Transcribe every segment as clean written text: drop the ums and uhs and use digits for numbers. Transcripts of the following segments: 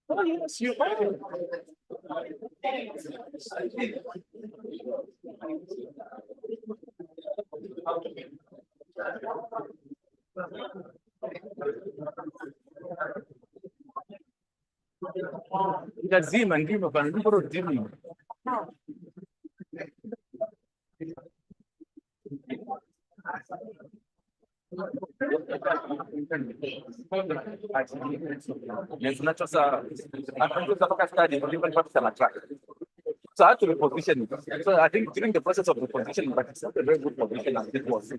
Oh, yes, you are. Lazima ndivyo bana, ndivyo ndivyo. So I had to reposition it. So I think during the process of repositioning, but it's not a very good position as it was.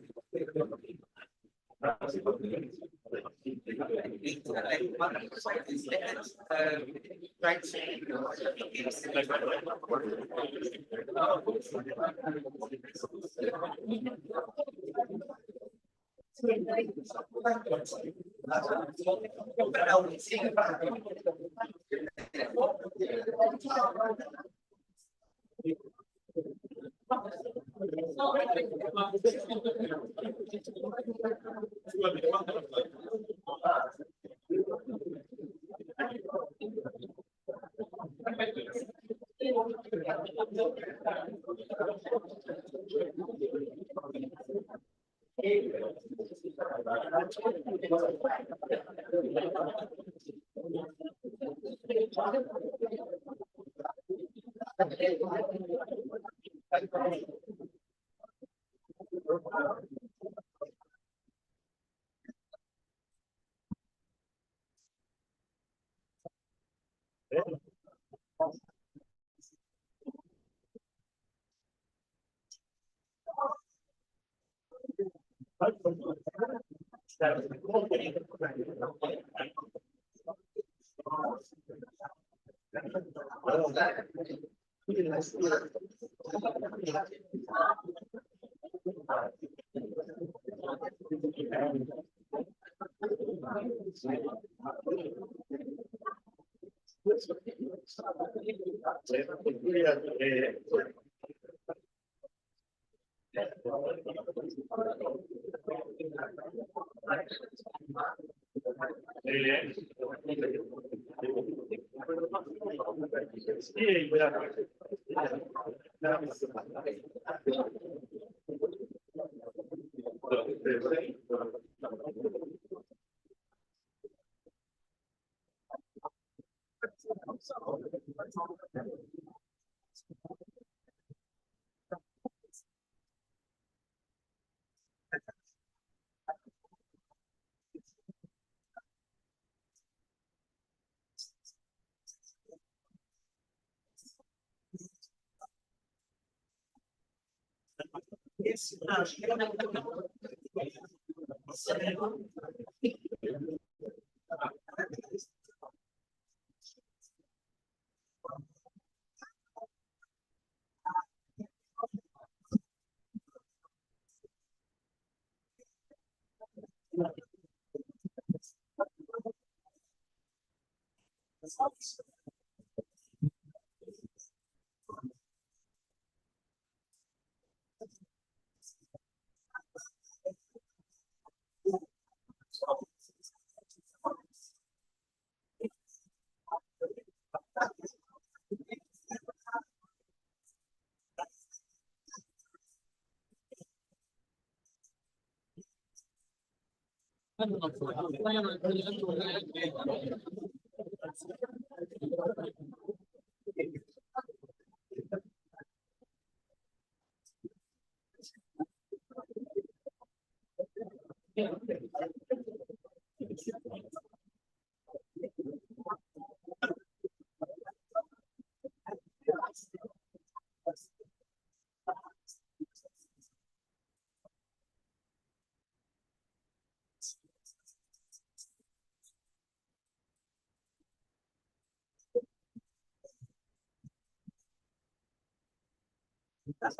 That's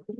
In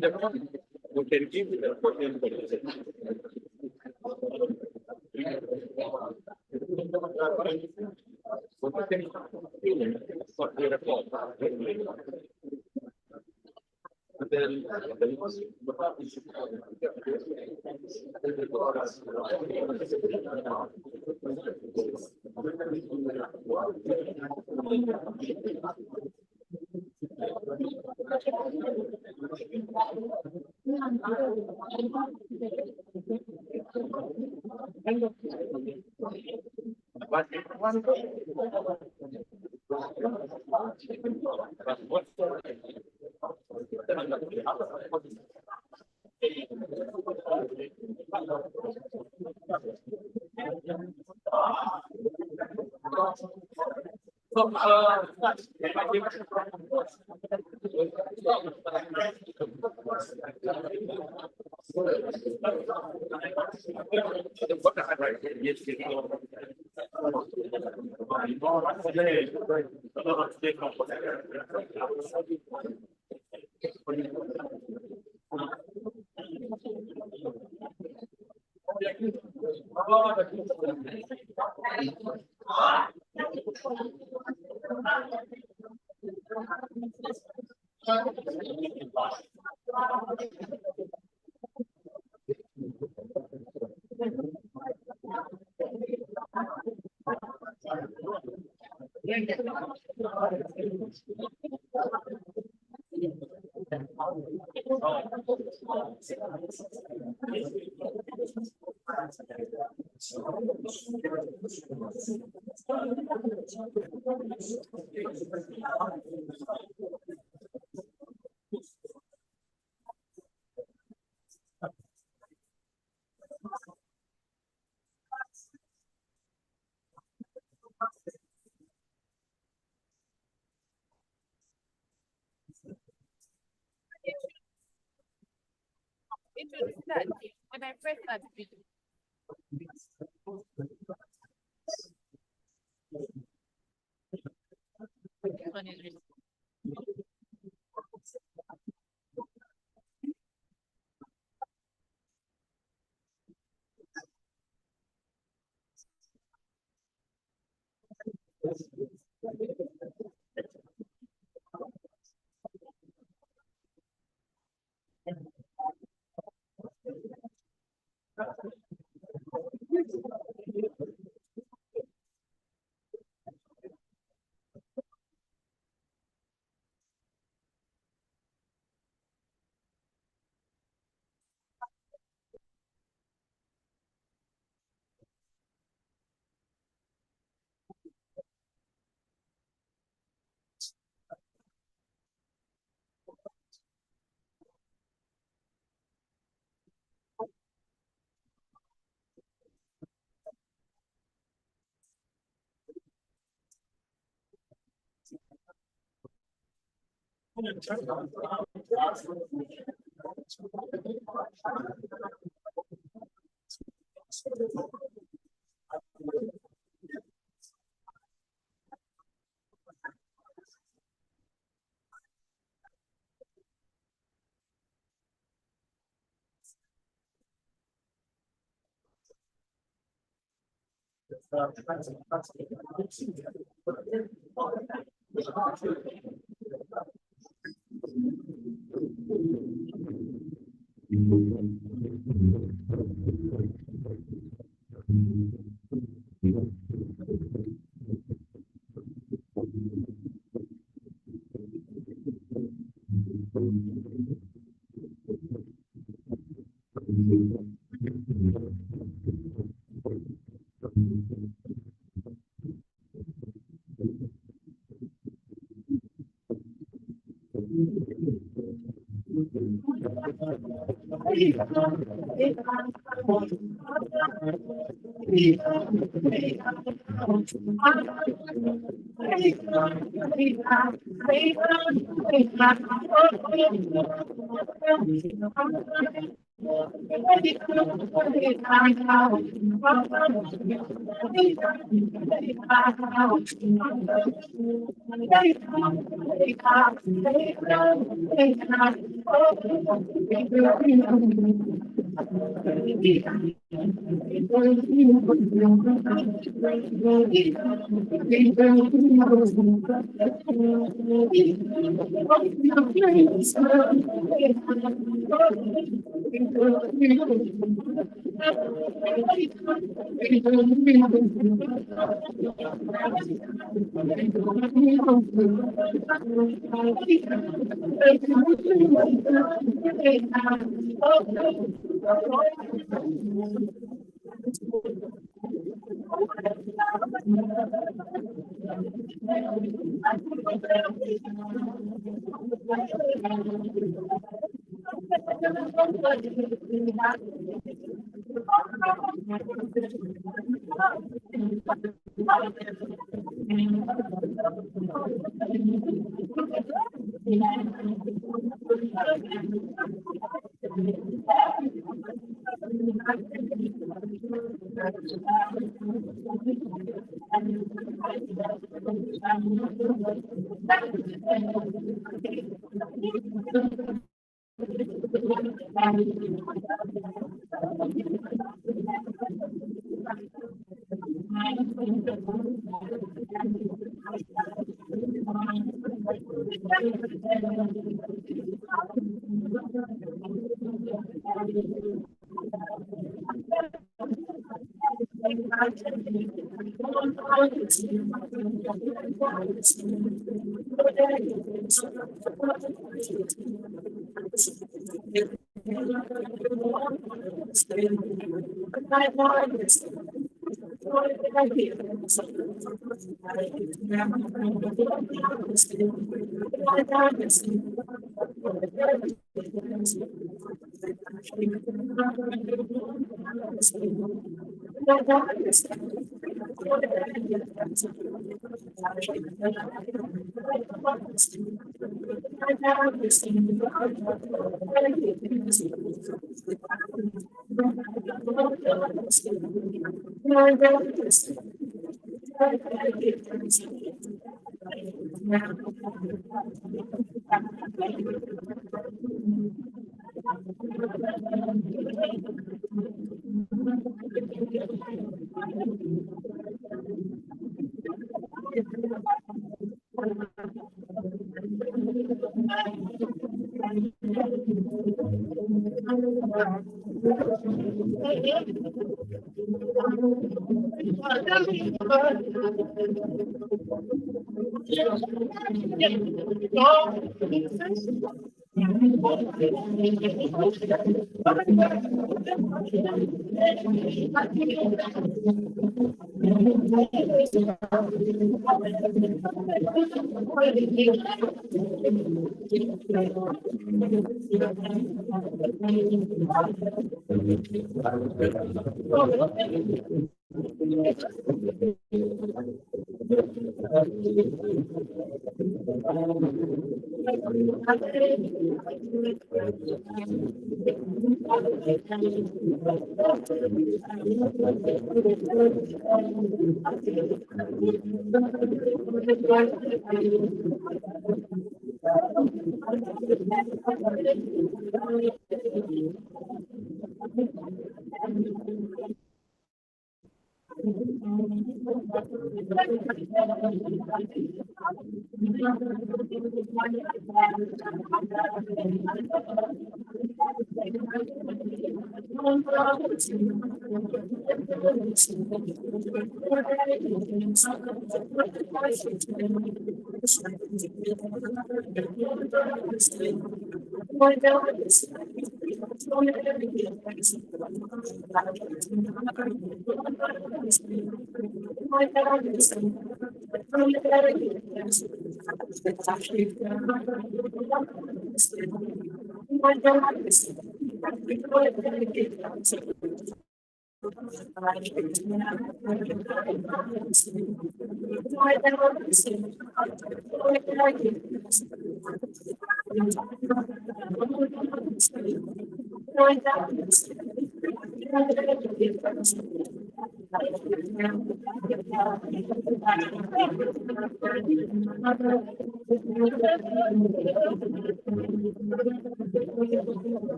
the morning, we can give you the Introduce that when I press that video. This one is really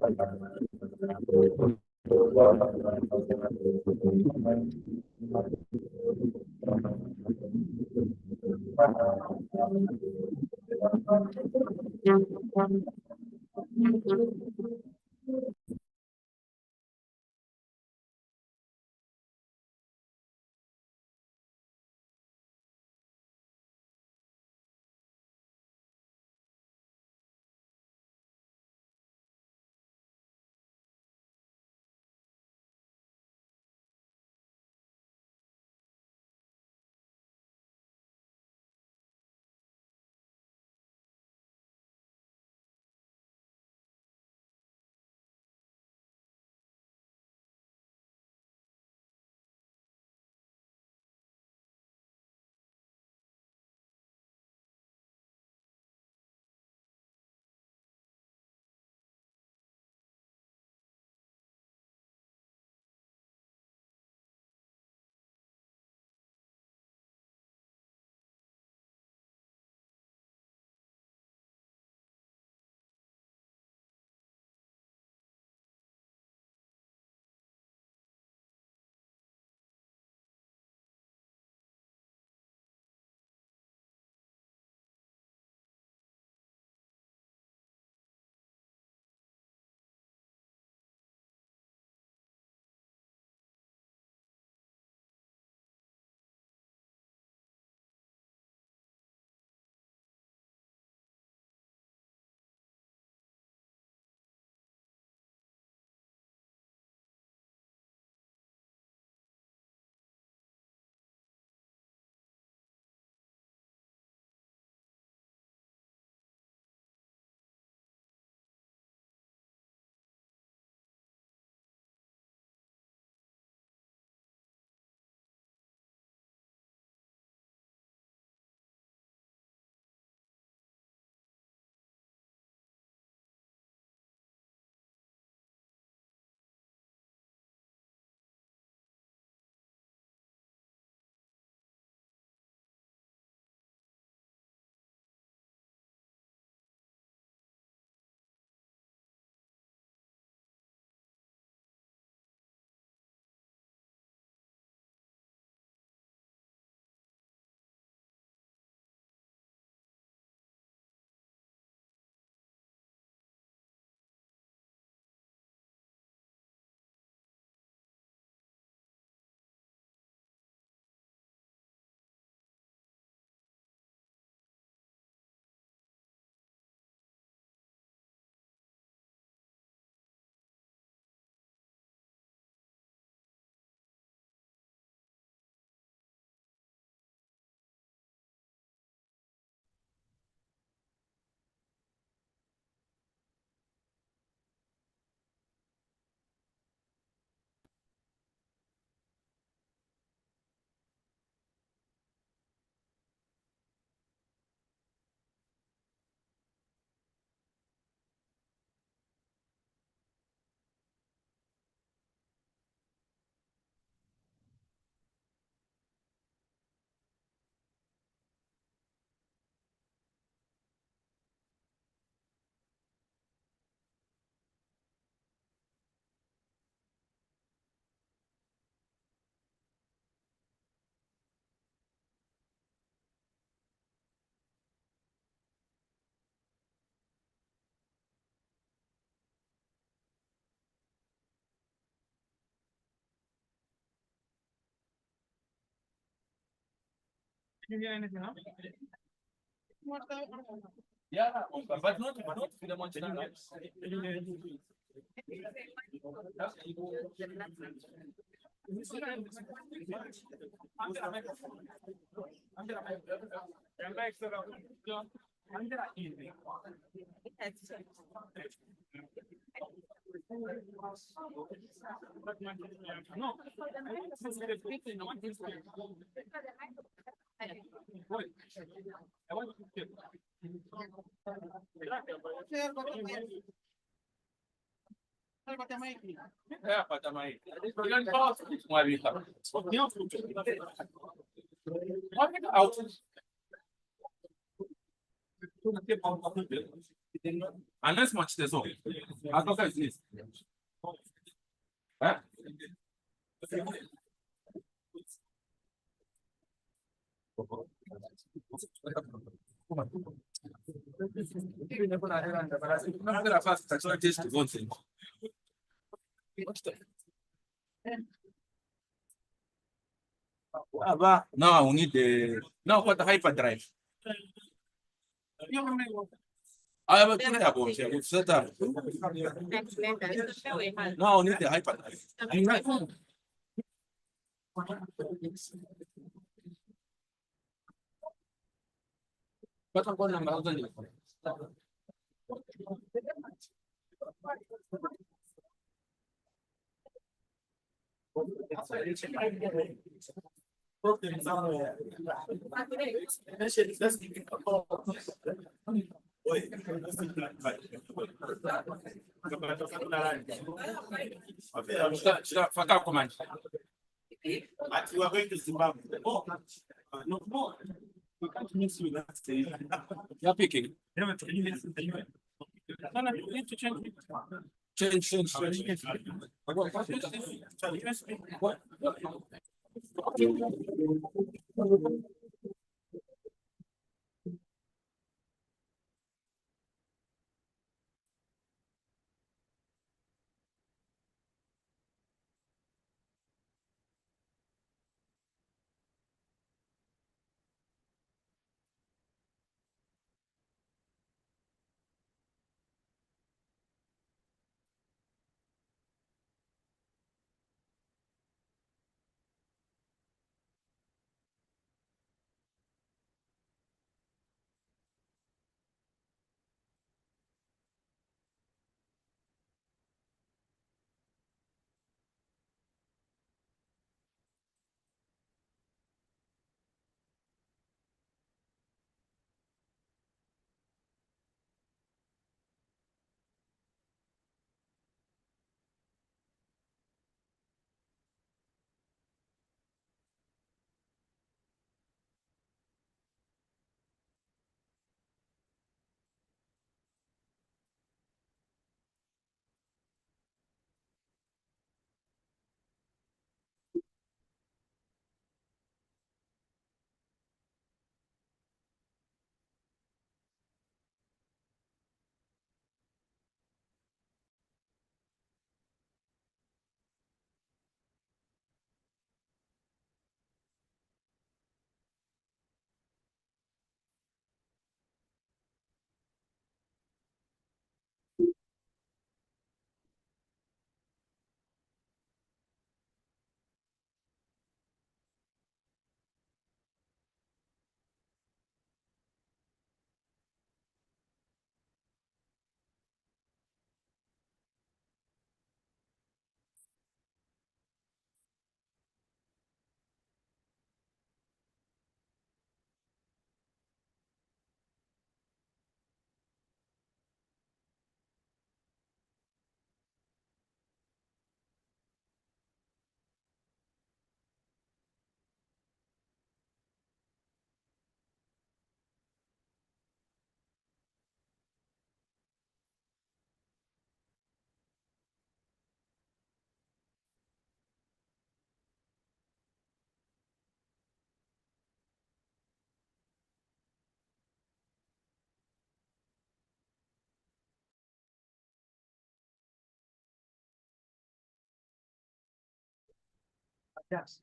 Yeah, but not freedom on channel. Yeah, but am I? You don't pass it. Why we have? Out. Unless much the song. I thought it's this. Huh? No, we need the no what the hyperdrive. I have a clear about it. It's set up. No, we need the hyperdrive. But I'm going to You are going to Zimbabwe. No, no. We can't miss you that day. You're picking. No, no, you need to change it. Change. What? Yes.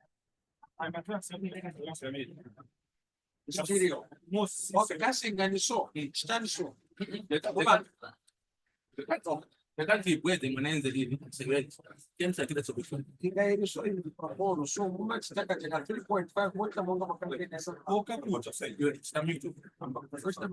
I'm a class. Material. Okay, that's in the show. It's done show. The country where the man the living cigarette. Can't take that solution. The guy is so in the so much that I got 3.5. What the month of okay, what you say? It's coming to first time.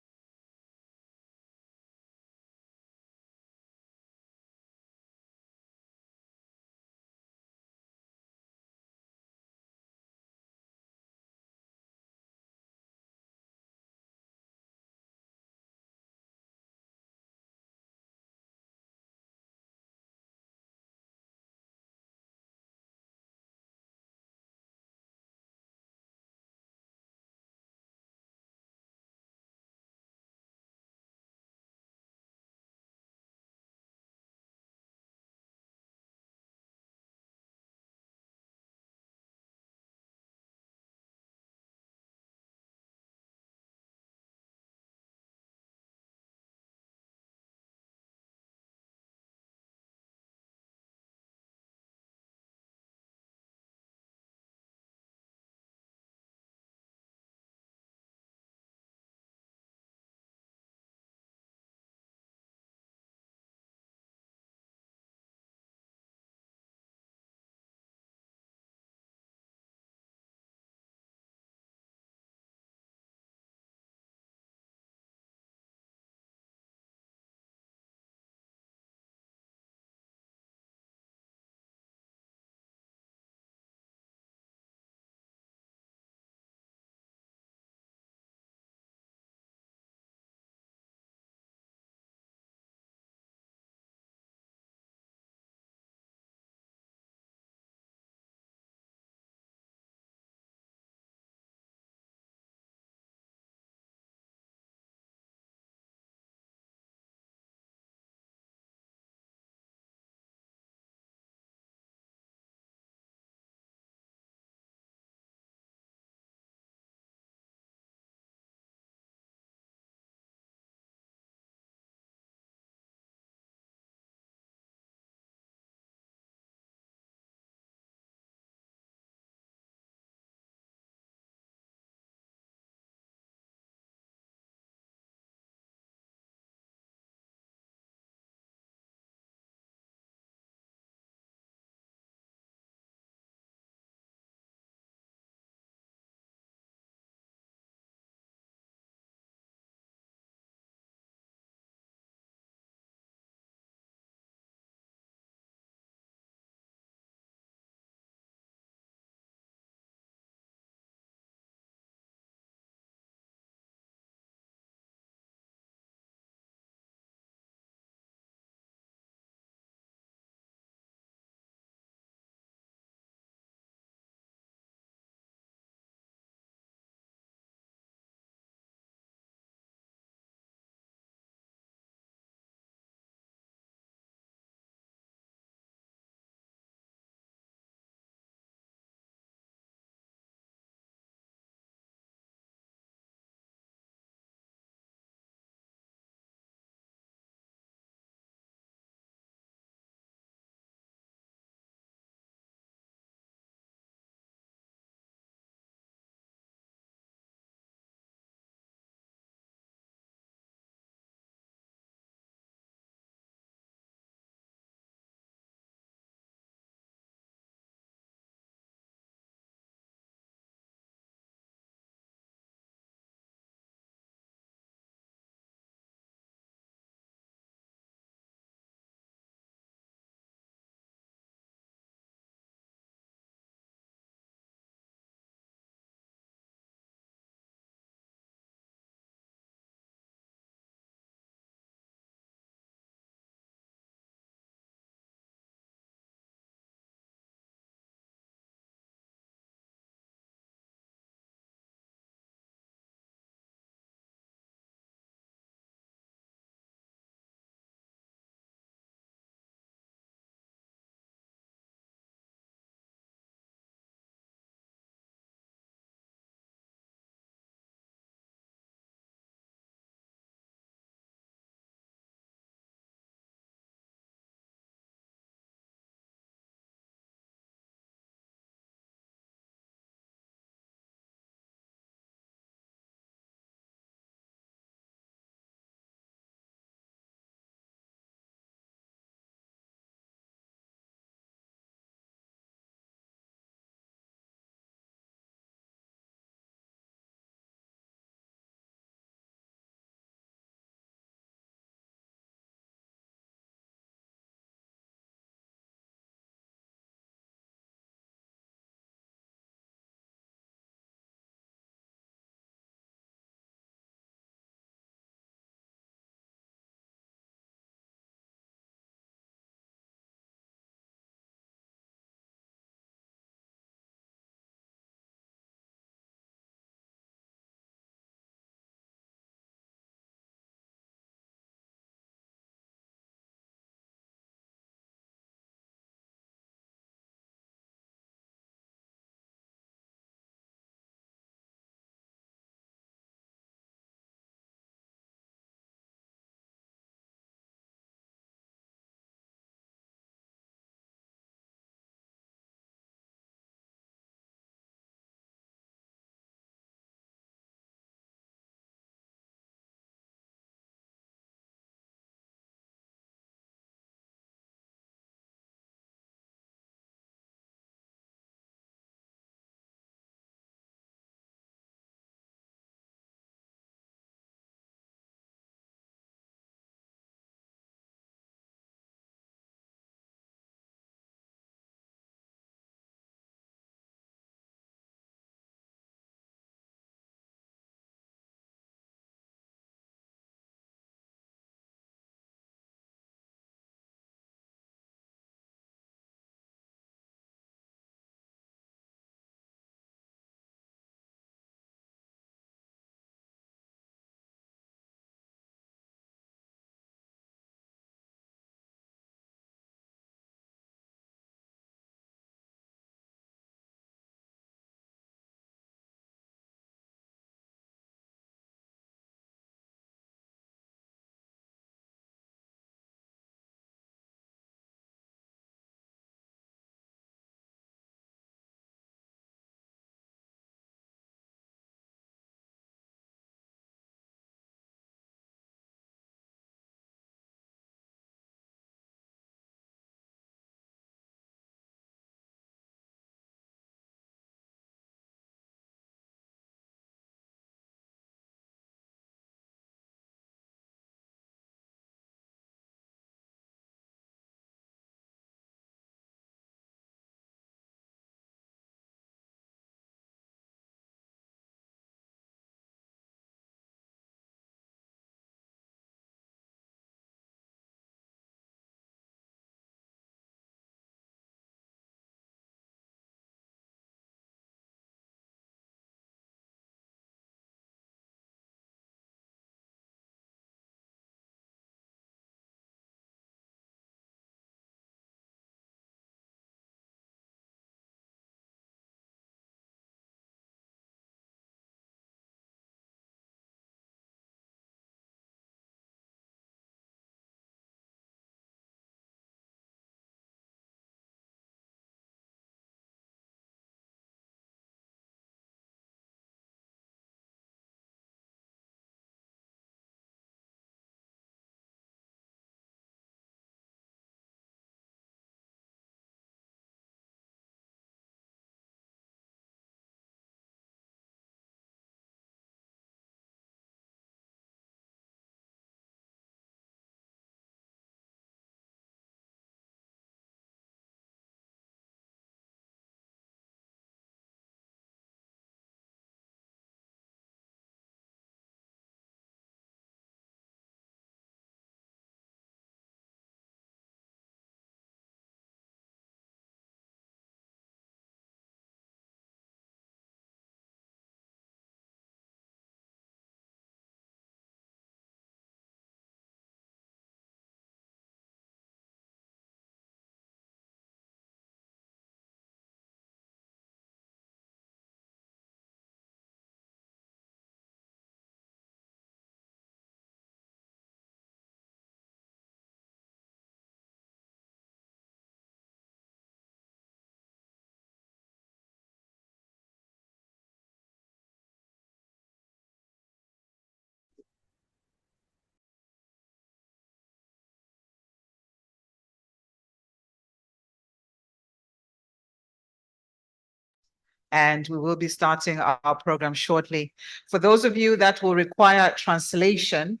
and we will be starting our program shortly. For those of you that will require translation,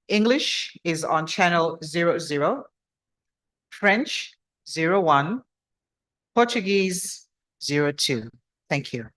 English is on channel 00, French 01, Portuguese 02. Thank you.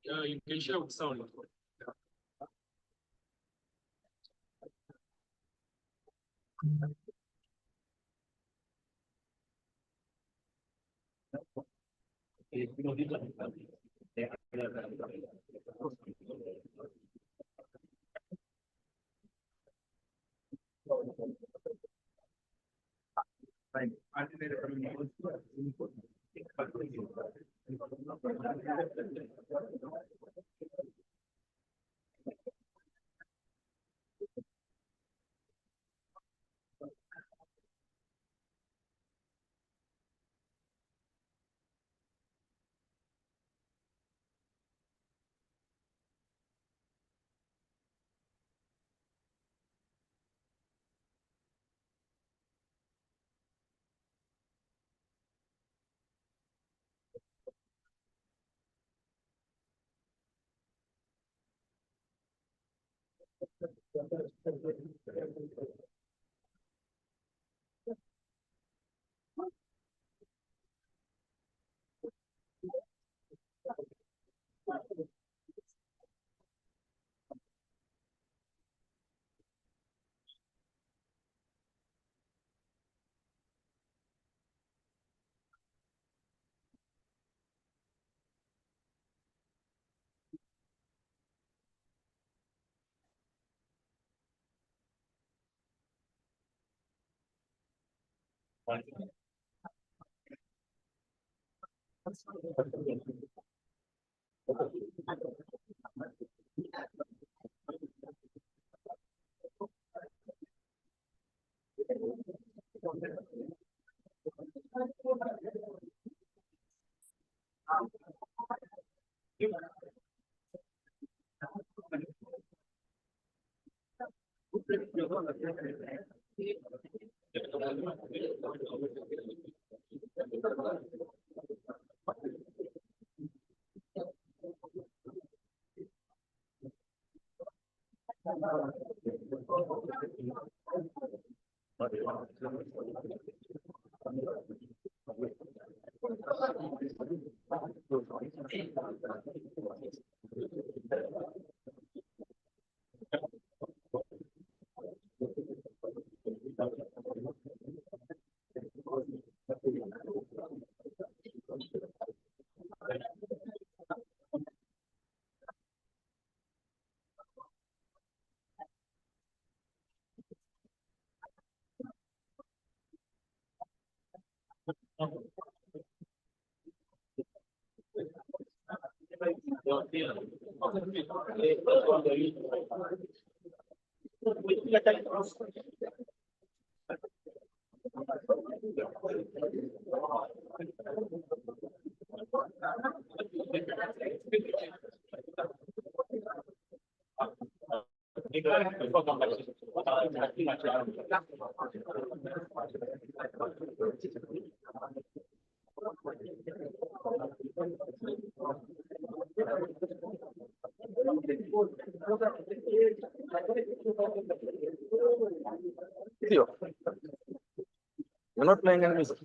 You can share with someone. You're not playing any music.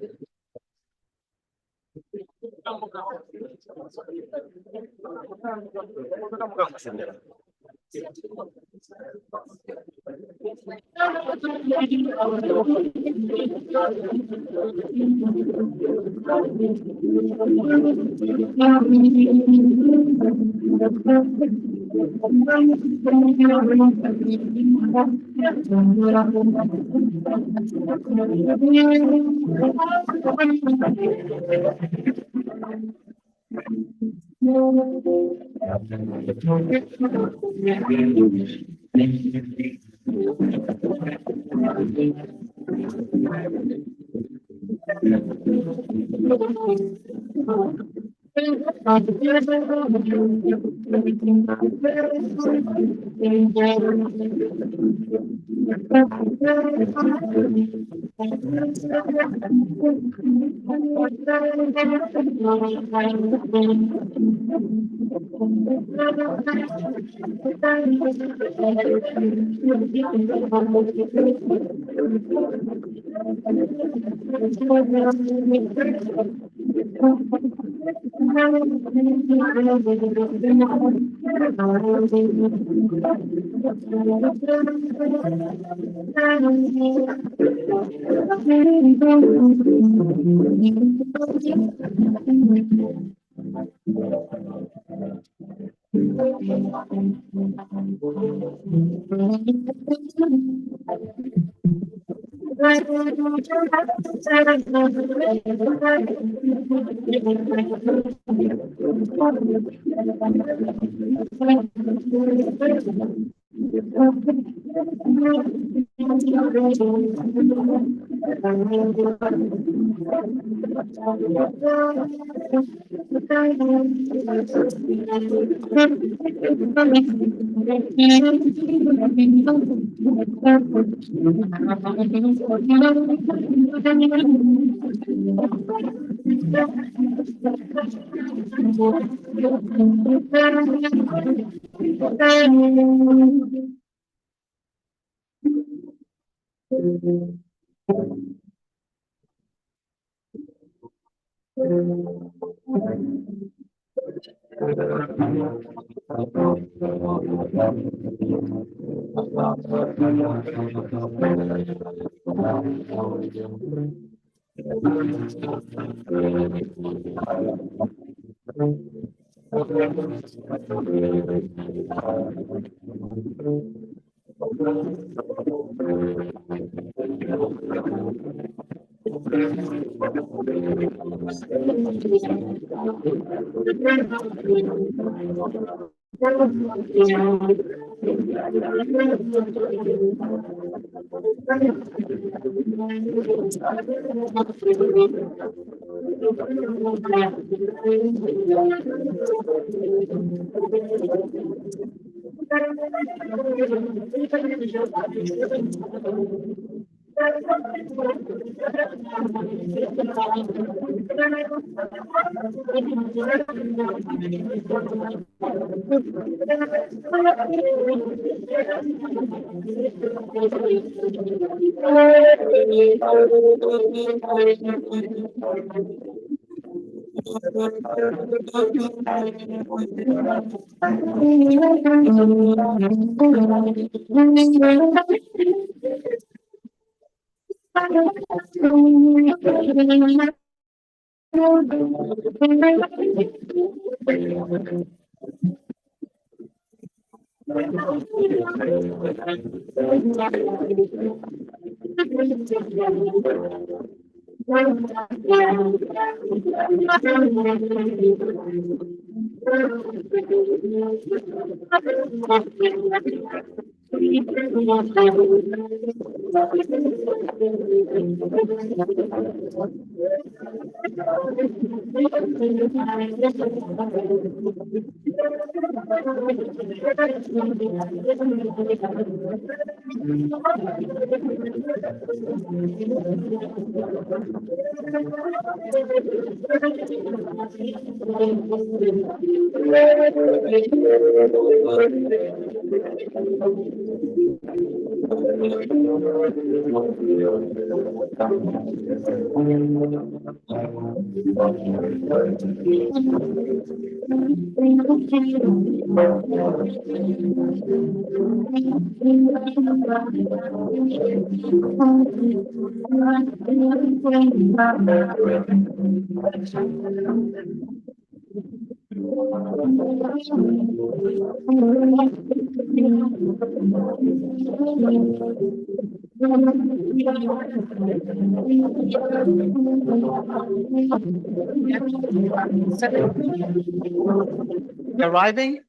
Arriving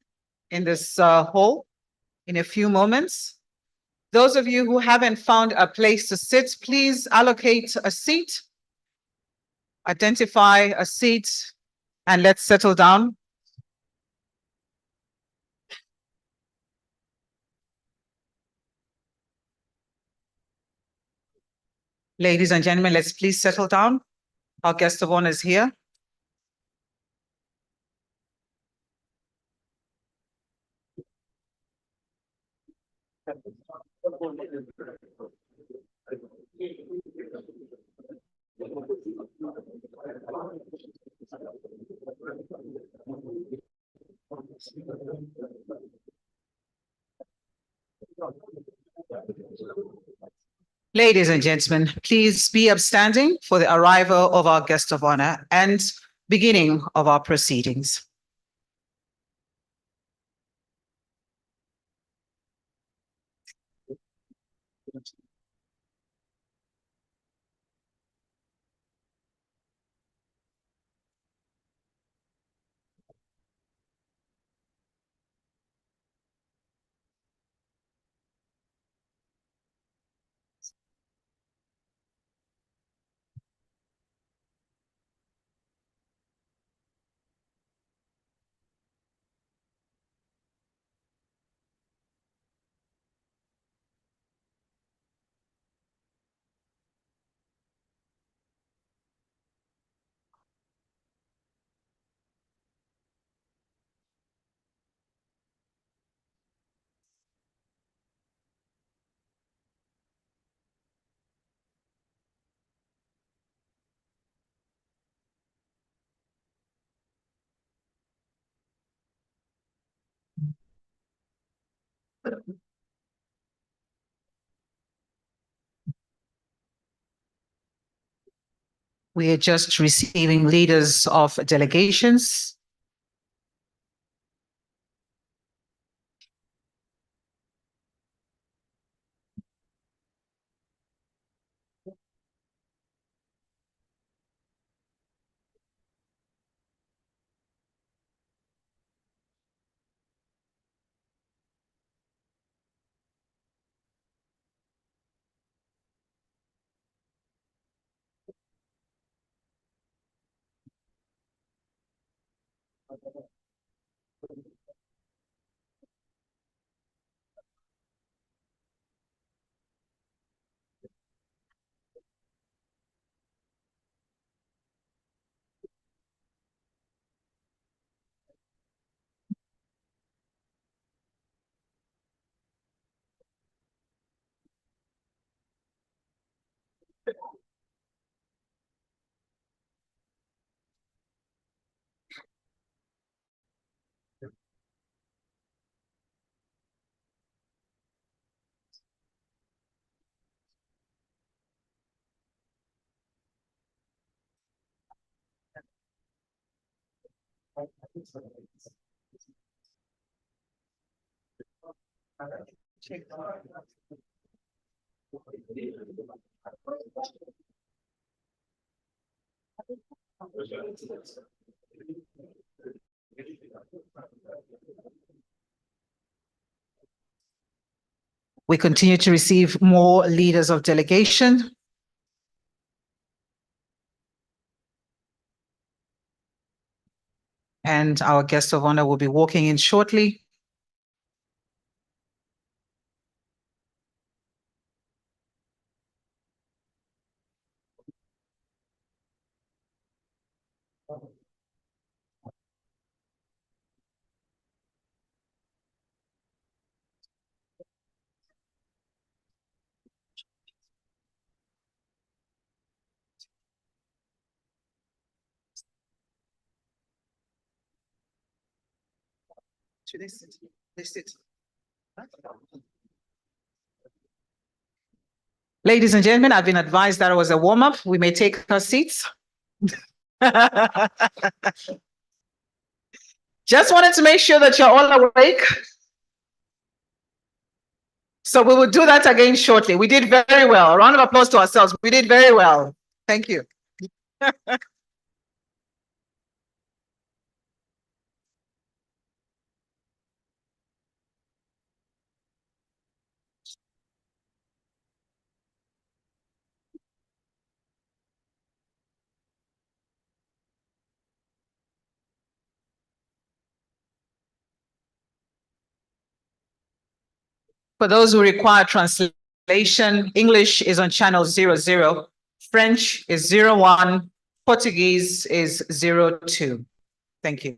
in this hall in a few moments. Those of you who haven't found a place to sit, please allocate a seat, identify a seat, and let's settle down. Ladies and gentlemen, let's please settle down. Our guest of honor is here. Ladies and gentlemen, please be upstanding for the arrival of our guest of honor and beginning of our proceedings. We are just receiving leaders of delegations. We continue to receive more leaders of delegation. And our guest of honor will be walking in shortly. Should they sit? They sit. Ladies and gentlemen, I've been advised that it was a warm-up. We may take our seats. Just wanted to make sure that you're all awake. So we will do that again shortly. We did very well. A round of applause to ourselves. We did very well. Thank you. For those who require translation, English is on channel 00, French is 01, Portuguese is 02. Thank you.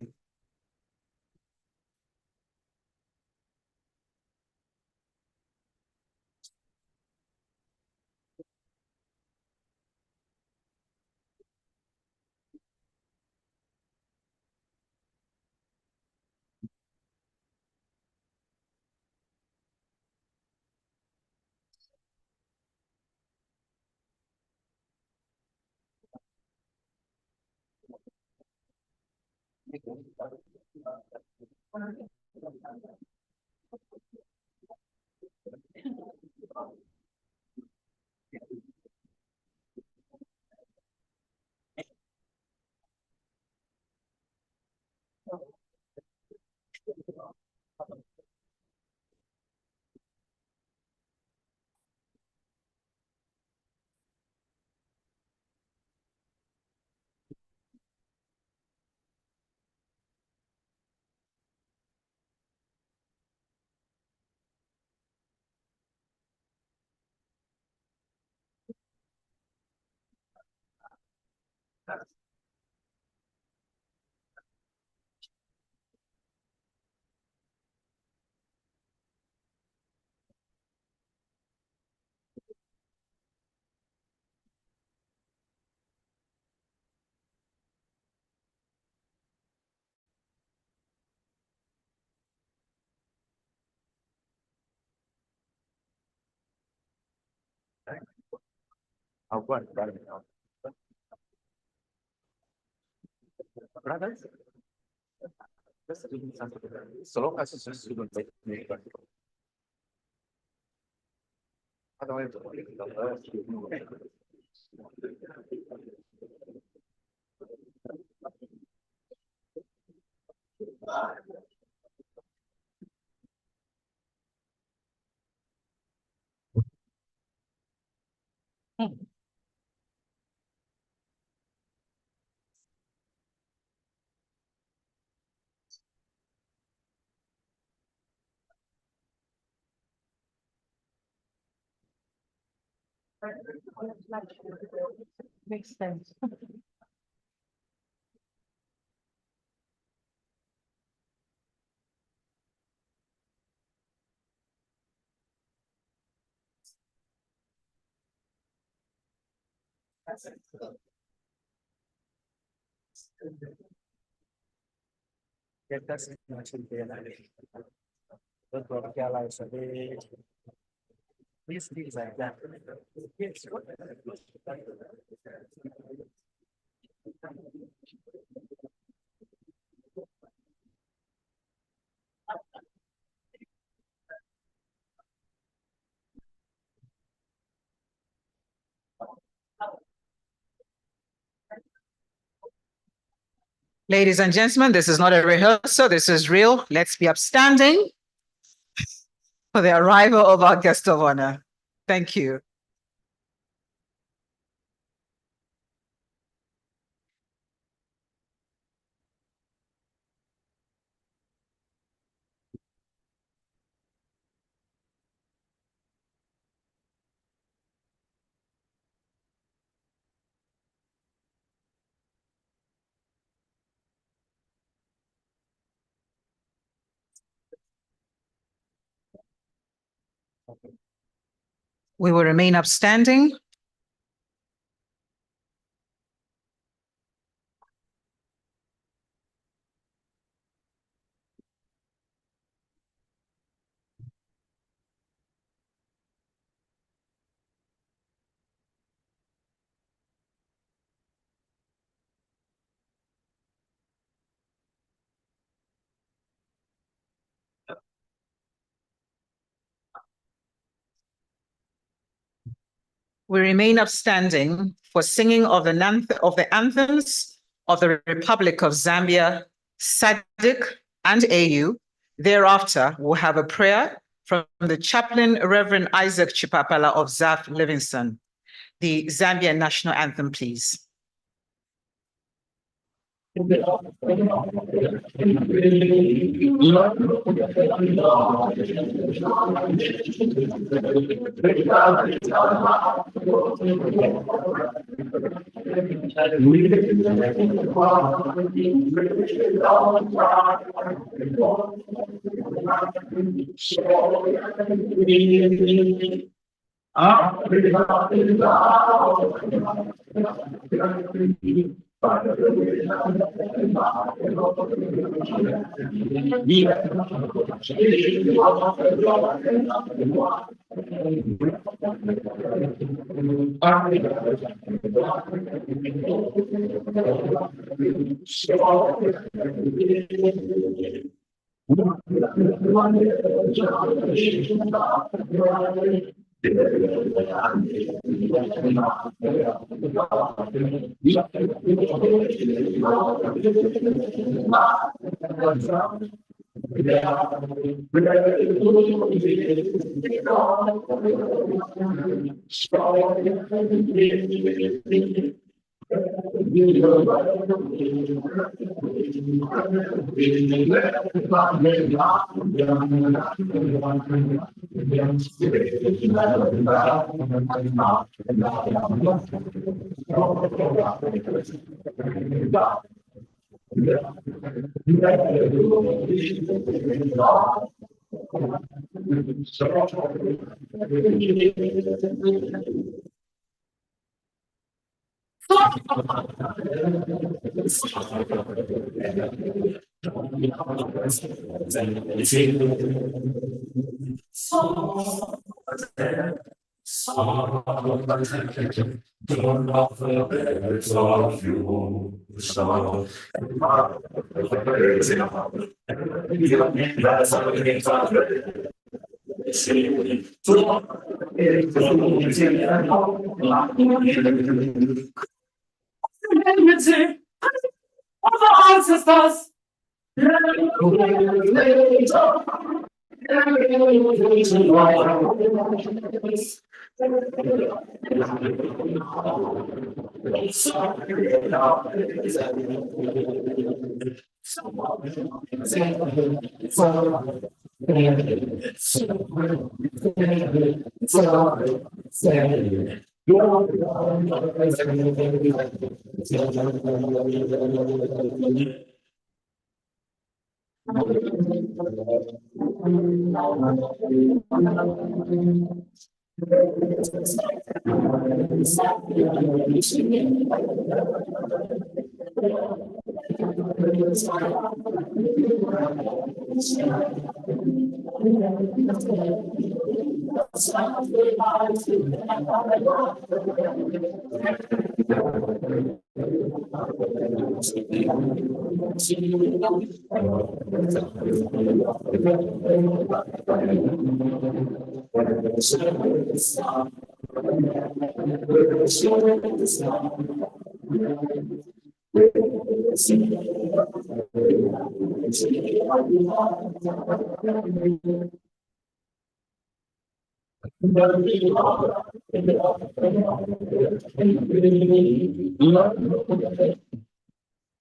I'll go and grab it now. Brothers, let's do something. So long as it's just student like me, but otherwise, Makes sense. get that situation there. That's what I like. So these things like that. Yes. Ladies and gentlemen, this is not a rehearsal, this is real. Let's be upstanding for the arrival of our guest of honor. Thank you. We will remain upstanding. We remain upstanding for singing of the anthems of the Republic of Zambia, Sadc and AU. Thereafter, we'll have a prayer from the chaplain, Reverend Isaac Chipapala of ZAF Livingston. The Zambian national anthem, please.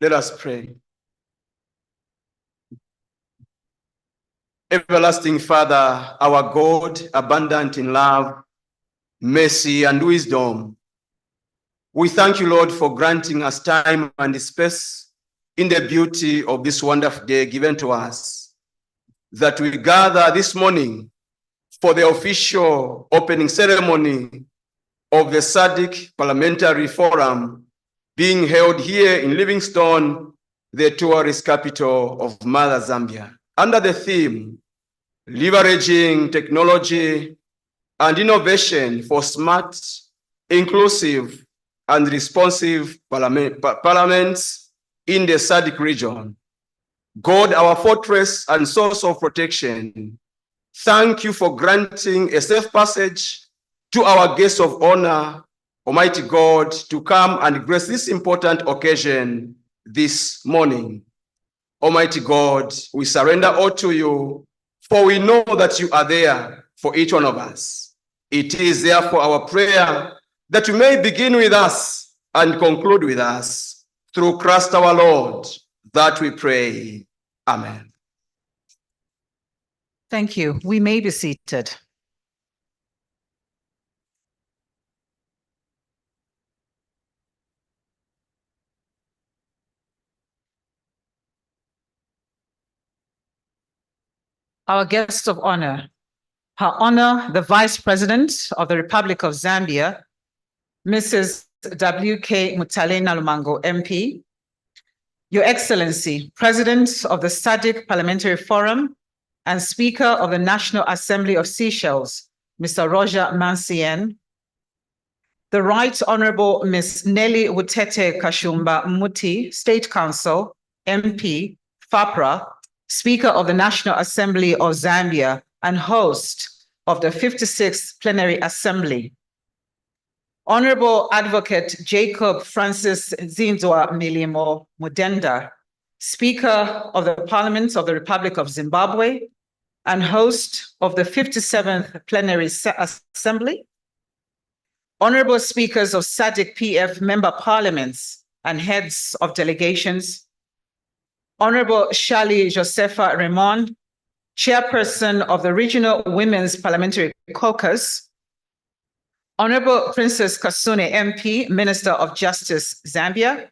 Let us pray. Everlasting Father, our God, abundant in love, mercy, and wisdom, we thank you, Lord, for granting us time and space in the beauty of this wonderful day given to us, that we gather this morning for the official opening ceremony of the Sadc Parliamentary Forum being held here in Livingstone, the tourist capital of Mother Zambia, under the theme, Leveraging Technology and Innovation for Smart, Inclusive, and Responsive Parliaments in the Sadc region. God, our fortress and source of protection, thank you for granting a safe passage to our guests of honor, Almighty God, to come and grace this important occasion this morning. Almighty God, we surrender all to you, for we know that you are there for each one of us. It is therefore our prayer that you may begin with us and conclude with us. Through Christ our Lord, that we pray. Amen. Thank you. We may be seated. Our guests of honor, Her Honor, the Vice President of the Republic of Zambia, Mrs. W.K. Mutalena Lumango, MP, Your Excellency, President of the Sadc Parliamentary Forum and Speaker of the National Assembly of Seychelles, Mr. Roger Mansien, the Right Honorable Ms. Nelly Wutete Kashumba Muti, State Council, MP, FAPRA, Speaker of the National Assembly of Zambia and host of the 56th Plenary Assembly. Honorable Advocate Jacob Francis Zinzwa Milimo Mudenda, Speaker of the Parliament of the Republic of Zimbabwe and host of the 57th Plenary Assembly. Honorable Speakers of Sadc PF Member Parliaments and Heads of Delegations. Honorable Shali Josefa Raymond, Chairperson of the Regional Women's Parliamentary Caucus. Honorable Princess Kasune MP, Minister of Justice, Zambia.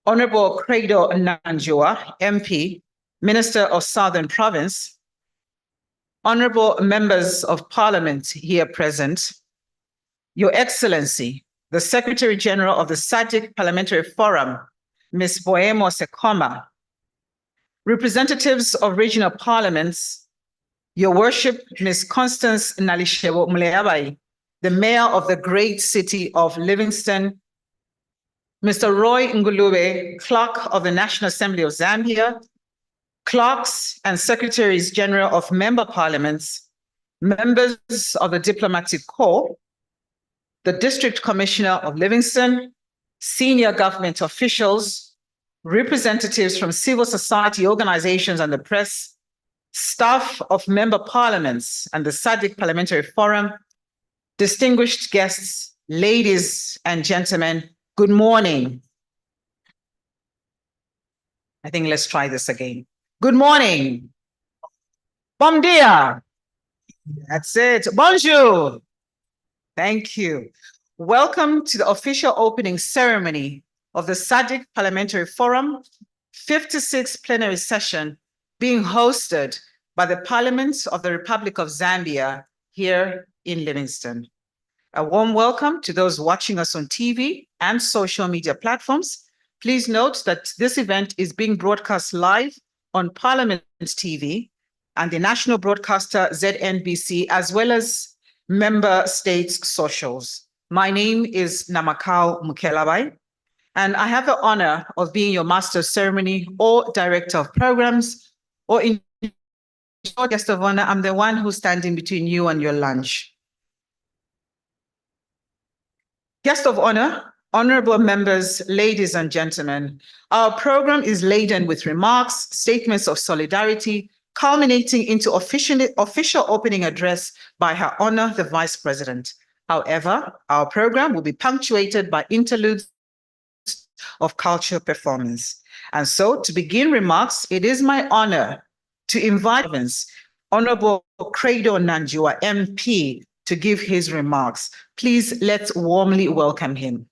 Honorable Credo Nanjua MP, Minister of Southern Province. Honorable Members of Parliament here present. Your Excellency, the Secretary General of the Sadc Parliamentary Forum, Ms. Boemo Sekoma. Representatives of regional parliaments, Your Worship, Ms. Constance Nalishebo Muleabai, the Mayor of the great city of Livingston, Mr. Roy Ngulube, Clerk of the National Assembly of Zambia, clerks and secretaries general of member parliaments, members of the Diplomatic Corps, the District Commissioner of Livingston, senior government officials, representatives from civil society organizations and the press, staff of member parliaments and the Sadc Parliamentary Forum, distinguished guests, ladies and gentlemen, good morning. I think let's try this again. Good morning. Bom dia. That's it. Bonjour. Thank you. Welcome to the official opening ceremony of the Sadc Parliamentary Forum 56th plenary session being hosted by the Parliament of the Republic of Zambia here in Livingston. A warm welcome to those watching us on TV and social media platforms. Please note that this event is being broadcast live on Parliament TV and the national broadcaster ZNBC, as well as member states' socials. My name is Namakau Mukelabai, and I have the honor of being your master of ceremony or director of programs, or in short, guest of honor, I'm the one who's standing between you and your lunch. Guest of honor, honorable members, ladies and gentlemen, our program is laden with remarks, statements of solidarity, culminating into official opening address by Her Honor, the Vice President. However, our program will be punctuated by interludes of cultural performance. And so, to begin remarks, it is my honor to invite Honorable Credo Nanjua, MP, to give his remarks. Please, let's warmly welcome him.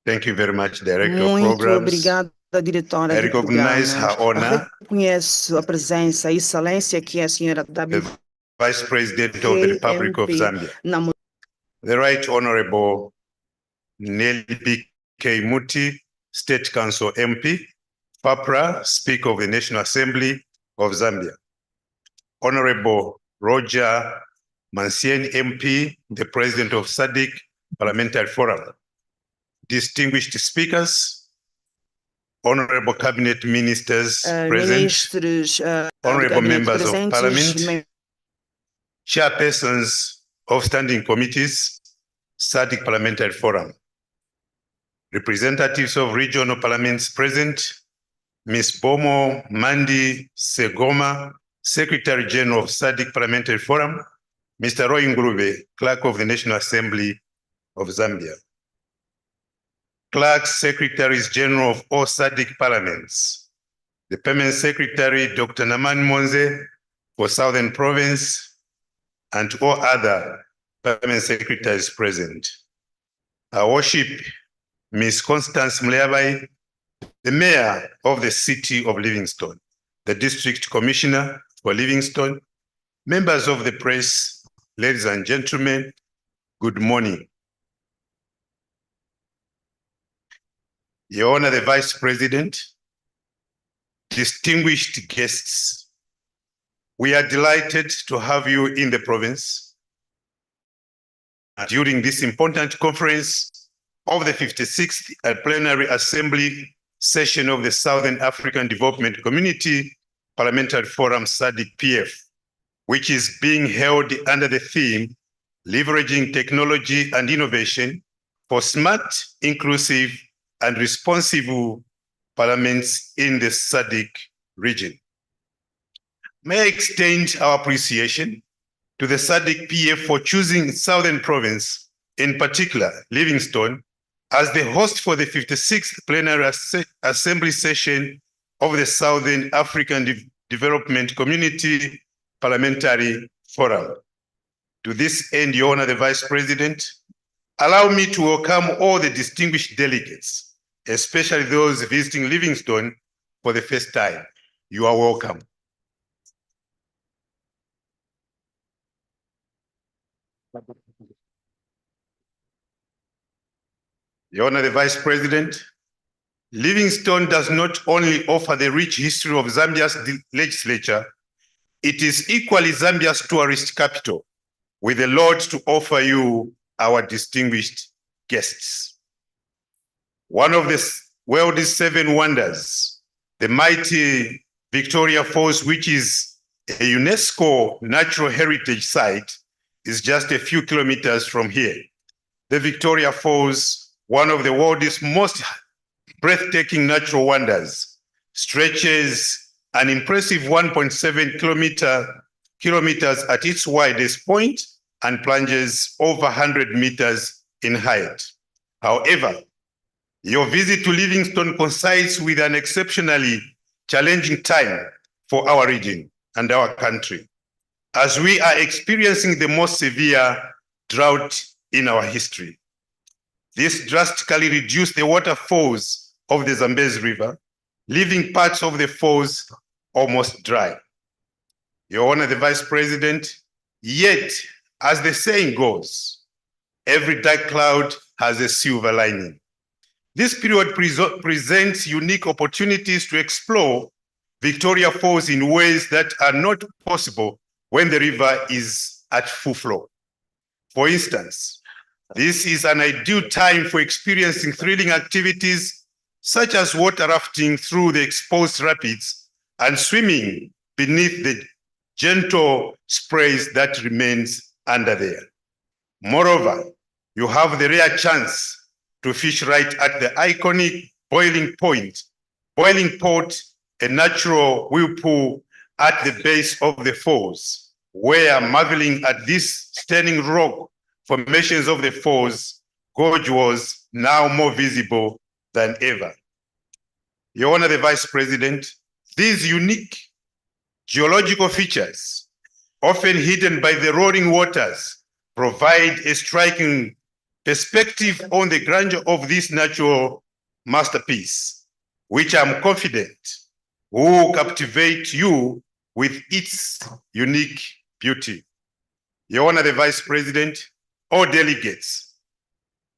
Thank you very much, Director of Muito Programs. obrigada, diretora I de recognize programas. Her Honor, Reconheço a presença e excelência que é a senhora the Vice President of the Republic of Zambia, the Right Honorable Nelly B.K. Muti, State Council MP, FAPRA, Speaker of the National Assembly of Zambia, Honorable Roger Mansien MP, the President of Sadc Parliamentary Forum, distinguished speakers, honorable cabinet ministers present, honorable members of parliament, chairpersons of standing committees, Sadc Parliamentary Forum, representatives of regional parliaments present, Ms. Bomo Mandi Segoma, Secretary General of Sadc Parliamentary Forum, Mr. Roy Ngulube, Clerk of the National Assembly of Zambia, Clerks, Secretaries General of all Sadc parliaments, the Permanent Secretary, Dr. Naman Monze for Southern Province, and all other Permanent Secretaries present. Our worship, Ms. Constance Mleabai, the Mayor of the City of Livingston, the District Commissioner for Livingston, members of the press, ladies and gentlemen, good morning. Your Honor, the Vice President, distinguished guests, we are delighted to have you in the province during this important conference of the 56th Plenary Assembly session of the Southern African Development Community Parliamentary Forum Sadc PF, which is being held under the theme Leveraging Technology and Innovation for Smart, Inclusive, and Responsive Parliaments in the Sadc region. May I extend our appreciation to the Sadc PF for choosing Southern Province, in particular Livingstone, as the host for the 56th Plenary Assembly session of the Southern African Development Community Parliamentary Forum. To this end, Your Honor, the Vice President, allow me to welcome all the distinguished delegates, especially those visiting Livingstone for the first time. You are welcome. Your Honor, the Vice President, Livingstone does not only offer the rich history of Zambia's legislature, it is equally Zambia's tourist capital, with a lot to offer you, our distinguished guests. One of the world's 7 wonders, the mighty Victoria Falls, which is a UNESCO Natural Heritage Site, is just a few kilometers from here. The Victoria Falls, one of the world's most breathtaking natural wonders, stretches an impressive 1.7 kilometers at its widest point and plunges over 100 meters in height. However, your visit to Livingstone coincides with an exceptionally challenging time for our region and our country, as we are experiencing the most severe drought in our history. This drastically reduced the waterfalls of the Zambezi River, leaving parts of the falls almost dry. Your Honor, the Vice President, yet, as the saying goes, every dark cloud has a silver lining. This period presents unique opportunities to explore Victoria Falls in ways that are not possible when the river is at full flow. For instance, this is an ideal time for experiencing thrilling activities such as water rafting through the exposed rapids and swimming beneath the gentle sprays that remains under there. Moreover, you have the rare chance to fish right at the iconic boiling pot, a natural whirlpool at the base of the falls, where marveling at these stunning rock formations of the falls, gorge was now more visible than ever. Your Honor, the Vice President, these unique geological features, often hidden by the roaring waters, provide a striking perspective on the grandeur of this natural masterpiece, which I'm confident will captivate you with its unique beauty. Your Honor, the Vice President, all delegates,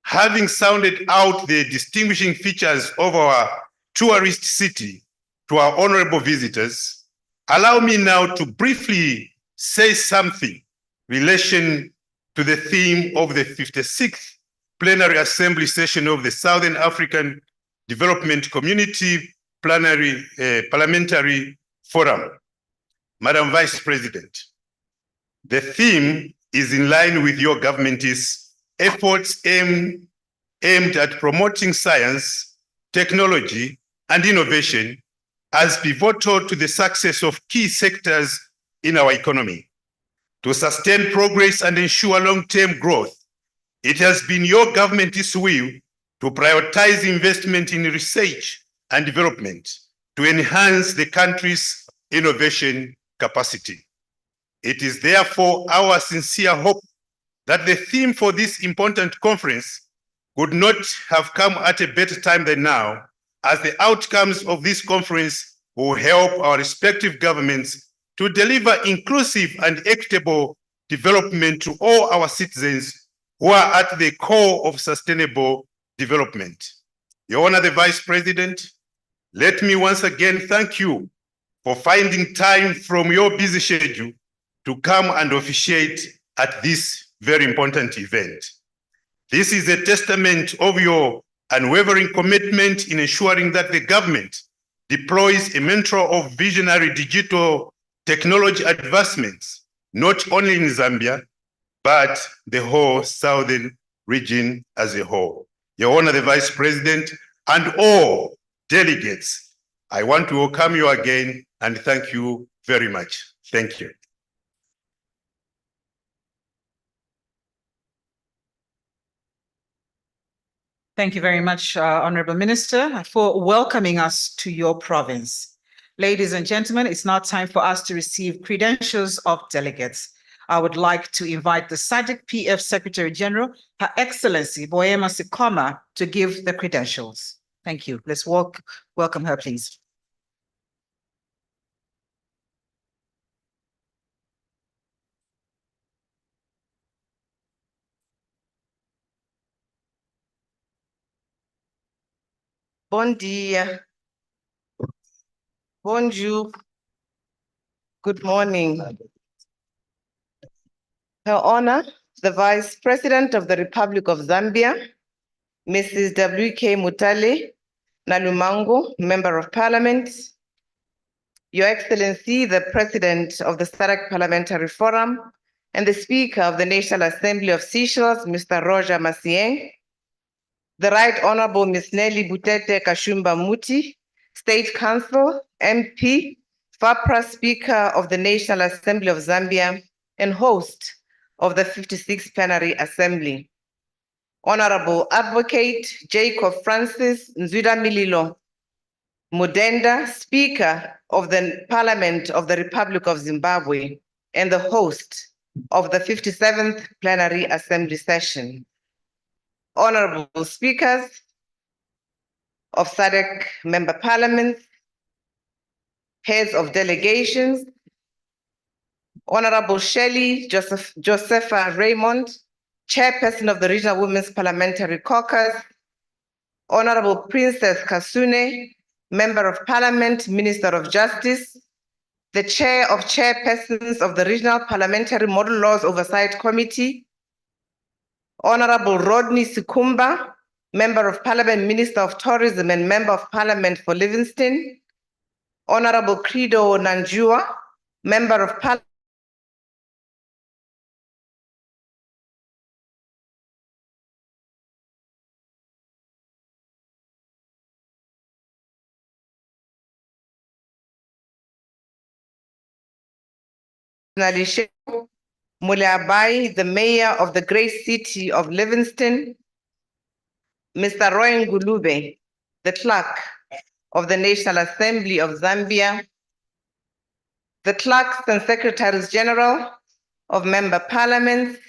having sounded out the distinguishing features of our tourist city to our honorable visitors, allow me now to briefly say something in relation to the theme of the 56th Plenary Assembly session of the Southern African Development Community Parliamentary Forum. Madam Vice President, the theme is in line with your government's efforts aimed at promoting science, technology, and innovation as pivotal to the success of key sectors in our economy. To sustain progress and ensure long-term growth, it has been your government's will to prioritize investment in research and development to enhance the country's innovation capacity. It is therefore our sincere hope that the theme for this important conference could not have come at a better time than now, as the outcomes of this conference will help our respective governments to deliver inclusive and equitable development to all our citizens who are at the core of sustainable development. Your Honor, the Vice President, let me once again thank you for finding time from your busy schedule to come and officiate at this very important event. This is a testament of your unwavering commitment in ensuring that the government deploys a mantra of visionary digital technology advancements, not only in Zambia, but the whole southern region as a whole. Your Honor, the Vice President, and all delegates, I want to welcome you again and thank you very much. Thank you. Thank you very much, Honorable Minister, for welcoming us to your province. Ladies and gentlemen, it's now time for us to receive credentials of delegates. I would like to invite the Sadc PF Secretary General, Her Excellency Boema Sikoma, to give the credentials. Thank you. Let's welcome her, please. Bon dia. Bonjour. Good morning. Her Honor, the Vice President of the Republic of Zambia, Mrs. W.K. Mutale Nalumango, Member of Parliament, Your Excellency, the President of the Sadc Parliamentary Forum, and the Speaker of the National Assembly of Seychelles, Mr. Roger Masieng, the Right Honorable Ms. Nelly Butete Kashumba Muti, State Council, MP, FAPRA Speaker of the National Assembly of Zambia, and host of the 56th Plenary Assembly. Honorable Advocate Jacob Francis Nzwida Mililo Mudenda, Speaker of the Parliament of the Republic of Zimbabwe, and the host of the 57th Plenary Assembly session. Honorable Speakers of Sadc Member Parliaments, Heads of Delegations, Honorable Shelley Josepha Raymond, Chairperson of the Regional Women's Parliamentary Caucus, Honorable Princess Kasune, Member of Parliament, Minister of Justice, the Chair of Chairpersons of the Regional Parliamentary Model Laws Oversight Committee, Honorable Rodney Sikumba, Member of Parliament, Minister of Tourism and Member of Parliament for Livingston, Honorable Credo Nanjua, Member of Parliament, Muleabai, the Mayor of the great city of Livingston, Mr. Roy Ngulube, the Clerk of the National Assembly of Zambia, the Clerks and Secretaries General of Member Parliaments,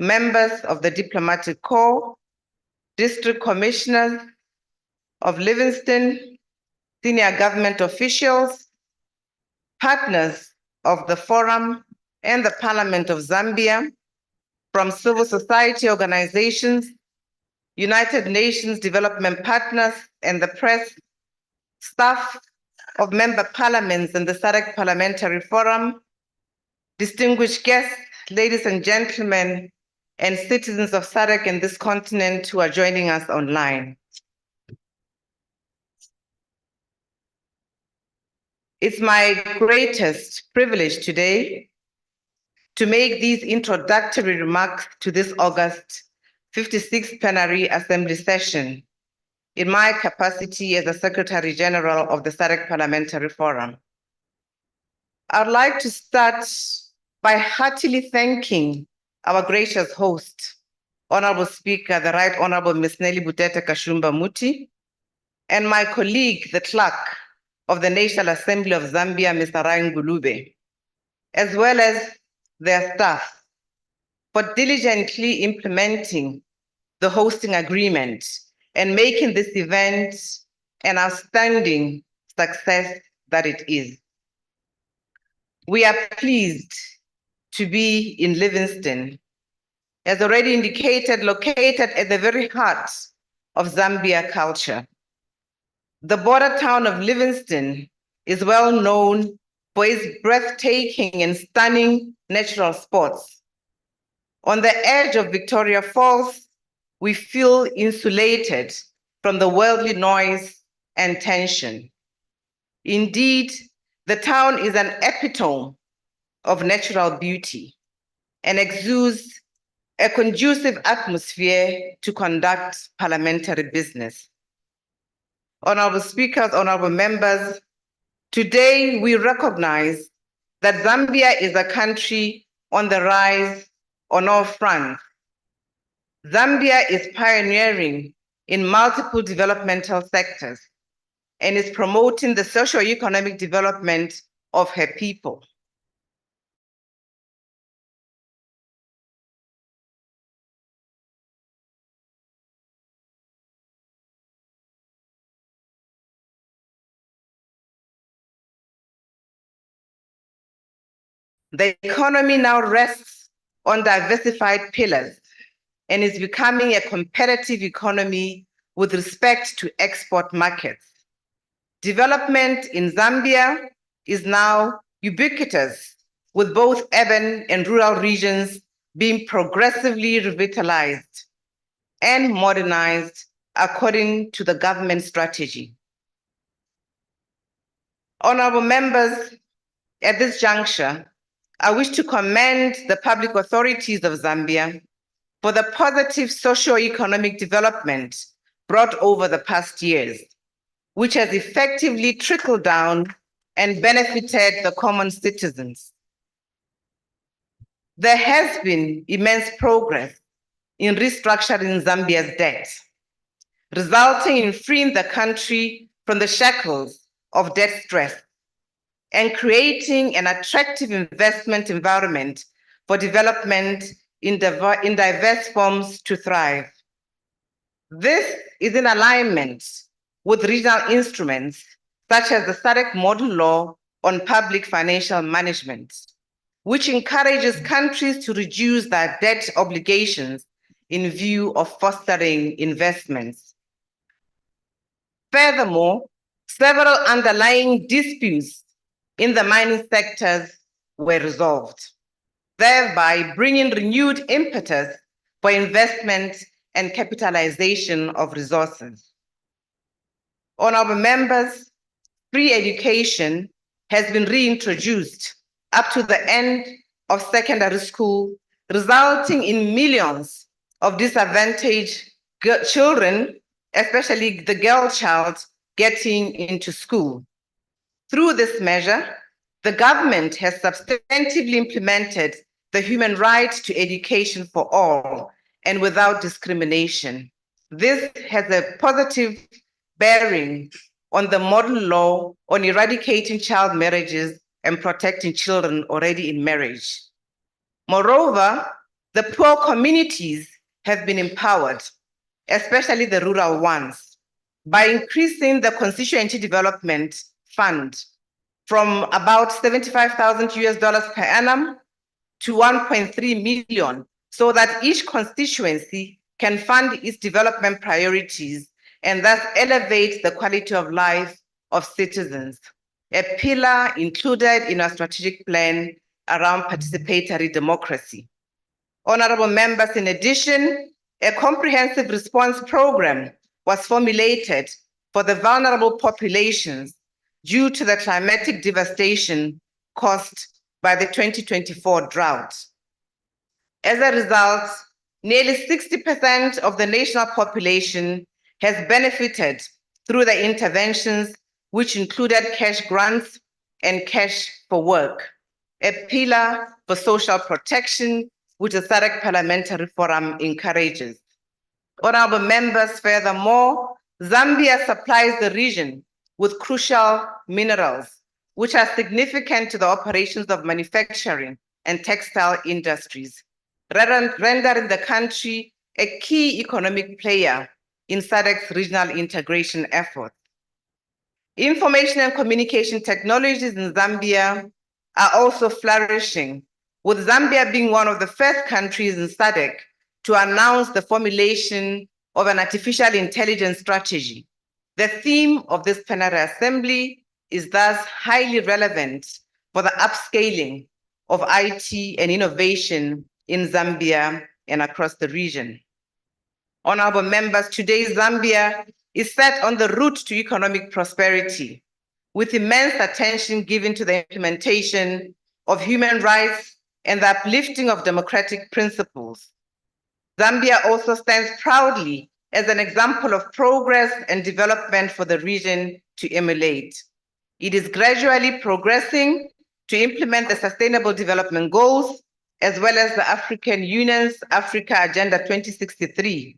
members of the Diplomatic Corps, District Commissioners of Livingston, senior government officials, partners of the Forum and the Parliament of Zambia, from civil society organizations, United Nations development partners, and the press, staff of member parliaments and the Sadc Parliamentary Forum, distinguished guests, ladies and gentlemen, and citizens of Sadc and this continent who are joining us online. It's my greatest privilege today to make these introductory remarks to this August 56th Plenary Assembly session in my capacity as the Secretary General of the Sadc Parliamentary Forum. I'd like to start by heartily thanking our gracious host, Honorable Speaker, the Right Honorable Ms. Nelly Butete Kashumba Muti, and my colleague, the Clerk of the National Assembly of Zambia, Mr. Ryan Ngulube, as well as their staff, for diligently implementing the hosting agreement and making this event an outstanding success that it is. We are pleased to be in Livingstone, as already indicated, located at the very heart of Zambia culture. The border town of Livingstone is well known for its breathtaking and stunning natural spots. On the edge of Victoria Falls, we feel insulated from the worldly noise and tension. Indeed, the town is an epitome of natural beauty and exudes a conducive atmosphere to conduct parliamentary business. Honorable speakers, honorable members, today we recognize that Zambia is a country on the rise on all fronts. Zambia is pioneering in multiple developmental sectors and is promoting the socio-economic development of her people. The economy now rests on diversified pillars and is becoming a competitive economy with respect to export markets. Development in Zambia is now ubiquitous, with both urban and rural regions being progressively revitalized and modernized according to the government strategy. Honorable members, at this juncture, I wish to commend the public authorities of Zambia for the positive socio-economic development brought over the past years, which has effectively trickled down and benefited the common citizens. There has been immense progress in restructuring Zambia's debt, resulting in freeing the country from the shackles of debt stress and creating an attractive investment environment for development in diverse forms to thrive. This is in alignment with regional instruments such as the Sadc Model Law on Public Financial Management, which encourages countries to reduce their debt obligations in view of fostering investments. Furthermore, several underlying disputes in the mining sectors were resolved, thereby bringing renewed impetus for investment and capitalization of resources. Honorable members, free education has been reintroduced up to the end of secondary school, resulting in millions of disadvantaged children, especially the girl child, getting into school. Through this measure, the government has substantively implemented the human right to education for all and without discrimination. This has a positive bearing on the model law on eradicating child marriages and protecting children already in marriage. Moreover, the poor communities have been empowered, especially the rural ones, by increasing the constituency development fund from about $75,000 per annum to 1.3 million, so that each constituency can fund its development priorities and thus elevate the quality of life of citizens, a pillar included in our strategic plan around participatory democracy. Honorable members, in addition, a comprehensive response program was formulated for the vulnerable populations due to the climatic devastation caused by the 2024 drought. As a result, nearly 60% of the national population has benefited through the interventions, which included cash grants and cash for work, a pillar for social protection, which the Sadc Parliamentary Forum encourages. Honorable members, furthermore, Zambia supplies the region with crucial minerals, which are significant to the operations of manufacturing and textile industries, rendering the country a key economic player in SADC's regional integration efforts. Information and communication technologies in Zambia are also flourishing, with Zambia being one of the first countries in SADC to announce the formulation of an artificial intelligence strategy. The theme of this plenary assembly is thus highly relevant for the upscaling of IT and innovation in Zambia and across the region. Honorable members, today Zambia is set on the route to economic prosperity, with immense attention given to the implementation of human rights and the uplifting of democratic principles. Zambia also stands proudly as an example of progress and development for the region to emulate. It is gradually progressing to implement the Sustainable Development Goals, as well as the African Union's Africa Agenda 2063,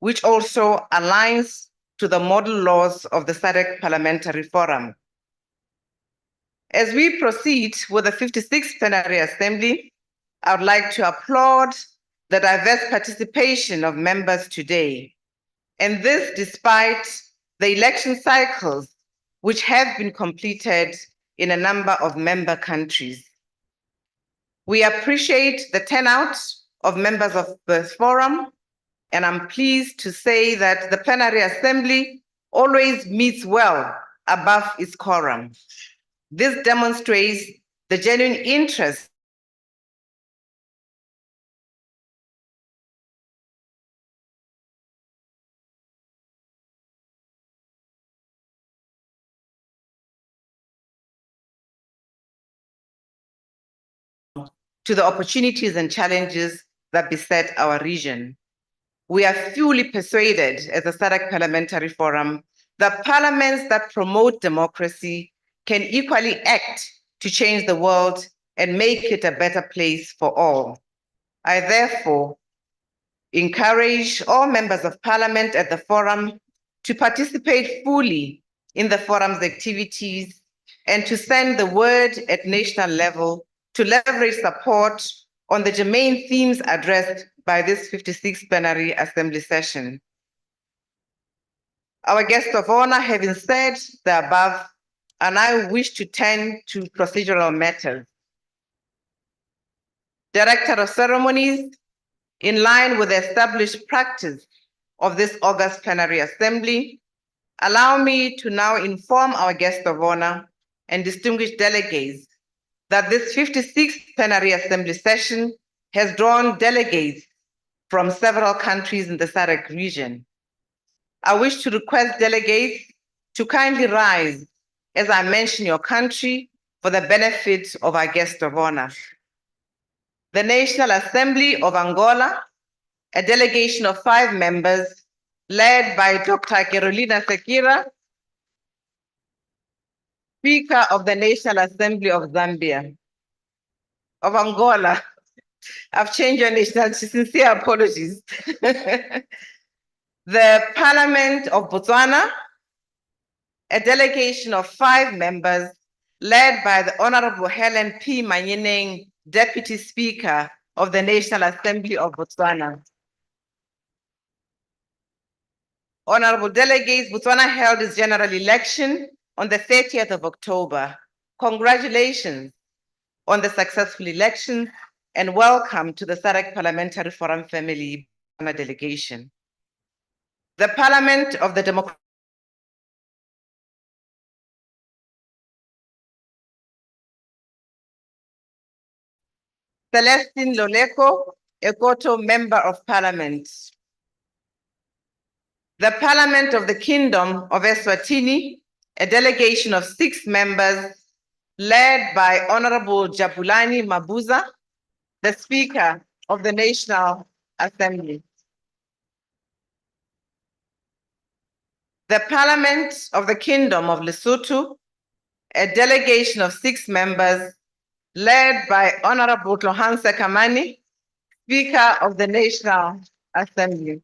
which also aligns to the model laws of the SADC Parliamentary Forum. As we proceed with the 56th Plenary Assembly, I would like to applaud the diverse participation of members today, and this despite the election cycles which have been completed in a number of member countries. We appreciate the turnout of members of the forum, and I'm pleased to say that the Plenary Assembly always meets well above its quorum. This demonstrates the genuine interest to the opportunities and challenges that beset our region. We are fully persuaded as a SADC Parliamentary Forum that parliaments that promote democracy can equally act to change the world and make it a better place for all. I therefore encourage all members of parliament at the forum to participate fully in the forum's activities and to send the word at national level to leverage support on the germane themes addressed by this 56th Plenary Assembly session. Our guest of honor, having said the above, and I wish to turn to procedural matters. Director of Ceremonies, in line with the established practice of this August Plenary Assembly, allow me to now inform our guest of honor and distinguished delegates that this 56th Plenary Assembly session has drawn delegates from several countries in the SADC region. I wish to request delegates to kindly rise as I mention your country for the benefit of our guest of honor. The National Assembly of Angola, a delegation of 5 members led by Dr. Carolina Sekira, Speaker of the National Assembly of Zambia, of Angola. I've changed your nationality, sincere apologies. The Parliament of Botswana, a delegation of 5 members led by the Honorable Helen P. Manyeneng, Deputy Speaker of the National Assembly of Botswana. Honorable delegates, Botswana held its general election on the 30th of October. Congratulations on the successful election and welcome to the SADC Parliamentary Forum family delegation. The Parliament of the Democratic Celestine Loleko, Ekoto, Member of Parliament. The Parliament of the Kingdom of Eswatini, a delegation of 6 members led by Honorable Jabulani Mabuza, the Speaker of the National Assembly. The Parliament of the Kingdom of Lesotho, a delegation of 6 members led by Honorable Tlohanse Kamani, Speaker of the National Assembly.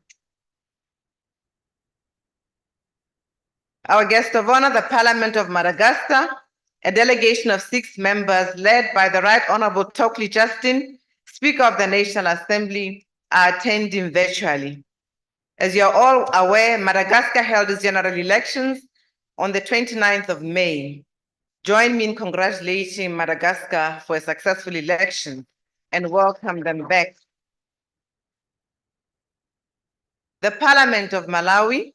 Our guest of honor, the Parliament of Madagascar, a delegation of 6 members led by the Right Honorable Tokli Justin, Speaker of the National Assembly, are attending virtually. As you're all aware, Madagascar held its general elections on the 29th of May. join me in congratulating Madagascar for a successful election and welcome them back. The Parliament of Malawi,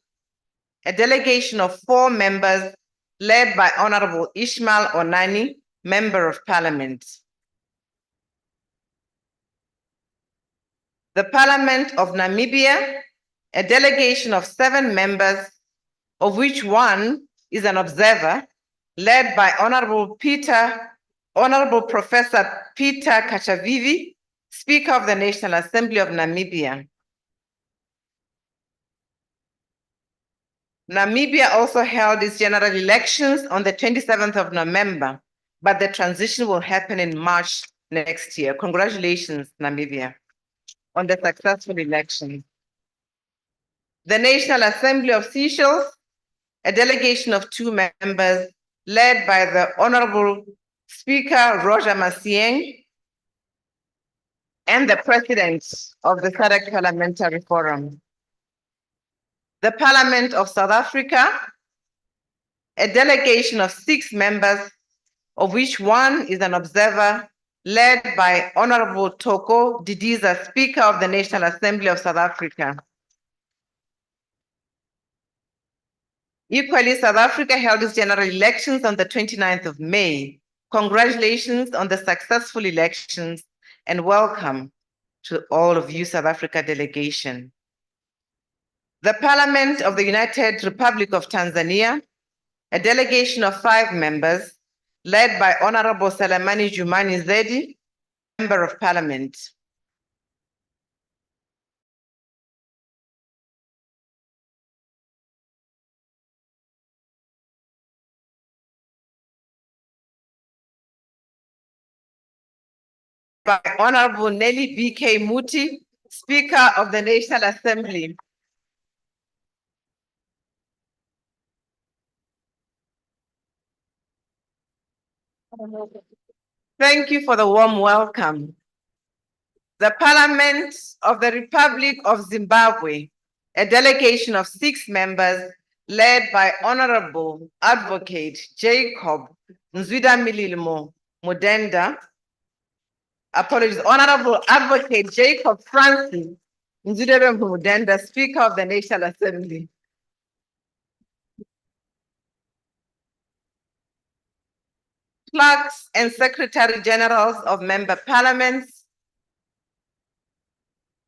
a delegation of 4 members led by Honorable Ishmael Onani, Member of Parliament. The Parliament of Namibia, a delegation of 7 members, of which 1 is an observer, led by Honorable Professor Peter Kachavivi, Speaker of the National Assembly of Namibia. Namibia also held its general elections on the 27th of November, but the transition will happen in March next year. Congratulations, Namibia, on the successful election. The National Assembly of Seychelles, a delegation of 2 members led by the Honorable Speaker Roger Masieng and the President of the Sadc Parliamentary Forum. The Parliament of South Africa, a delegation of 6 members, of which 1 is an observer, led by Honorable Toko Didiza, Speaker of the National Assembly of South Africa. Equally, South Africa held its general elections on the 29th of May. Congratulations on the successful elections and welcome to all of you, South Africa delegation. The Parliament of the United Republic of Tanzania, a delegation of 5 members, led by Honorable Selemani Jumani Zedi, Member of Parliament. By Honorable Nelly B.K. Muti, Speaker of the National Assembly. Thank you for the warm welcome. The Parliament of the Republic of Zimbabwe, a delegation of 6 members led by Honorable Advocate Jacob Nzwida-Mililimo Mudenda. Apologies, Honorable Advocate Jacob Francis Nzwida-Mililimo Mudenda, Speaker of the National Assembly. Clerks and Secretary Generals of member parliaments.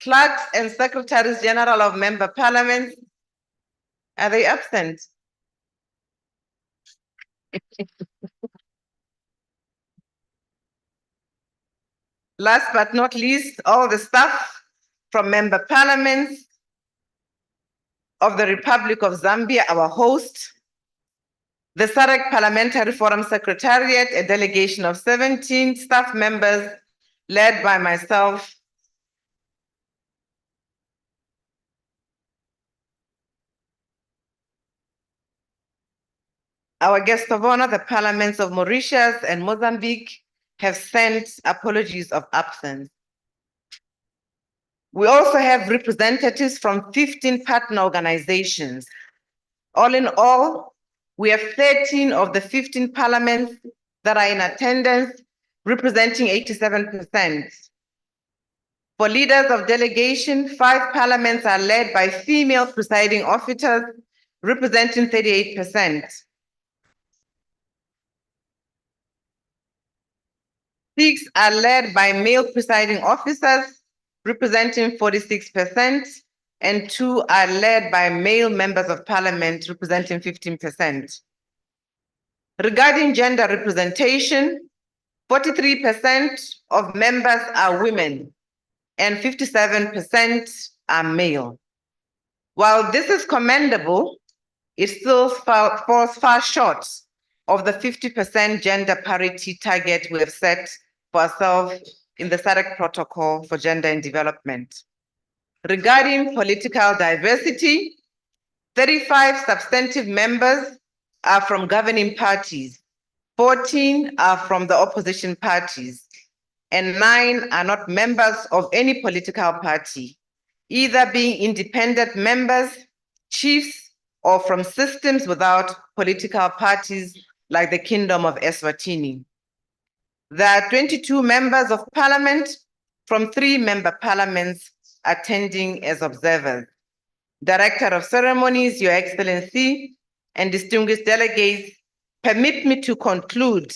Clerks and Secretaries General of member parliaments. Are they absent? Last but not least, all the staff from member parliaments of the Republic of Zambia, our host, the Sadc Parliamentary Forum Secretariat, a delegation of 17 staff members led by myself, our guest of honor, the parliaments of Mauritius and Mozambique, have sent apologies of absence. We also have representatives from 15 partner organizations. All in all, we have 13 of the 15 parliaments that are in attendance, representing 87%. For leaders of delegation, 5 parliaments are led by female presiding officers, representing 38%. 6 are led by male presiding officers, representing 46%, and 2 are led by male members of parliament, representing 15%. Regarding gender representation, 43% of members are women and 57% are male. While this is commendable, it still falls far short of the 50% gender parity target we have set for ourselves in the Sadc Protocol for Gender and Development. Regarding political diversity, 35 substantive members are from governing parties, 14 are from the opposition parties, and 9 are not members of any political party, either being independent members, chiefs, or from systems without political parties like the Kingdom of Eswatini. There are 22 members of parliament from 3 member parliaments attending as observers. Director of Ceremonies, Your Excellency, and distinguished delegates, permit me to conclude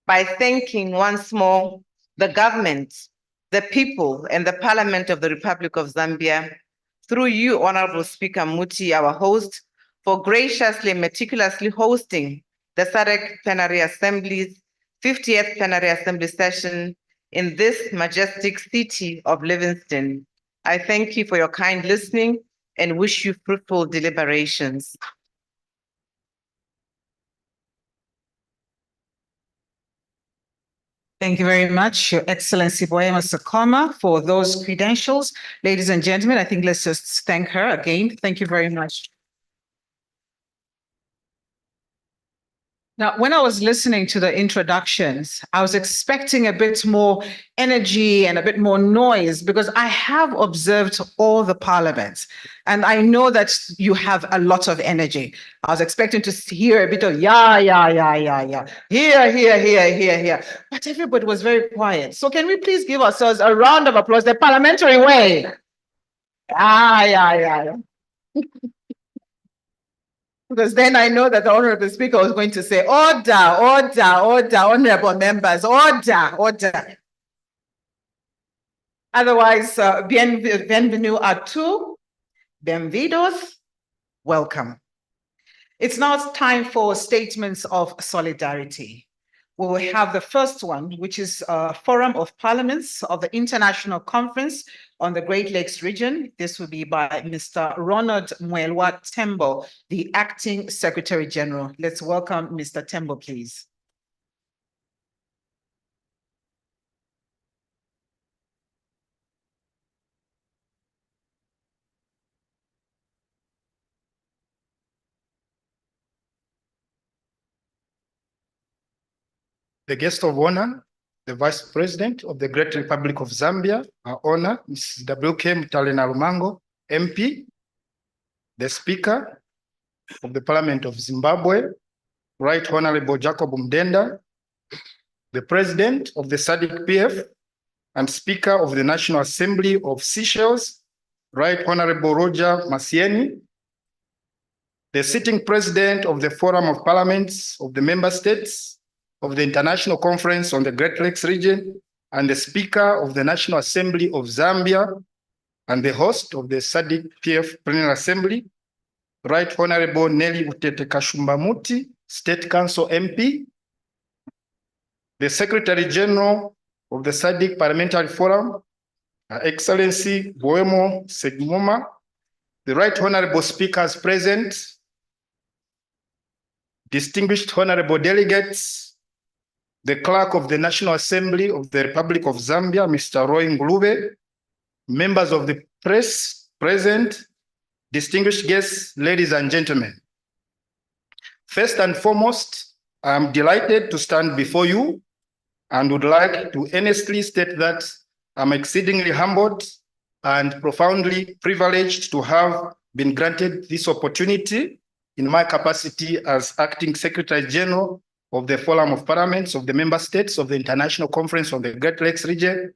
by thanking once more the government, the people, and the Parliament of the Republic of Zambia, through you, Honorable Speaker Muti, our host, for graciously and meticulously hosting the Sadc Plenary Assembly's 50th Plenary Assembly session in this majestic city of Livingston. I thank you for your kind listening and wish you fruitful deliberations. Thank you very much, Your Excellency Boema Sakoma, for those credentials. Ladies and gentlemen, I think let's just thank her again. Thank you very much. Now, when I was listening to the introductions, I was expecting a bit more energy and a bit more noise because I have observed all the parliaments and I know that you have a lot of energy. I was expecting to hear a bit of yeah, here. But everybody was very quiet. So can we please give ourselves a round of applause the parliamentary way? Yeah. Because then I know that the Honorable Speaker was going to say, order, honorable members, order. Otherwise, bienvenue à tous, bienvenidos, welcome. It's now time for statements of solidarity. We will have the first one, which is a Forum of Parliaments of the International Conference on the Great Lakes region. This will be by Mr. Ronald Mwelwa Tembo, the Acting Secretary General. Let's welcome Mr. Tembo, please. The guest of honor, the Vice President of the Great Republic of Zambia, our honor, Mrs. W.K. Mutale-Nalumango, MP, the Speaker of the Parliament of Zimbabwe, Right Honorable Jacob Mdenda, the President of the Sadc PF and Speaker of the National Assembly of Seychelles, Right Honorable Roger Masieni, the Sitting President of the Forum of Parliaments of the Member States of the International Conference on the Great Lakes region, and the Speaker of the National Assembly of Zambia, and the host of the Sadc PF Plenary Assembly, Right Honorable Nelly Utete Kashumbamuti, State Council MP, the Secretary General of the Sadc Parliamentary Forum, Her Excellency Boemo Segmoma, the Right Honorable Speakers present, distinguished honorable delegates, the Clerk of the National Assembly of the Republic of Zambia, Mr. Roy Ngulube, members of the press present, distinguished guests, ladies and gentlemen. First and foremost, I am delighted to stand before you and would like to earnestly state that I'm exceedingly humbled and profoundly privileged to have been granted this opportunity in my capacity as Acting Secretary General of the Forum of Parliaments of the Member States of the International Conference on the Great Lakes region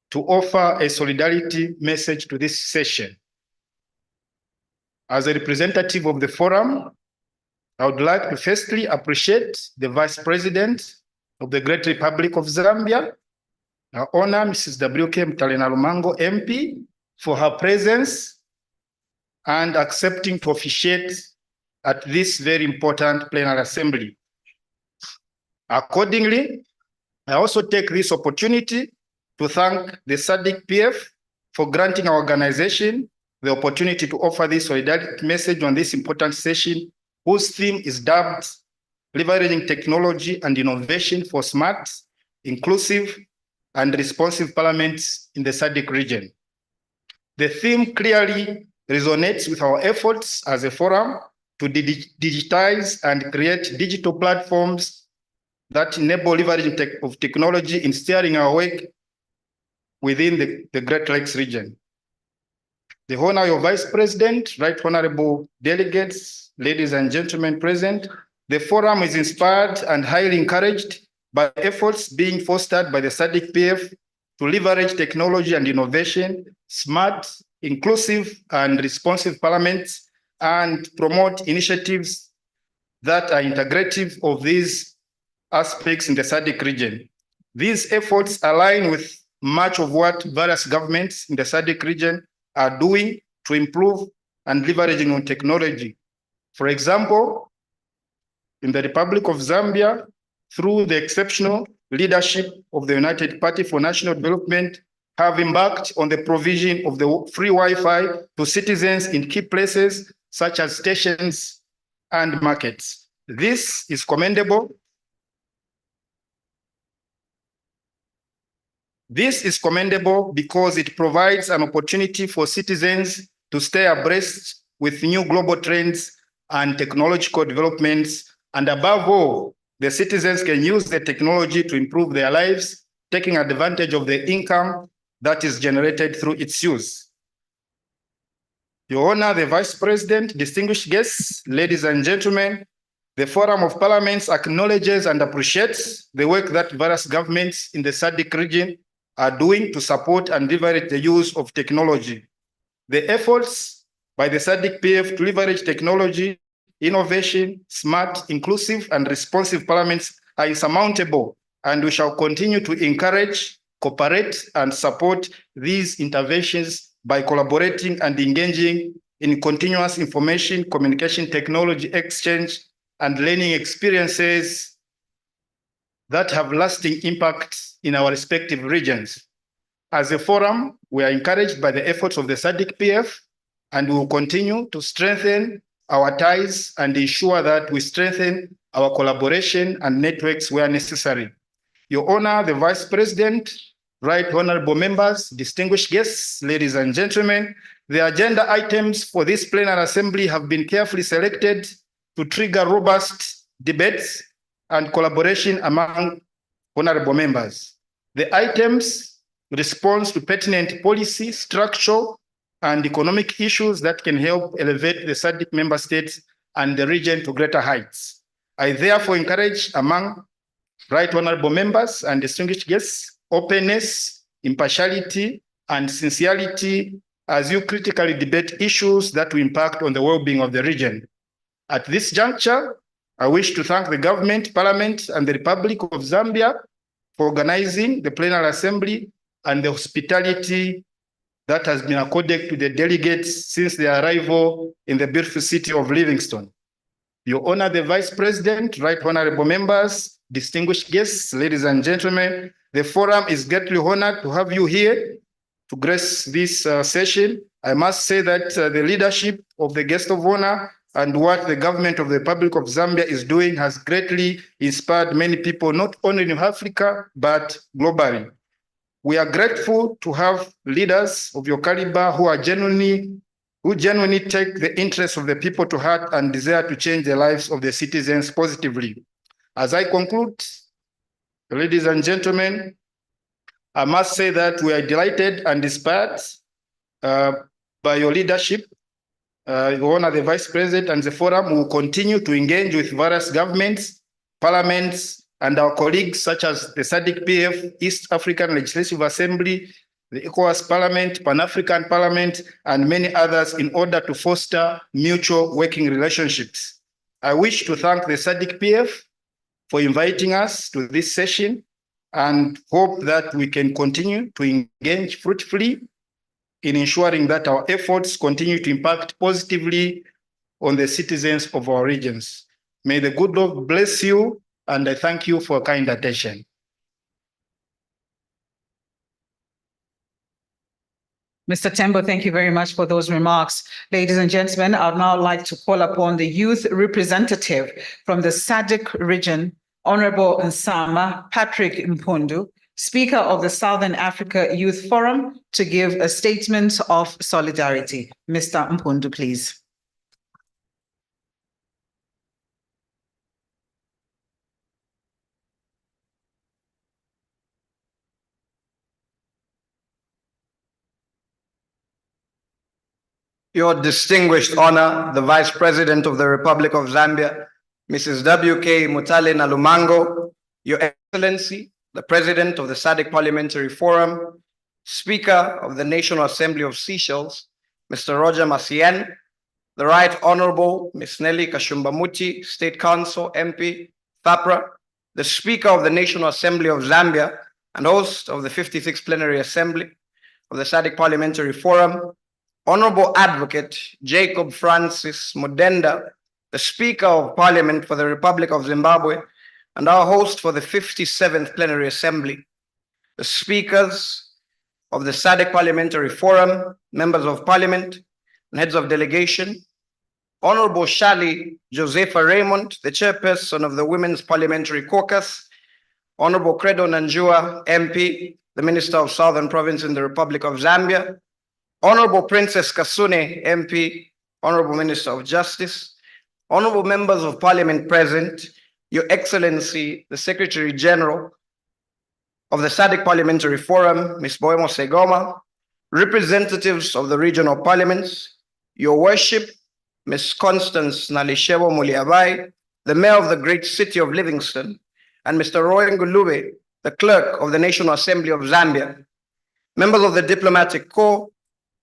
to offer a solidarity message to this session. As a representative of the forum, I would like to firstly appreciate the Vice President of the Great Republic of Zambia, our honor, Mrs. W.K. Mutale-Nalumango, MP, for her presence and accepting to officiate at this very important plenary assembly. Accordingly, I also take this opportunity to thank the Sadc PF for granting our organization the opportunity to offer this solidarity message on this important session, whose theme is dubbed Leveraging Technology and Innovation for Smart, Inclusive, and Responsive Parliaments in the Sadc region. The theme clearly resonates with our efforts as a forum to digitize and create digital platforms that enable leveraging of technology in steering our work within the Great Lakes region. the Honorable Vice President, Right Honorable delegates, ladies and gentlemen present, the forum is inspired and highly encouraged by efforts being fostered by the Sadc PF to leverage technology and innovation, smart, inclusive, and responsive parliaments, and promote initiatives that are integrative of these aspects in the Sadc region. These efforts align with much of what various governments in the Sadc region are doing to improve and leveraging on technology. For example, in the Republic of Zambia, through the exceptional leadership of the United Party for National Development, have embarked on the provision of the free Wi-Fi to citizens in key places such as stations and markets. This is commendable. This is commendable because it provides an opportunity for citizens to stay abreast with new global trends and technological developments. And above all, the citizens can use the technology to improve their lives, taking advantage of the income that is generated through its use. Your Honor, the Vice President, distinguished guests, ladies and gentlemen, the Forum of Parliaments acknowledges and appreciates the work that various governments in the Sadc region are doing to support and leverage the use of technology. The efforts by the Sadc PF to leverage technology, innovation, smart, inclusive, and responsive parliaments are insurmountable, and we shall continue to encourage, cooperate, and support these interventions by collaborating and engaging in continuous information, communication technology exchange, and learning experiences that have lasting impact in our respective regions. As a forum, we are encouraged by the efforts of the Sadc PF, and we will continue to strengthen our ties and ensure that we strengthen our collaboration and networks where necessary. Your Honor, the Vice President, Right Honorable members, distinguished guests, ladies and gentlemen, the agenda items for this plenary assembly have been carefully selected to trigger robust debates and collaboration among honorable members. The items respond to pertinent policy, structural, and economic issues that can help elevate the Sadc member states and the region to greater heights. I therefore encourage among right honorable members and distinguished guests openness, impartiality, and sincerity as you critically debate issues that will impact on the well-being of the region. At this juncture, I wish to thank the government, parliament, and the Republic of Zambia for organizing the plenary assembly and the hospitality that has been accorded to the delegates since their arrival in the beautiful city of Livingstone. Your Honor, the Vice President, right honorable members, distinguished guests, ladies and gentlemen, the forum is greatly honored to have you here to grace this session. I must say that the leadership of the guest of honor and what the government of the Republic of Zambia is doing has greatly inspired many people, not only in Africa, but globally. We are grateful to have leaders of your caliber who genuinely take the interests of the people to heart and desire to change the lives of the citizens positively. As I conclude, ladies and gentlemen, I must say that we are delighted and inspired by your leadership. Your Honor, the Vice President, and the forum will continue to engage with various governments, parliaments, and our colleagues such as the Sadc PF, East African Legislative Assembly, the ECOWAS Parliament, Pan-African Parliament, and many others in order to foster mutual working relationships. I wish to thank the Sadc PF for inviting us to this session and hope that we can continue to engage fruitfully in ensuring that our efforts continue to impact positively on the citizens of our regions. May the good Lord bless you, and I thank you for kind attention. Mr. Tembo, thank you very much for those remarks. Ladies and gentlemen, I'd now like to call upon the youth representative from the Sadc region, Honorable Nsama Patrick Mpundu, Speaker of the Southern Africa Youth Forum, to give a statement of solidarity. Mr. Mpundu, please. Your distinguished honor, the Vice President of the Republic of Zambia, Mrs. W.K. Mutale Nalumango, Your Excellency, the President of the Sadc Parliamentary Forum, Speaker of the National Assembly of Seychelles, Mr. Roger Masien, the Right Honorable Ms. Nelly Kashumbamuti, State Council, MP, FAPRA, the Speaker of the National Assembly of Zambia and host of the 56th Plenary Assembly of the Sadc Parliamentary Forum, Honorable Advocate Jacob Francis Mudenda, the Speaker of Parliament for the Republic of Zimbabwe, and our host for the 57th Plenary Assembly, the Speakers of the Sadc Parliamentary Forum, Members of Parliament, and Heads of Delegation, Honorable Shali Josepha Raymond, the Chairperson of the Women's Parliamentary Caucus, Honorable Credo Nanjua, MP, the Minister of Southern Province in the Republic of Zambia, Honorable Princess Kasune, MP, Honorable Minister of Justice, Honorable Members of Parliament present, Your Excellency, the Secretary General of the Sadc Parliamentary Forum, Ms. Boemo Segoma, representatives of the regional parliaments, Your Worship, Ms. Constance Nalishewo Muliabai, the Mayor of the great city of Livingston, and Mr. Roy Ngulube, the Clerk of the National Assembly of Zambia, members of the Diplomatic Corps,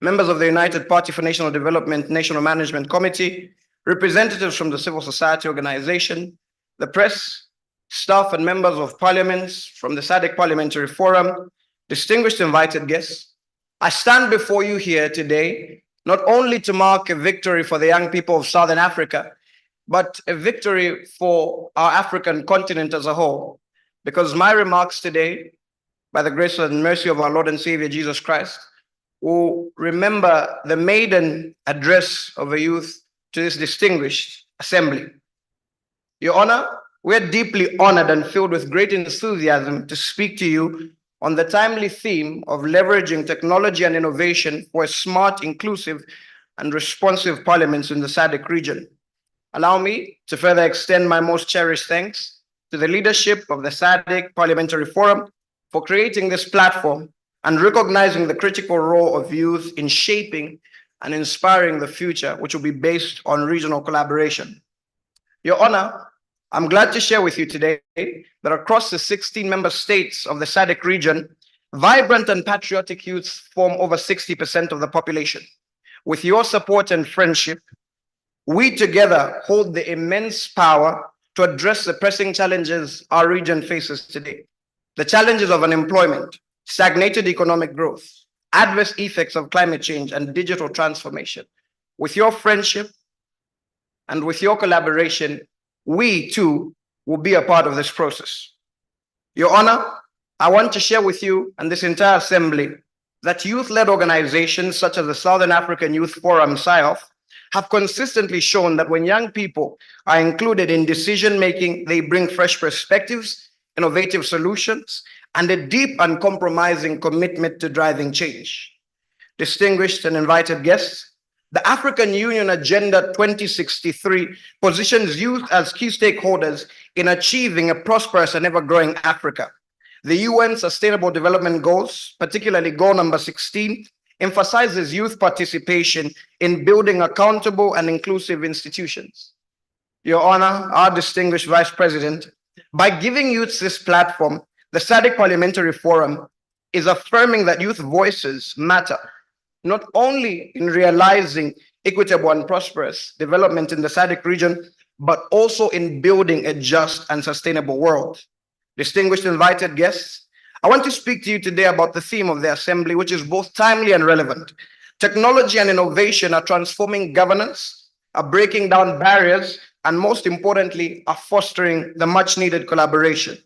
members of the United Party for National Development National Management Committee, representatives from the civil society organization, the press, staff and members of parliaments from the Sadc Parliamentary Forum, distinguished invited guests, I stand before you here today not only to mark a victory for the young people of Southern Africa, but a victory for our African continent as a whole, because my remarks today, by the grace and mercy of our Lord and Savior Jesus Christ, will remember the maiden address of a youth to this distinguished assembly. Your Honor, we're deeply honored and filled with great enthusiasm to speak to you on the timely theme of leveraging technology and innovation for a smart, inclusive, and responsive parliaments in the Sadc region. Allow me to further extend my most cherished thanks to the leadership of the Sadc Parliamentary Forum for creating this platform and recognizing the critical role of youth in shaping and inspiring the future, which will be based on regional collaboration. Your Honor, I'm glad to share with you today that across the 16 member states of the Sadc region, vibrant and patriotic youths form over 60% of the population. With your support and friendship, we together hold the immense power to address the pressing challenges our region faces today. The challenges of unemployment, stagnated economic growth, adverse effects of climate change, and digital transformation. With your friendship and with your collaboration, we too will be a part of this process. Your Honor, I want to share with you and this entire assembly that youth-led organizations such as the Southern African Youth Forum, SIOF, have consistently shown that when young people are included in decision-making, they bring fresh perspectives, innovative solutions, and a deep, uncompromising commitment to driving change. Distinguished and invited guests, the African Union Agenda 2063 positions youth as key stakeholders in achieving a prosperous and ever-growing Africa. The UN Sustainable Development Goals, particularly goal number 16, emphasizes youth participation in building accountable and inclusive institutions. Your Honor, our distinguished Vice President, by giving youths this platform, the Sadc Parliamentary Forum is affirming that youth voices matter, not only in realizing equitable and prosperous development in the Sadc region, but also in building a just and sustainable world. Distinguished invited guests, I want to speak to you today about the theme of the Assembly, which is both timely and relevant. Technology and innovation are transforming governance, are breaking down barriers, and most importantly, are fostering the much-needed collaboration.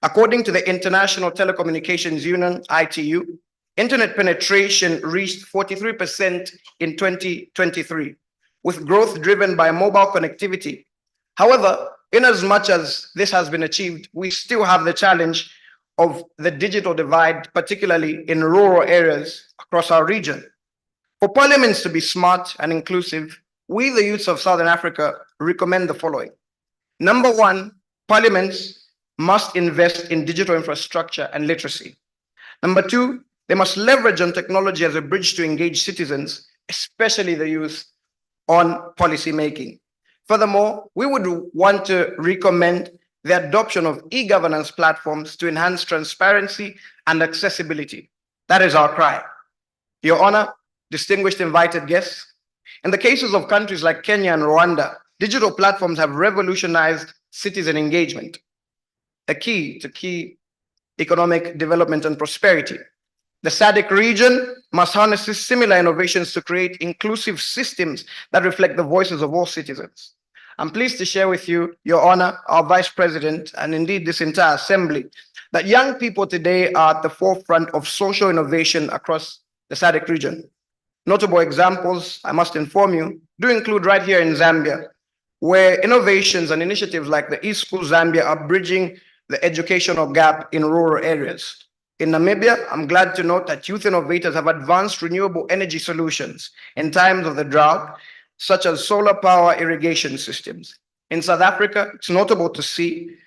According to the International Telecommunications Union, ITU, internet penetration reached 43% in 2023, with growth driven by mobile connectivity. However, in as much as this has been achieved, we still have the challenge of the digital divide, particularly in rural areas across our region. For parliaments to be smart and inclusive, we, the youths of Southern Africa, recommend the following. Number one, parliaments must invest in digital infrastructure and literacy. Number two, they must leverage on technology as a bridge to engage citizens, especially the youth, on policy making. Furthermore, we would want to recommend the adoption of e-governance platforms to enhance transparency and accessibility. That is our cry. Your Honor, distinguished invited guests, in the cases of countries like Kenya and Rwanda, digital platforms have revolutionized citizen engagement, a key to economic development and prosperity. The Sadc region must harness similar innovations to create inclusive systems that reflect the voices of all citizens. I'm pleased to share with you, Your Honor, our Vice President, and indeed this entire Assembly, that young people today are at the forefront of social innovation across the Sadc region. Notable examples, I must inform you, do include right here in Zambia, where innovations and initiatives like the eSchool Zambia are bridging the educational gap in rural areas. In Namibia, I'm glad to note that youth innovators have advanced renewable energy solutions in times of the drought, such as solar power irrigation systems. In South Africa, it's notable to see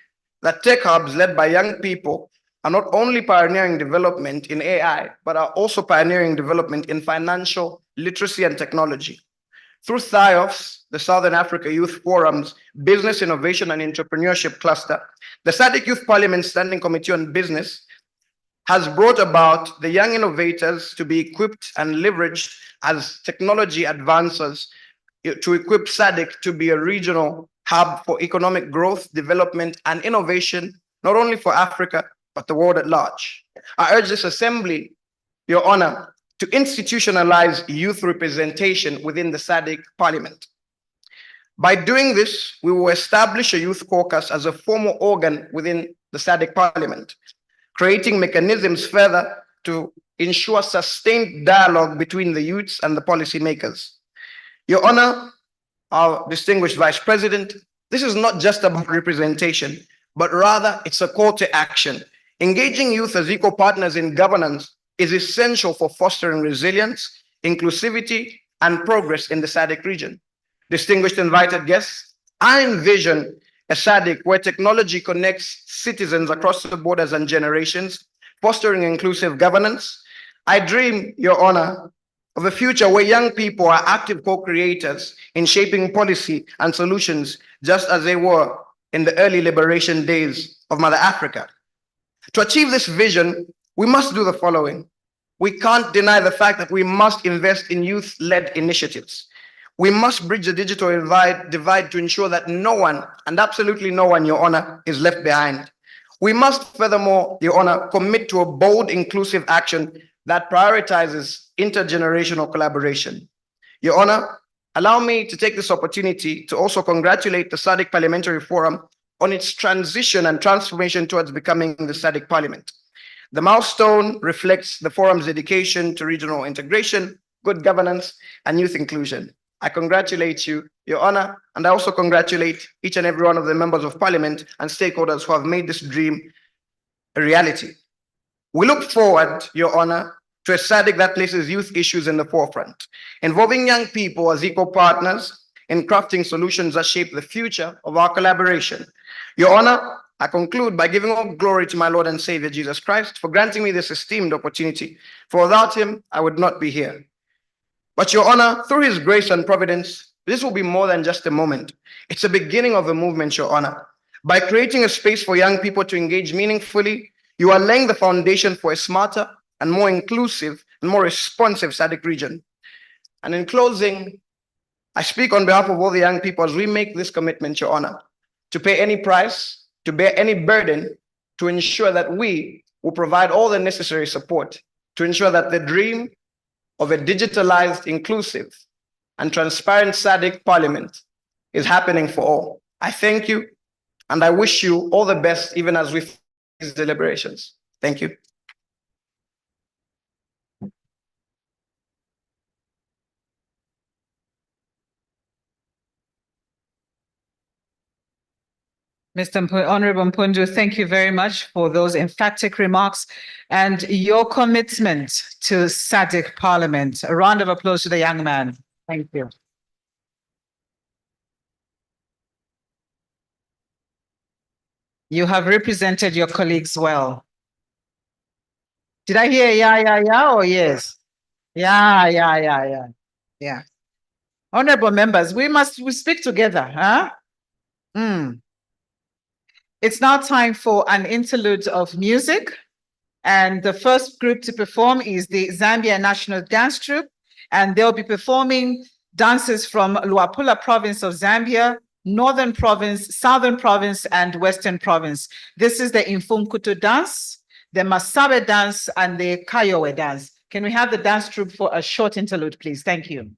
that tech hubs led by young people are not only pioneering development in AI, but are also pioneering development in financial literacy and technology. Through THIOFS, the Southern Africa Youth Forum's Business Innovation and Entrepreneurship Cluster, the Sadc Youth Parliament Standing Committee on Business has brought about the young innovators to be equipped and leveraged as technology advances to equip Sadc to be a regional hub for economic growth, development, and innovation, not only for Africa, but the world at large. I urge this Assembly, Your Honor, to institutionalize youth representation within the Sadc Parliament. By doing this, we will establish a youth caucus as a formal organ within the Sadc Parliament, creating mechanisms further to ensure sustained dialogue between the youths and the policymakers. Your Honor, our distinguished Vice President, this is not just about representation, but rather it's a call to action. Engaging youth as equal partners in governance is essential for fostering resilience, inclusivity, and progress in the Sadc region. Distinguished invited guests, I envision a Sadc where technology connects citizens across the borders and generations, fostering inclusive governance. I dream, Your Honor, of a future where young people are active co-creators in shaping policy and solutions, just as they were in the early liberation days of Mother Africa. To achieve this vision, we must do the following. We can't deny the fact that we must invest in youth-led initiatives. We must bridge the digital divide to ensure that no one, and absolutely no one, Your Honor, is left behind. We must, furthermore, Your Honor, commit to a bold, inclusive action that prioritizes intergenerational collaboration. Your Honor, allow me to take this opportunity to also congratulate the Sadc Parliamentary Forum on its transition and transformation towards becoming the Sadc Parliament. The milestone reflects the forum's dedication to regional integration, good governance, and youth inclusion. I congratulate you, Your Honor, and I also congratulate each and every one of the members of Parliament and stakeholders who have made this dream a reality. We look forward, Your Honor, to a Sadc that places youth issues in the forefront, involving young people as equal partners in crafting solutions that shape the future of our collaboration. Your Honor, I conclude by giving all glory to my Lord and Savior, Jesus Christ, for granting me this esteemed opportunity, for without him, I would not be here. But Your Honor, through his grace and providence, this will be more than just a moment. It's a beginning of a movement, Your Honor. By creating a space for young people to engage meaningfully, you are laying the foundation for a smarter and more inclusive and more responsive Sadc region. And in closing, I speak on behalf of all the young people as we make this commitment, Your Honor, to pay any price, to bear any burden, to ensure that we will provide all the necessary support to ensure that the dream of a digitalized, inclusive, and transparent Sadc Parliament is happening for all. I thank you, and I wish you all the best, even as we face these deliberations. Thank you. Mr. Honorable Mpundu, thank you very much for those emphatic remarks and your commitment to Sadc Parliament. A round of applause to the young man. Thank you. You have represented your colleagues well. Did I hear yeah, or yes? Yeah. Yeah. Honorable members, we speak together, huh? It's now time for an interlude of music. And the first group to perform is the Zambia National Dance Troupe. And they'll be performing dances from Luapula province of Zambia, Northern Province, Southern Province, and Western Province. This is the Imfunkutu dance, the Masabe dance, and the Kayowe dance. Can we have the dance troupe for a short interlude, please? Thank you.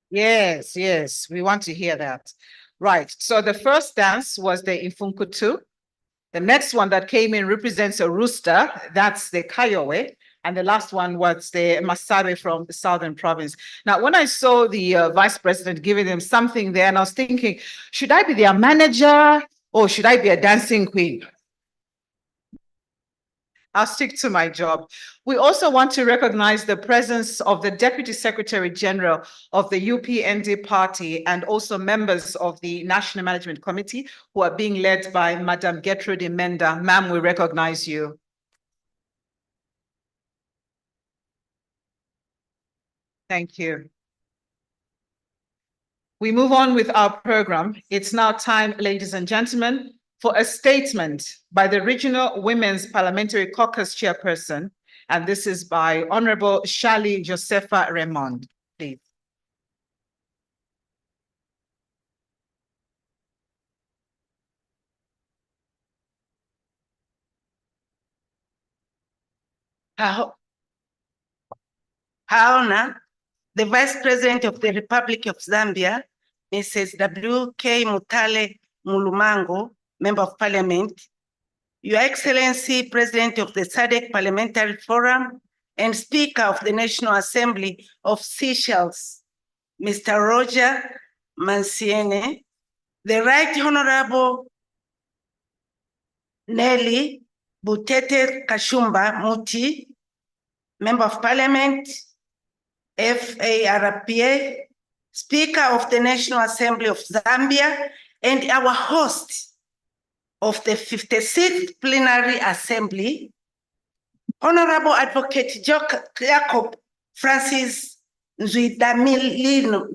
Yes, yes, we want to hear that. Right, so the first dance was the Imfunkutu. The next one that came in represents a rooster, that's the Kayowe. And the last one was the Masabe from the Southern Province. Now, when I saw the Vice President giving them something there, and I was thinking, should I be their manager or should I be a dancing queen? I'll stick to my job. We also want to recognize the presence of the Deputy Secretary General of the UPND party and also members of the National Management Committee who are being led by Madam Gertrude Menda. Ma'am, we recognize you. Thank you. We move on with our program. It's now time, ladies and gentlemen, for a statement by the Regional Women's Parliamentary Caucus Chairperson, and this is by Honorable Shali Josepha Raymond, please. Her Honor, the Vice President of the Republic of Zambia, Mrs. W.K. Mutale Mulumango, Member of Parliament, Your Excellency, President of the Sadc Parliamentary Forum and Speaker of the National Assembly of Seychelles, Mr. Roger Mansiene, the Right Honorable Nelly Butete Kashumba Muti, Member of Parliament, FARPA, Speaker of the National Assembly of Zambia, and our host of the 56th Plenary Assembly, Honorable Advocate Jacob Francis Milimo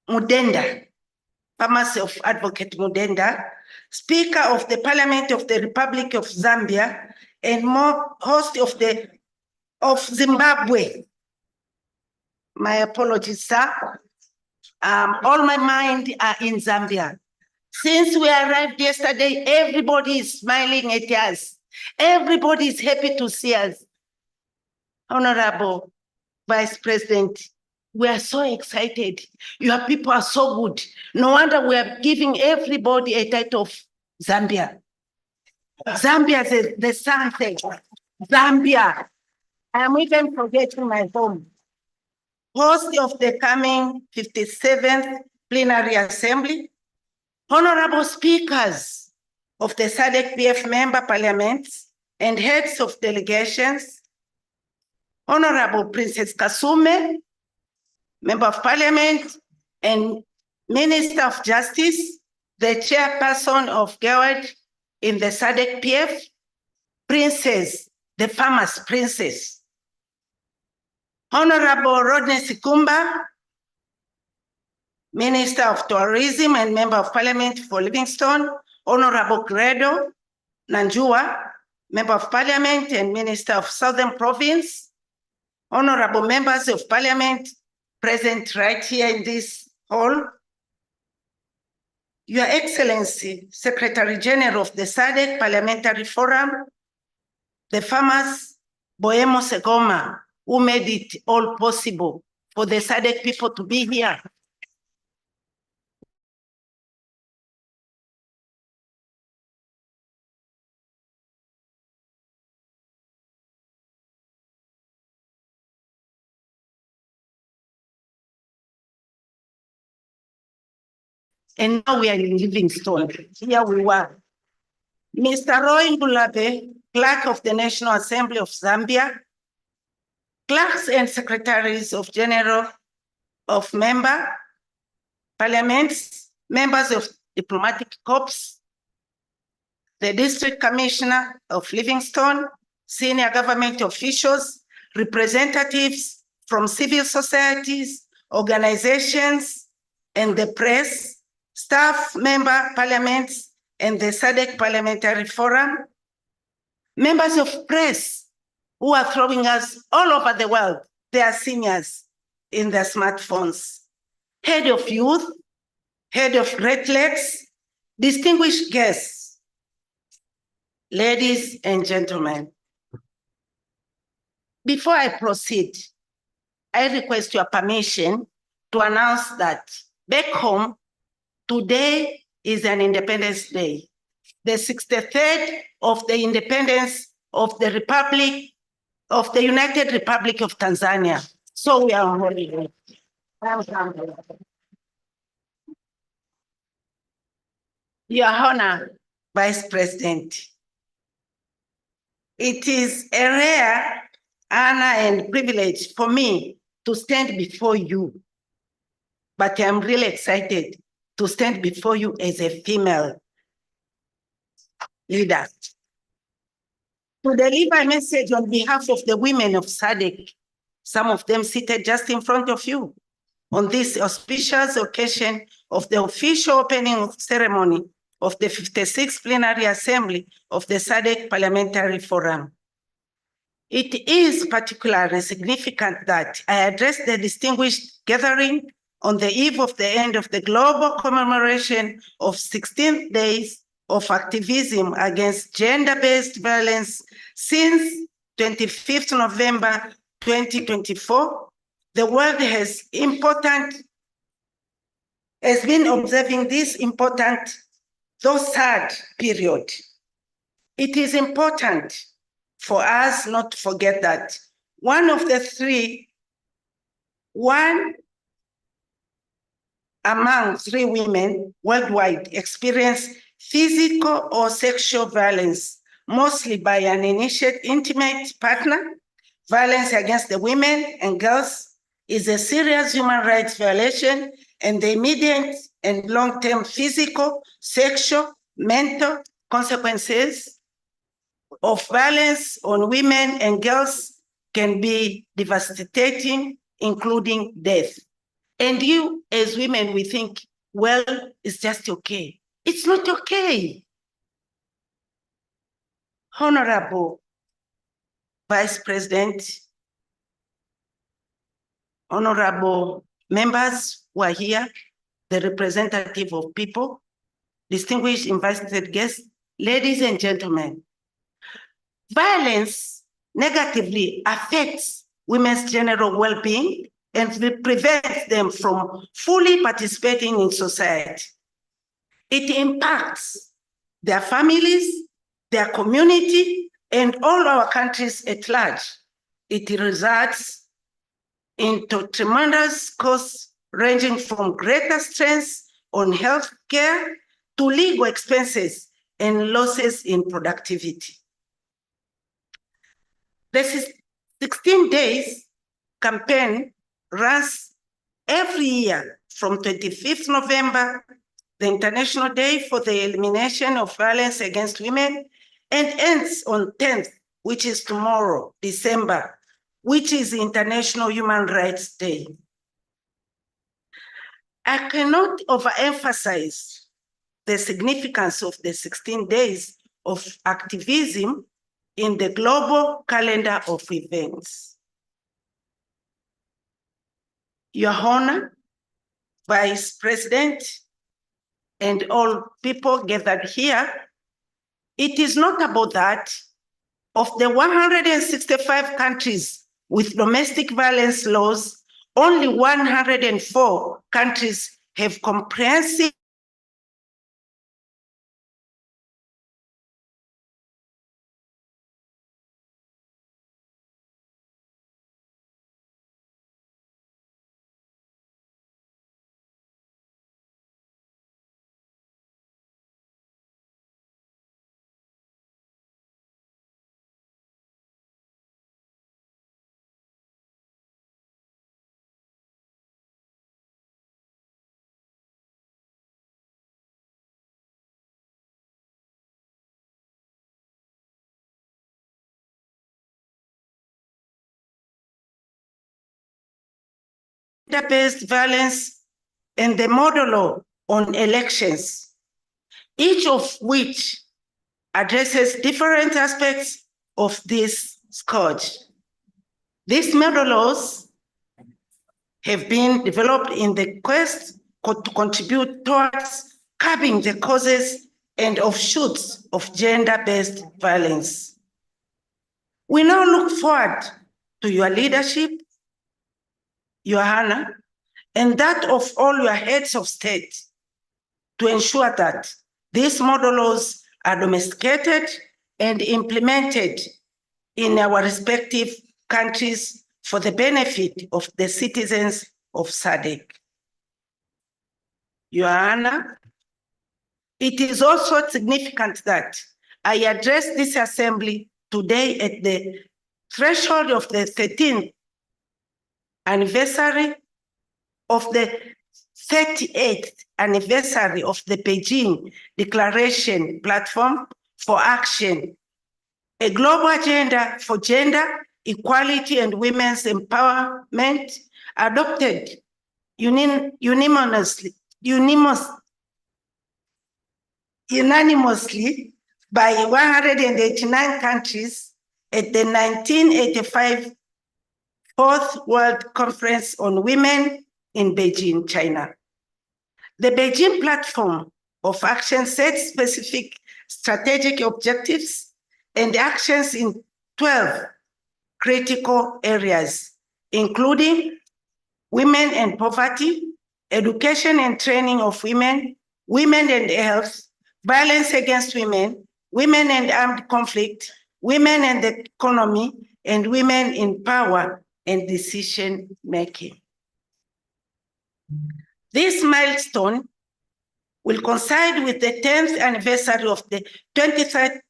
Mudenda, Pharmacy of Advocate Mudenda, Speaker of the Parliament of the Republic of Zambia, and host of Zimbabwe. My apologies, sir. All my mind are in Zambia. Since we arrived yesterday, everybody is smiling at us. Everybody is happy to see us. Honorable Vice President, we are so excited. Your people are so good. No wonder we are giving everybody a title of Zambia. Zambia, the sun thing. Zambia. I'm even forgetting my home. Host of the coming 57th Plenary Assembly, honorable speakers of the Sadc PF member parliaments and heads of delegations, Honorable Princess Kasume, Member of Parliament and Minister of Justice, the chairperson of GEWAD in the Sadc PF, Princess, the farmer's princess, Honorable Rodney Sikumba, Minister of Tourism and Member of Parliament for Livingstone, Honorable Gredo Nanjua, Member of Parliament and Minister of Southern Province, Honorable Members of Parliament present right here in this hall, Your Excellency, Secretary General of the Sadc Parliamentary Forum, the farmers, Boemo Segoma, who made it all possible for the Sadc people to be here. And now we are in Livingstone. Here we were. Mr. Roy Ngulabe, Clerk of the National Assembly of Zambia, clerks and secretaries of general of member parliaments, members of diplomatic corps, the district commissioner of Livingstone, senior government officials, representatives from civil societies, organizations, and the press, staff member parliaments, and the Sadc Parliamentary Forum, members of press who are throwing us all over the world, they are seniors in their smartphones, head of youth, head of Great Lakes, distinguished guests, ladies and gentlemen. Before I proceed, I request your permission to announce that back home, today is an Independence Day, the 63rd of the independence of the Republic of the United Republic of Tanzania. So we are on holiday. Your Honor, Vice President, it is a rare honor and privilege for me to stand before you, but I'm really excited to stand before you as a female leader to deliver a message on behalf of the women of Sadc, some of them seated just in front of you, on this auspicious occasion of the official opening ceremony of the 56th Plenary Assembly of the Sadc Parliamentary Forum. It is particularly significant that I address the distinguished gathering on the eve of the end of the global commemoration of 16 days of activism against gender-based violence since 25th November 2024. The world has been observing this important, though sad, period. It is important for us not to forget that one among three women worldwide experience physical or sexual violence, mostly by an intimate partner. Violence against the women and girls is a serious human rights violation, and the immediate and long-term physical, sexual, mental consequences of violence on women and girls can be devastating, including death. And you, as women, we think, well, it's just okay. It's not okay. Honorable Vice President, honorable members who are here, the representative of people, distinguished invited guests, ladies and gentlemen, violence negatively affects women's general well-being and prevents them from fully participating in society. It impacts their families, their community, and all our countries at large. It results into tremendous costs ranging from greater stress on healthcare to legal expenses and losses in productivity. The 16 days campaign runs every year from 25th November, the International Day for the Elimination of Violence Against Women, and ends on 10th, which is tomorrow, December, which is International Human Rights Day. I cannot overemphasize the significance of the 16 days of activism in the global calendar of events. Your Honor, Vice President, and all people gathered here, it is not about that. Of the 165 countries with domestic violence laws, only 104 countries have comprehensive gender-based violence, and the model law on elections, each of which addresses different aspects of this scourge. These model laws have been developed in the quest to contribute towards curbing the causes and offshoots of gender-based violence. We now look forward to your leadership, Your Honor, and that of all your heads of state to ensure that these model laws are domesticated and implemented in our respective countries for the benefit of the citizens of Sadc. Your Honor, it is also significant that I address this assembly today at the threshold of the 13th anniversary of the 38th anniversary of the Beijing Declaration Platform for Action, a global agenda for gender equality and women's empowerment adopted unanimously by 189 countries at the 1985 Fourth World Conference on Women in Beijing, China. The Beijing Platform of Action sets specific strategic objectives and actions in 12 critical areas, including women and poverty, education and training of women, women and health, violence against women, women and armed conflict, women and the economy, and women in power and decision-making. This milestone will coincide with the 10th anniversary of the 23rd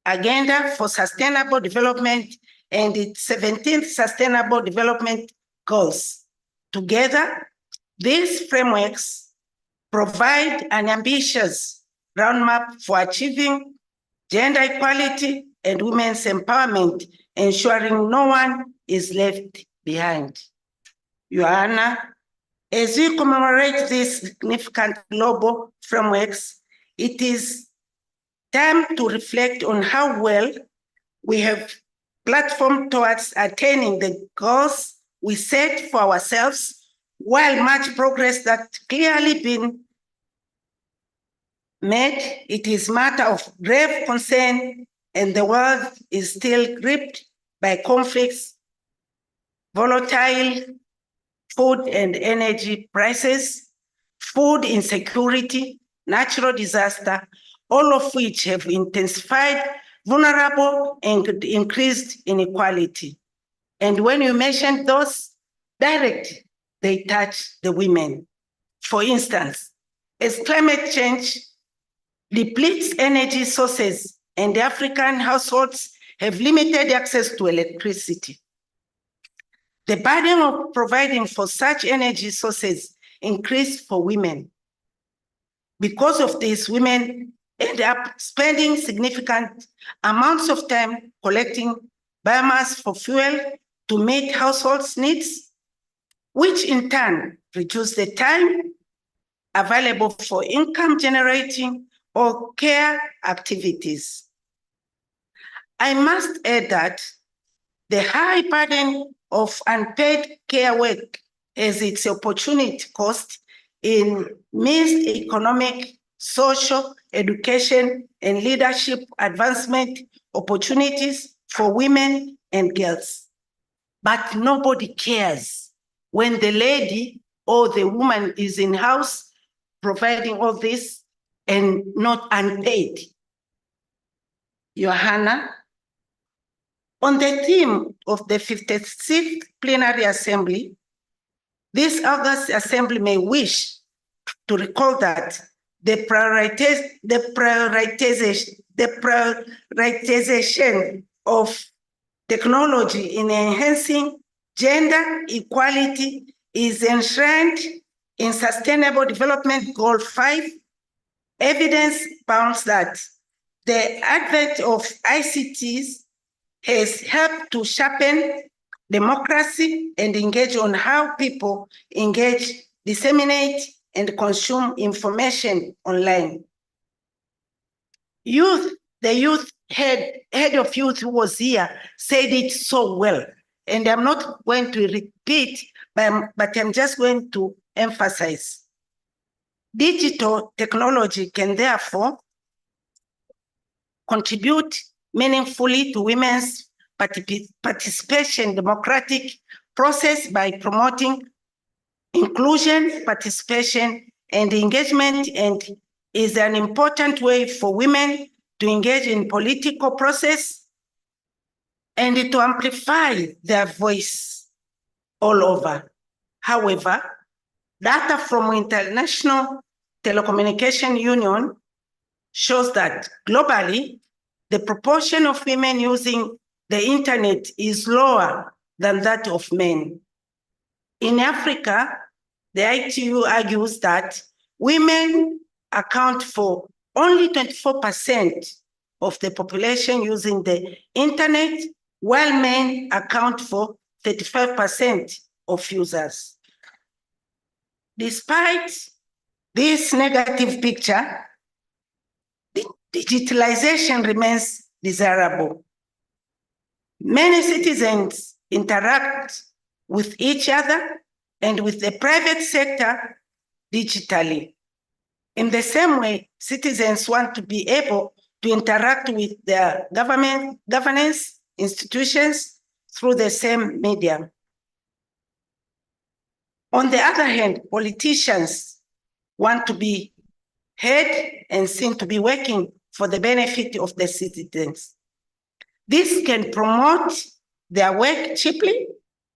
Agenda for Sustainable Development and its 17th Sustainable Development Goals. Together, these frameworks provide an ambitious roadmap for achieving gender equality and women's empowerment, ensuring no one is left behind. Your Honor, as we commemorate these significant global frameworks, it is time to reflect on how well we have platformed towards attaining the goals we set for ourselves, while much progress that clearly been made, it is matter of grave concern, and the world is still gripped by conflicts, volatile food and energy prices, food insecurity, natural disaster, all of which have intensified vulnerable and increased inequality. And when you mention those direct, they touch the women. For instance, as climate change depletes energy sources and African households have limited access to electricity, the burden of providing for such energy sources increased for women. Because of this, women end up spending significant amounts of time collecting biomass for fuel to meet households' needs, which in turn reduce the time available for income generating or care activities. I must add that the high burden of unpaid care work has its opportunity cost in missed economic, social, education, and leadership advancement opportunities for women and girls. But nobody cares when the lady or the woman is in house providing all this and not unpaid. Your Honor, on the theme of the 56th Plenary Assembly, this August Assembly may wish to recall that the prioritization of technology in enhancing gender equality is enshrined in Sustainable Development Goal 5. Evidence bounds that the advent of ICTs has helped to sharpen democracy, and engage on how people engage, disseminate, and consume information online. Head of youth who was here said it so well, and I'm not going to repeat, but I'm just going to emphasize. Digital technology can therefore contribute meaningfully to women's participation in democratic process by promoting inclusion, participation, and engagement, and is an important way for women to engage in political process and to amplify their voice all over. However, data from International Telecommunication Union shows that globally, the proportion of women using the internet is lower than that of men. In Africa, the ITU argues that women account for only 24% of the population using the internet, while men account for 35% of users. Despite this negative picture, digitalization remains desirable. Many citizens interact with each other and with the private sector digitally. In the same way, citizens want to be able to interact with their governance institutions through the same medium. On the other hand, politicians want to be heard and seen to be working for the benefit of the citizens. This can promote their work cheaply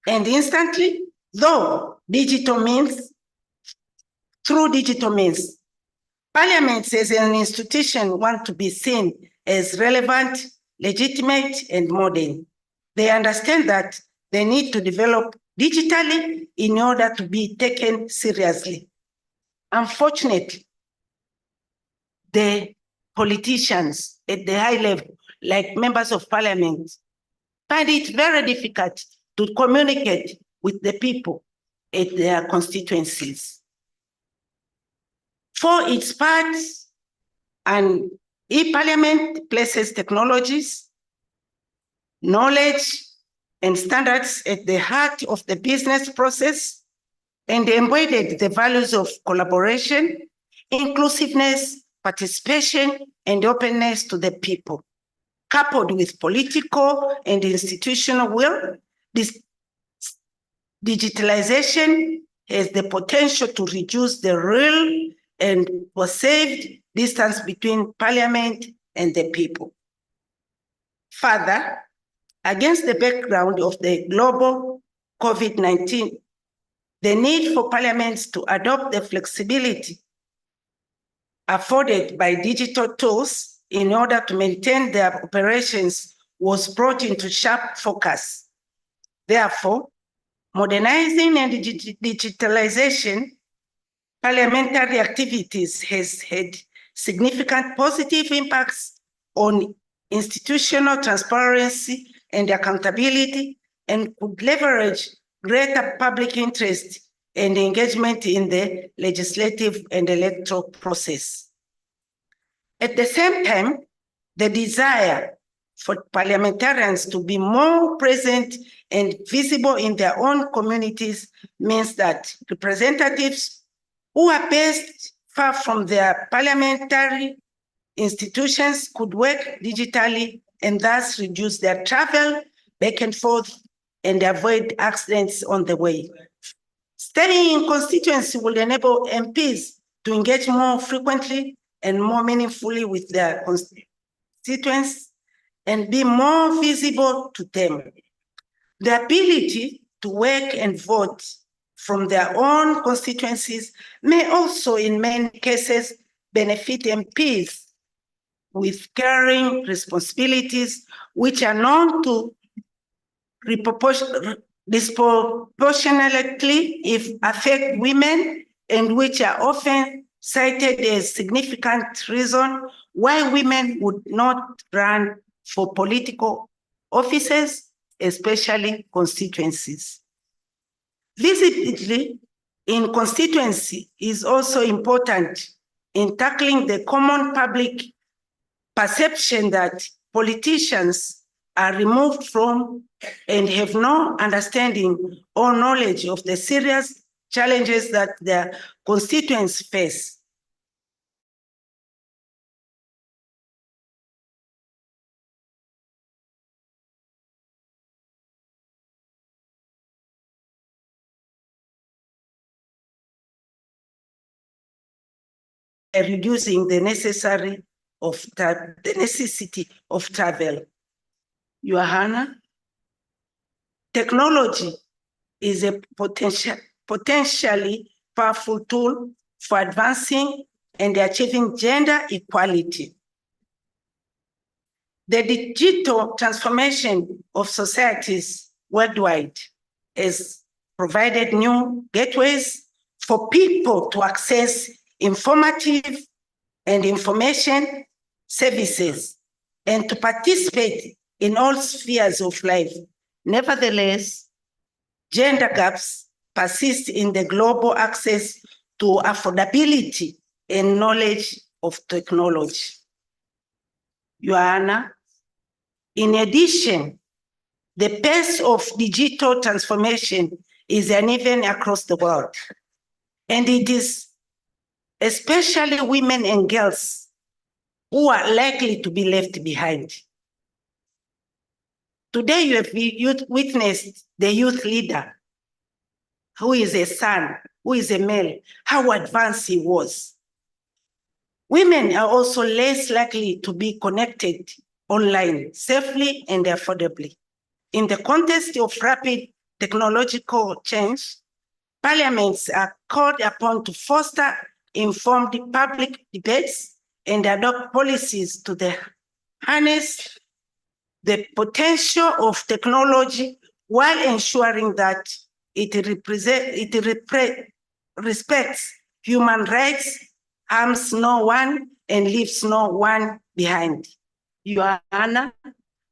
and instantly, through digital means. Parliaments as an institution want to be seen as relevant, legitimate, and modern. They understand that they need to develop digitally in order to be taken seriously. Unfortunately, the politicians at the high level, like members of parliament, find it very difficult to communicate with the people at their constituencies. For its part, an e-parliament places technologies, knowledge, and standards at the heart of the business process and embodied the values of collaboration, inclusiveness, participation, and openness to the people. Coupled with political and institutional will, this digitalization has the potential to reduce the real and perceived distance between parliament and the people. Further, against the background of the global COVID-19, the need for parliaments to adopt the flexibility afforded by digital tools in order to maintain their operations was brought into sharp focus. Therefore, modernizing and digitalization parliamentary activities has had significant positive impacts on institutional transparency and accountability, and could leverage greater public interest and engagement in the legislative and electoral process. At the same time, the desire for parliamentarians to be more present and visible in their own communities means that representatives who are based far from their parliamentary institutions could work digitally and thus reduce their travel back and forth and avoid accidents on the way. Staying in constituency will enable MPs to engage more frequently and more meaningfully with their constituents and be more visible to them. The ability to work and vote from their own constituencies may also, in many cases, benefit MPs with caring responsibilities, which are known to disproportionately affect women, and which are often cited as significant reason why women would not run for political offices especially constituencies. Visibility in constituency is also important in tackling the common public perception that politicians are removed from and have no understanding or knowledge of the serious challenges that their constituents face. Reducing the necessity of travel. Your Honor, technology is a potentially powerful tool for advancing and achieving gender equality. The digital transformation of societies worldwide has provided new gateways for people to access informative and information services and to participate in all spheres of life. Nevertheless, gender gaps persist in the global access to affordability and knowledge of technology. Your Honor, in addition, the pace of digital transformation is uneven across the world, and it is especially women and girls who are likely to be left behind. Today, you have witnessed the youth leader who is a son, who is a male, how advanced he was. Women are also less likely to be connected online safely and affordably. In the context of rapid technological change, parliaments are called upon to foster informed public debates and adopt policies to harness the potential of technology while ensuring that it respects human rights, harms no one, and leaves no one behind. Your Honor,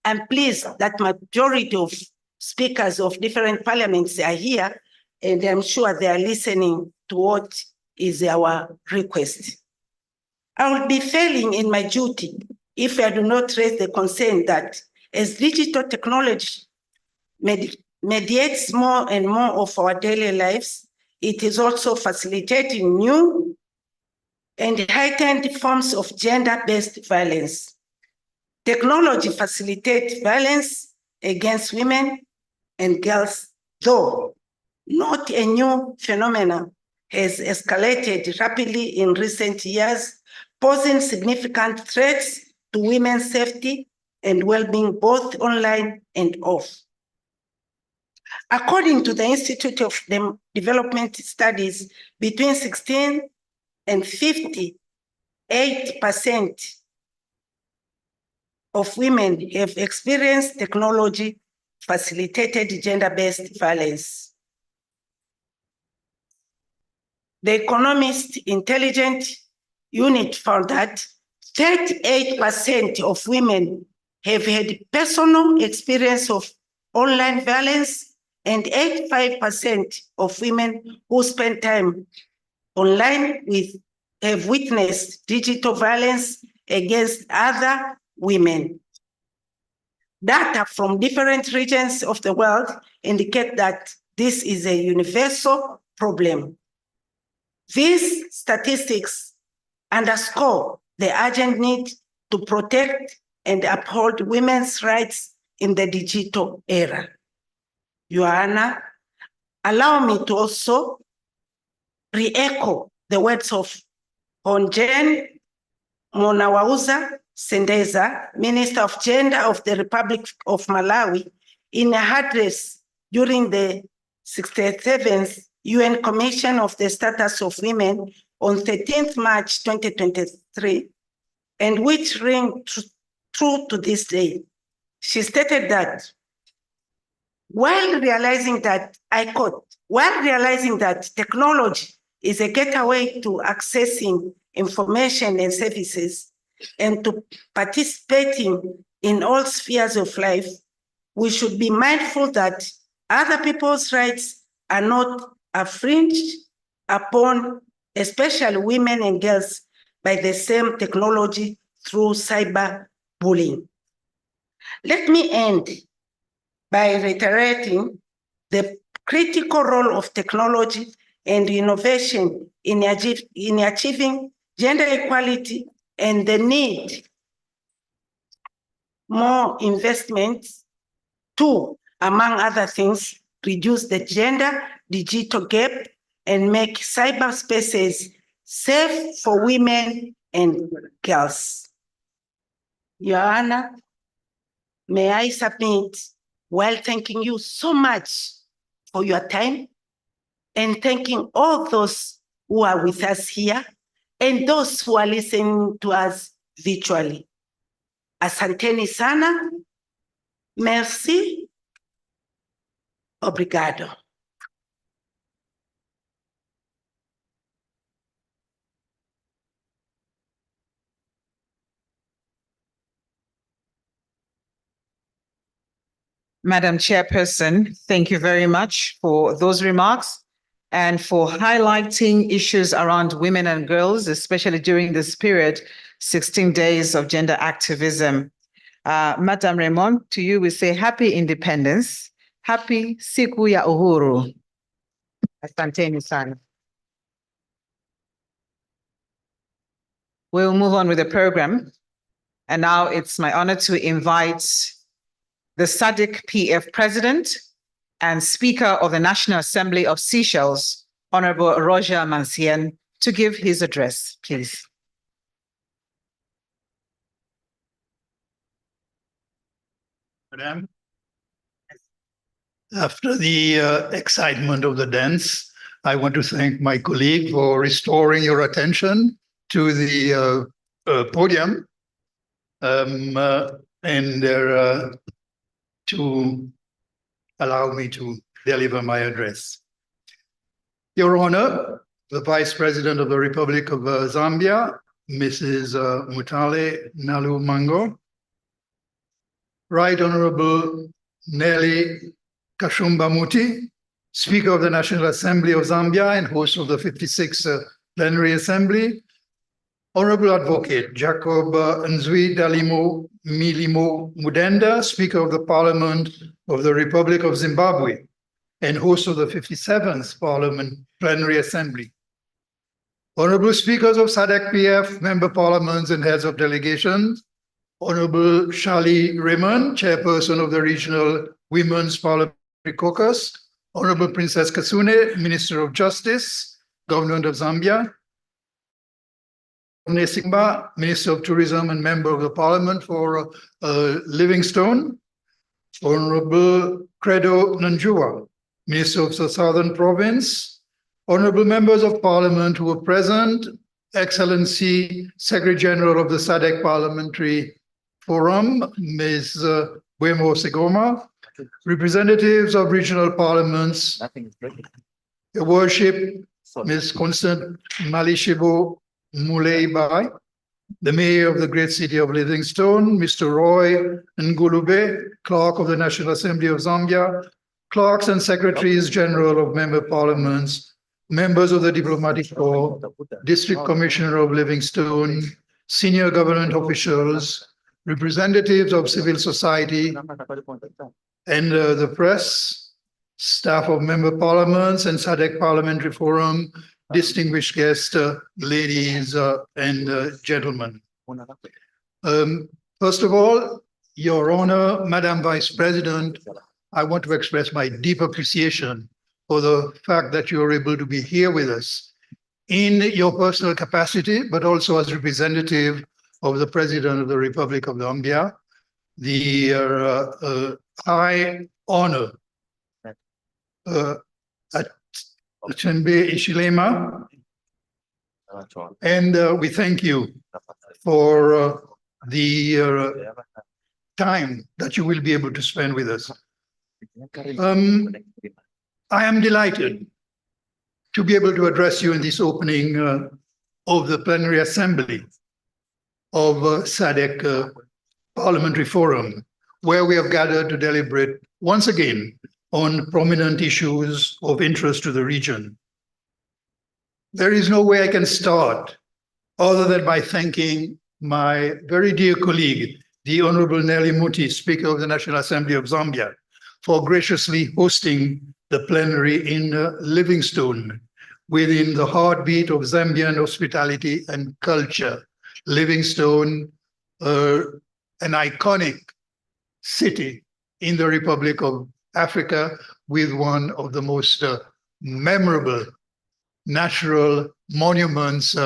I'm pleased that majority of speakers of different parliaments are here, and I'm sure they are listening to what is our request. I will be failing in my duty if I do not raise the concern that as digital technology mediates more and more of our daily lives, it is also facilitating new and heightened forms of gender-based violence. Technology facilitates violence against women and girls, though not a new phenomenon, has escalated rapidly in recent years, posing significant threats to women's safety and well-being both online and off. According to the Institute of Development Studies, between 16 and 58% of women have experienced technology-facilitated gender-based violence. The Economist Intelligence Unit found that 38% of women have had personal experience of online violence, and 85% of women who spend time online have witnessed digital violence against other women. Data from different regions of the world indicate that this is a universal problem. These statistics underscore the urgent need to protect and uphold women's rights in the digital era. Your Honor, allow me to also re-echo the words of Honjen Monawauza Sendeza, Minister of Gender of the Republic of Malawi, in a address during the 67th UN Commission of the Status of Women on 13th March 2023, and which ring true to this day. She stated that while realizing that, I quote, while realizing that technology is a gateway to accessing information and services and to participating in all spheres of life, we should be mindful that other people's rights are not infringed upon, especially women and girls, by the same technology through cyber bullying. Let me end by reiterating the critical role of technology and innovation in achieving gender equality and the need more investments to, among other things, reduce the gender digital gap and make cyberspaces safe for women and girls. Your Honor, may I submit while thanking you so much for your time and thanking all those who are with us here and those who are listening to us virtually. Asanteni sana. Merci. Obrigado. Madam Chairperson, thank you very much for those remarks and for highlighting issues around women and girls, especially during this period, 16 days of gender activism. Madam Raymond, to you we say happy independence, happy siku ya uhuru. Asanteni sana. We'll move on with the program. And now it's my honor to invite the Sadc PF President and Speaker of the National Assembly of Seychelles, Honorable Roger Mancien, to give his address, please. Madam, after the excitement of the dance, I want to thank my colleague for restoring your attention to the podium and to allow me to deliver my address. Your Honor, the Vice President of the Republic of Zambia, Mrs. Mutale Nalumango, Right Honorable Nelly Kashumba Muti, Speaker of the National Assembly of Zambia and host of the 56th Plenary Assembly, Honorable Advocate Jacob Nzwi Dalimo Milimo Mudenda, Speaker of the Parliament of the Republic of Zimbabwe and host of the 57th Parliament Plenary Assembly, Honorable Speakers of Sadc PF, Member Parliaments and Heads of Delegations, Honorable Shali Raymond, Chairperson of the Regional Women's Parliamentary Caucus, Honorable Princess Kasune, Minister of Justice, Government of Zambia, Nesimba, Minister of Tourism and Member of the Parliament for Livingstone, Honorable Credo Nanjua, Minister of the Southern Province, Honorable Members of Parliament who were present, Excellency Secretary General of the Sadc Parliamentary Forum, Ms. Buemo Segoma, representatives of regional parliaments, Your Worship, Ms. Constant Malishibo Mulei, the Mayor of the great city of Livingstone, Mr. Roy Ngulube, Clerk of the National Assembly of Zambia, Clerks and Secretaries General of Member Parliaments, members of the Diplomatic Corps, District Commissioner of Livingstone, senior government officials, representatives of civil society, and the press, staff of member parliaments and Sadc Parliamentary Forum, distinguished guests, ladies and gentlemen. First of all, Your Honor, Madam Vice President, I want to express my deep appreciation for the fact that you are able to be here with us in your personal capacity, but also as representative of the President of the Republic of Zambia, the high honor at Chenbe Ishilema. And we thank you for the time that you will be able to spend with us. I am delighted to be able to address you in this opening of the Plenary Assembly of Sadc Parliamentary Forum, where we have gathered to deliberate once again on prominent issues of interest to the region. There is no way I can start other than by thanking my very dear colleague, the Honorable Nelly Muti, Speaker of the National Assembly of Zambia, for graciously hosting the plenary in Livingstone, within the heartbeat of Zambian hospitality and culture. Livingstone, an iconic city in the Republic of Africa, with one of the most memorable natural monuments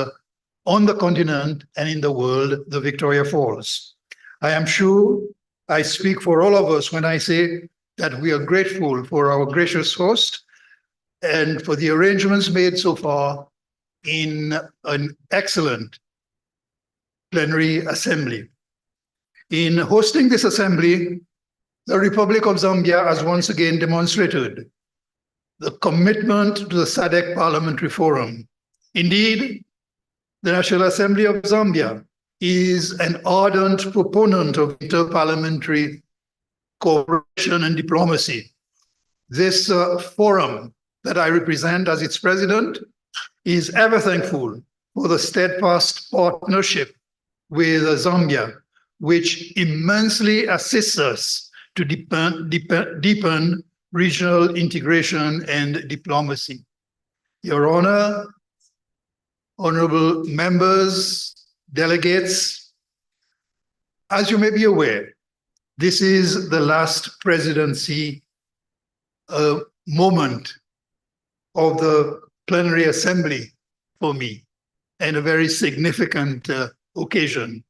on the continent and in the world, the Victoria Falls. I am sure I speak for all of us when I say that we are grateful for our gracious host and for the arrangements made so far in an excellent plenary assembly. In hosting this assembly, the Republic of Zambia has once again demonstrated the commitment to the Sadc Parliamentary Forum. Indeed, the National Assembly of Zambia is an ardent proponent of interparliamentary cooperation and diplomacy. This forum that I represent as its president is ever thankful for the steadfast partnership with Zambia, which immensely assists us to deepen regional integration and diplomacy. Your Honor, honorable members, delegates, as you may be aware, this is the last presidency moment of the plenary assembly for me, and a very significant occasion.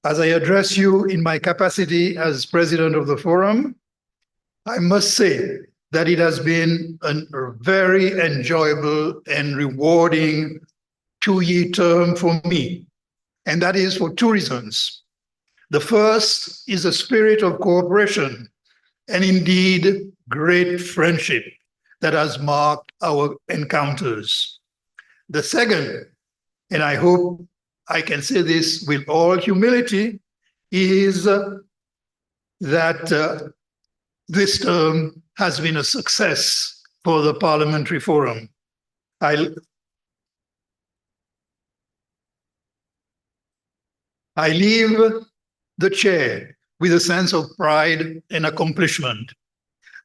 As I address you in my capacity as president of the forum, I must say that it has been a very enjoyable and rewarding 2-year term for me. And that is for 2 reasons. The first is a spirit of cooperation and indeed great friendship that has marked our encounters. The second, and I hope I can say this with all humility, is that this term has been a success for the Parliamentary Forum. I leave the chair with a sense of pride and accomplishment.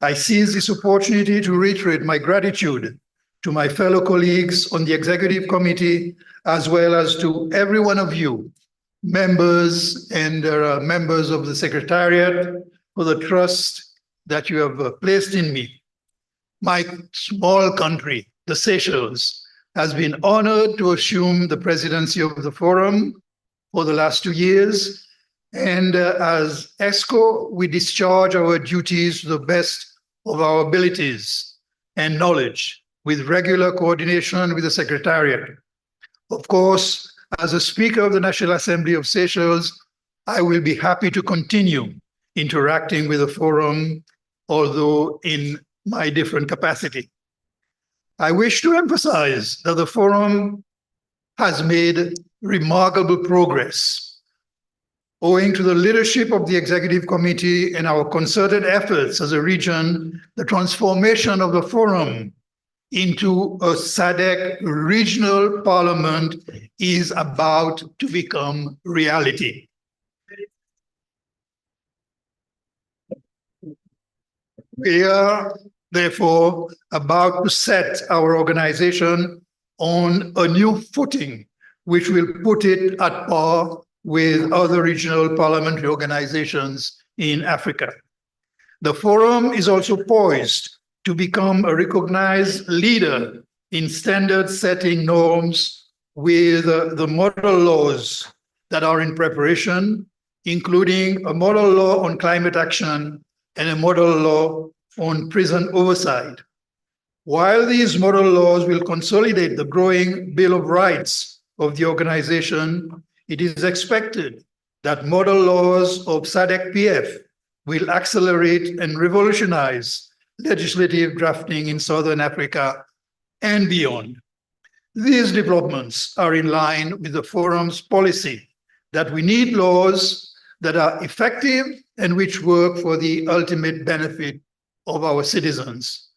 I seize this opportunity to reiterate my gratitude to my fellow colleagues on the Executive Committee, as well as to every one of you, members and members of the Secretariat, for the trust that you have placed in me. My small country, the Seychelles, has been honored to assume the presidency of the forum for the last 2 years. And as ESCO, we discharge our duties to the best of our abilities and knowledge, with regular coordination with the Secretariat. Of course, as a Speaker of the National Assembly of Seychelles, I will be happy to continue interacting with the forum, although in my different capacity. I wish to emphasize that the forum has made remarkable progress. Owing to the leadership of the Executive Committee and our concerted efforts as a region, the transformation of the forum into a Sadc regional parliament is about to become reality. We are therefore about to set our organization on a new footing, which will put it at par with other regional parliamentary organizations in Africa. The forum is also poised to become a recognized leader in standard-setting norms with the model laws that are in preparation, including a model law on climate action and a model law on prison oversight. While these model laws will consolidate the growing Bill of Rights of the organization, it is expected that model laws of SADC-PF will accelerate and revolutionize legislative drafting in Southern Africa and beyond. These developments are in line with the forum's policy that we need laws that are effective and which work for the ultimate benefit of our citizens.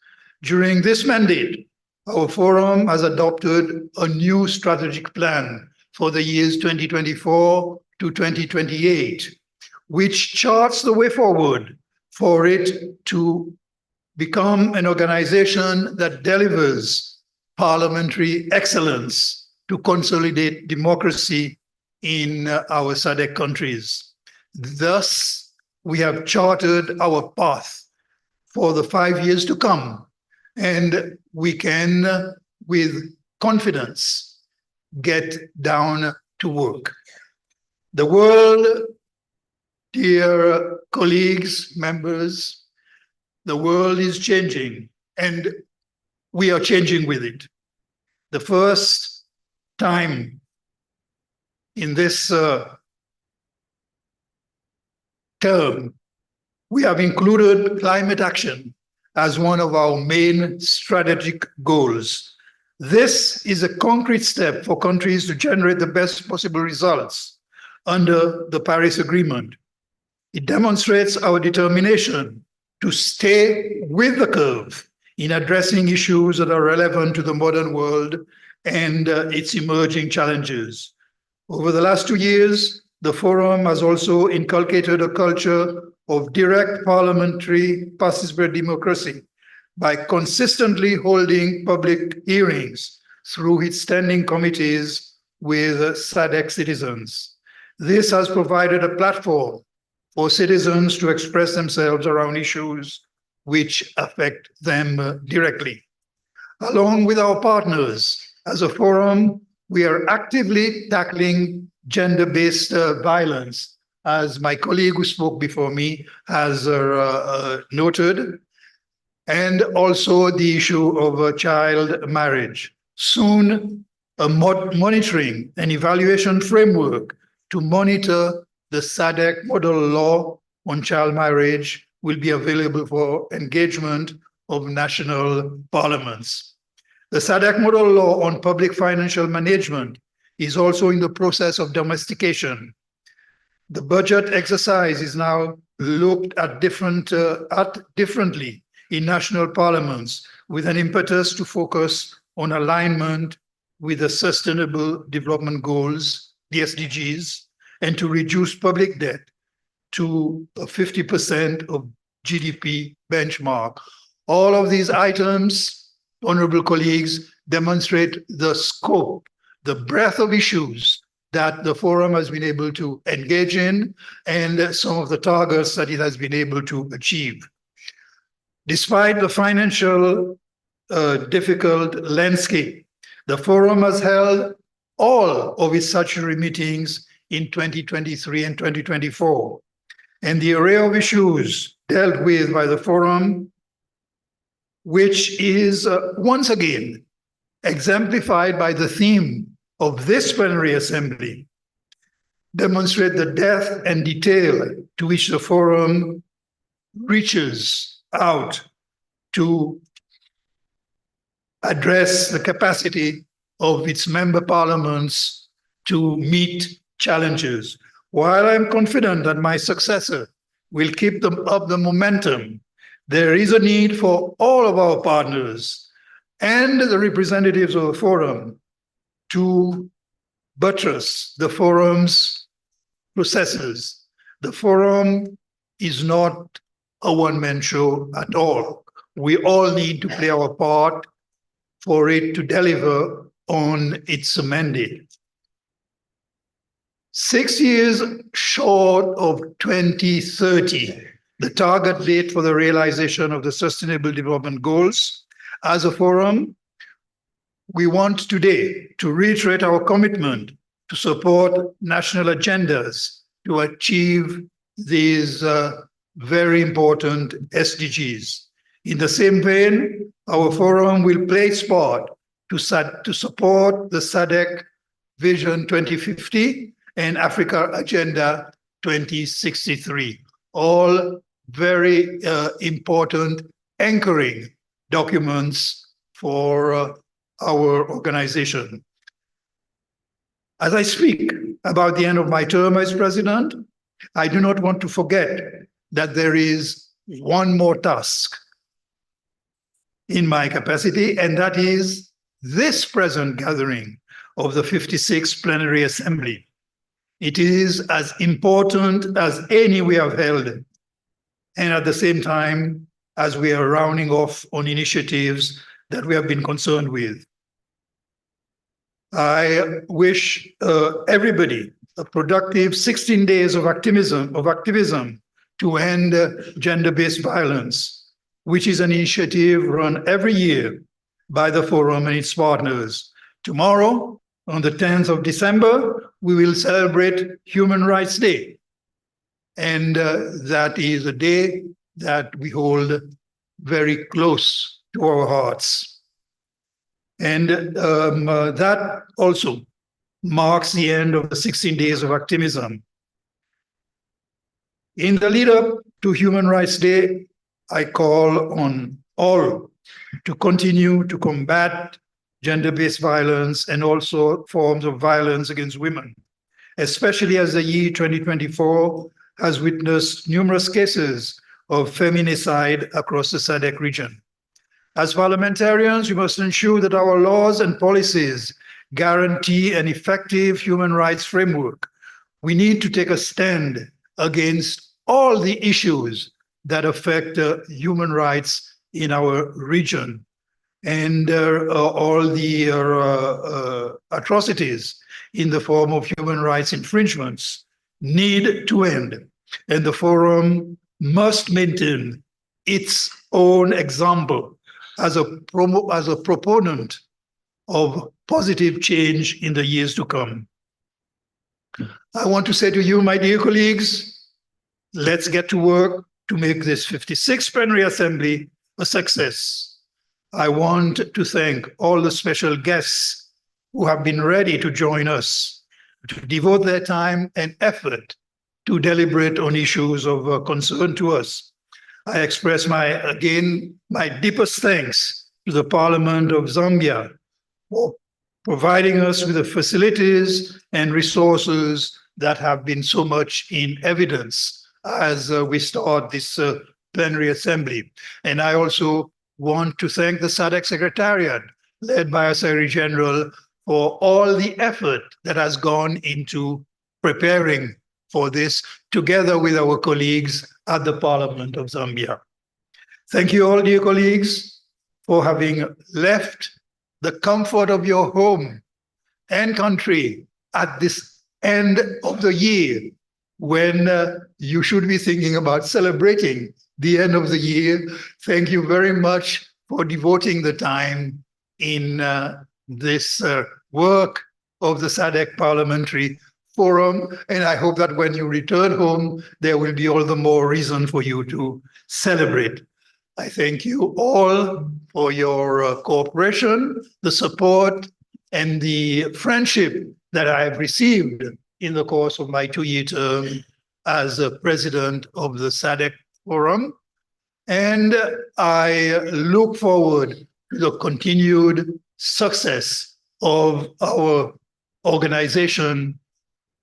During this mandate, our forum has adopted a new strategic plan for the years 2024 to 2028, which charts the way forward for it to become an organization that delivers parliamentary excellence to consolidate democracy in our SADC countries. Thus, we have charted our path for the 5 years to come, and we can, with confidence, get down to work. The world, dear colleagues, members, the world is changing, and we are changing with it. The first time in this term, we have included climate action as one of our main strategic goals. This is a concrete step for countries to generate the best possible results under the Paris Agreement. It demonstrates our determination to stay with the curve in addressing issues that are relevant to the modern world and its emerging challenges. Over the last 2 years, the Forum has also inculcated a culture of direct parliamentary participatory democracy by consistently holding public hearings through its standing committees with SADC citizens. This has provided a platform for citizens to express themselves around issues which affect them directly. Along with our partners, as a forum, we are actively tackling gender-based violence, as my colleague who spoke before me has noted, and also the issue of child marriage. Soon, a monitoring and evaluation framework to monitor the SADC model law on child marriage will be available for engagement of national parliaments. The SADC model law on public financial management is also in the process of domestication. The budget exercise is now looked at differently in national parliaments, with an impetus to focus on alignment with the Sustainable Development Goals, the SDGs, and to reduce public debt to a 50% of GDP benchmark. All of these items, honorable colleagues, demonstrate the scope, the breadth of issues that the forum has been able to engage in and some of the targets that it has been able to achieve. Despite the financial difficult landscape, the forum has held all of its statutory meetings in 2023 and 2024. And the array of issues dealt with by the forum, which is once again exemplified by the theme of this plenary assembly, demonstrate the depth and detail to which the forum reaches out to address the capacity of its member parliaments to meet challenges. While I'm confident that my successor will keep up the momentum, there is a need for all of our partners and the representatives of the forum to buttress the forum's processes. The forum is not a one-man show at all. We all need to play our part for it to deliver on its mandate. 6 years short of 2030, the target date for the realization of the Sustainable Development Goals, as a forum, we want today to reiterate our commitment to support national agendas to achieve these very important SDGs. In the same vein, our forum will play its part to support the SADC Vision 2050 and Africa Agenda 2063, all very important anchoring documents for our organization. As I speak about the end of my term as president, I do not want to forget that there is one more task in my capacity, and that is this present gathering of the 56th Plenary Assembly. It is as important as any we have held, and at the same time, as we are rounding off on initiatives that we have been concerned with. I wish everybody a productive 16 days of activism to end gender-based violence, which is an initiative run every year by the Forum and its partners. Tomorrow, on the 10th of December, we will celebrate Human Rights Day. And that is a day that we hold very close to our hearts. And that also marks the end of the 16 days of activism. In the lead up to Human Rights Day, I call on all to continue to combat gender-based violence and also forms of violence against women, especially as the year 2024 has witnessed numerous cases of feminicide across the Sadc region. As parliamentarians, we must ensure that our laws and policies guarantee an effective human rights framework. We need to take a stand against all the issues that affect human rights in our region, and all the atrocities in the form of human rights infringements need to end. And the Forum must maintain its own example as a proponent of positive change in the years to come. I want to say to you, my dear colleagues, let's get to work to make this 56th Plenary Assembly a success. I want to thank all the special guests who have been ready to join us, to devote their time and effort to deliberate on issues of concern to us. I express my deepest thanks to the Parliament of Zambia for providing us with the facilities and resources that have been so much in evidence as we start this plenary assembly. And I also want to thank the Sadc Secretariat, led by our Secretary General, for all the effort that has gone into preparing for this, together with our colleagues at the Parliament of Zambia. Thank you all, dear colleagues, for having left the comfort of your home and country at this end of the year, when you should be thinking about celebrating the end of the year. Thank you very much for devoting the time in this work of the Sadc Parliamentary Forum. And I hope that when you return home, there will be all the more reason for you to celebrate. I thank you all for your cooperation, the support, and the friendship that I have received in the course of my 2-year term as president of the Sadc Forum. And I look forward to the continued success of our organization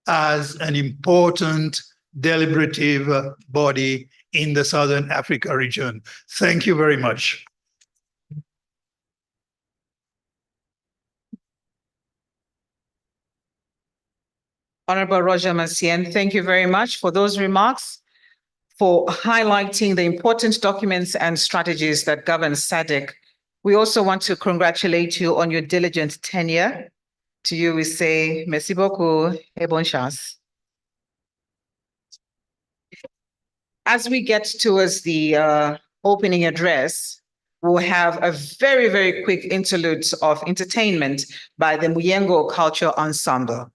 as an important deliberative body in the Southern Africa region. Thank you very much. Honorable Roger Massien, thank you very much for those remarks, for highlighting the important documents and strategies that govern Sadc. We also want to congratulate you on your diligent tenure. To you, we say, merci beaucoup et bonne chance. As we get towards the opening address, we'll have a very, very quick interlude of entertainment by the Muyengo Culture Ensemble.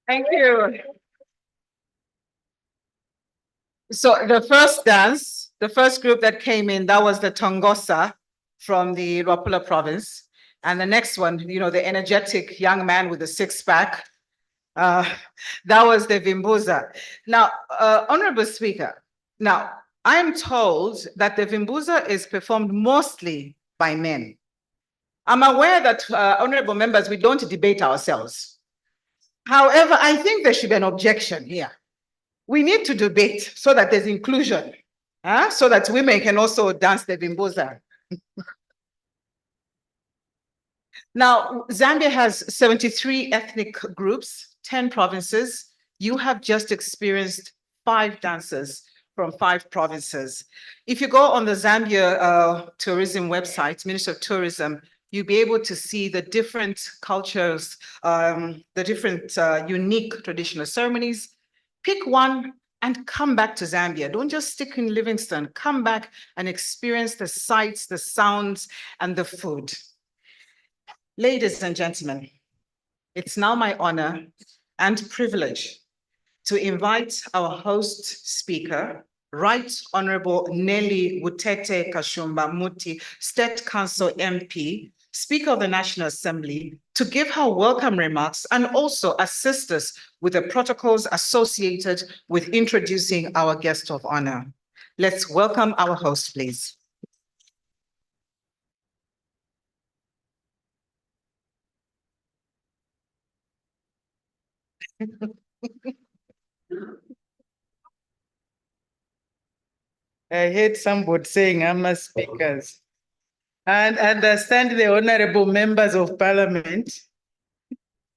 Thank you. So the first dance, the first group that came in, that was the Tongosa from the Luapula province. And the next one, you know, the energetic young man with the six-pack, that was the Vimbuza. Now, Honorable Speaker, now, I'm told that the Vimbuza is performed mostly by men. I'm aware that, honorable members, we don't debate ourselves. However, I think there should be an objection here. We need to debate so that there's inclusion, so that women can also dance the Vimbuza. Now, Zambia has 73 ethnic groups, 10 provinces. You have just experienced 5 dancers from 5 provinces. If you go on the Zambia tourism website, Ministry of Tourism, you'll be able to see the different cultures, the different unique traditional ceremonies. Pick one and come back to Zambia. Don't just stick in Livingstone. Come back and experience the sights, the sounds, and the food. Ladies and gentlemen, it's now my honor and privilege to invite our host speaker, Right Honorable Nelly Wutete Kashumba Muti, State Council MP, Speaker of the National Assembly, to give her welcome remarks and also assist us with the protocols associated with introducing our guest of honor. Let's welcome our host, please. I heard somebody saying I'm a speakers. And understand the honorable members of parliament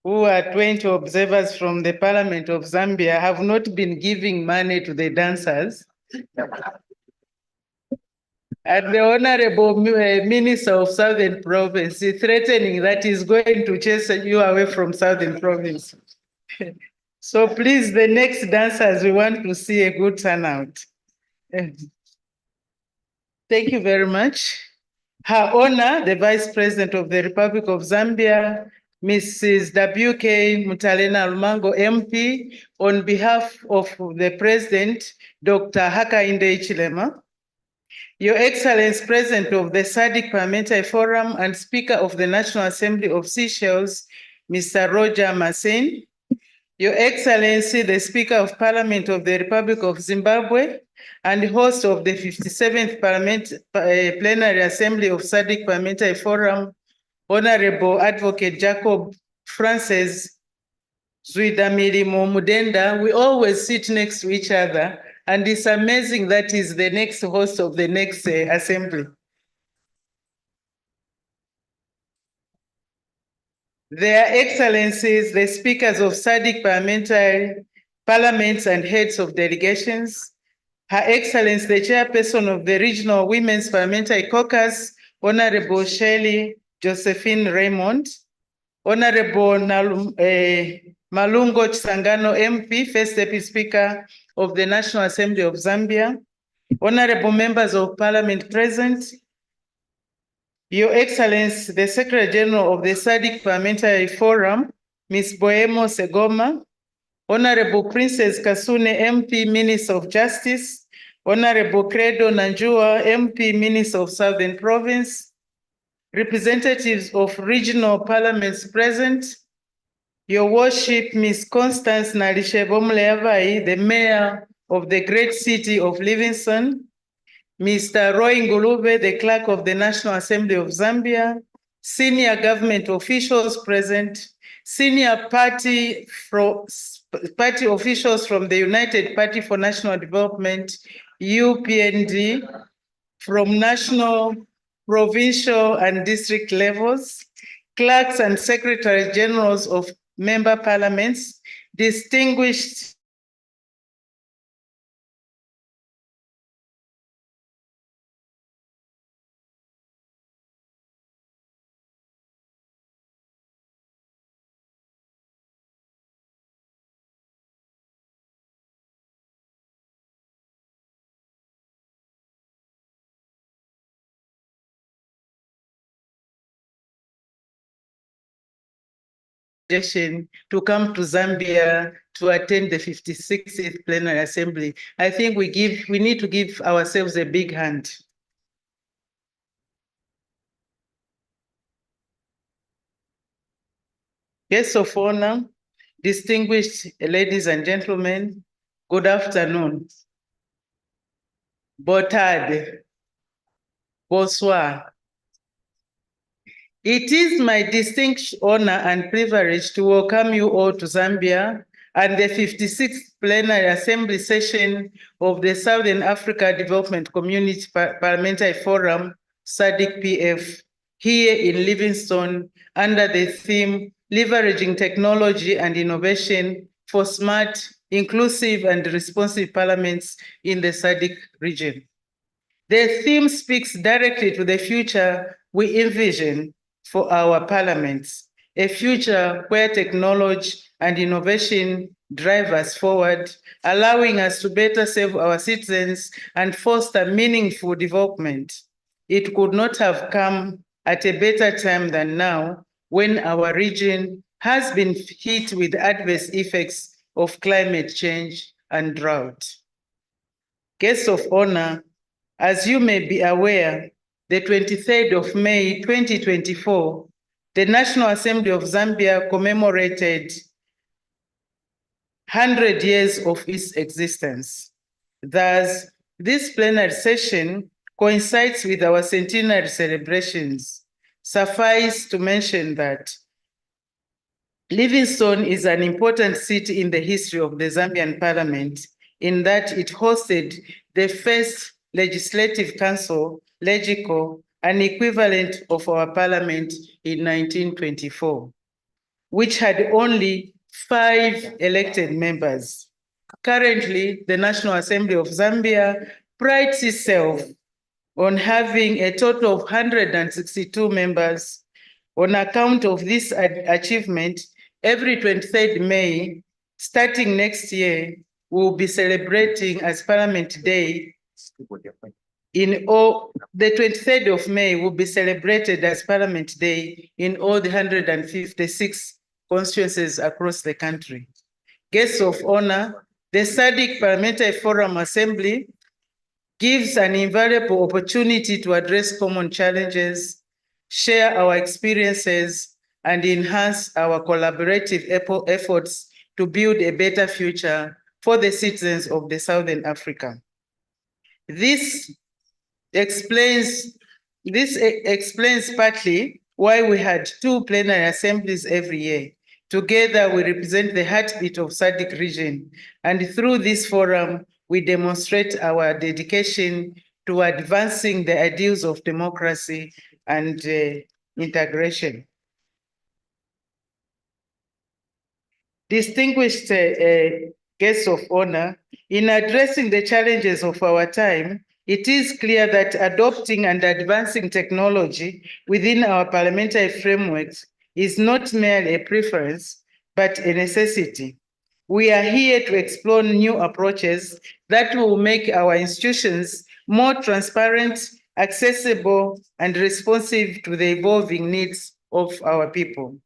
who are 20 observers from the Parliament of Zambia have not been giving money to the dancers. And the Honorable Minister of Southern Province is threatening that he's going to chase you away from Southern Province. So please, the next dancers, we want to see a good turnout. Thank you very much. Her Honor, the Vice President of the Republic of Zambia, Mrs. W.K. Mutalena Lumango, MP, on behalf of the President, Dr. Hakainde Hichilema, Your Excellency, President of the Sadc Parliamentary Forum and Speaker of the National Assembly of Seychelles, Mr. Roger Masin, Your Excellency, the Speaker of Parliament of the Republic of Zimbabwe and host of the 57th Plenary Assembly of Sadc Parliamentary Forum, Honorable Advocate Jacob Francis Zuidamilimo Mudenda, we always sit next to each other, and it's amazing that he's the next host of the next assembly. Their Excellencies, the speakers of Sadc parliamentary parliaments and heads of delegations, Her Excellency, the chairperson of the Regional Women's Parliamentary Caucus, Honorable Shirley Josephine Raymond, Honorable Malungo Chisangano MP, First Deputy Speaker of the National Assembly of Zambia, Honorable members of Parliament present, Your Excellency, the Secretary General of the Sadc Parliamentary Forum, Ms. Boemo Segoma, Honorable Princess Kasune MP, Minister of Justice, Honorable Credo Nanjua MP, Minister of Southern Province, representatives of regional parliaments present, Your Worship, Ms. Constance Nalishebomleavai, the Mayor of the great city of Livingstone, Mr. Roy Ngulube, the Clerk of the National Assembly of Zambia, senior government officials present, senior party officials from the United Party for National Development, UPND, from national, provincial, and district levels, clerks and secretary generals of member parliaments, distinguished to come to Zambia to attend the 56th Plenary Assembly. I think we need to give ourselves a big hand. Guests of honor, distinguished ladies and gentlemen, good afternoon. Botade, bonsoir. It is my distinct honor and privilege to welcome you all to Zambia and the 56th Plenary Assembly session of the Southern Africa Development Community Parliamentary Forum, SADC-PF, here in Livingstone under the theme, Leveraging Technology and Innovation for Smart, Inclusive and Responsive Parliaments in the SADC region. The theme speaks directly to the future we envision for our parliaments, a future where technology and innovation drive us forward, allowing us to better serve our citizens and foster meaningful development. It could not have come at a better time than now, when our region has been hit with adverse effects of climate change and drought. Guests of honor, as you may be aware, the 23rd of May, 2024, the National Assembly of Zambia commemorated 100 years of its existence. Thus, this plenary session coincides with our centenary celebrations. Suffice to mention that Livingstone is an important city in the history of the Zambian parliament, in that it hosted the first Legislative Council, LEGICO, an equivalent of our parliament in 1924, which had only 5 elected members. Currently, the National Assembly of Zambia prides itself on having a total of 162 members. On account of this achievement, every 23rd May, starting next year, we'll be celebrating as Parliament Day. The 23rd of May will be celebrated as Parliament Day in all the 156 constituencies across the country. Guests of honor, the SADC Parliamentary Forum Assembly gives an invaluable opportunity to address common challenges, share our experiences, and enhance our collaborative efforts to build a better future for the citizens of the Southern Africa. This explains partly while we had 2 plenary assemblies every year. Together, we represent the heartbeat of Sadc region, and through this forum, we demonstrate our dedication to advancing the ideals of democracy and integration. Distinguished guests of honor, in addressing the challenges of our time, it is clear that adopting and advancing technology within our parliamentary frameworks is not merely a preference, but a necessity. We are here to explore new approaches that will make our institutions more transparent, accessible, and responsive to the evolving needs of our people.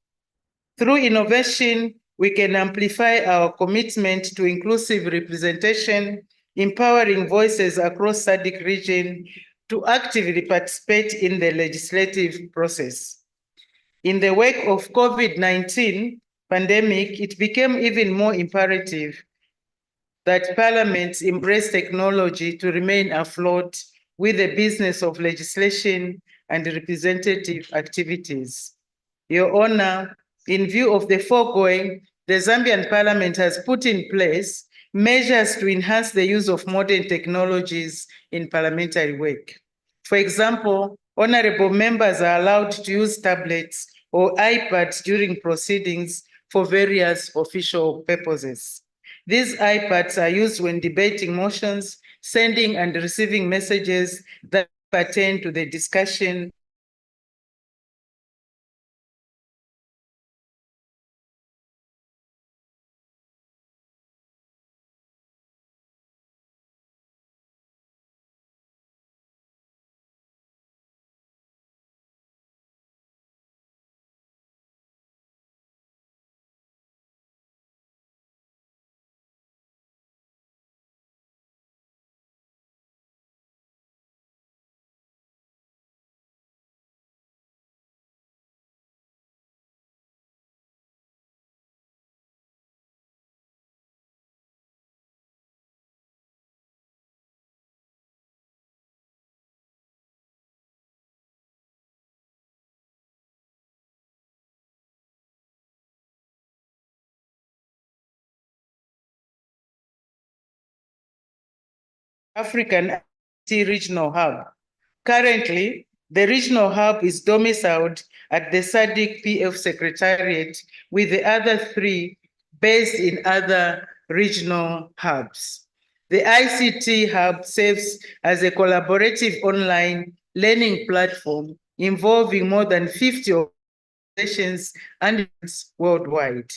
Through innovation, we can amplify our commitment to inclusive representation, empowering voices across Sadc region to actively participate in the legislative process. In the wake of COVID-19 pandemic, it became even more imperative that parliaments embrace technology to remain afloat with the business of legislation and representative activities. Your Honor, in view of the foregoing, the Zambian Parliament has put in place measures to enhance the use of modern technologies in parliamentary work. For example, honorable members are allowed to use tablets or iPads during proceedings for various official purposes. These iPads are used when debating motions, sending and receiving messages that pertain to the discussion African Regional Hub. Currently, the regional hub is domiciled at the Sadc PF Secretariat, with the other 3 based in other regional hubs. The ICT hub serves as a collaborative online learning platform involving more than 50 organizations and worldwide.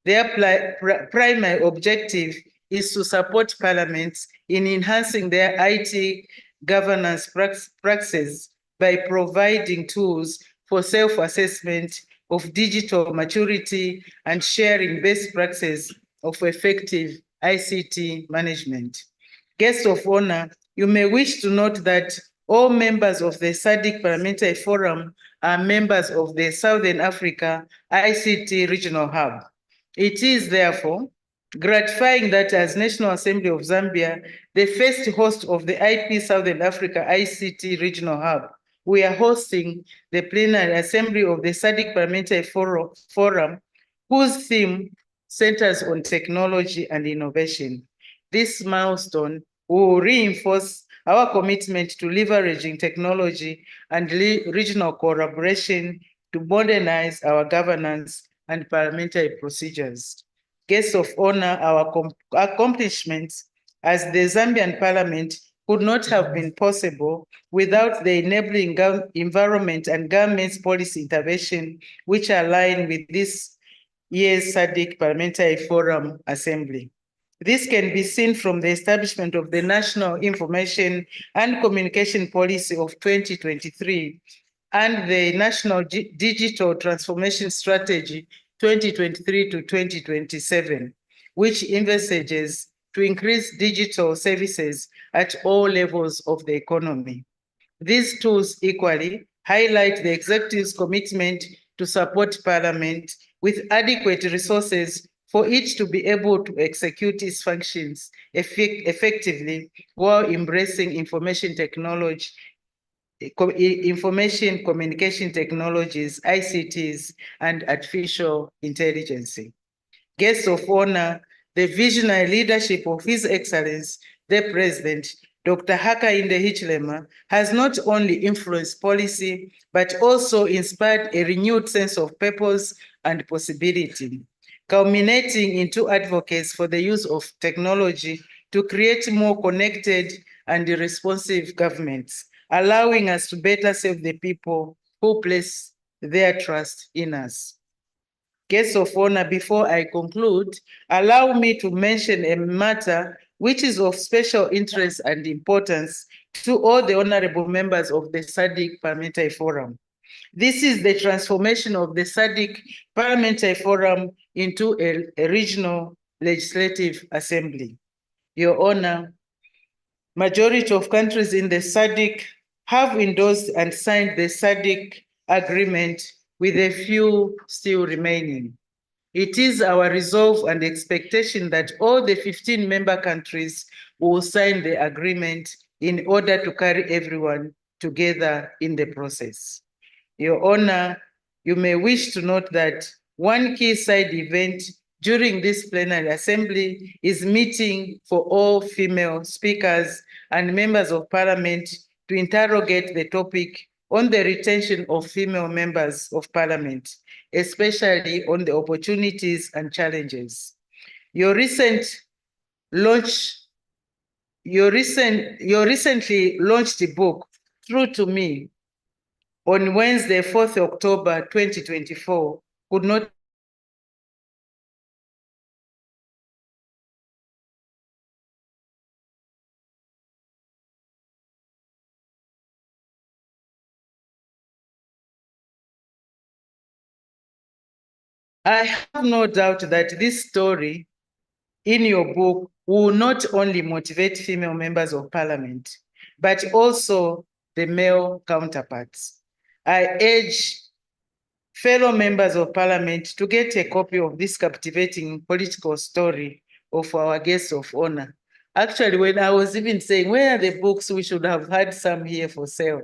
Their primary objective is to support parliaments in enhancing their IT governance practices by providing tools for self-assessment of digital maturity and sharing best practices of effective ICT management. Guests of honor, you may wish to note that all members of the Sadc Parliamentary Forum are members of the Southern Africa ICT Regional Hub. It is therefore gratifying that as National Assembly of Zambia, the first host of the IP Southern Africa ICT Regional Hub, we are hosting the plenary assembly of the Sadc Parliamentary Forum, whose theme centers on technology and innovation. This milestone will reinforce our commitment to leveraging technology and regional collaboration to modernize our governance and parliamentary procedures. Guests of honor, our accomplishments as the Zambian Parliament could not have been possible without the enabling environment and government's policy intervention, which align with this year's Sadc Parliamentary Forum Assembly. This can be seen from the establishment of the National Information and Communication Policy of 2023 and the National Digital Transformation Strategy 2023 to 2027, which envisages to increase digital services at all levels of the economy. These tools equally highlight the executive's commitment to support Parliament with adequate resources for it to be able to execute its functions effectively while embracing information technology Information Communication Technologies, ICTs, and Artificial Intelligence. Guests of honor, the visionary leadership of His Excellency, the President, Dr. Hakainde Hichilema, has not only influenced policy, but also inspired a renewed sense of purpose and possibility, culminating into advocates for the use of technology to create more connected and responsive governments, allowing us to better serve the people who place their trust in us. Guests of honor, before I conclude, allow me to mention a matter which is of special interest and importance to all the honorable members of the Sadc Parliamentary Forum. This is the transformation of the Sadc Parliamentary Forum into a regional legislative assembly. Your Honor, majority of countries in the Sadc have endorsed and signed the Sadc agreement, with a few still remaining. It is our resolve and expectation that all the 15 member countries will sign the agreement in order to carry everyone together in the process. Your Honor, you may wish to note that one key side event during this plenary assembly is meeting for all female speakers and members of parliament to interrogate the topic on the retention of female members of parliament, especially on the opportunities and challenges. Your recently launched book, Through to Me, on Wednesday, 4th October 2024, could not I have no doubt that this story in your book will not only motivate female members of parliament, but also the male counterparts. I urge fellow members of parliament to get a copy of this captivating political story of our guests of honor. Actually, when I was even saying, where are the books, we should have had some here for sale.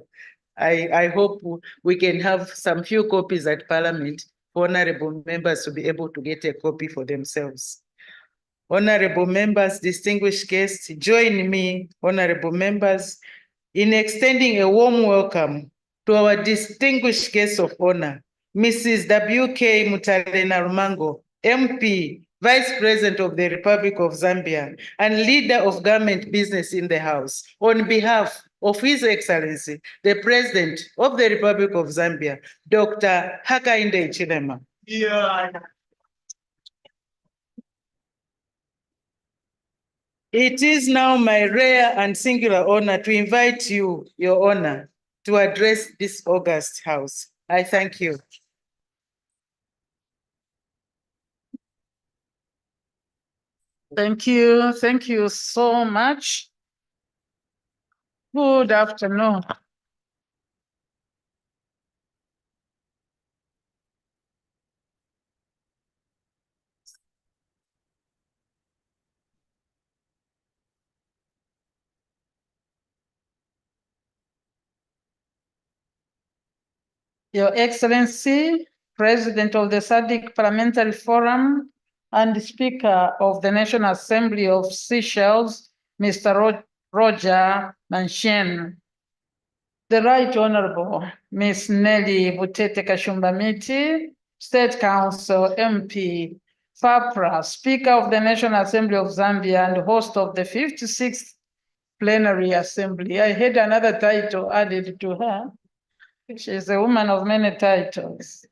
I hope we can have some few copies at parliament for honorable members to be able to get a copy for themselves. Honorable members, distinguished guests, join me, honorable members, in extending a warm welcome to our distinguished guests of honor, Mrs. W.K. Mutalena Rumango, MP, Vice President of the Republic of Zambia, and leader of government business in the House, on behalf of His Excellency, the President of the Republic of Zambia, Dr. Hakainde Hichilema. It is now my rare and singular honor to invite you, Your Honor, to address this august House. I thank you. Thank you so much. Good afternoon. Your Excellency, President of the Sadc Parliamentary Forum and Speaker of the National Assembly of Seychelles, Mr. Roger Manchen. The Right Honorable Ms. Nelly Butete Kashumbamiti, State Council MP, FAPRA, Speaker of the National Assembly of Zambia and host of the 56th Plenary Assembly. I had another title added to her. She's a woman of many titles.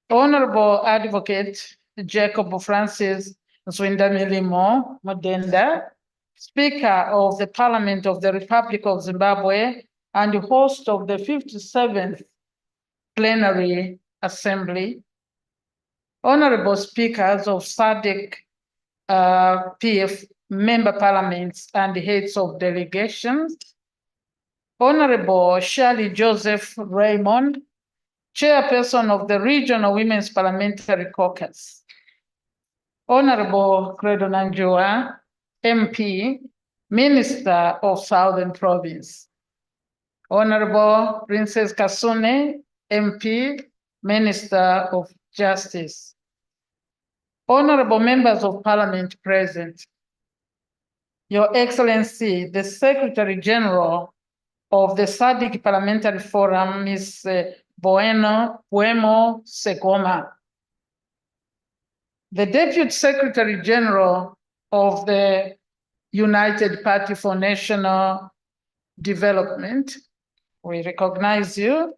Honorable Advocate Jacob Francis Zwindamilimo Modenda, Speaker of the Parliament of the Republic of Zimbabwe and host of the 57th Plenary Assembly. Honorable Speakers of Sadc PF member parliaments and heads of delegations. Honorable Shirley Joseph Raymond, Chairperson of the Regional Women's Parliamentary Caucus. Honorable Credo Nanjua, MP, Minister of Southern Province. Honorable Princess Kasune, MP, Minister of Justice. Honorable members of Parliament present. Your Excellency, the Secretary General of the Sadc Parliamentary Forum, Ms. Buemo Segoma. The Deputy Secretary General of the United Party for National Development, we recognize you.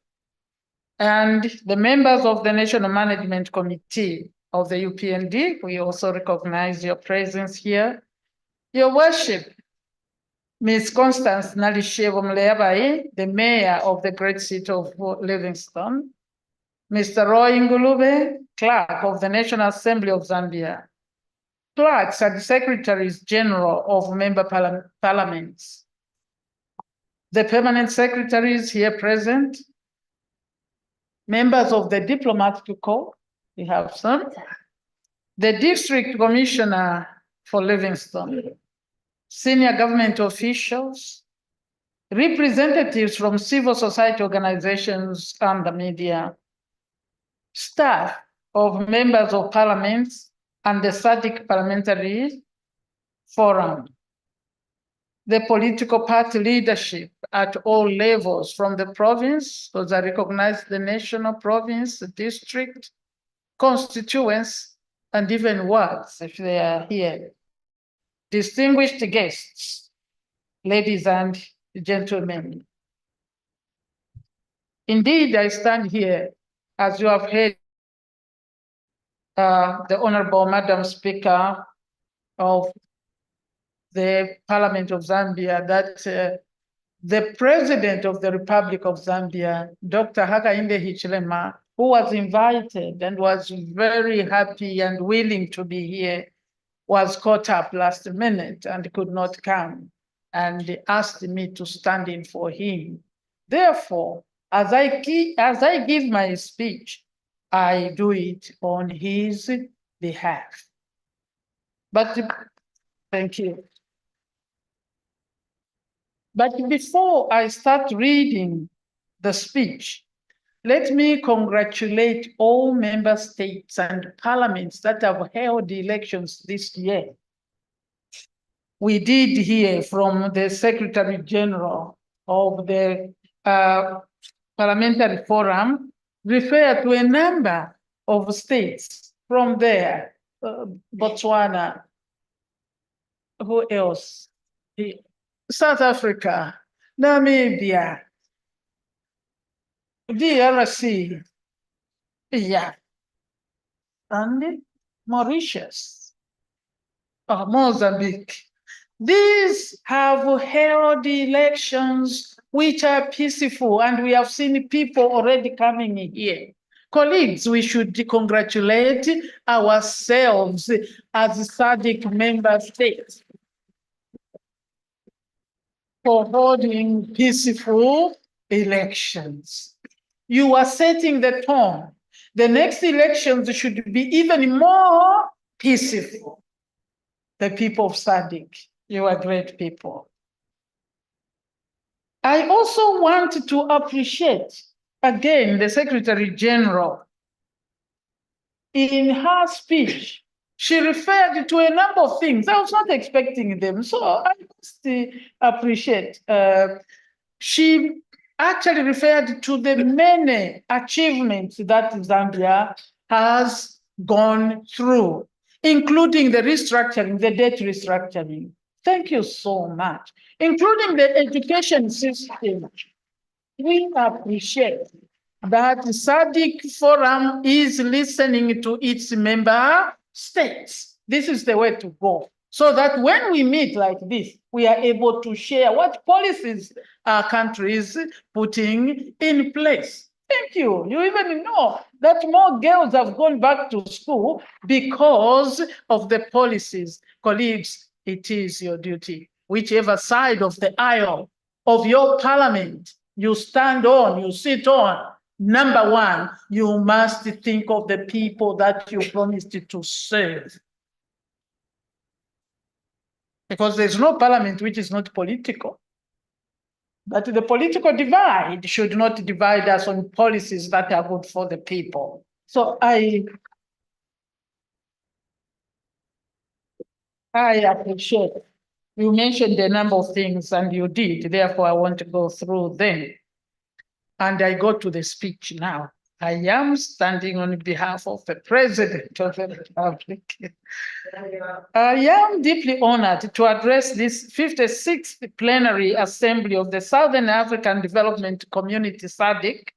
And the members of the National Management Committee of the UPND, we also recognize your presence here. Your Worship, Ms. Constance Nalishevo Mleabai, the Mayor of the Great City of Livingstone, Mr. Roy Ngulube, Clerk of the National Assembly of Zambia, clerks and secretaries general of member parliaments, the permanent secretaries here present, members of the diplomatic corps, we have some, the district commissioner for Livingstone, senior government officials, representatives from civil society organizations and the media, staff of members of parliament and the Sadc Parliamentary Forum, the political party leadership at all levels from the province, those are recognized, the national, province, the district, constituents, and even wards if they are here. Distinguished guests, ladies and gentlemen. Indeed, I stand here, as you have heard, the Honorable Madam Speaker of the Parliament of Zambia, that the President of the Republic of Zambia, Dr. Hakainde Hichilema, who was invited and was very happy and willing to be here, was caught up last minute and could not come, and asked me to stand in for him. Therefore, as I give my speech, I do it on his behalf. But thank you. But before I start reading the speech, let me congratulate all member states and parliaments that have held elections this year. We did hear from the Secretary General of the Parliamentary Forum refer to a number of states from there, Botswana, who else? South Africa, Namibia, DRC, yeah, and Mauritius, Mozambique. These have held elections which are peaceful, and we have seen people already coming here. Colleagues, we should congratulate ourselves as SADC member states for holding peaceful elections. You are setting the tone. The next elections should be even more peaceful. The people of SADC, you are great people. I also want to appreciate, again, the Secretary General. In her speech, she referred to a number of things. I was not expecting them, so I must appreciate. She actually referred to the many achievements that Zambia has gone through, including the restructuring, the debt restructuring. Thank you so much. Including the education system. We appreciate that the SADC Forum is listening to its member states. This is the way to go. So that when we meet like this, we are able to share what policies our country is putting in place. Thank you. You even know that more girls have gone back to school because of the policies. Colleagues, it is your duty, whichever side of the aisle of your parliament you stand on, you sit on. Number one, you must think of the people that you promised to serve. Because there's no parliament which is not political. But the political divide should not divide us on policies that are good for the people. So I appreciate you mentioned a number of things and you did, therefore I want to go through them. And I go to the speech now. I am standing on behalf of the President of the Republic. I am deeply honored to address this 56th Plenary Assembly of the Southern African Development Community SADC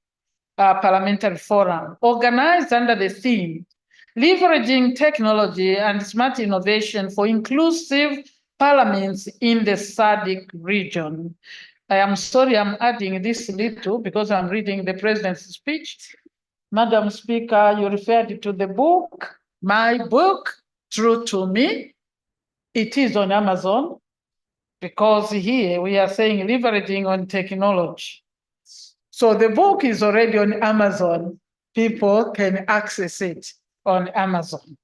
Parliamentary Forum, organized under the theme, Leveraging Technology and Smart Innovation for Inclusive Parliaments in the SADC region. I am sorry I'm adding this little because I'm reading the President's speech. Madam Speaker, you referred to the book, my book, True to Me. It is on Amazon because here we are saying leveraging on technology. So the book is already on Amazon. People can access it on Amazon.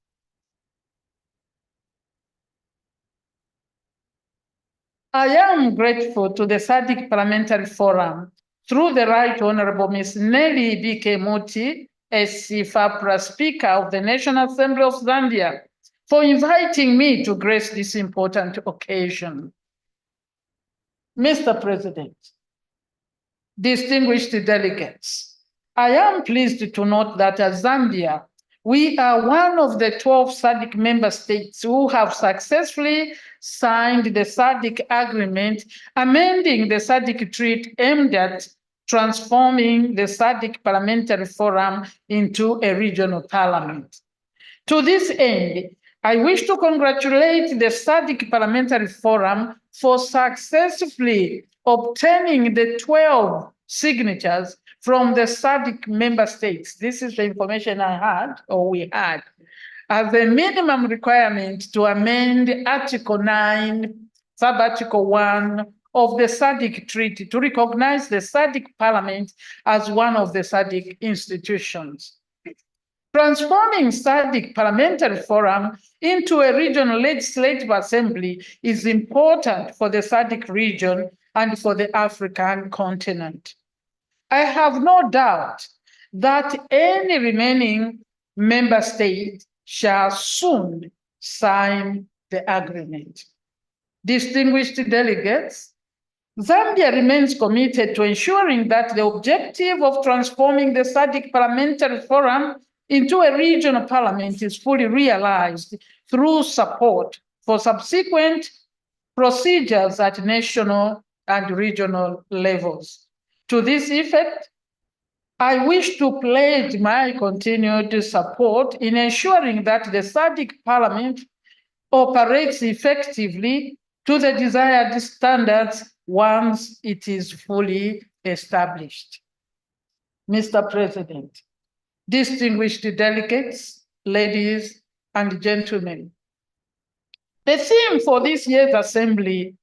I am grateful to the SADC Parliamentary Forum through the Right Honorable Ms. Nelly B.K. Muti, SC FAPRA Speaker of the National Assembly of Zambia, for inviting me to grace this important occasion. Mr. President, distinguished delegates, I am pleased to note that as Zambia, we are one of the 12 SADC member states who have successfully signed the SADC agreement, amending the SADC treaty aimed at transforming the SADC Parliamentary Forum into a regional parliament. To this end, I wish to congratulate the SADC Parliamentary Forum for successfully obtaining the 12 signatures from the SADC member states. This is the information I had, or we had, as a minimum requirement to amend Article 9, Sub-Article 1 of the SADC Treaty to recognize the SADC Parliament as one of the SADC institutions. Transforming SADC Parliamentary Forum into a regional legislative assembly is important for the SADC region and for the African continent. I have no doubt that any remaining member state shall soon sign the agreement. Distinguished delegates, Zambia remains committed to ensuring that the objective of transforming the SADC Parliamentary Forum into a regional parliament is fully realized through support for subsequent procedures at national and regional levels. To this effect, I wish to pledge my continued support in ensuring that the SADC Parliament operates effectively to the desired standards once it is fully established. Mr. President, distinguished delegates, ladies and gentlemen, the theme for this year's assembly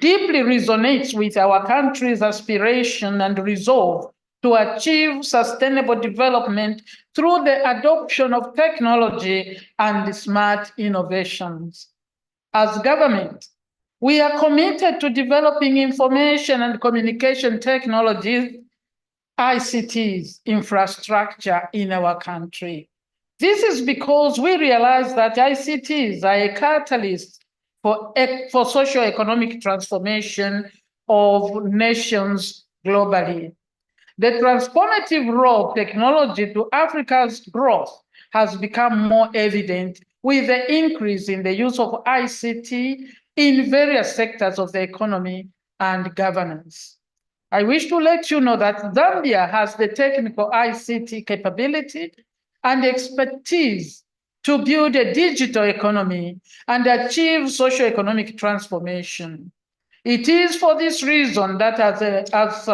deeply resonates with our country's aspiration and resolve to achieve sustainable development through the adoption of technology and smart innovations. As government, we are committed to developing information and communication technologies, ICTs, infrastructure in our country. This is because we realize that ICTs are a catalyst for socio-economic transformation of nations globally. The transformative role of technology to Africa's growth has become more evident with the increase in the use of ICT in various sectors of the economy and governance. I wish to let you know that Zambia has the technical ICT capability and expertise to build a digital economy and achieve socio-economic transformation. It is for this reason that as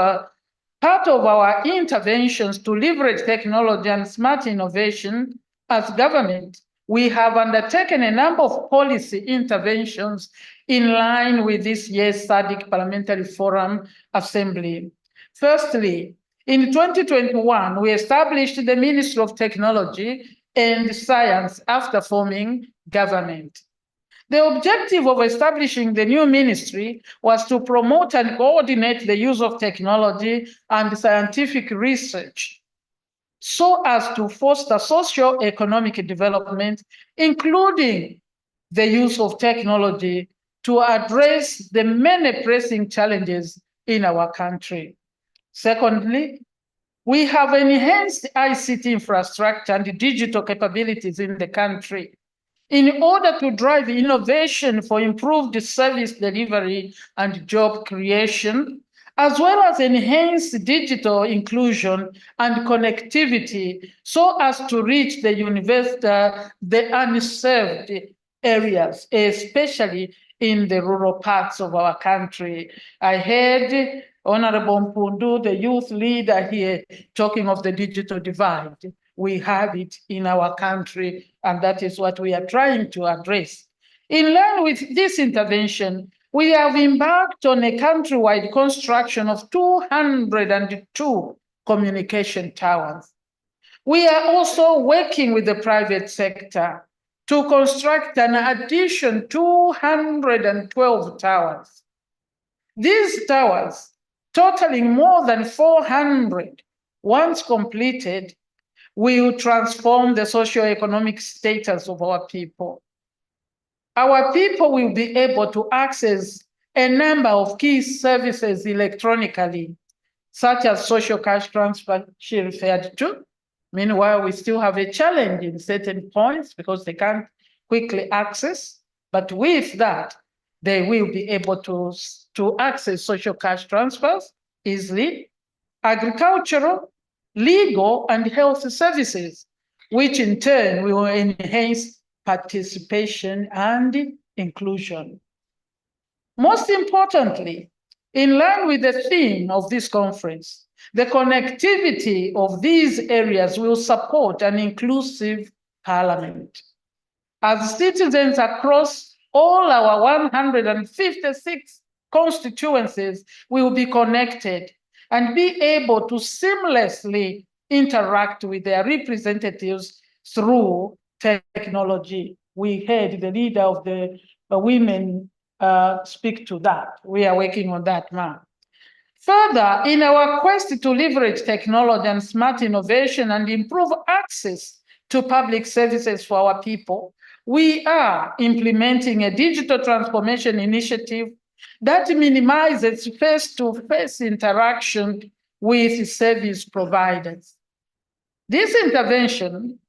part of our interventions to leverage technology and smart innovation as government, we have undertaken a number of policy interventions in line with this year's SADC Parliamentary Forum Assembly. Firstly, in 2021, we established the Ministry of Technology and Science after forming government. The objective of establishing the new ministry was to promote and coordinate the use of technology and scientific research so as to foster socio-economic development, including the use of technology to address the many pressing challenges in our country. Secondly, we have enhanced ICT infrastructure and digital capabilities in the country in order to drive innovation for improved service delivery and job creation, as well as enhance digital inclusion and connectivity so as to reach the unserved areas, especially in the rural parts of our country. I heard Honorable Mpundu, the youth leader here, talking of the digital divide. We have it in our country, and that is what we are trying to address. In line with this intervention, we have embarked on a countrywide construction of 202 communication towers. We are also working with the private sector to construct an additional 212 towers. These towers, totaling more than 400, once completed, will transform the socio-economic status of our people. Our people will be able to access a number of key services electronically, such as social cash transfer she referred to. Meanwhile, we still have a challenge in certain points because they can't quickly access, but with that, they will be able to access social cash transfers easily, agricultural, legal, and health services, which in turn will enhance participation and inclusion. Most importantly, in line with the theme of this conference, the connectivity of these areas will support an inclusive parliament. As citizens across all our 156 constituencies will be connected and be able to seamlessly interact with their representatives through technology. We heard the leader of the women speak to that. We are working on that now. Further, in our quest to leverage technology and smart innovation and improve access to public services for our people, we are implementing a digital transformation initiative that minimizes face-to-face interaction with service providers. This intervention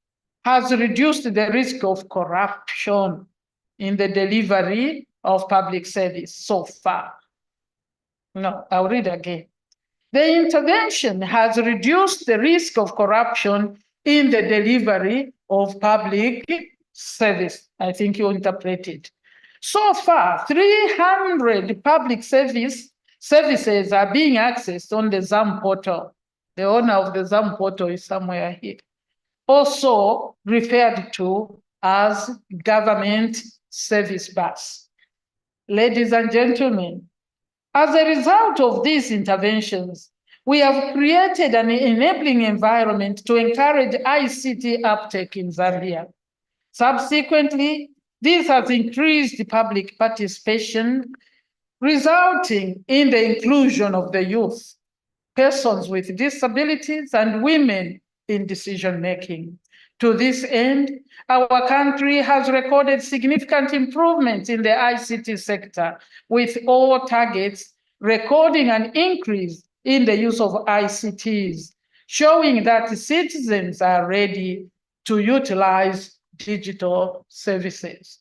has reduced the risk of corruption in the delivery of public service so far. No, I'll read again. The intervention has reduced the risk of corruption in the delivery of public service. I think you interpreted. So far, 300 public services are being accessed on the ZAM portal. The owner of the ZAM portal is somewhere here. Also referred to as government service bus. Ladies and gentlemen, as a result of these interventions, we have created an enabling environment to encourage ICT uptake in Zambia. Subsequently, this has increased public participation, resulting in the inclusion of the youth, persons with disabilities, and women in decision-making. To this end, our country has recorded significant improvements in the ICT sector, with all targets recording an increase in the use of ICTs, showing that citizens are ready to utilize digital services.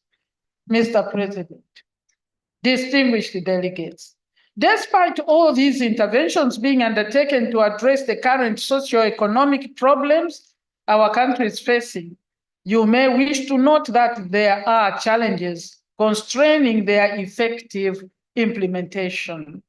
Mr. President, distinguished delegates, despite all these interventions being undertaken to address the current socio-economic problems our country is facing, you may wish to note that there are challenges constraining their effective implementation.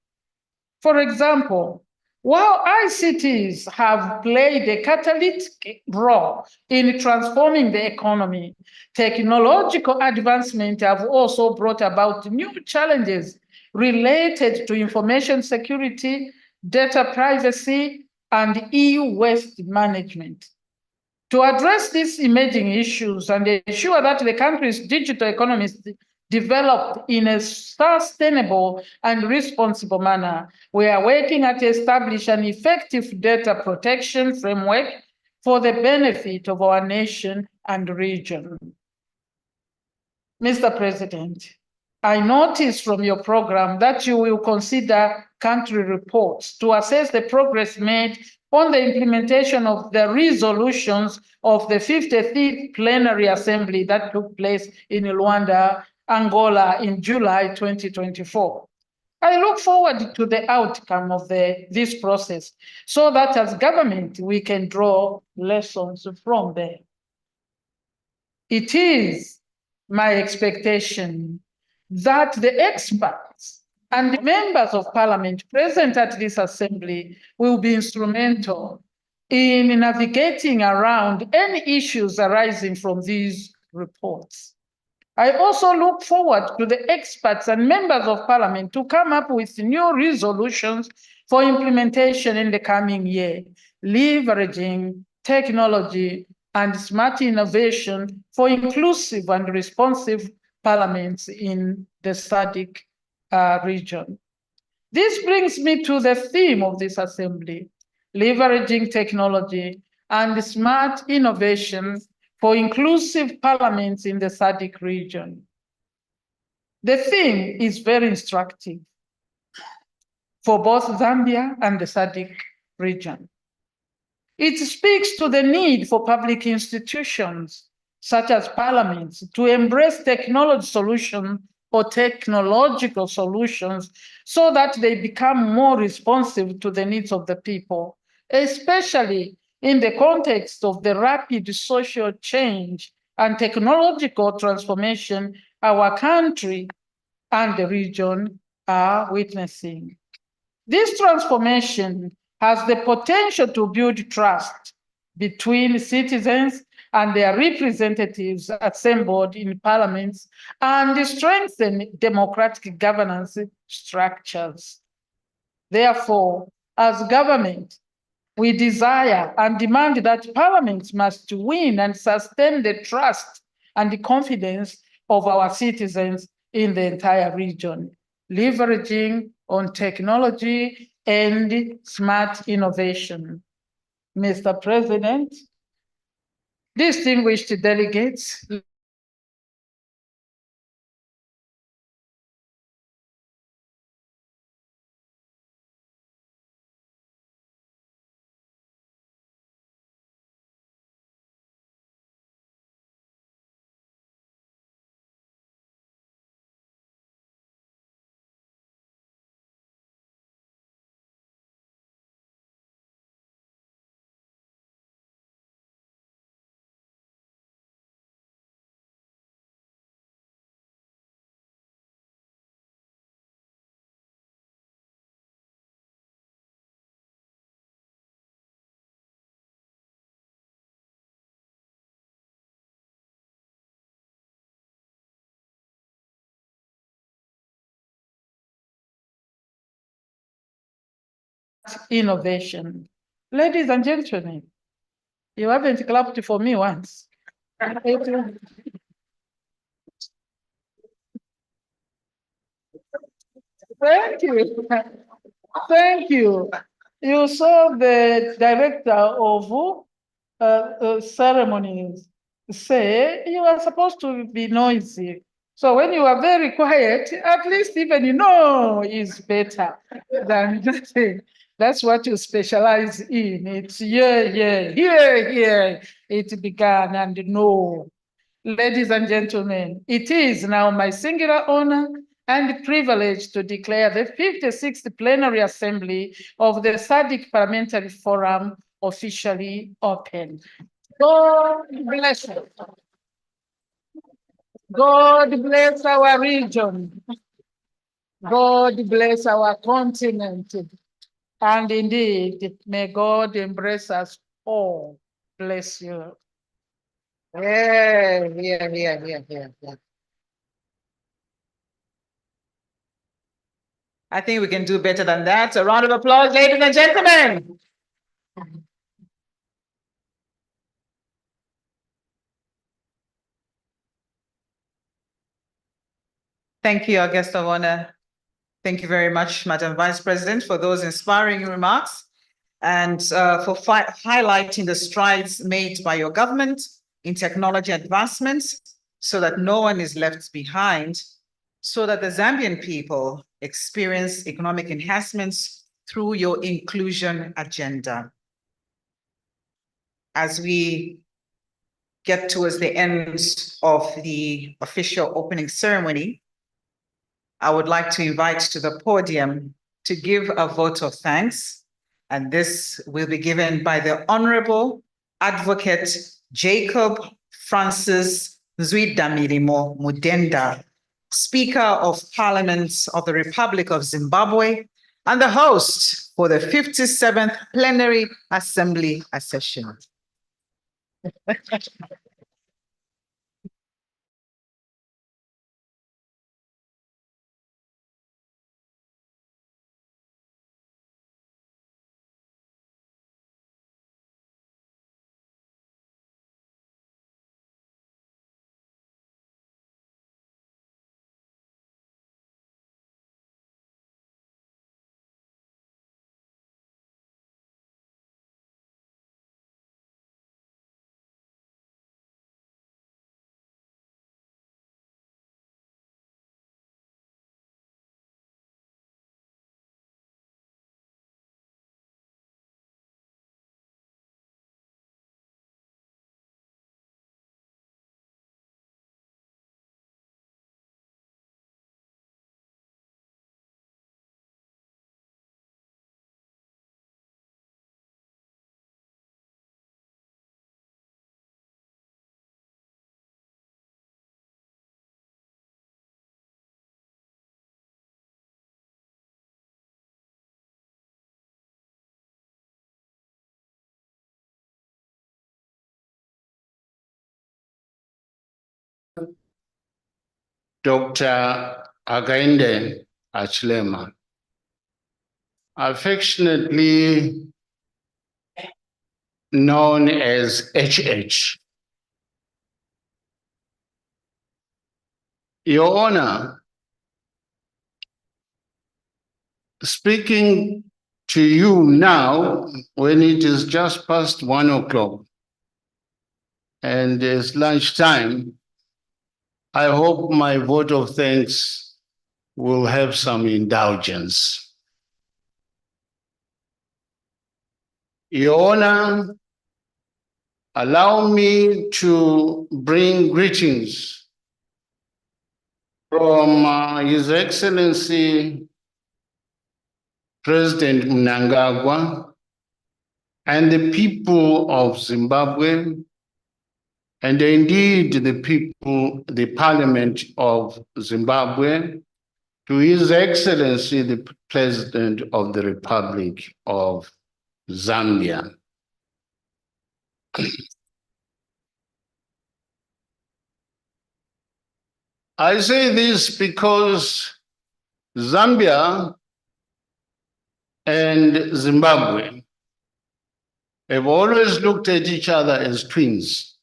For example, while ICTs have played a catalytic role in transforming the economy, technological advancement have also brought about new challenges related to information security, data privacy, and e-waste management. To address these emerging issues and ensure that the country's digital economy developed in a sustainable and responsible manner. We are working to establish an effective data protection framework for the benefit of our nation and region. Mr. President, I notice from your program that you will consider country reports to assess the progress made on the implementation of the resolutions of the 53rd Plenary Assembly that took place in Luanda, Angola in July 2024. I look forward to the outcome of this process so that as government we can draw lessons from there. It is my expectation that the experts and the members of parliament present at this assembly will be instrumental in navigating around any issues arising from these reports. I also look forward to the experts and members of parliament to come up with new resolutions for implementation in the coming year, leveraging technology and smart innovation for inclusive and responsive parliaments in the Sadc region. This brings me to the theme of this assembly, leveraging technology and smart innovation for inclusive parliaments in the Sadc region. The theme is very instructive for both Zambia and the Sadc region. It speaks to the need for public institutions, such as parliaments, to embrace technology solutions or technological solutions so that they become more responsive to the needs of the people, especially in the context of the rapid social change and technological transformation our country and the region are witnessing. This transformation has the potential to build trust between citizens and their representatives assembled in parliaments and strengthen democratic governance structures. Therefore, as government, we desire and demand that parliaments must win and sustain the trust and the confidence of our citizens in the entire region, leveraging on technology and smart innovation. Mr. President, distinguished delegates, innovation. Ladies and gentlemen, you haven't clapped for me once. Thank you. Thank you. You saw the director of ceremonies say you are supposed to be noisy. So when you are very quiet, at least even you know is better than nothing. That's what you specialize in. It's here, it began and no. Ladies and gentlemen, it is now my singular honor and privilege to declare the 56th Plenary Assembly of the Sadc Parliamentary Forum officially open. God bless you. God bless our region. God bless our continent. And indeed, may God embrace us all. Bless you. Yeah. I think we can do better than that. A round of applause, ladies and gentlemen. Thank you, our guest of honor. Thank you very much, Madam Vice President, for those inspiring remarks and for highlighting the strides made by your government in technology advancements so that no one is left behind, so that the Zambian people experience economic enhancements through your inclusion agenda. As we get towards the end of the official opening ceremony, I would like to invite to the podium to give a vote of thanks, and this will be given by the Honorable Advocate Jacob Francis Zwidamilimo Mudenda, Speaker of Parliament of the Republic of Zimbabwe, and the host for the 57th Plenary Assembly session. Dr. Hakainde Hichilema, affectionately known as HH. Your Honor, speaking to you now when it is just past 1 o'clock and it's lunchtime, I hope my vote of thanks will have some indulgence. Your Honor, allow me to bring greetings from His Excellency President Mnangagwa and the people of Zimbabwe, and indeed the Parliament of Zimbabwe, to His Excellency the President of the Republic of Zambia. I say this because Zambia and Zimbabwe have always looked at each other as twins.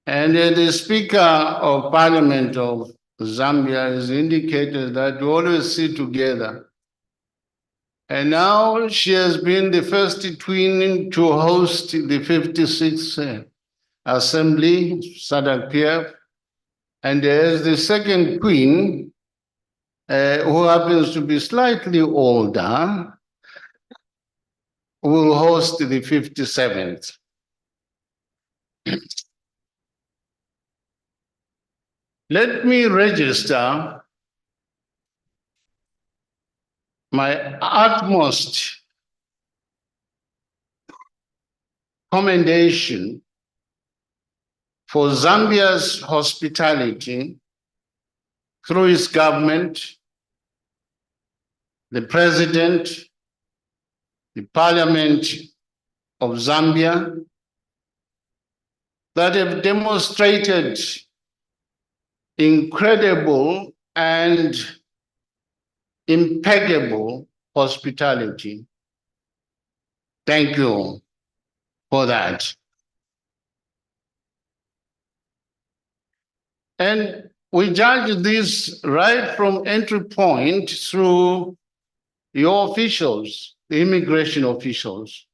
And the Speaker of Parliament of Zambia has indicated that we always sit together. And now she has been the first twin to host the 56th Assembly, Sadc, and as the second queen, who happens to be slightly older, will host the 57th. Let me register my utmost commendation for Zambia's hospitality through its government, the President, the Parliament of Zambia, that have demonstrated incredible and impeccable hospitality. Thank you for that. And We judge this right from entry point through your officials, the immigration officials.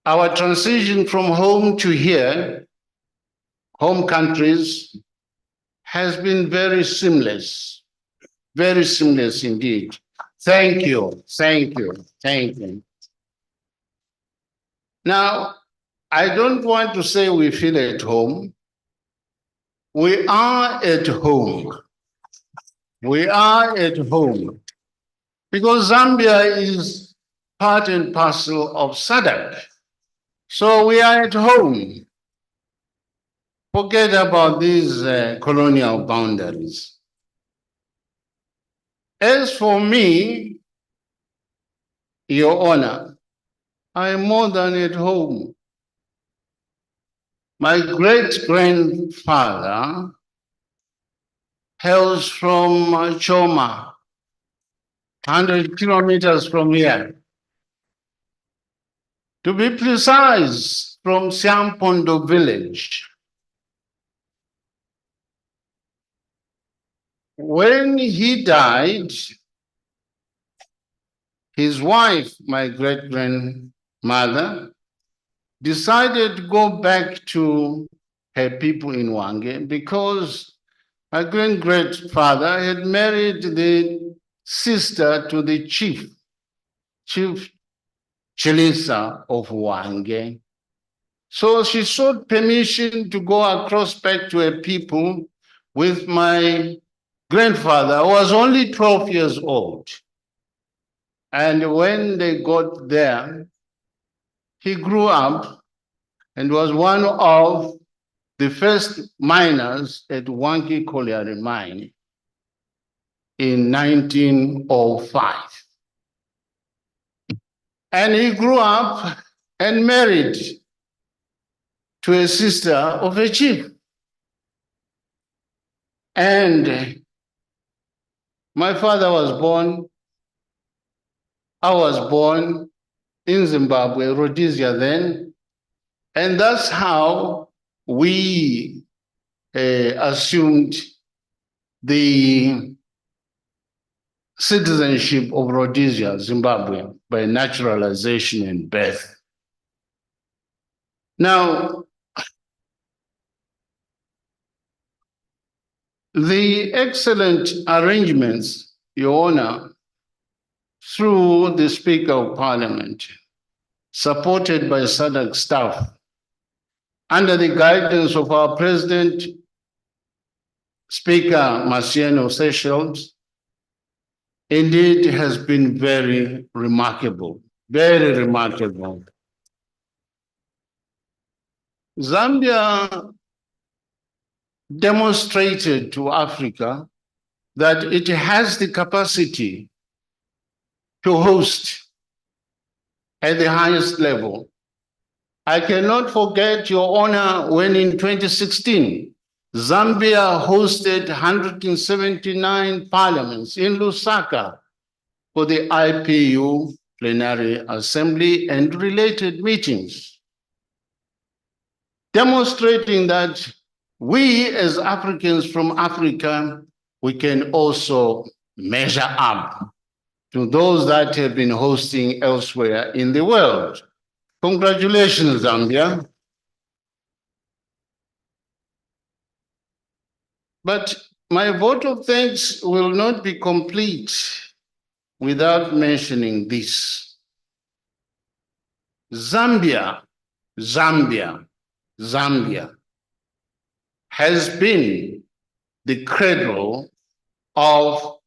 Our transition from home to here, home countries, has been very seamless indeed. Thank you, thank you, thank you. Now, I don't want to say we feel at home. We are at home. We are at home because Zambia is part and parcel of Sadc. So we are at home. Forget about these colonial boundaries. As for me, Your Honor, I am more than at home. My great-grandfather hails from Choma, 100 kilometers from here. To be precise, from Siampondo village. When he died, his wife, my great-grandmother, decided to go back to her people in Wange because my great-grandfather had married the sister to the Chief Chilisa of Wange. So she sought permission to go across back to her people with my grandfather, who was only 12 years old. And when they got there, he grew up and was one of the first miners at Wange Colliery Mine in 1905. And he grew up and married to a sister of a chief. And my father was born, I was born in Zimbabwe, Rhodesia then, and that's how we assumed the citizenship of Rhodesia, Zimbabwe, by naturalization and birth. Now, the excellent arrangements, Your Honor, through the Speaker of Parliament, supported by Sadc staff, under the guidance of our President, Speaker Marciano Seychelles, indeed has been very remarkable, very remarkable. Zambia demonstrated to Africa that it has the capacity to host at the highest level. I cannot forget, Your Honor, when in 2016, Zambia hosted 179 parliaments in Lusaka for the IPU Plenary Assembly and related meetings, demonstrating that we as Africans from Africa, we can also measure up to those that have been hosting elsewhere in the world. Congratulations, Zambia. But my vote of thanks will not be complete without mentioning this. Zambia has been the cradle of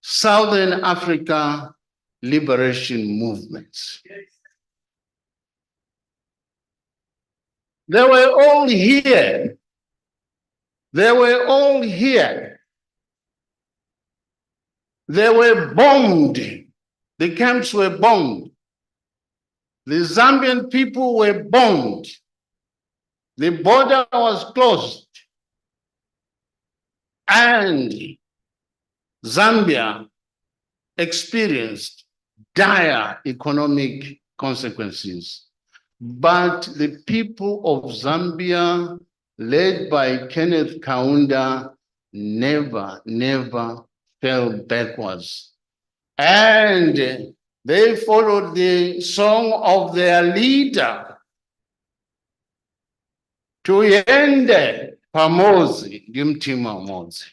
Southern Africa liberation movements. They were all here. They were all here. They were bombed. The camps were bombed. The Zambian people were bombed. The border was closed. And Zambia experienced dire economic consequences. But the people of Zambia led by Kenneth Kaunda, never fell backwards. And they followed the song of their leader, Tuyende pamozi ngimtima umozi.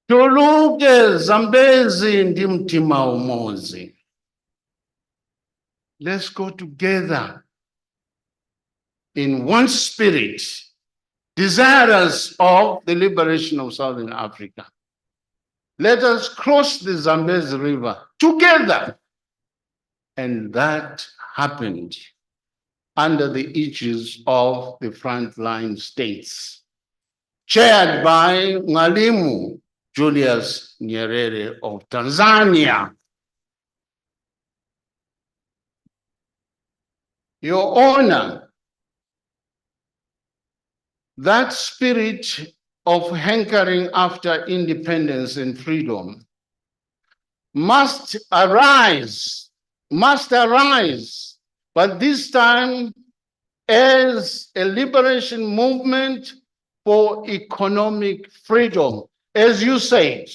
Tuluke Zambezi ndimtima umozi. Let's go together in one spirit, desirous of the liberation of Southern Africa. Let us cross the Zambezi River together. And that happened under the aegis of the frontline states, chaired by Mwalimu Julius Nyerere of Tanzania. Your Honor, that spirit of hankering after independence and freedom must arise, but this time as a liberation movement for economic freedom, as you said.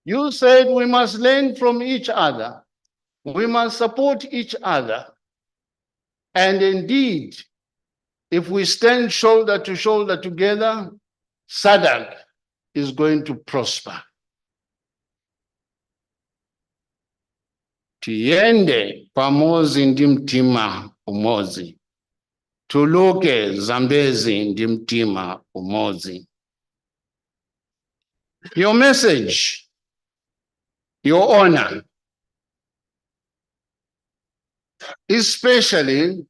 You said we must learn from each other. We must support each other. And indeed, if we stand shoulder to shoulder together, Sadc is going to prosper. Tiende pamozi ndimtima umozi. Tuluke Zambezi ndimtima umozi. Your message, Your Honor, especially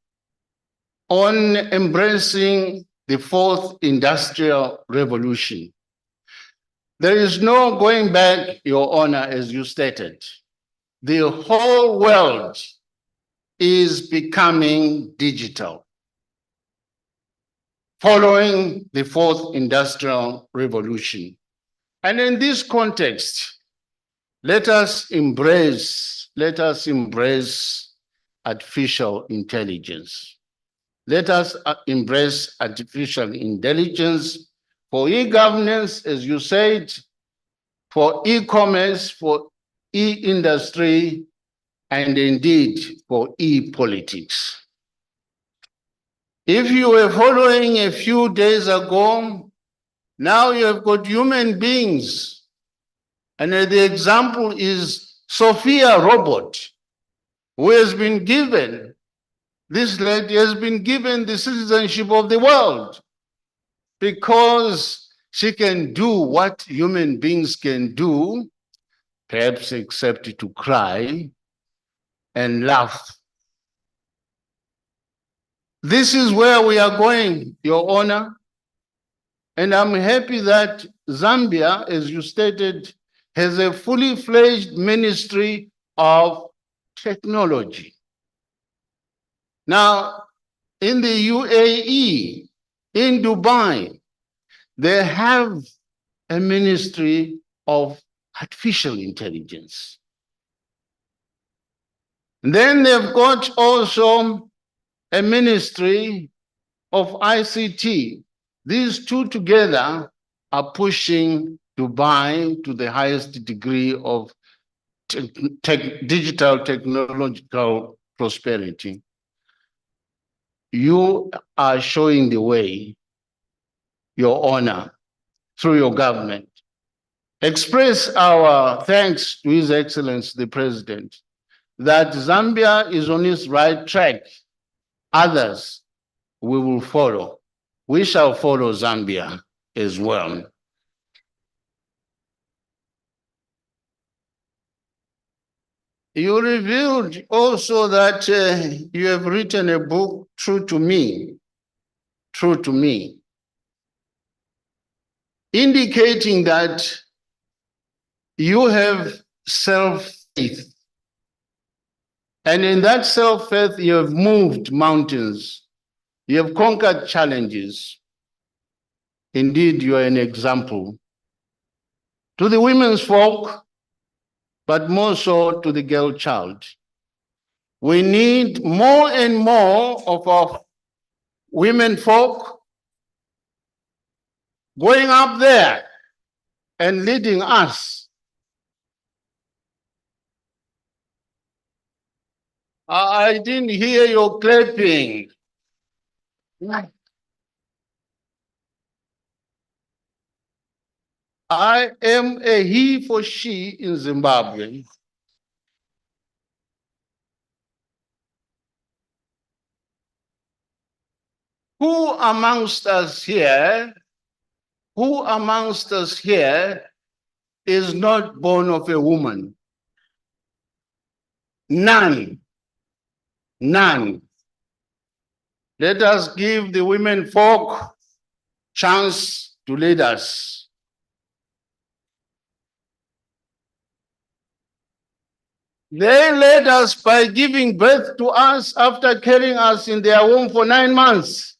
on embracing the fourth industrial revolution. There is no going back, Your Honor, as you stated. The whole world is becoming digital following the fourth industrial revolution. And in this context, let us embrace artificial intelligence. Let us embrace artificial intelligence for e-governance, as you said, for e-commerce, for e-industry, and indeed for e-politics. If you were following a few days ago, now you have got human beings. And the example is Sophia Robot, who has been given, this lady has been given the citizenship of the world because she can do what human beings can do, perhaps except to cry and laugh. This is where we are going, Your Honor. And I'm happy that Zambia, as you stated, has a fully fledged ministry of technology. Now, in the UAE, in Dubai, they have a ministry of artificial intelligence. Then they've got also a ministry of ICT. These two together are pushing Dubai to the highest degree of digital technological prosperity. You are showing the way, Your Honor, through your government. Express our thanks to His Excellency the President that Zambia is on its right track. Others we will follow. We shall follow Zambia as well. You revealed also that you have written a book, True to Me, indicating that you have self-faith. And in that self-faith, you have moved mountains. You have conquered challenges. Indeed, you are an example to the women's folk, but more so to the girl child. We need more and more of our women folk going up there and leading us. I didn't hear your clapping. I am a he for she in Zimbabwe. Who amongst us here is not born of a woman? None. None. Let us give the women folk chance to lead us. They led us by giving birth to us after carrying us in their womb for 9 months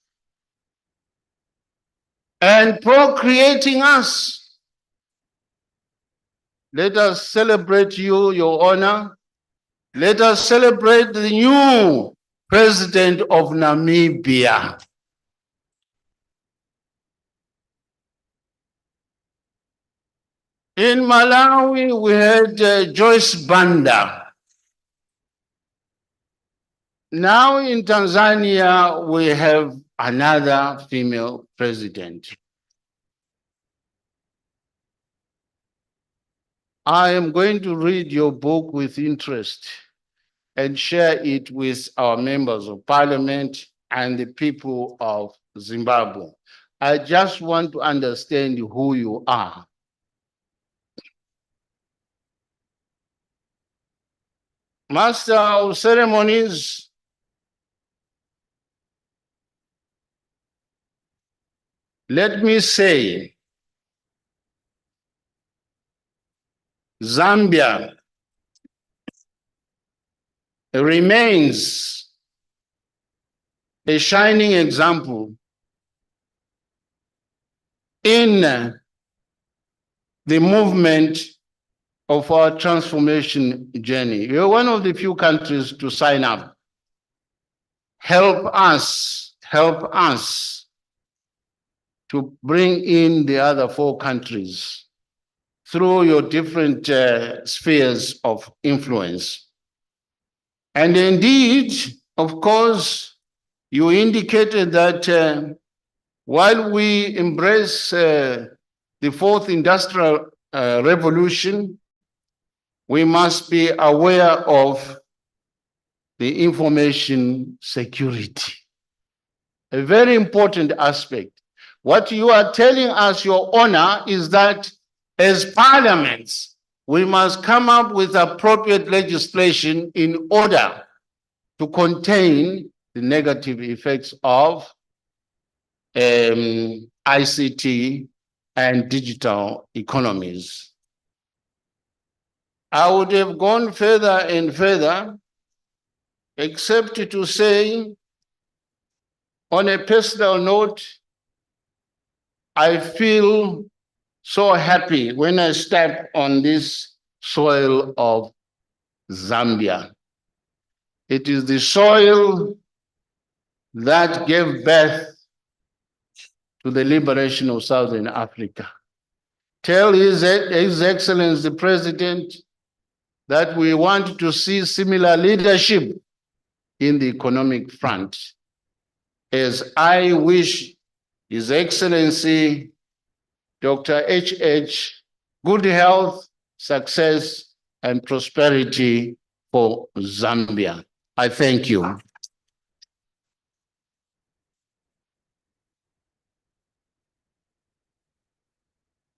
and procreating us. Let us celebrate you, Your Honor. Let us celebrate the new president of Namibia. In Malawi, we had Joyce Banda. Now in Tanzania, we have another female president. I am going to read your book with interest and share it with our members of parliament and the people of Zimbabwe. I just want to understand who you are. Master of Ceremonies, let me say, Zambia remains a shining example in the movement of our transformation journey. You're one of the few countries to sign up. Help us to bring in the other 4 countries through your different spheres of influence. And indeed, of course, you indicated that while we embrace the 4th industrial revolution, we must be aware of the information security, a very important aspect. What you are telling us, Your Honor, is that as parliaments, we must come up with appropriate legislation in order to contain the negative effects of ICT and digital economies. I would have gone further and further, except to say, on a personal note, I feel so happy when I step on this soil of Zambia. It is the soil that gave birth to the liberation of Southern Africa. Tell His Excellency the President that we want to see similar leadership in the economic front, as I wish His Excellency Dr. H.H. good health, success, and prosperity for Zambia. I thank you.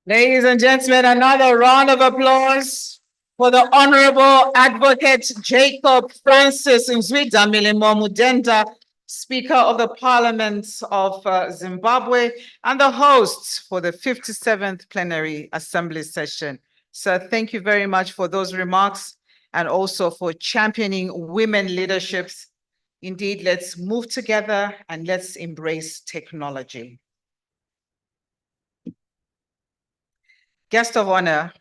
Ladies and gentlemen, another round of applause for the Honorable Advocate Jacob Francis Nzwida Mudenda, Speaker of the Parliament of Zimbabwe, and the hosts for the 57th Plenary Assembly Session. Sir, thank you very much for those remarks and also for championing women leaderships. Indeed, let's move together and let's embrace technology. Guest of honor,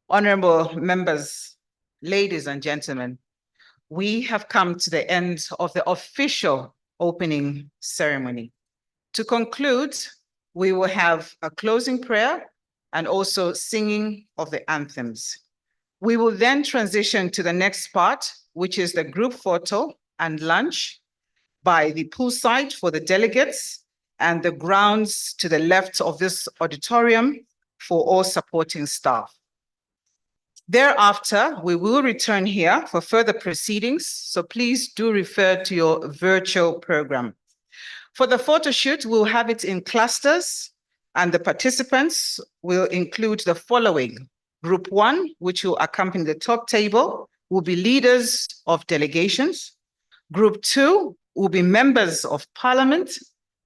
honorable members, ladies and gentlemen, we have come to the end of the official opening ceremony. To conclude, we will have a closing prayer and also singing of the anthems. We will then transition to the next part, which is the group photo and lunch by the poolside for the delegates and the grounds to the left of this auditorium for all supporting staff. Thereafter, we will return here for further proceedings, so please do refer to your virtual program. For the photo shoot, we'll have it in clusters, and the participants will include the following. Group 1, which will accompany the top table, will be leaders of delegations. Group 2 will be members of parliament,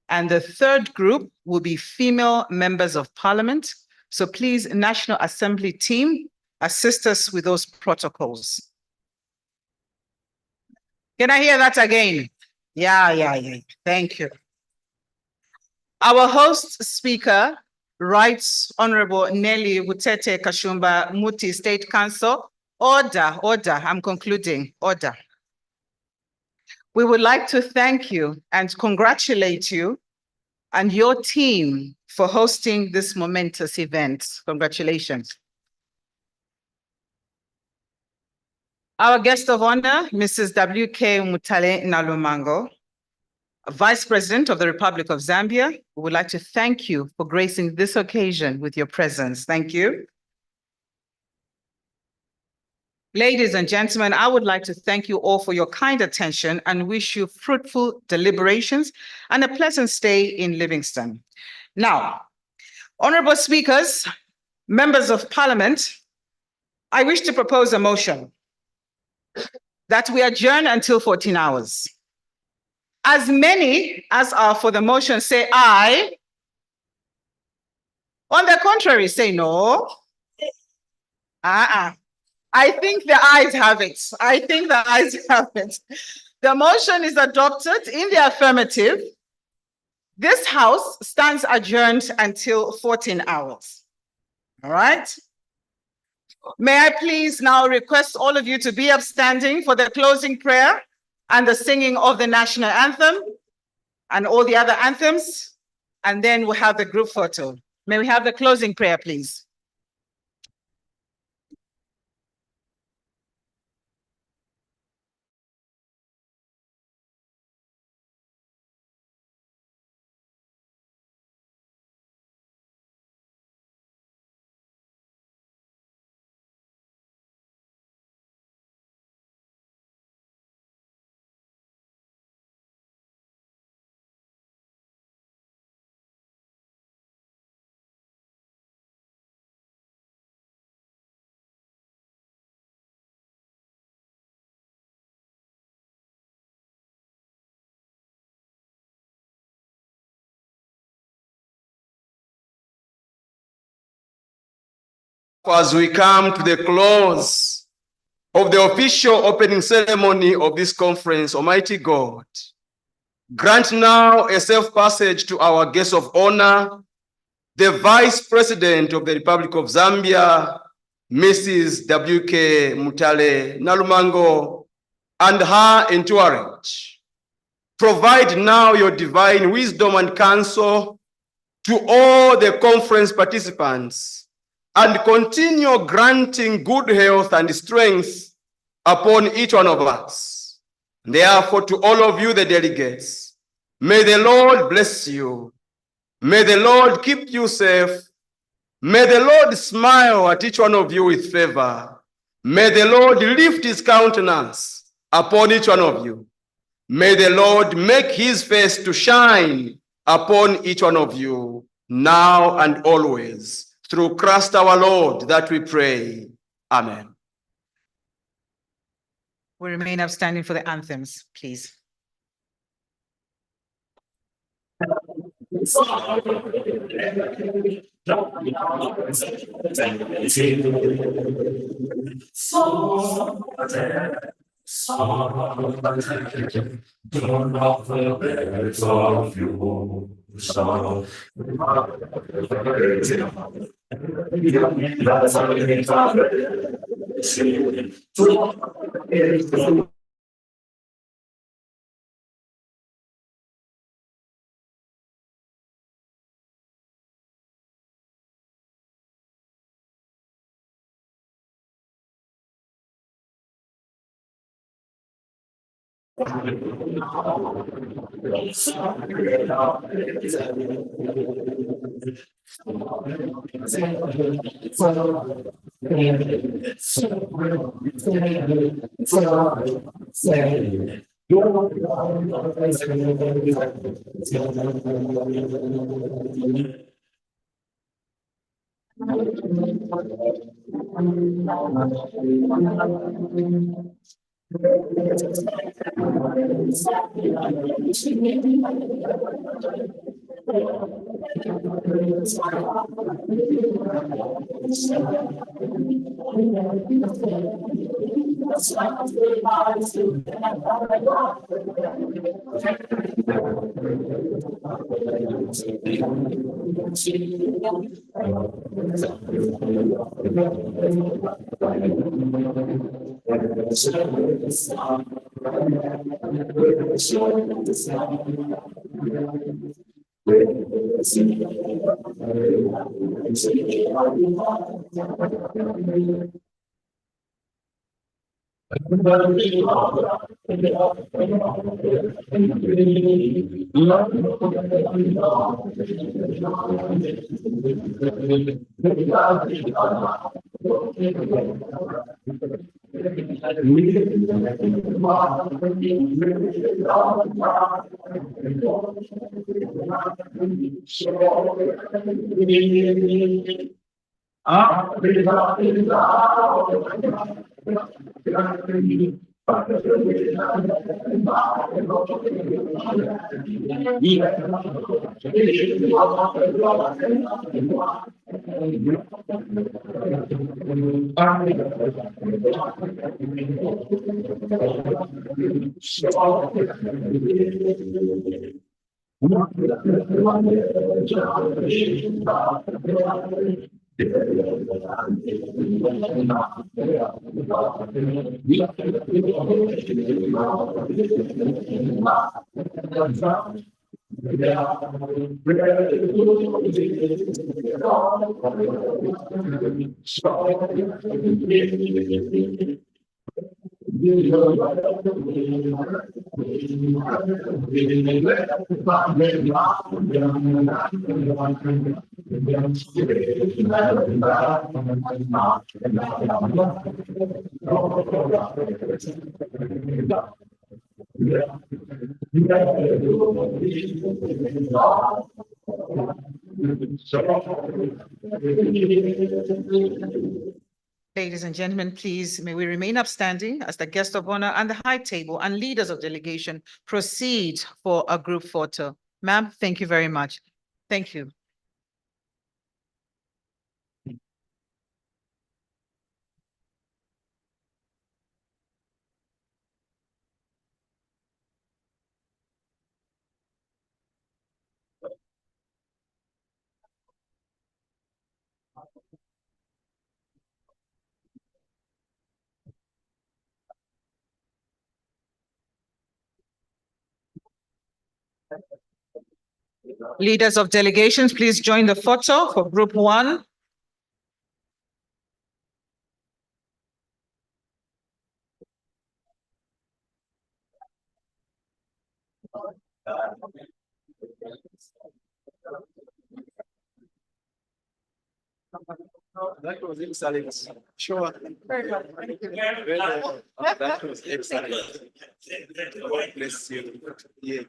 and the third group will be female members of parliament. So please, National Assembly team, assist us with those protocols. Can I hear that again? Yeah. Thank you. Our host speaker, Right Honorable Nelly Wutete Kashumba Muti, State Council. Order, I'm concluding, order. We would like to thank you and congratulate you and your team for hosting this momentous event. Congratulations. Our guest of honor, Mrs. W.K. Mutale Nalumango, Vice President of the Republic of Zambia, we would like to thank you for gracing this occasion with your presence. Thank you. Ladies and gentlemen, I would like to thank you all for your kind attention and wish you fruitful deliberations and a pleasant stay in Livingston. Now, honorable speakers, members of parliament, I wish to propose a motion that we adjourn until 14 hours. As many as are for the motion say aye. On the contrary, say no. I think the ayes have it. The motion is adopted in the affirmative. This House stands adjourned until 14 hours. All right? May I please now request all of you to be upstanding for the closing prayer and the singing of the national anthem and all the other anthems, and then we'll have the group photo. May we have the closing prayer, please? As we come to the close of the official opening ceremony of this conference, Almighty God, grant now a safe passage to our guest of honor, the Vice President of the Republic of Zambia, Mrs. W.K. Mutale Nalumango, and her entourage. Provide now your divine wisdom and counsel to all the conference participants, and continue granting good health and strength upon each one of us. Therefore, to all of you, the delegates, may the Lord bless you. May the Lord keep you safe. May the Lord smile at each one of you with favor. May the Lord lift his countenance upon each one of you. May the Lord make his face to shine upon each one of you, now and always. Through Christ our Lord that we pray. Amen. We remain upstanding for the anthems, please. Don't of the beds of you. So Ladies and gentlemen, please, may we remain upstanding as the guest of honor and the high table and leaders of delegation proceed for a group photo. Ma'am, thank you very much. Thank you. Leaders of delegations, please join the photo for group one. That was excellent. Sure. That was excellent. God bless you. Yeah.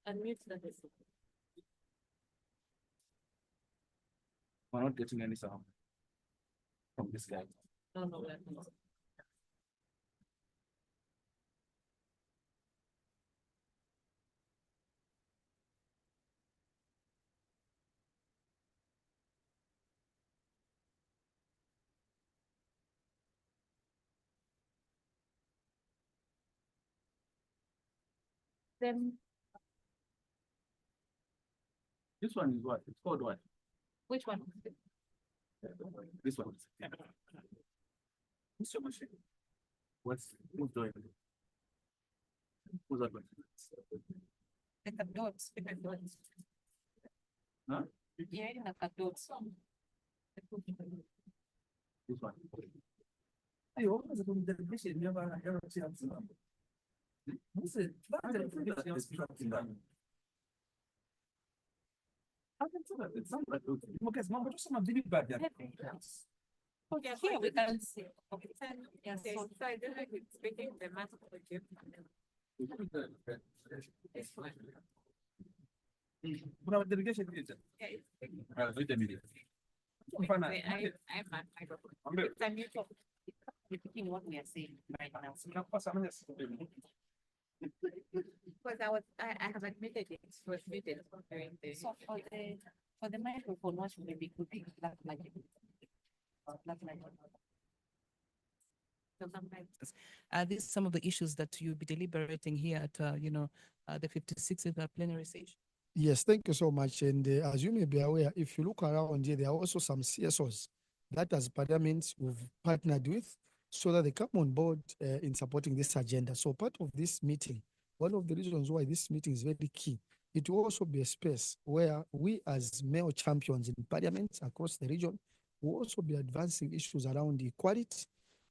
Unmute the. We're not getting any sound from this guy. No, no, we're not. Then This one is what? It's called what? which one? This one. What's your machine? Who's doing it? Who's that one? Like a dots, like a dots. Huh? Yeah, like a dots. This one. Hey, what was it from the delegation? Never see us. What's it? It sounds like okay, no, but some really bad. Okay, here we can see. Okay, yes, so I don't like speaking the matter of the gym. But delegation is wait a minute. I'm repeating what we are saying right now. Because I have admitted it was muted during the. So for the microphone, what should be could be black magic. Black magic. So sometimes. These are some of the issues that you'll be deliberating here at, the 56th plenary session. Yes, thank you so much. And as you may be aware, if you look around here, there are also some CSOs that as parliaments we've partnered with so that they come on board in supporting this agenda. So part of this meeting, one of the reasons why this meeting is very key, it will also be a space where we as male champions in parliament across the region will also be advancing issues around equality,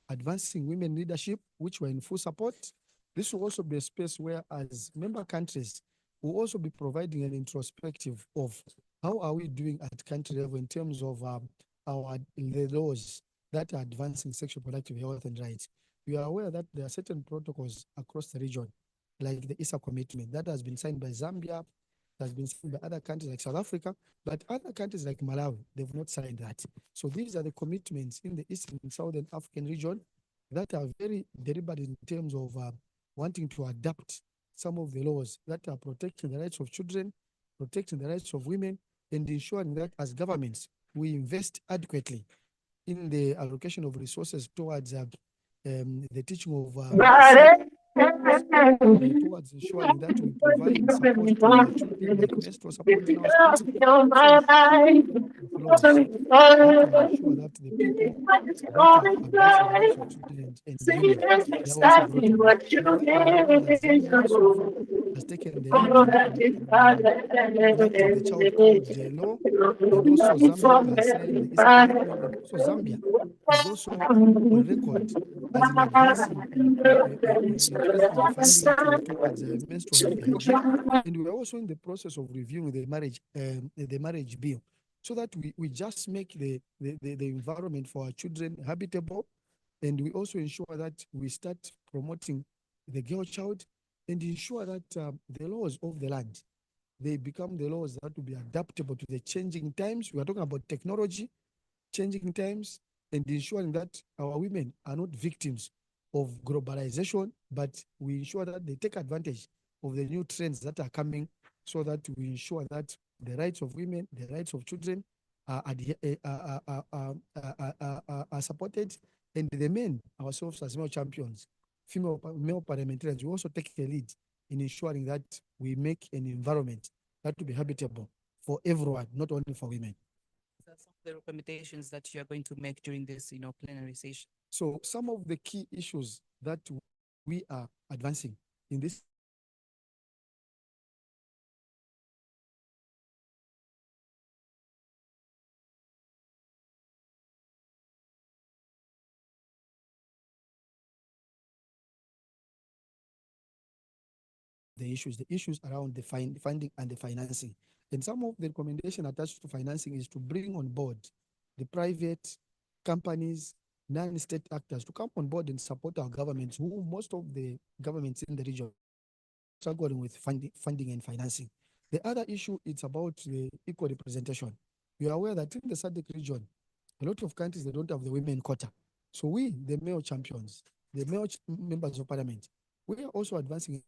advancing women leadership, which we're in full support. This will also be a space where as member countries will also be providing an introspective of how are we doing at country level in terms of the laws that are advancing sexual reproductive health and rights. We are aware that there are certain protocols across the region, like the ISA commitment that has been signed by Zambia, that has been signed by other countries like South Africa, but other countries like Malawi, they've not signed that. So these are the commitments in the Eastern and Southern African region that are very deliberate in terms of wanting to adapt some of the laws that are protecting the rights of children, protecting the rights of women, and ensuring that as governments, we invest adequately in the allocation of resources towards the teaching of towards ensuring that we provide support to our children, like menstrual support in our schools, laws that will ensure that the people that are advancing the rights of children and women, they are also brought in. Zambia so far has taken the lead in the child code law, and also Zambia has signed the ISA commitment, and also Zambia is also on record as in advancing funding towards menstrual health hygiene, and we are also in the process of reviewing the marriage bill, so that we just make the environment for our children habitable, and we also ensure that we start promoting the girl child and ensure that the laws of the land, they become the laws that will be adaptable to the changing times. We are talking about technology, changing times, and ensuring that our women are not victims of globalization, but we ensure that they take advantage of the new trends that are coming, so that we ensure that the rights of women, the rights of children are supported, and the men ourselves as male champions, male parliamentarians, we also take a lead in ensuring that we make an environment that will be habitable for everyone, not only for women. Some of the recommendations that you are going to make during this, plenary session. So some of the key issues that we are advancing in this the issues around the funding and the financing. And some of the recommendation attached to financing is to bring on board the private companies, non-state actors to come on board and support our governments, who most of the governments in the region struggling with funding and financing. The other issue is about the equal representation. We are aware that in the Sadc region, a lot of countries, they don't have the women quota. So we, the male champions, the male members of parliament, we are also advancing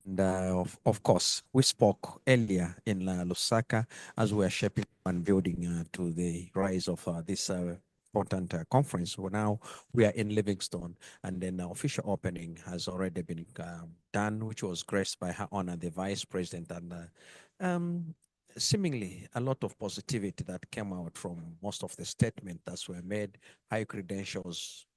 And of course, we spoke earlier in Lusaka as we are shaping and building to the rise of this important conference. So now we are in Livingstone, and then the official opening has already been done, which was graced by Her Honor the Vice President, and seemingly a lot of positivity that came out from most of the statements that were made, high credentials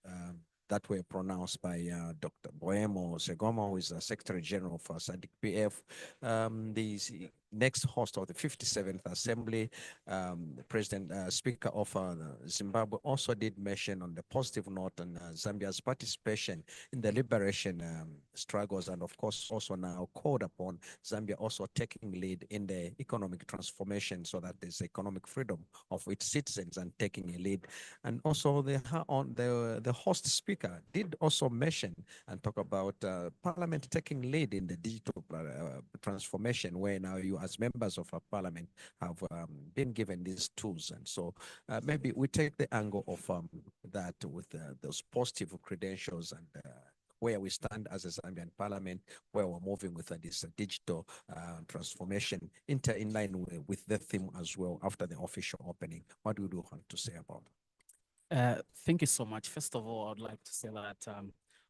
that were pronounced by Dr. Boemo Segoma, who is the Secretary General for Sadc PF, the next host of the 57th Assembly, the President, Speaker of Zimbabwe also did mention on the positive note on Zambia's participation in the liberation struggles, and of course also now called upon Zambia also taking lead in the economic transformation so that there's economic freedom of its citizens and taking a lead. And also the host speaker did also mention and talk about Parliament taking lead in the digital transformation, where now you as members of our Parliament have been given these tools. And so maybe we take the angle of that with those positive credentials and where we stand as a Zambian Parliament, where we're moving with this digital transformation in line with the theme as well after the official opening. What do you want to say about it? Thank you so much. First of all, I'd like to say that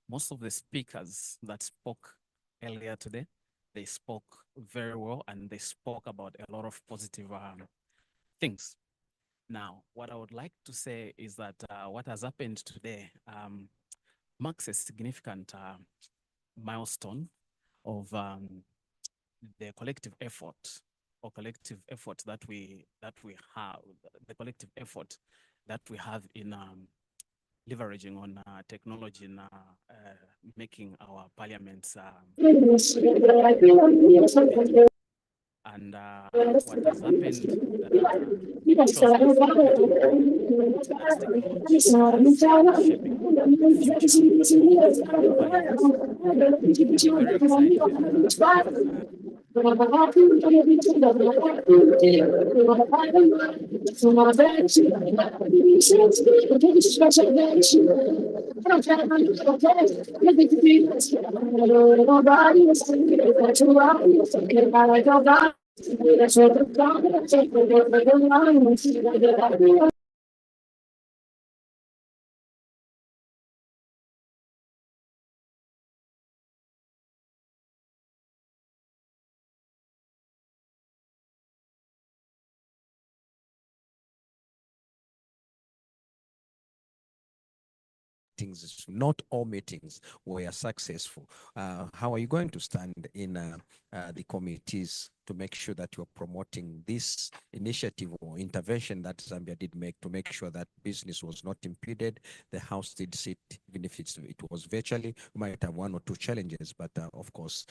most of the speakers that spoke earlier today, they spoke very well and they spoke about a lot of positive things. Now, what I would like to say is that what has happened today marks a significant milestone of the collective effort that we have, the collective effort that we have in leveraging on technology in making our parliaments and what has happened shows us that technology is shaping the future of parliaments. I'm very excited meetings, not all meetings were successful. How are you going to stand in the committees to make sure that you're promoting this initiative or intervention that Zambia did make to make sure that business was not impeded? The House did sit, even if it was virtually. We might have one or two challenges, but of course,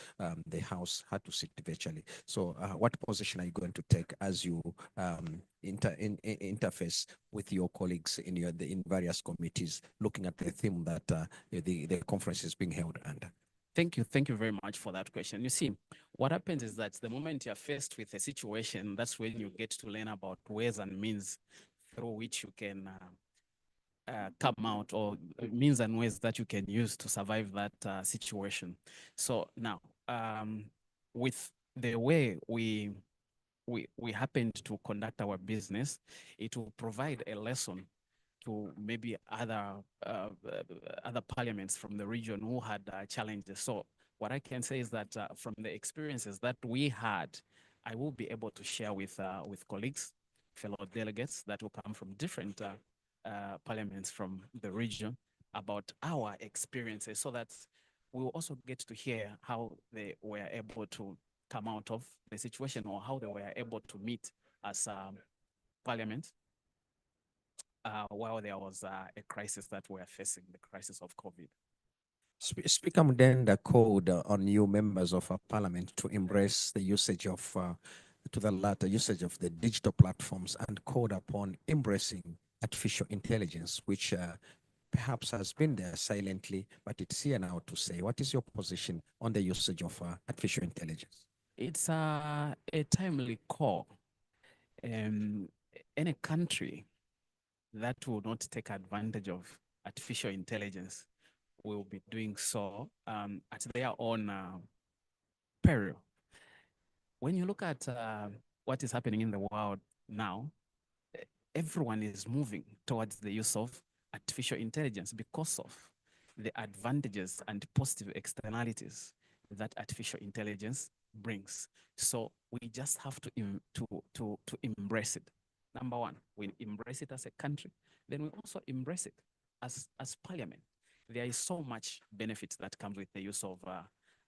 the House had to sit virtually. So what position are you going to take as you interface with your colleagues in various committees, looking at the theme that the conference is being held under? Thank you very much for that question. You see, what happens is that the moment you're faced with a situation, that's when you get to learn about ways and means through which you can come out, or means and ways that you can use to survive that situation. So now, with the way we happened to conduct our business, it will provide a lesson to maybe other parliaments from the region who had challenges. So what I can say is that from the experiences that we had, I will be able to share with colleagues, fellow delegates that will come from different parliaments from the region about our experiences, so that we will also get to hear how they were able to come out of the situation, or how they were able to meet as parliament while there was a crisis that we are facing, the crisis of COVID. Speaker Mudenda called on new members of our parliament to embrace the usage of, to the latter usage of the digital platforms, and called upon embracing artificial intelligence, which perhaps has been there silently, but it's here now to say. What is your position on the usage of artificial intelligence? It's a timely call. Any country that will not take advantage of artificial intelligence will be doing so at their own peril. When you look at what is happening in the world now, everyone is moving towards the use of artificial intelligence because of the advantages and positive externalities that artificial intelligence brings. So we just have to embrace it. Number one, we embrace it as a country, then we also embrace it as parliament. There is so much benefit that comes with the use of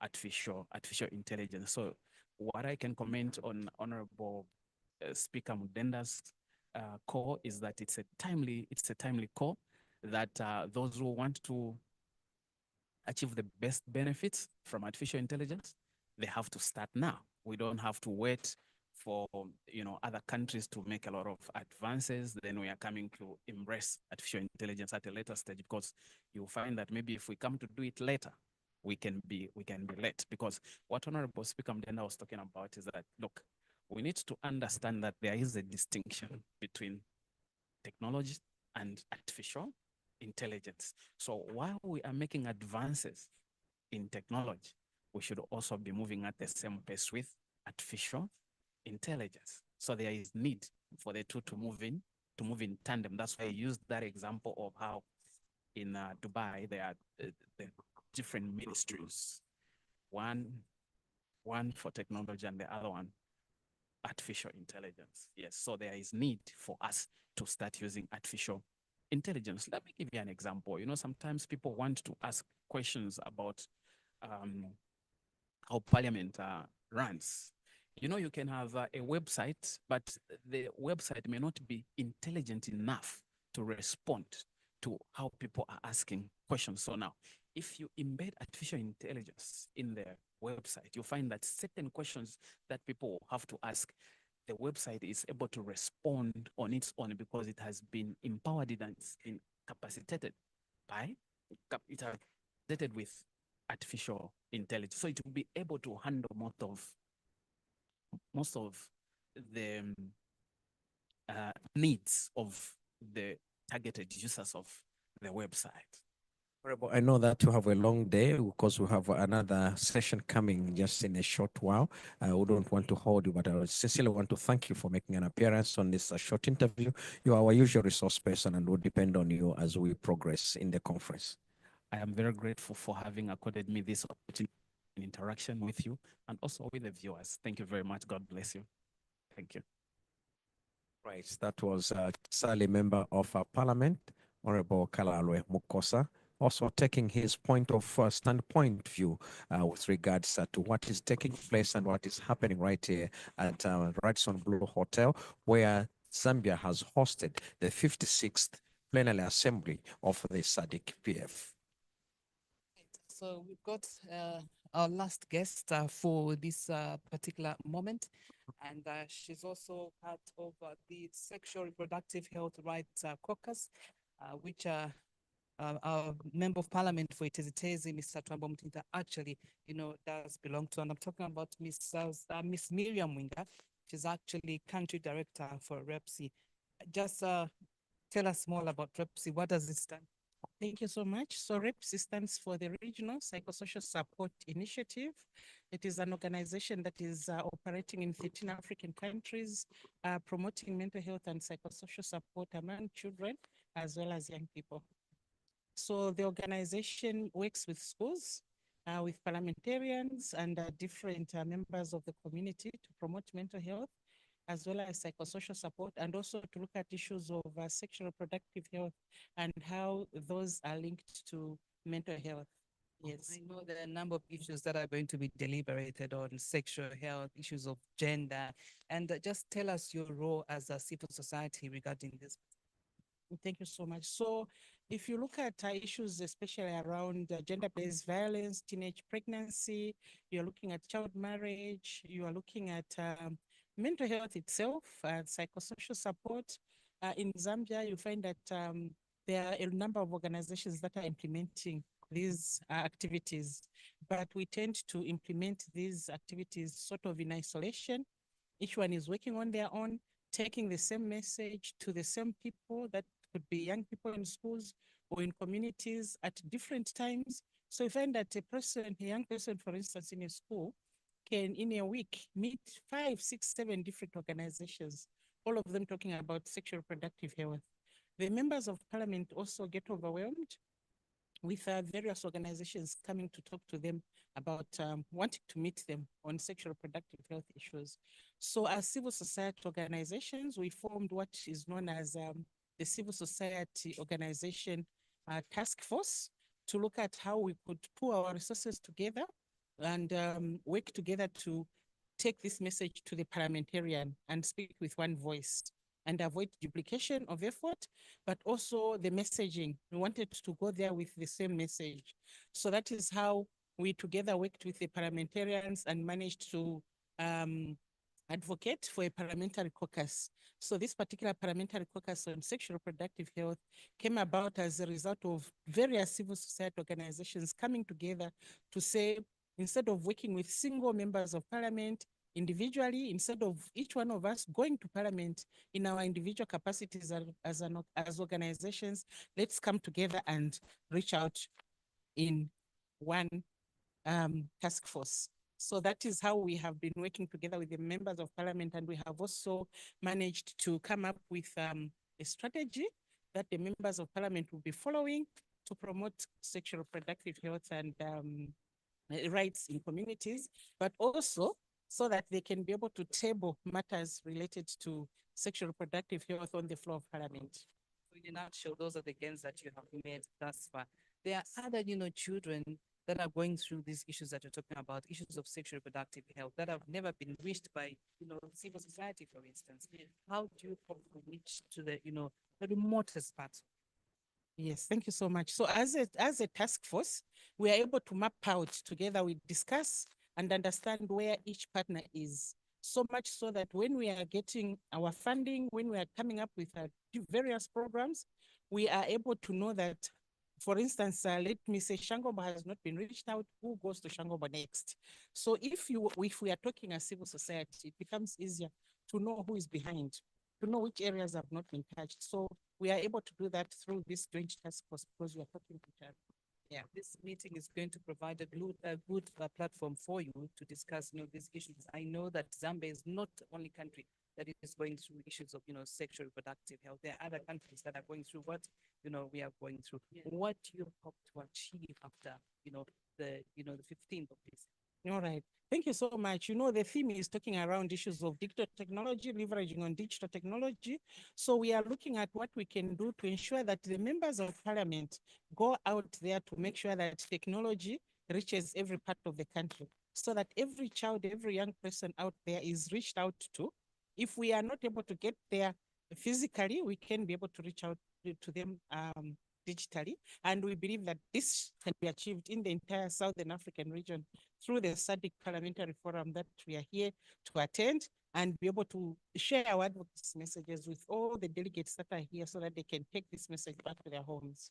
artificial intelligence. So what I can comment on Honorable Speaker Mudenda's call is that it's a timely call, that those who want to achieve the best benefits from artificial intelligence, they have to start now. We don't have to wait for other countries to make a lot of advances, then we are coming to embrace artificial intelligence at a later stage, because you'll find that maybe if we come to do it later, we can be late. Because what Honorable Speaker Mdenda was talking about is that, look, we need to understand that there is a distinction between technology and artificial intelligence. So while we are making advances in technology, we should also be moving at the same pace with artificial intelligence. So there is need for the two to move in tandem. That's why I used that example of how in Dubai there are the different ministries, one for technology and the other one artificial intelligence. Yes, so there is need for us to start using artificial intelligence. Let me give you an example. Sometimes people want to ask questions about how parliament runs. You can have a website, but the website may not be intelligent enough to respond to how people are asking questions. So now, if you embed artificial intelligence in the website, you'll find that certain questions that people have to ask, the website is able to respond on its own, because it has been empowered and it's been capacitated with artificial intelligence. So it will be able to handle most of the needs of the targeted users of the website. I know that you have a long day, because we have another session coming just in a short while. I wouldn't want to hold you, but I sincerely want to thank you for making an appearance on this short interview. You are our usual resource person, and we'll depend on you as we progress in the conference. I am very grateful for having accorded me this opportunity in interaction with you and also with the viewers. Thank you very much. God bless you. Thank you. Right, that was Sally, member of our parliament, Honorable Kalalwe Mukosa, also taking his point of standpoint view with regards to what is taking place and what is happening right here at Radisson Blue Hotel, where Zambia has hosted the 56th Plenary Assembly of the Sadc PF. So we've got our last guest for this particular moment, and she's also part of the Sexual Reproductive Health Rights Caucus, which our Member of Parliament for Itezitezi, Mr. Twambo Mtinta, actually, does belong to, and I'm talking about Miss Miriam Winga. She's actually Country Director for REPSI. Just tell us more about REPSI. What does it stand? Thank you so much. So REPSI stands for the Regional Psychosocial Support Initiative. It is an organization that is operating in 13 African countries, promoting mental health and psychosocial support among children as well as young people. So the organization works with schools, with parliamentarians and different members of the community to promote mental health as well as psychosocial support, and also to look at issues of sexual reproductive health and how those are linked to mental health. Yes. I know there are a number of issues that are going to be deliberated on: sexual health, issues of gender, and just tell us your role as a civil society regarding this. Thank you so much. So if you look at issues, especially around gender-based violence, teenage pregnancy, you're looking at child marriage, you are looking at mental health itself, psychosocial support. In Zambia, you find that there are a number of organizations that are implementing these activities, but we tend to implement these activities sort of in isolation. Each one is working on their own, taking the same message to the same people, that could be young people in schools or in communities at different times. So you find that a young person, for instance, in a school, can in a week meet 5, 6, 7 different organizations, all of them talking about sexual reproductive health. The members of parliament also get overwhelmed with various organizations coming to talk to them about wanting to meet them on sexual reproductive health issues. So as civil society organizations, we formed what is known as the Civil Society Organization Task Force to look at how we could pool our resources together and work together to take this message to the parliamentarian and speak with one voice and avoid duplication of effort, but also the messaging. We wanted to go there with the same message. So that is how we together worked with the parliamentarians and managed to advocate for a parliamentary caucus. So this particular parliamentary caucus on sexual reproductive health came about as a result of various civil society organizations coming together to say, instead of working with single members of parliament individually, instead of each one of us going to parliament in our individual capacities as organizations, let's come together and reach out in one task force. So that is how we have been working together with the members of parliament, and we have also managed to come up with a strategy that the members of parliament will be following to promote sexual reproductive health and rights in communities, but also so that they can be able to table matters related to sexual reproductive health on the floor of parliament. So in a nutshell, those are the gains that you have made thus far. There are other, children that are going through these issues that you're talking about, issues of sexual reproductive health that have never been reached by, civil society, for instance. How do you reach to the, the remotest parts? Yes, thank you so much. So as a task force, we are able to map out together, we discuss and understand where each partner is. So much so that when we are getting our funding, when we are coming up with various programs, we are able to know that, for instance, let me say Shangoba has not been reached out, who goes to Shangoba next? So if we are talking as civil society, it becomes easier to know who is behind, to know which areas have not been touched. So we are able to do that through this joint task force because we are talking to each other. Yeah, this meeting is going to provide a good platform for you to discuss, these issues. I know that Zambia is not the only country that is going through issues of, sexual reproductive health. There are other countries that are going through what, we are going through. Yeah. What do you hope to achieve after, the 15th of this? All right. Thank you so much. The theme is talking around issues of digital technology, leveraging on digital technology. So we are looking at what we can do to ensure that the members of parliament go out there to make sure that technology reaches every part of the country, so that every child, every young person out there is reached out to. If we are not able to get there physically, we can be able to reach out to them digitally. And we believe that this can be achieved in the entire Southern African region through the Sadc Parliamentary Forum that we are here to attend and be able to share our advocacy messages with all the delegates that are here so that they can take this message back to their homes.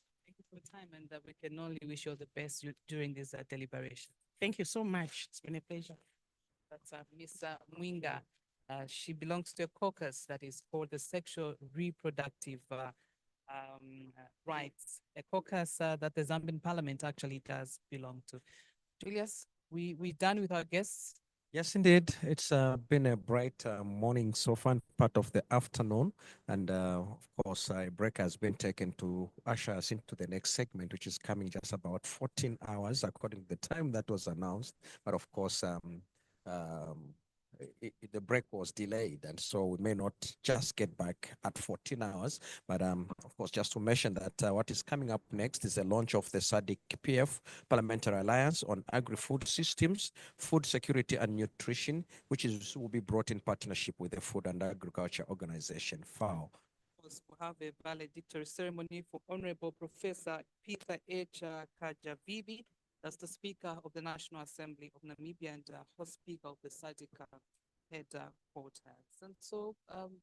for time, and we can only wish you all the best during this deliberation. Thank you so much. It's been a pleasure. That's Ms. Mwinga. She belongs to a caucus that is called the Sexual Reproductive Rights, a caucus that the Zambian Parliament actually does belong to. Julius, we done with our guests. Yes, indeed. It's been a bright morning so far, part of the afternoon. And of course, a break has been taken to usher us into the next segment, which is coming just about 14 hours, according to the time that was announced. But of course, the break was delayed, and so we may not just get back at 14 hours. But of course, just to mention that what is coming up next is the launch of the Sadc PF Parliamentary Alliance on Agri-Food Systems, Food Security and Nutrition, which will be brought in partnership with the Food and Agriculture Organization, FAO. We have a valedictory ceremony for Honorable Professor Peter H. Kajavivi, that's the Speaker of the National Assembly of Namibia and host speaker of the Sadc headquarters. And so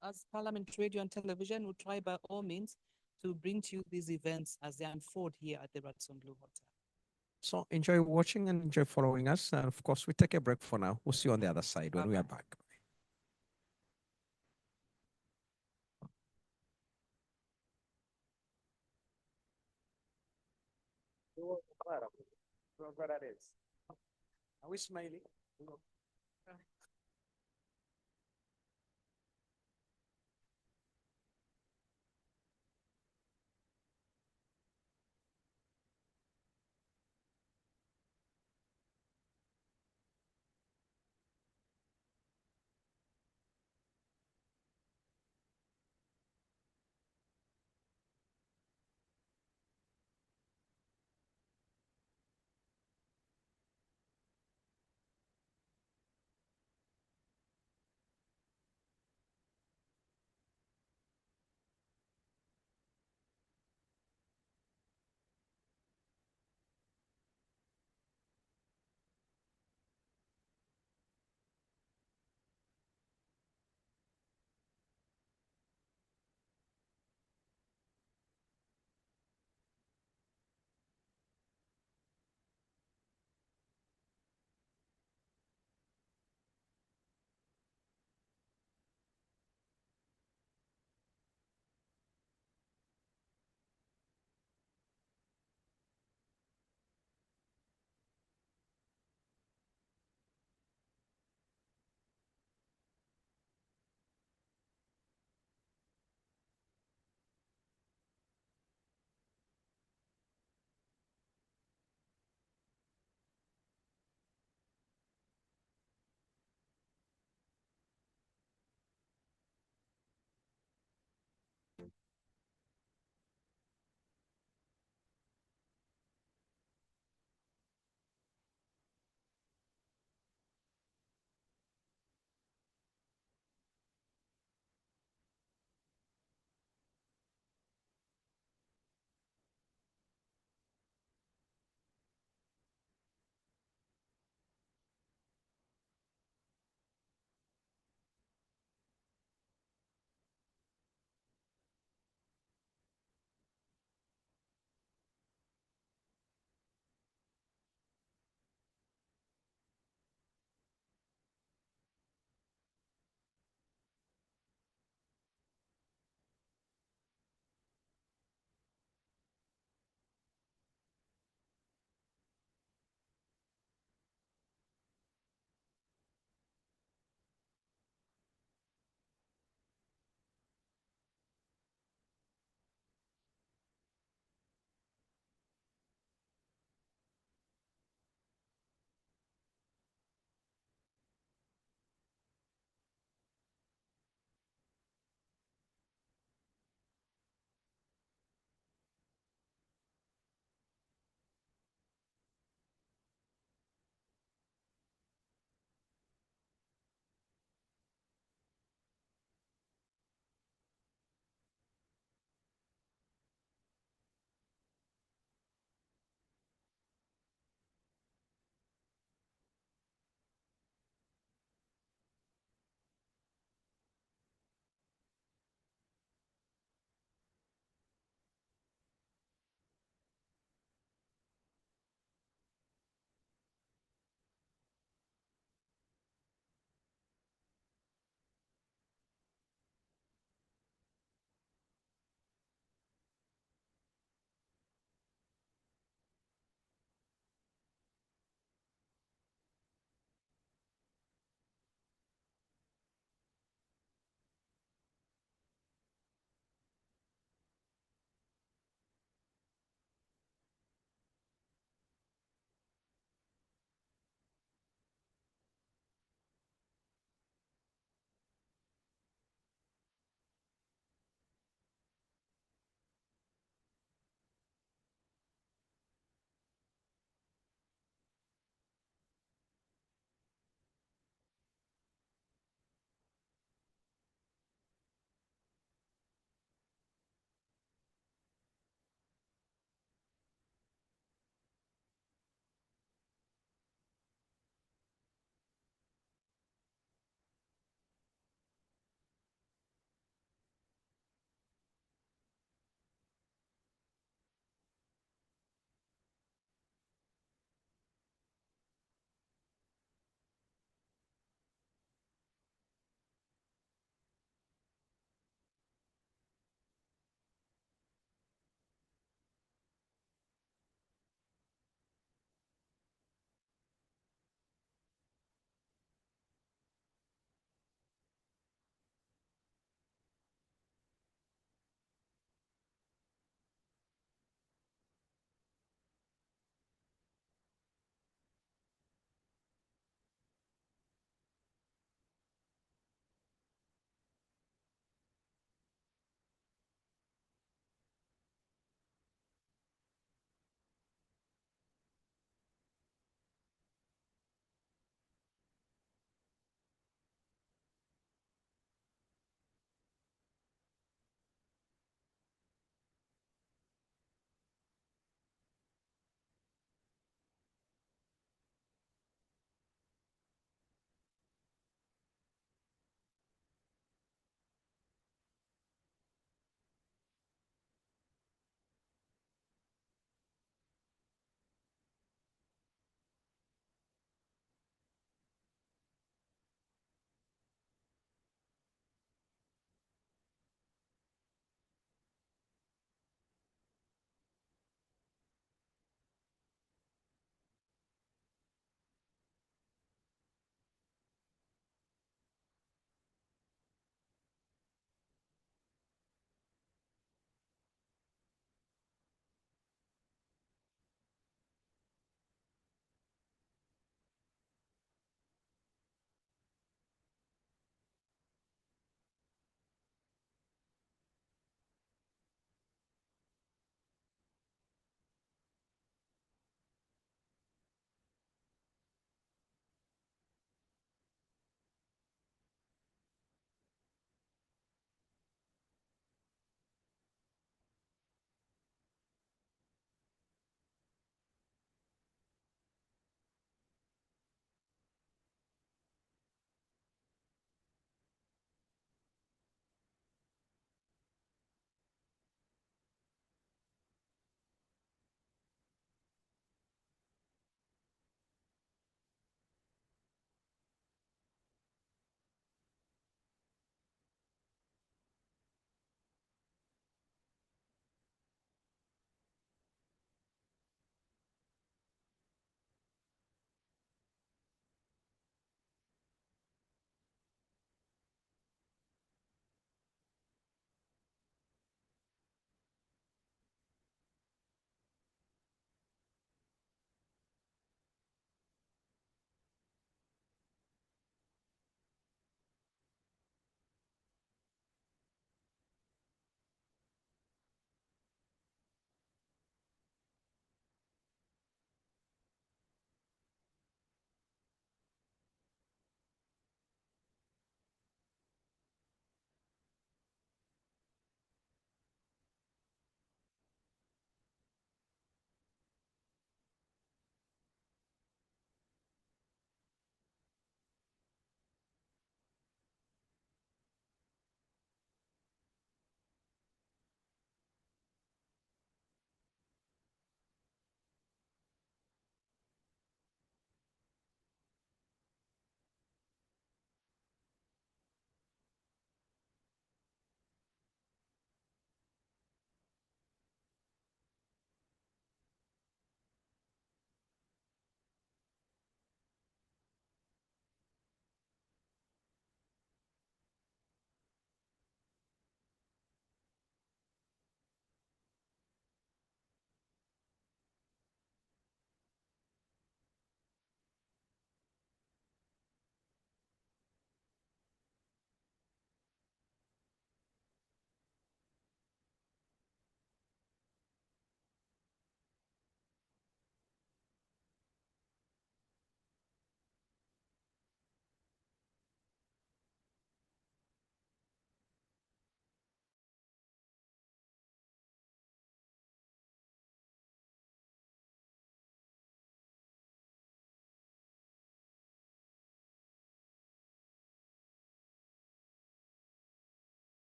as Parliament Radio and Television, we try by all means to bring to you these events as they unfold here at the Radisson Blue Hotel. So enjoy watching and enjoy following us. And of course, we take a break for now. We'll see you on the other side when we are back. Are we smiling?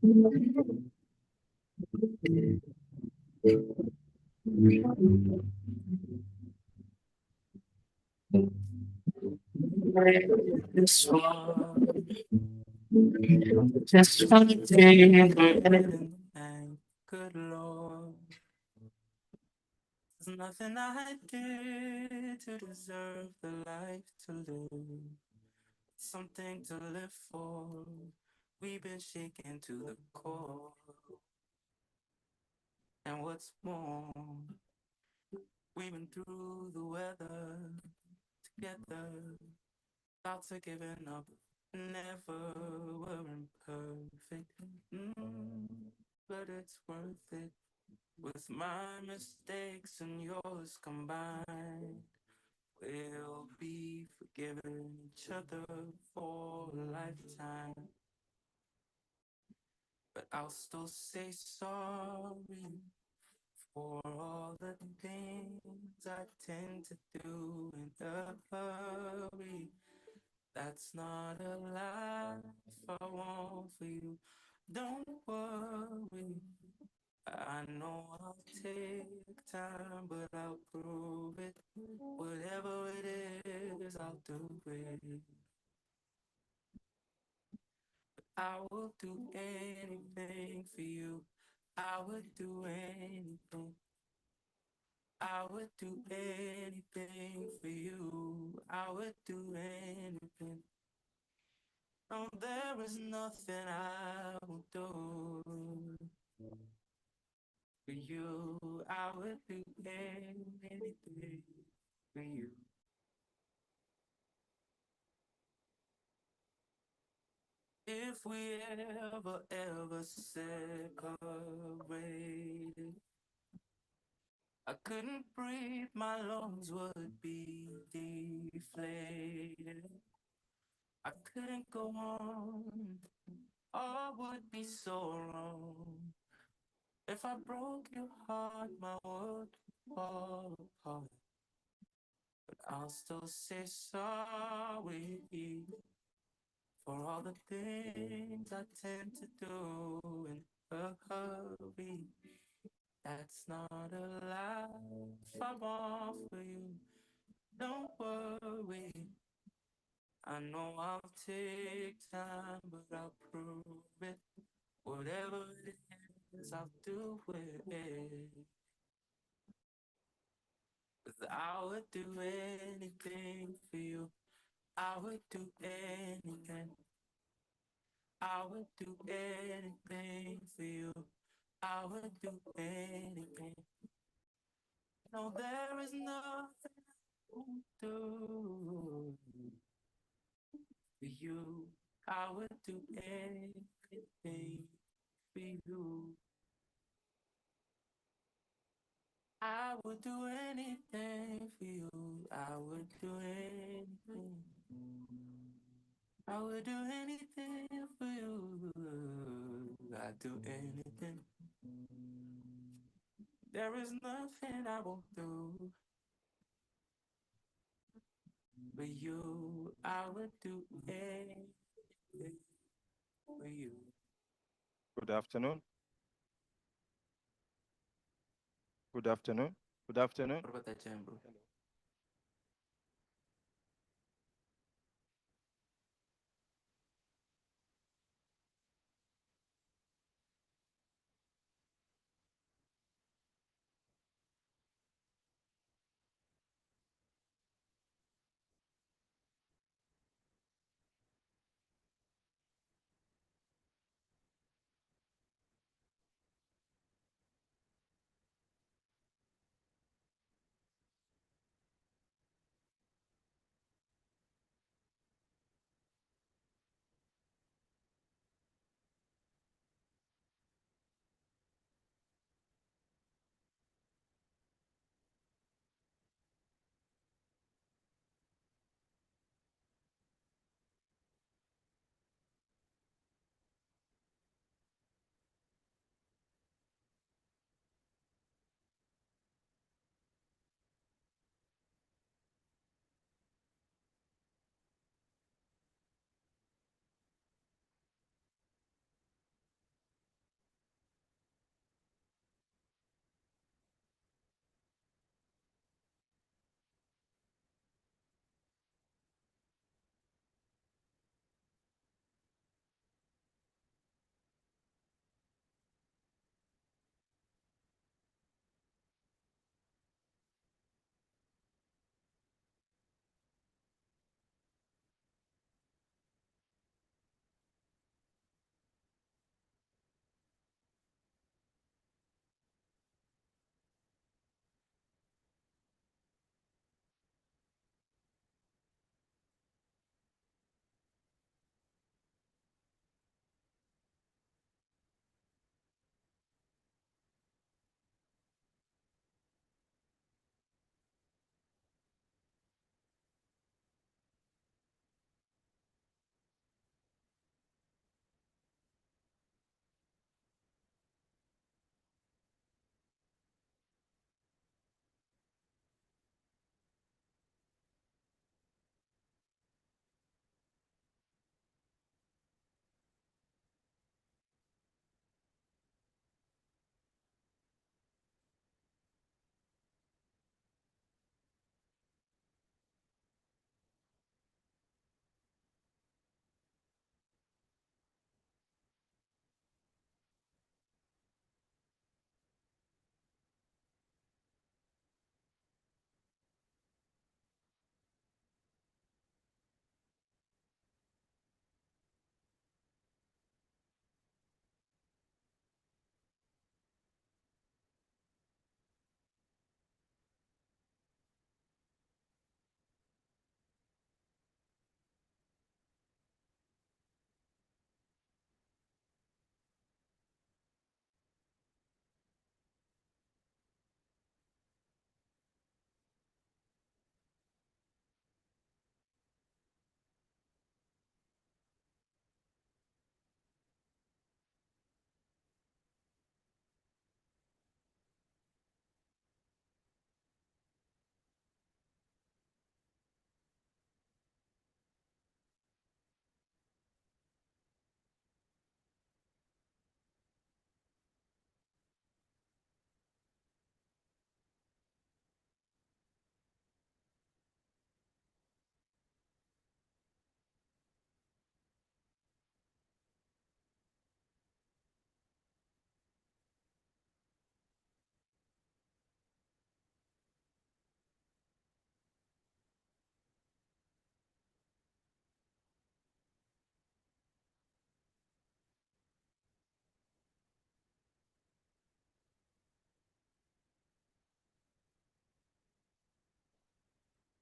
This one, just one day, and good Lord, there's nothing I did to deserve the life to live, something to live for. We've been shaken to the core, and what's more, we've been through the weather together. Thoughts are giving up, never weren't perfect, but it's worth it. With my mistakes and yours combined, we'll be forgiving each other for a lifetime. But I'll still say sorry for all the things I tend to do in a hurry. That's not a life I want for you. Don't worry. I know I'll take time, but I'll prove it. Whatever it is, I'll do it. I will do anything for you. I would do anything. I would do anything for you. I would do anything. No, there is nothing I won't do for you. I would do anything for you. If we ever separated, I couldn't breathe, my lungs would be deflated. I couldn't go on, all would be so wrong. If I broke your heart, my world would fall apart. But I'll still say sorry for all the things I tend to do in a hurry. That's not a life I want for you. Don't worry. I know I'll take time, but I'll prove it. Whatever it is, I'll do it. 'Cause I would do anything for you. I would do anything. I would do anything for you. I would do anything. No, there is nothing I won't do for you. I would do anything for you. I would do anything for you. I would do anything. I would do anything for you. I'd do anything. There is nothing I won't do for you. I would do anything for you. Good afternoon. Good afternoon. Good afternoon. What about that jam, bro?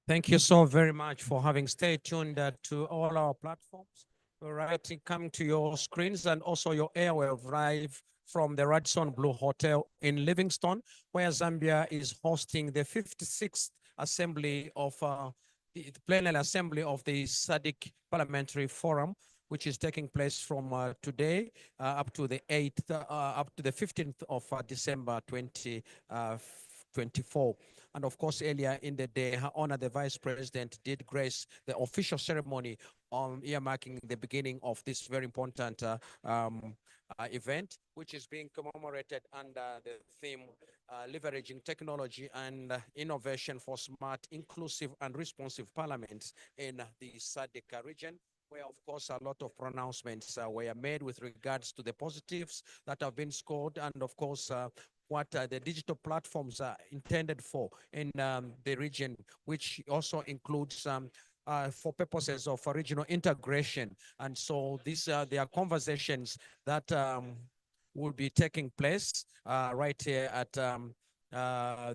Thank you so very much for having stayed tuned to all our platforms. All right, coming to your screens and also your airwave live from the Radisson Blue Hotel in Livingstone, where Zambia is hosting the 56th assembly of the plenary assembly of the Sadc Parliamentary Forum, which is taking place from today up to the 8th, up to the 15th of December 2024. And of course, earlier in the day, Her Honor, the Vice President did grace the official ceremony on earmarking the beginning of this very important event, which is being commemorated under the theme leveraging technology and innovation for smart, inclusive, and responsive parliaments in the Sadc region, where, of course, a lot of pronouncements were made with regards to the positives that have been scored, and, of course, what the digital platforms are intended for in the region, which also includes for purposes of regional integration. And so these there are conversations that will be taking place right here at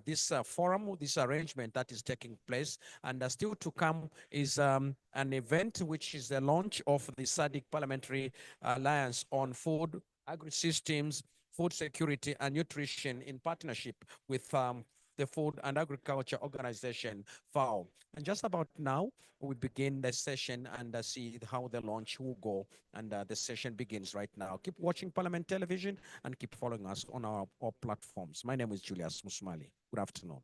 this forum, this arrangement that is taking place. And still to come is an event which is the launch of the Sadc Parliamentary Alliance on Food, Agri-Systems, Food Security and Nutrition in partnership with the Food and Agriculture Organization, FAO. And just about now, we begin the session and see how the launch will go. And the session begins right now. Keep watching Parliament Television and keep following us on our platforms. My name is Julius Musmali. Good afternoon.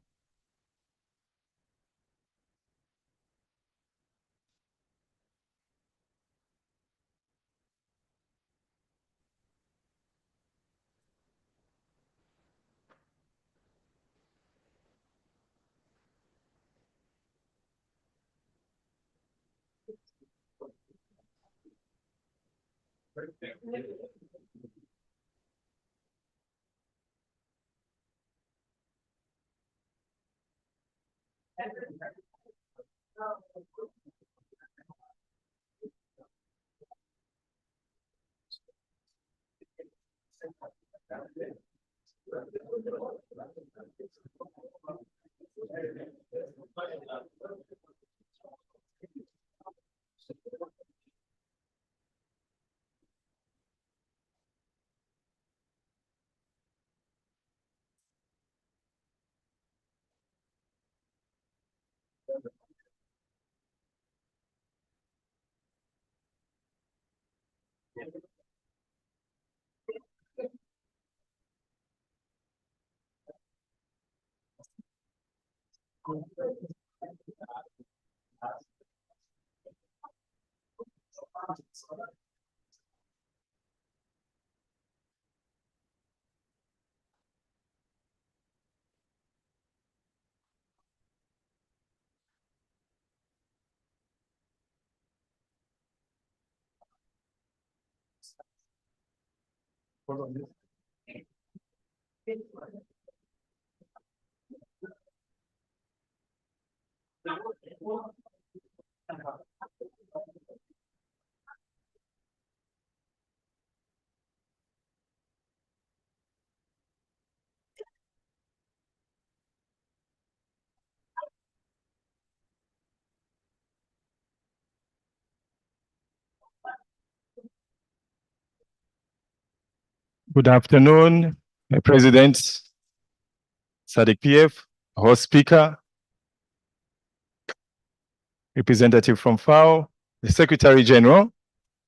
Good afternoon, President, Sadc PF, host speaker, representative from FAO, the Secretary General,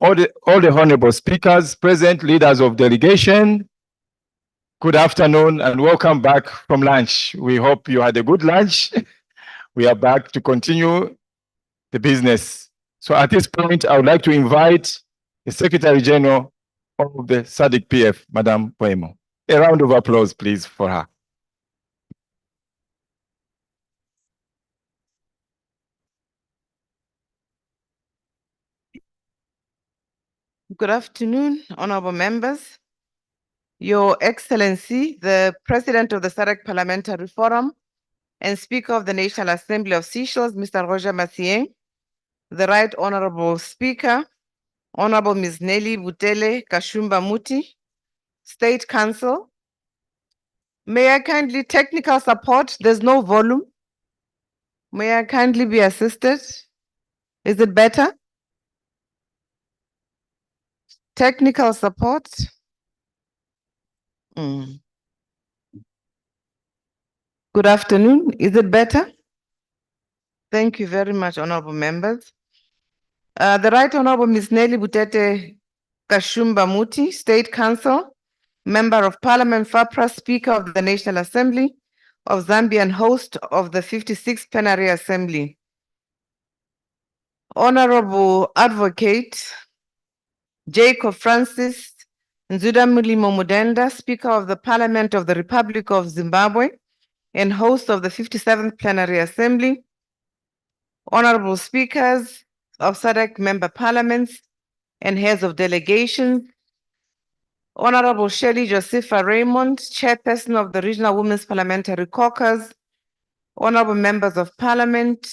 all the honorable speakers, present leaders of delegation. Good afternoon and welcome back from lunch. We hope you had a good lunch. We are back to continue the business. So at this point, I would like to invite the Secretary General of the Sadc PF, Madam Poemo. A round of applause, please, for her. Good afternoon, honorable members. Your Excellency, the President of the Sadc Parliamentary Forum and Speaker of the National Assembly of Seychelles, Mr. Roger Massien, the Right Honorable Speaker, Honorable Ms. Nelly Butele Kashumba Muti, State Council. May I kindly technical support? There's no volume. May I kindly be assisted? Is it better? Technical support? Mm. Good afternoon. Is it better? Thank you very much, honorable members. The Right Honorable Ms. Nelly Butete Kashumba Muti, State Council, Member of Parliament, FAPRA, Speaker of the National Assembly of Zambia and host of the 56th Plenary Assembly. Honorable Advocate Jacob Francis Nzuda Mulimo Mudenda, Speaker of the Parliament of the Republic of Zimbabwe and host of the 57th Plenary Assembly. Honorable Speakers of Sadc member parliaments and heads of delegations. Honorable Shirley Josepha Raymond, Chairperson of the Regional Women's Parliamentary Caucus. Honorable members of parliament,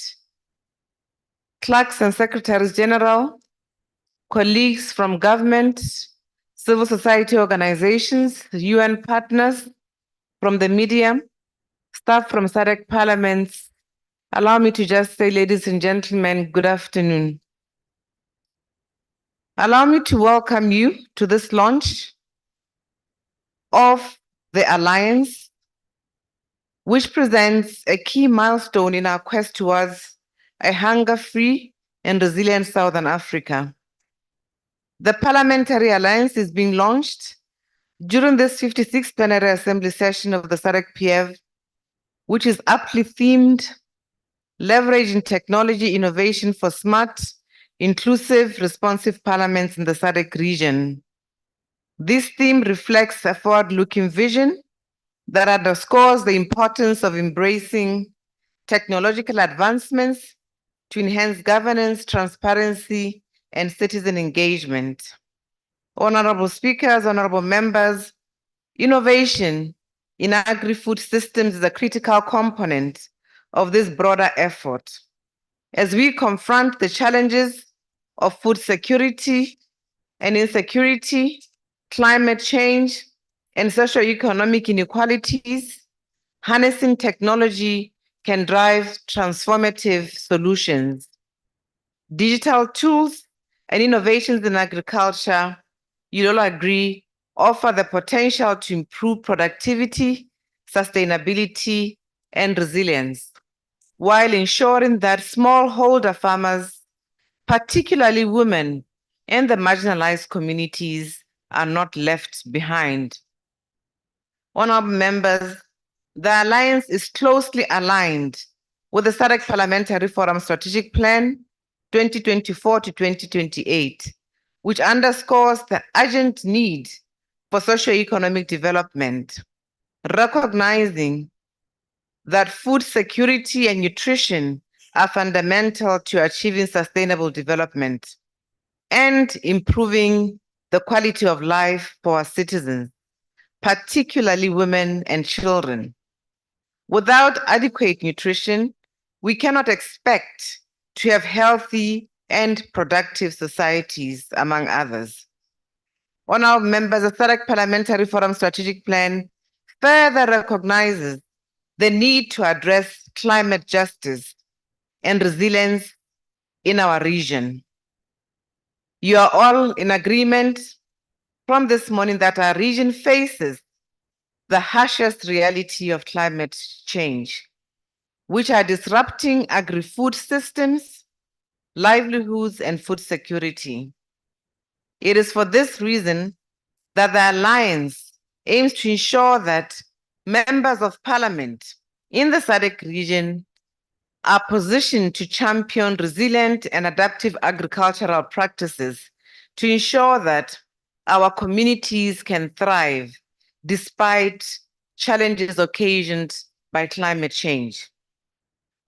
clerks and secretaries general, colleagues from government, civil society organizations, UN partners from the media, staff from Sadc parliaments. Allow me to just say, ladies and gentlemen, good afternoon. Allow me to welcome you to this launch of the Alliance, which presents a key milestone in our quest towards a hunger-free and resilient Southern Africa. The Parliamentary Alliance is being launched during this 56th Plenary Assembly session of the Sadc-PF, which is aptly themed, leveraging technology innovation for smart, inclusive, responsive parliaments in the Sadc region. This theme reflects a forward-looking vision that underscores the importance of embracing technological advancements to enhance governance, transparency, and citizen engagement. Honorable speakers, honorable members, innovation in agri-food systems is a critical component of this broader effort. As we confront the challenges of food security and insecurity, climate change, and socioeconomic inequalities, harnessing technology can drive transformative solutions. Digital tools and innovations in agriculture, you'll all agree, offer the potential to improve productivity, sustainability, and resilience, while ensuring that smallholder farmers, particularly women and the marginalized communities, are not left behind. Honorable members, the Alliance is closely aligned with the Sadc Parliamentary Forum Strategic Plan 2024 to 2028, which underscores the urgent need for socio-economic development, recognizing that food security and nutrition are fundamental to achieving sustainable development and improving the quality of life for our citizens, particularly women and children. Without adequate nutrition, we cannot expect to have healthy and productive societies, among others. Honorable members, the Sadc Parliamentary Forum Strategic Plan further recognizes the need to address climate justice and resilience in our region. You are all in agreement from this morning that our region faces the harshest reality of climate change, which are disrupting agri-food systems, livelihoods, and food security. It is for this reason that the Alliance aims to ensure that members of parliament in the Sadc region are positioned to champion resilient and adaptive agricultural practices to ensure that our communities can thrive despite challenges occasioned by climate change.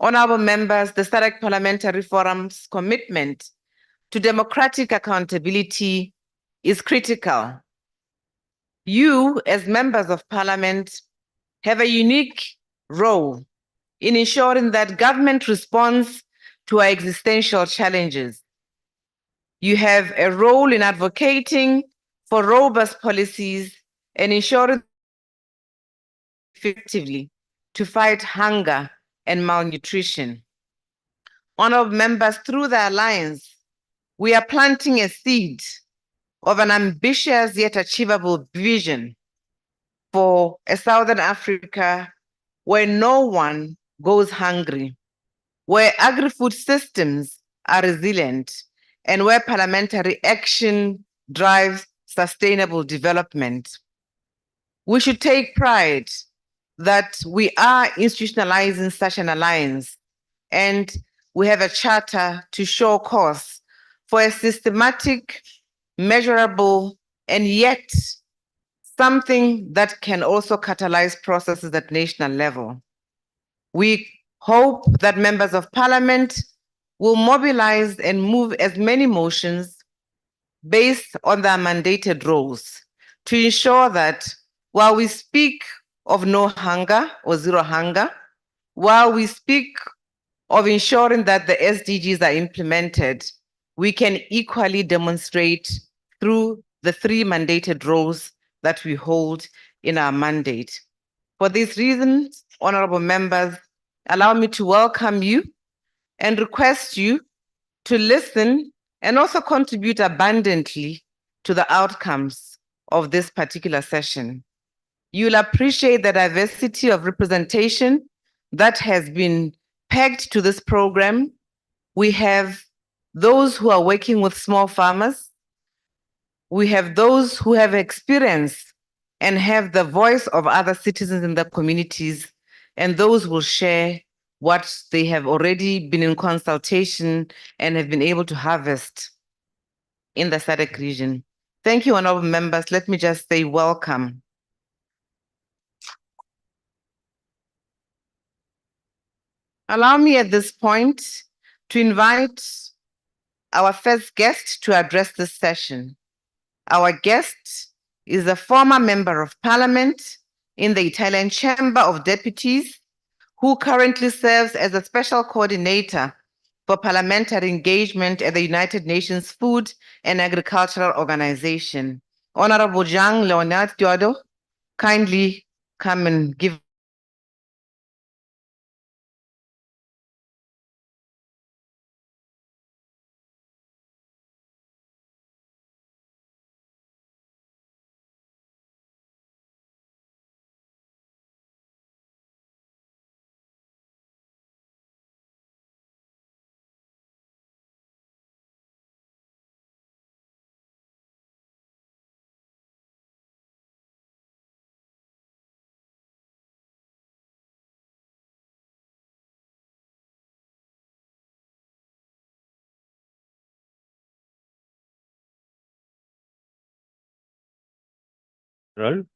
Honorable members, the Sadc Parliamentary Forum's commitment to democratic accountability is critical. You, as members of parliament, have a unique role in ensuring that government responds to our existential challenges. You have a role in advocating for robust policies and ensuring effectively to fight hunger and malnutrition. Honorable members, through the alliance, we are planting a seed of an ambitious yet achievable vision for a Southern Africa where no one goes hungry, where agri-food systems are resilient, and where parliamentary action drives sustainable development. We should take pride that we are institutionalizing such an alliance, and we have a charter to show course for a systematic, measurable, and yet something that can also catalyze processes at national level. We hope that members of parliament will mobilize and move as many motions based on their mandated roles to ensure that while we speak of no hunger or zero hunger, while we speak of ensuring that the SDGs are implemented, we can equally demonstrate through the 3 mandated roles that we hold in our mandate. For these reasons, honorable members, allow me to welcome you and request you to listen and also contribute abundantly to the outcomes of this particular session. You'll appreciate the diversity of representation that has been pegged to this program. We have those who are working with small farmers. We have those who have experience and have the voice of other citizens in the communities, and those will share what they have already been in consultation and have been able to harvest in the Sadc region. Thank you, honorable members. Let me just say welcome. Allow me at this point to invite our first guest to address this session. Our guest is a former member of parliament in the Italian Chamber of Deputies, who currently serves as a special coordinator for parliamentary engagement at the United Nations Food and Agricultural Organization. Honorable Jean Leonard Diodo, kindly come and give.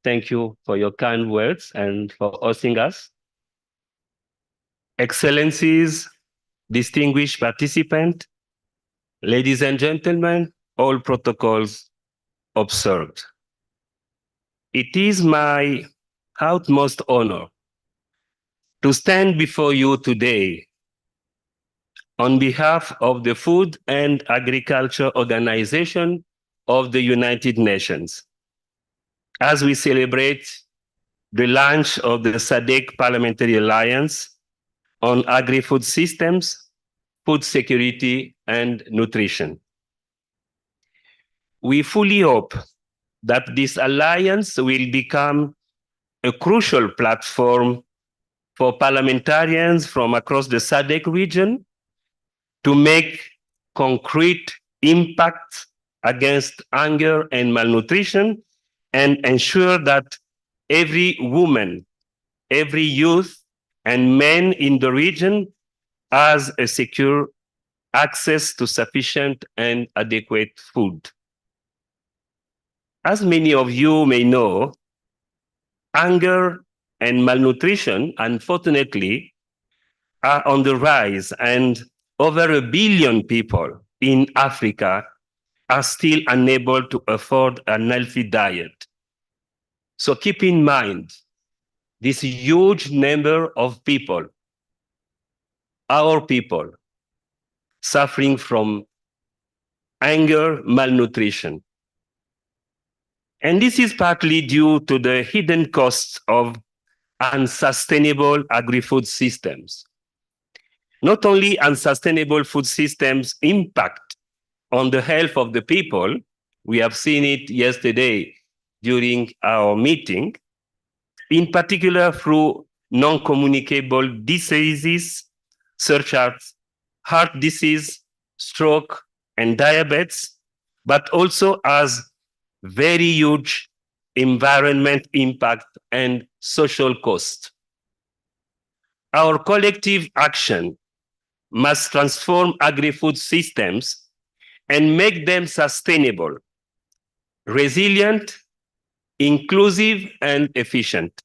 Thank you for your kind words and for hosting us. Excellencies, distinguished participants, ladies and gentlemen, all protocols observed. It is my utmost honor to stand before you today on behalf of the Food and Agriculture Organization of the United Nations, as we celebrate the launch of the Sadc Parliamentary Alliance on agri-food systems, food security, and nutrition. We fully hope that this alliance will become a crucial platform for parliamentarians from across the Sadc region to make concrete impacts against hunger and malnutrition and ensure that every woman, every youth, and man in the region has a secure access to sufficient and adequate food. As many of you may know, hunger and malnutrition, unfortunately, are on the rise, and over 1 billion people in Africa are still unable to afford a healthy diet. So keep in mind this huge number of people, our people, suffering from hunger, malnutrition. And this is partly due to the hidden costs of unsustainable agri-food systems. not only unsustainable food systems impact on the health of the people, we have seen it yesterday during our meeting, in particular through non-communicable diseases such as heart disease, stroke, and diabetes, but also as very huge environment impact and social cost. Our collective action must transform agri-food systems and make them sustainable, resilient, inclusive, and efficient.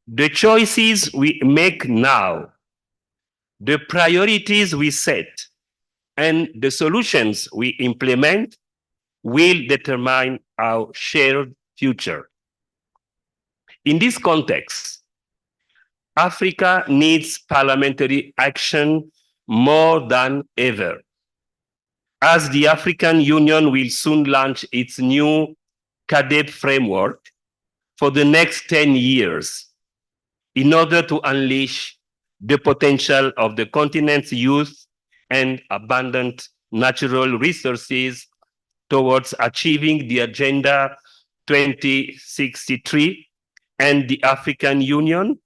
The choices we make now, the priorities we set, and the solutions we implement will determine our shared future. In this context, Africa needs parliamentary action more than ever. As the African Union will soon launch its new CADEP framework for the next 10 years in order to unleash the potential of the continent's youth and abundant natural resources towards achieving the Agenda 2063 and the African Union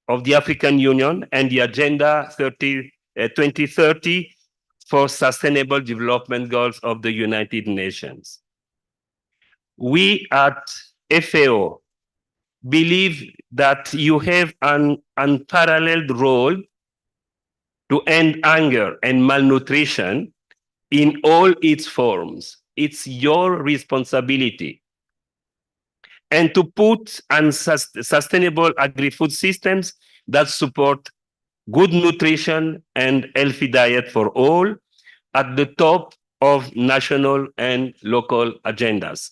and the Agenda 2030 for Sustainable Development Goals of the United Nations. We at FAO believe that you have an unparalleled role to end hunger and malnutrition in all its forms. It's your responsibility. And to put sustainable agri-food systems that support good nutrition and healthy diet for all at the top of national and local agendas.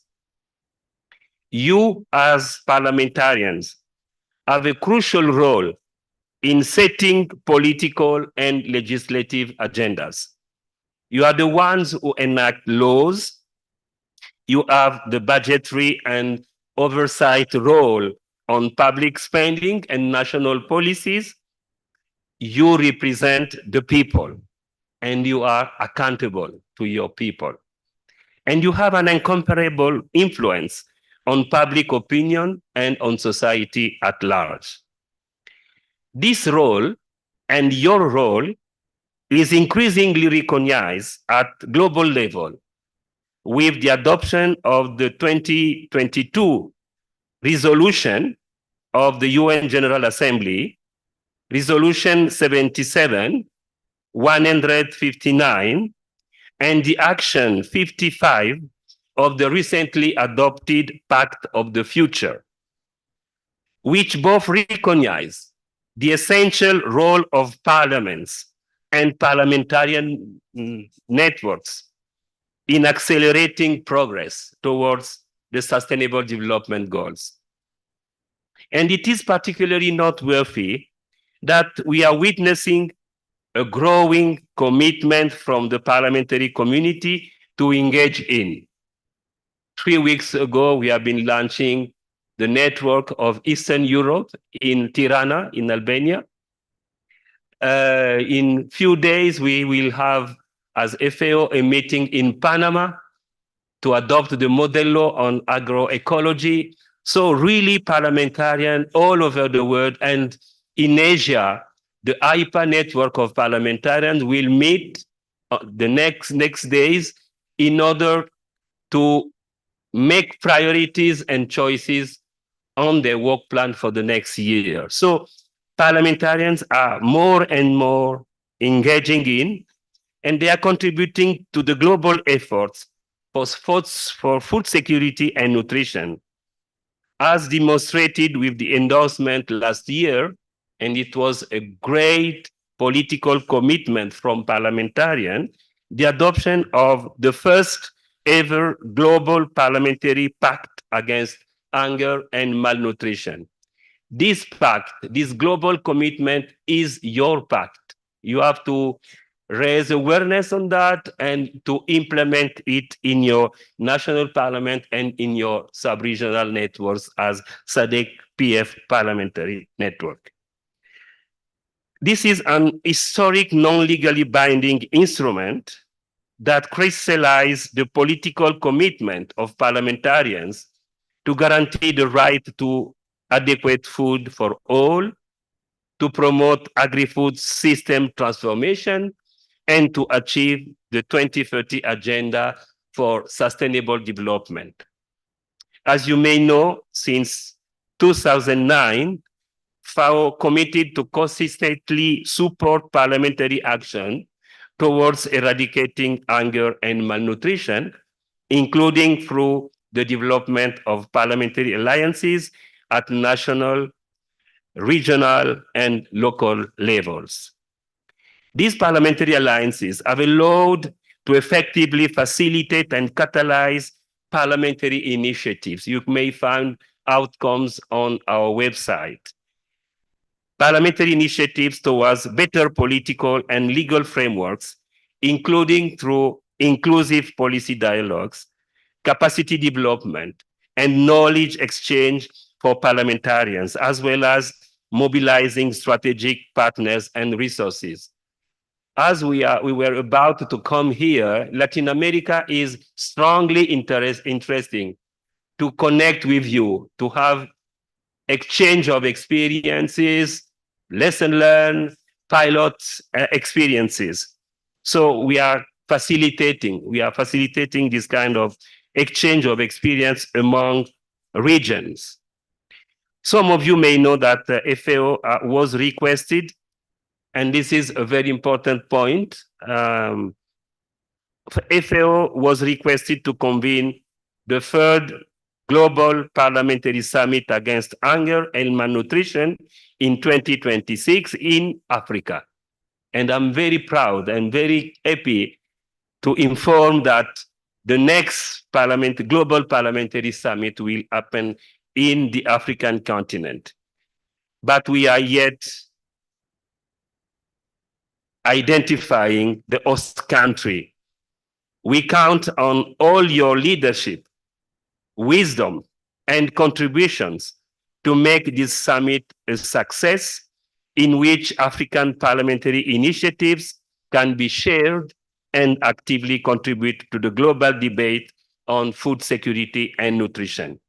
You as parliamentarians have a crucial role in setting political and legislative agendas. You are the ones who enact laws. You have the budgetary and oversight role on public spending and national policies. You represent the people and you are accountable to your people. And you have an incomparable influence on public opinion and on society at large. This role and your role is increasingly recognized at global level with the adoption of the 2022 resolution of the UN General Assembly, Resolution 77/159, and the Action 55 of the recently adopted Pact of the Future, which both recognize the essential role of parliaments and parliamentarian networks in accelerating progress towards the Sustainable Development Goals. And it is particularly noteworthy that we are witnessing a growing commitment from the parliamentary community to engage in. 3 weeks ago, we have been launching the network of Eastern Europe in Tirana, in Albania. In few days, we will have, as FAO, a meeting in Panama to adopt the model law on agroecology. So really parliamentarian all over the world, and in Asia, the IPA network of parliamentarians will meet the next days in order to make priorities and choices on their work plan for the next year. So parliamentarians are more and more engaging in, and they are contributing to the global efforts for food security and nutrition, as demonstrated with the endorsement last year, and it was a great political commitment from parliamentarians, the adoption of the first ever global parliamentary pact against hunger and malnutrition. This pact, this global commitment is your pact. You have to raise awareness on that and to implement it in your national parliament and in your sub-regional networks as Sadc PF Parliamentary Network. This is an historic, non-legally binding instrument that crystallizes the political commitment of parliamentarians to guarantee the right to adequate food for all, to promote agri-food system transformation, and to achieve the 2030 Agenda for Sustainable Development. As you may know, since 2009, FAO committed to consistently support parliamentary action towards eradicating hunger and malnutrition, including through the development of parliamentary alliances at national, regional, and local levels. These parliamentary alliances have allowed to effectively facilitate and catalyze parliamentary initiatives. You may find outcomes on our website. Parliamentary initiatives towards better political and legal frameworks, including through inclusive policy dialogues, capacity development, and knowledge exchange for parliamentarians, as well as mobilizing strategic partners and resources. As we were about to come here, Latin America is strongly interesting to connect with you, to have exchange of experiences, lesson learned, pilot experiences. So we are facilitating this kind of exchange of experience among regions. Some of you may know that FAO was requested, and this is a very important point. FAO was requested to convene the third Global Parliamentary Summit Against Hunger and Malnutrition in 2026 in Africa. And I'm very proud and very happy to inform that the next Global Parliamentary Summit will happen in the African continent. But we are yet identifying the host country. We count on all your leadership, wisdom, and contributions to make this summit a success in which African parliamentary initiatives can be shared and actively contribute to the global debate on food security and nutrition.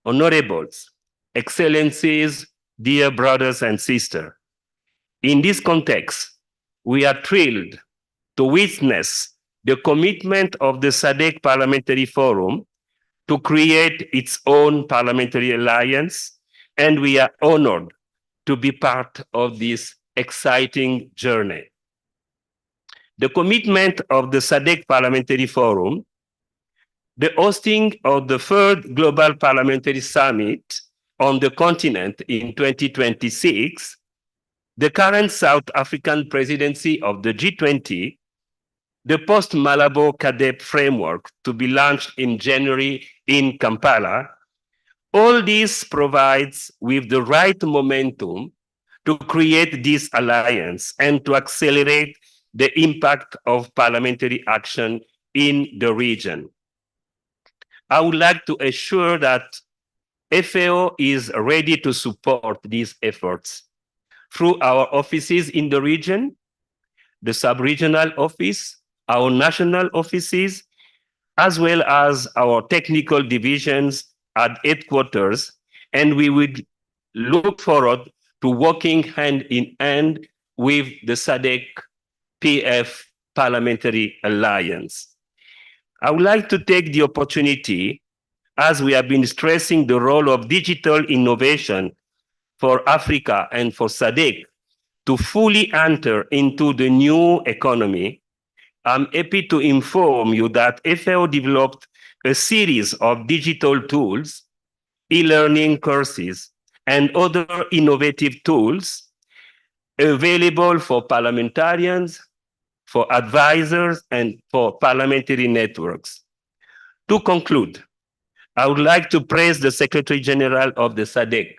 Honorables, Excellencies, dear brothers and sisters, in this context, we are thrilled to witness the commitment of the Sadc Parliamentary Forum to create its own parliamentary alliance, and we are honored to be part of this exciting journey. The commitment of the Sadc Parliamentary Forum, the hosting of the third Global Parliamentary Summit on the continent in 2026, the current South African presidency of the G20, the post-Malabo CADEP framework to be launched in January in Kampala, all this provides with the right momentum to create this alliance and to accelerate the impact of parliamentary action in the region. I would like to assure that FAO is ready to support these efforts through our offices in the region, the sub-regional office, our national offices, as well as our technical divisions at headquarters, and we would look forward to working hand in hand with the SADC PF Parliamentary Alliance. I would like to take the opportunity, as we have been stressing the role of digital innovation for Africa and for SADC to fully enter into the new economy. I'm happy to inform you that FAO developed a series of digital tools, e-learning courses, and other innovative tools available for parliamentarians, for advisors, and for parliamentary networks. To conclude, I would like to praise the Secretary General of the SADC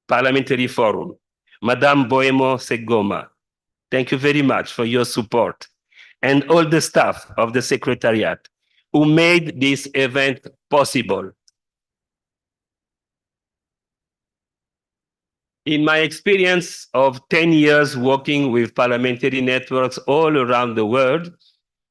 Parliamentary Forum, Madame Boemo Segoma. Thank you very much for your support, and all the staff of the Secretariat who made this event possible. In my experience of 10 years working with parliamentary networks all around the world,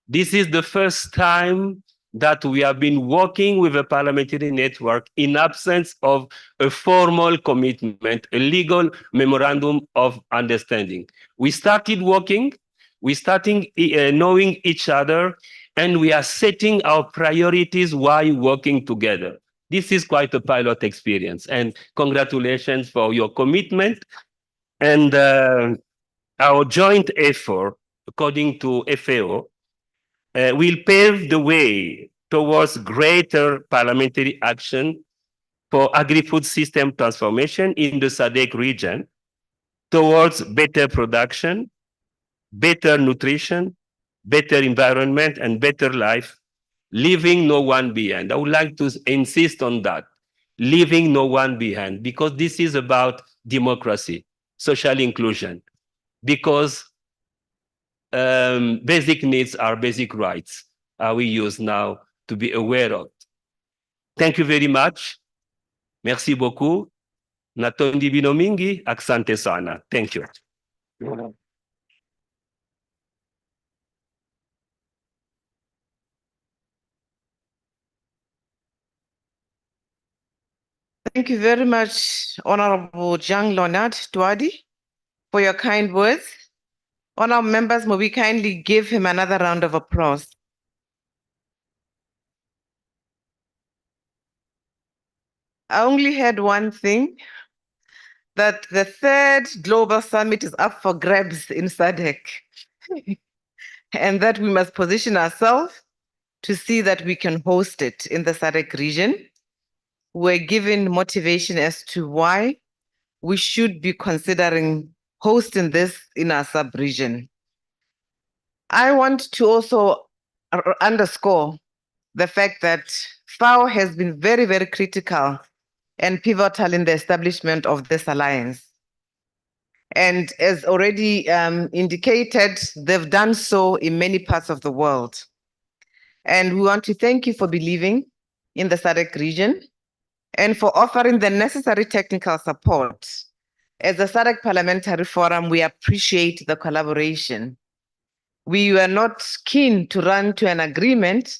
this is the first time that we have been working with a parliamentary network in absence of a formal commitment, a legal memorandum of understanding. We started working, we started knowing each other, and we are setting our priorities while working together. This is quite a pilot experience, and congratulations for your commitment and our joint effort, according to FAO, will pave the way towards greater parliamentary action for agri-food system transformation in the Sadc region, towards better production, better nutrition, better environment, and better life, leaving no one behind. I would like to insist on that, leaving no one behind, because this is about democracy, social inclusion, because basic needs are basic rights, we use now to be aware of. Thank you very much. Merci beaucoup. Natondi bino mingi, asante sana. Thank you. Thank you very much, Honorable Jean Leonard Tuadi, for your kind words. Honorable members, may we kindly give him another round of applause. I only heard one thing, that the third global summit is up for grabs in SADC, and that we must position ourselves to see that we can host it in the SADC region. We're given motivation as to why we should be considering hosting this in our sub-region. I want to also underscore the fact that FAO has been very, very critical and pivotal in the establishment of this alliance. And as already indicated, they've done so in many parts of the world. And we want to thank you for believing in the SADC region and for offering the necessary technical support. As a SADC Parliamentary Forum, we appreciate the collaboration. We were not keen to run to an agreement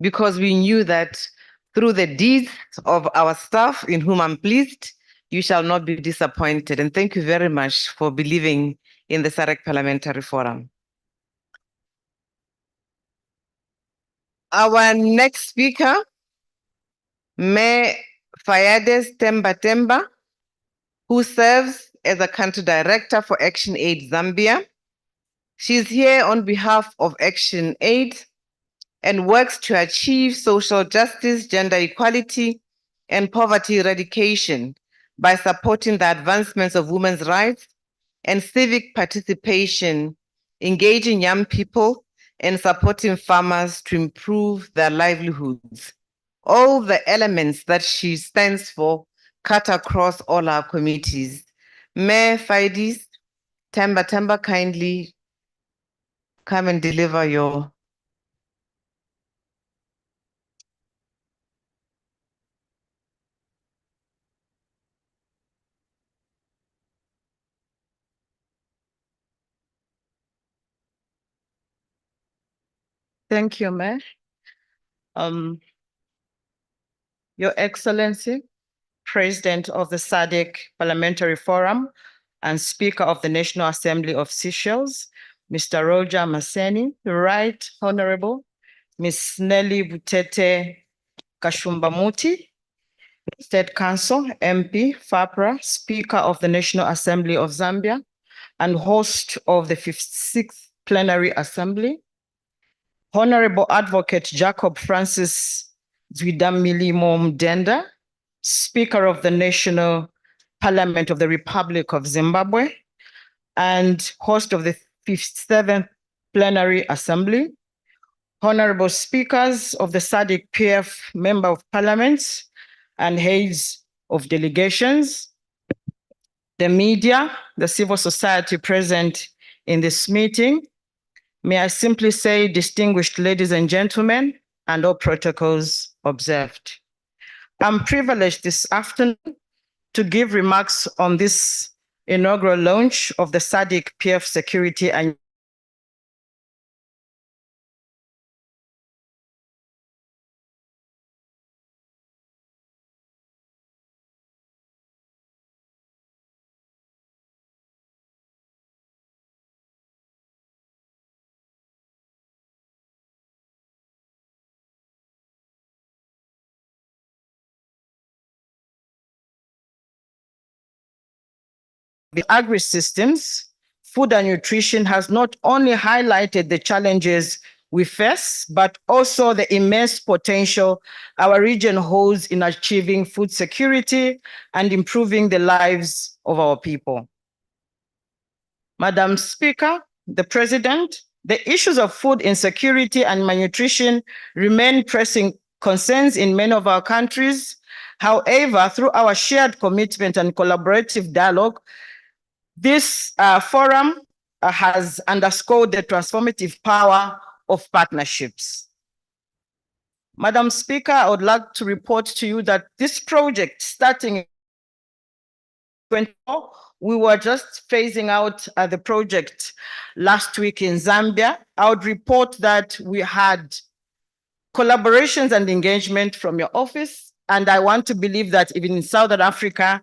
because we knew that through the deeds of our staff, in whom I'm pleased, you shall not be disappointed. And thank you very much for believing in the SADC Parliamentary Forum. Our next speaker, Mayor Fayades Temba, who serves as a country director for Action Aid Zambia. She's here on behalf of Action Aid and works to achieve social justice, gender equality, and poverty eradication by supporting the advancements of women's rights and civic participation, engaging young people, and supporting farmers to improve their livelihoods. All the elements that she stands for cut across all our committees. Mayor Fayades Temba, kindly come and deliver your Thank you, Mayor. Your Excellency, President of the SADC Parliamentary Forum and Speaker of the National Assembly of Seychelles, Mr. Roger Maseni, Right Honorable Ms. Nelly Butete Kashumbamuti, State Council, MP, FAPRA, Speaker of the National Assembly of Zambia, and host of the 56th Plenary Assembly, Honorable Advocate Jacob Francis Zwidamilimo Mdenda, Speaker of the National Parliament of the Republic of Zimbabwe, and host of the 57th Plenary Assembly, Honorable Speakers of the SADC PF Member of Parliament and heads of delegations, the media, the civil society present in this meeting, may I simply say, distinguished ladies and gentlemen, and all protocols observed. I'm privileged this afternoon to give remarks on this inaugural launch of the Sadc PF Security and the agri-systems, food and nutrition has not only highlighted the challenges we face, but also the immense potential our region holds in achieving food security and improving the lives of our people. Madam Speaker, the President, the issues of food insecurity and malnutrition remain pressing concerns in many of our countries. However, through our shared commitment and collaborative dialogue, this forum has underscored the transformative power of partnerships. Madam Speaker, I would like to report to you that this project, starting in 2024, we were just phasing out the project last week in Zambia. I would report that we had collaborations and engagement from your office, and I want to believe that even in Southern Africa,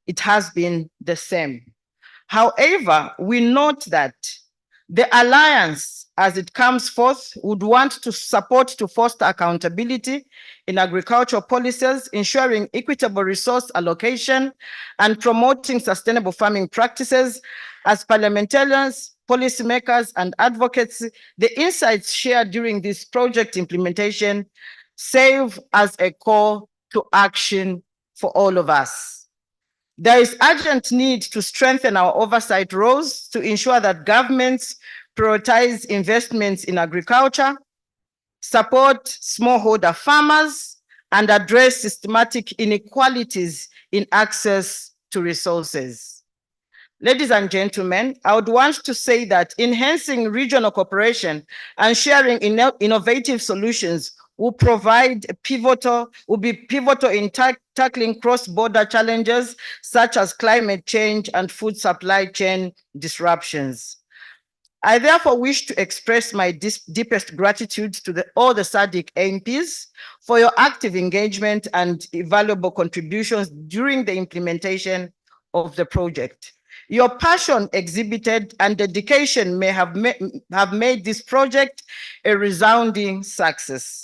it has been the same. However, we note that the alliance, as it comes forth, would want to support to foster accountability in agricultural policies, ensuring equitable resource allocation, and promoting sustainable farming practices. As parliamentarians, policymakers, and advocates, the insights shared during this project implementation serve as a call to action for all of us. There is urgent need to strengthen our oversight roles to ensure that governments prioritize investments in agriculture, support smallholder farmers, and address systematic inequalities in access to resources. Ladies and gentlemen, I would want to say that enhancing regional cooperation and sharing innovative solutions will be pivotal in tackling cross-border challenges such as climate change and food supply chain disruptions. I therefore wish to express my deepest gratitude to all the Sadc MPs for your active engagement and valuable contributions during the implementation of the project. Your passion exhibited and dedication may have made this project a resounding success.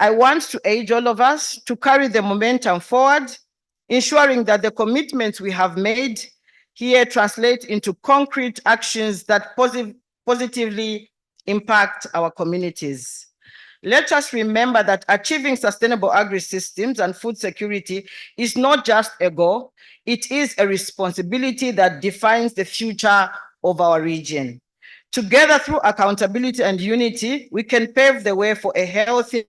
I want to urge all of us to carry the momentum forward, ensuring that the commitments we have made here translate into concrete actions that positively impact our communities. Let us remember that achieving sustainable agri-systems and food security is not just a goal, it is a responsibility that defines the future of our region. Together, through accountability and unity, we can pave the way for a healthy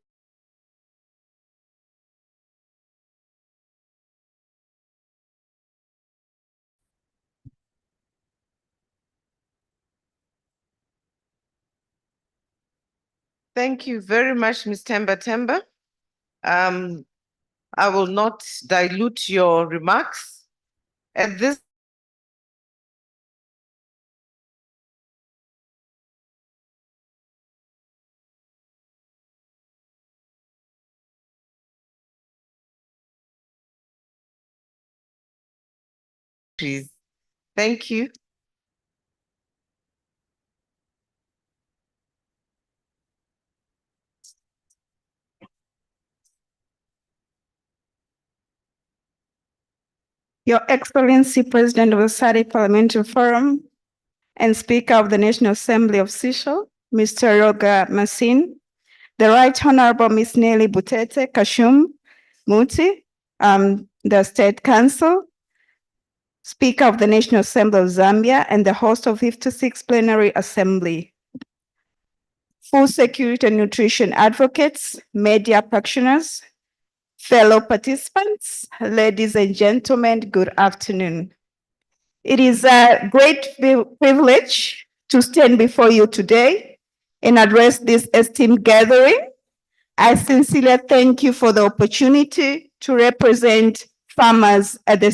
Thank you very much, Ms. Temba. I will not dilute your remarks. At this please. Thank you. Your Excellency, President of the Sadc Parliamentary Forum and Speaker of the National Assembly of Seychelles, Mr. Roger Masin, the Right Honorable Ms. Nelly Butete Kashum Muti, the State Council, Speaker of the National Assembly of Zambia, and the host of 56th Plenary Assembly. Food security and nutrition advocates, media practitioners, fellow participants, ladies and gentlemen, good afternoon. It is a great privilege to stand before you today and address this esteemed gathering. I sincerely thank you for the opportunity to represent farmers at the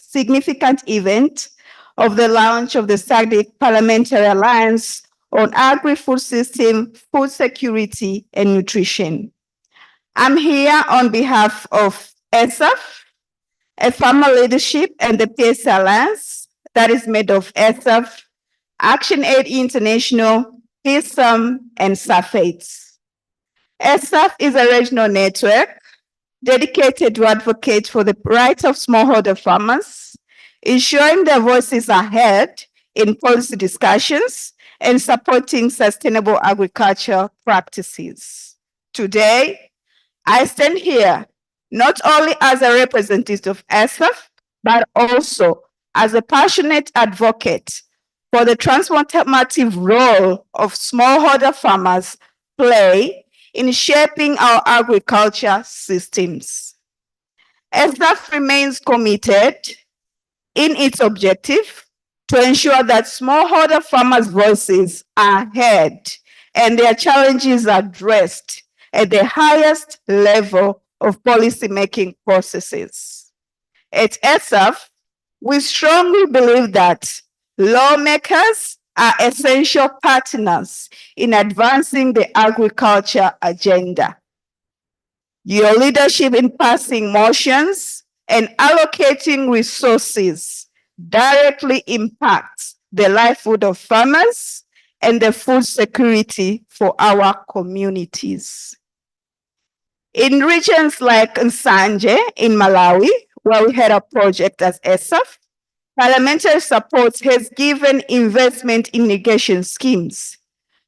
significant event of the launch of the Sadc Parliamentary Alliance on Agri-Food System, Food Security and Nutrition. I'm here on behalf of ESAF, a farmer leadership and the PSA Alliance that is made of ESAF, Action Aid International, PSAM, and SAFAIDS. ESAF is a regional network dedicated to advocate for the rights of smallholder farmers, ensuring their voices are heard in policy discussions and supporting sustainable agriculture practices. Today, I stand here not only as a representative of ESAF, but also as a passionate advocate for the transformative role of smallholder farmers play in shaping our agriculture systems. ESAF remains committed in its objective to ensure that smallholder farmers' voices are heard and their challenges addressed at the highest level of policymaking processes. At ESAF, we strongly believe that lawmakers are essential partners in advancing the agriculture agenda. Your leadership in passing motions and allocating resources directly impacts the livelihood of farmers and the food security for our communities. In regions like Nsanje in Malawi, where we had a project as ESAF, parliamentary support has given investment in irrigation schemes.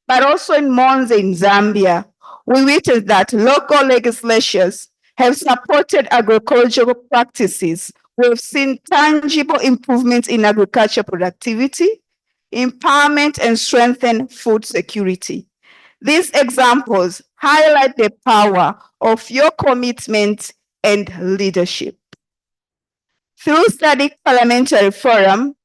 But also in Monza in Zambia, we witnessed that local legislatures have supported agricultural practices. We've seen tangible improvements in agriculture productivity, empowerment, and strengthen food security. These examples highlight the power of your commitment and leadership. Through Sadc Parliamentary Forum,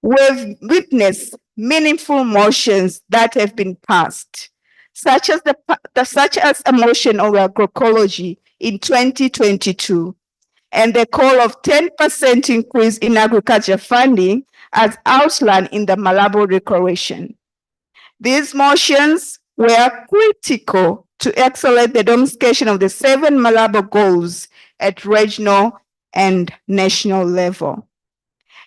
we've witnessed meaningful motions that have been passed, such as a motion on agroecology in 2022, and the call of 10% increase in agriculture funding as outlined in the Malabo Declaration. These motions were critical to accelerate the domestication of the 7 Malabo goals at regional and national level.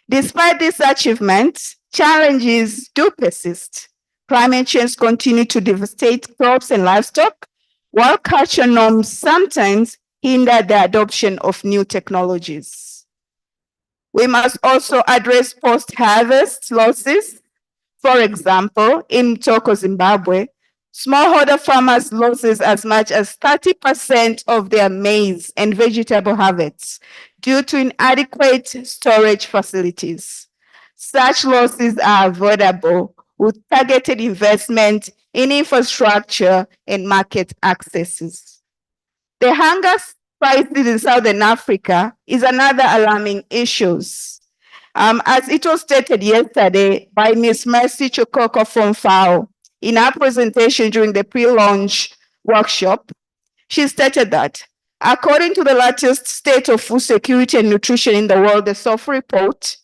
Despite these achievements, challenges do persist. Climate change continues to devastate crops and livestock, while cultural norms sometimes hinder the adoption of new technologies. We must also address post-harvest losses. For example, in Mtoko, Zimbabwe, smallholder farmers loses as much as 30% of their maize and vegetable harvests due to inadequate storage facilities. Such losses are avoidable with targeted investment in infrastructure and market accesses. The hunger crisis in Southern Africa is another alarming issue. As it was stated yesterday by Ms. Mercy Chokoko from FAO in her presentation during the pre-launch workshop, she stated that according to the latest State of Food Security and Nutrition in the World, the SOF report,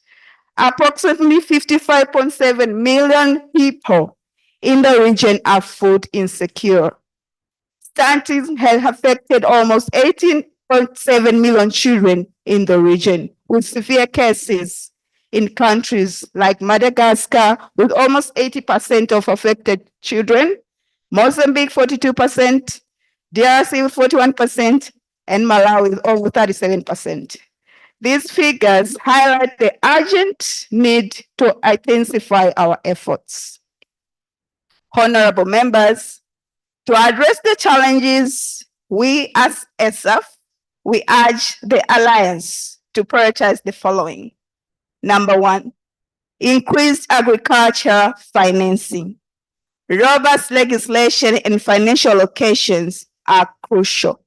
approximately 55.7 million people in the region are food insecure. Stunting has affected almost 18.7 million children in the region, with severe cases in countries like Madagascar, with almost 80% of affected children, Mozambique 42%, DRC 41%, and Malawi with over 37%. These figures highlight the urgent need to intensify our efforts. Honorable members, to address the challenges, we as ESAF, we urge the Alliance to prioritize the following. Number 1, increased agriculture financing. Robust legislation and financial allocations are crucial.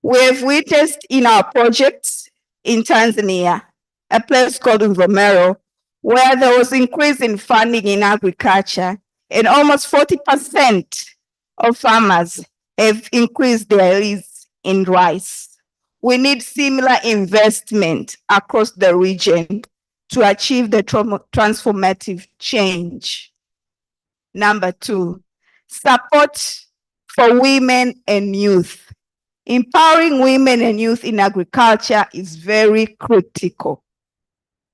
We have witnessed in our projects in Tanzania, a place called Mvomero, where there was increase in funding in agriculture, and almost 40% of farmers have increased their yields in rice. We need similar investment across the region to achieve the transformative change. Number 2, support for women and youth. Empowering women and youth in agriculture is very critical.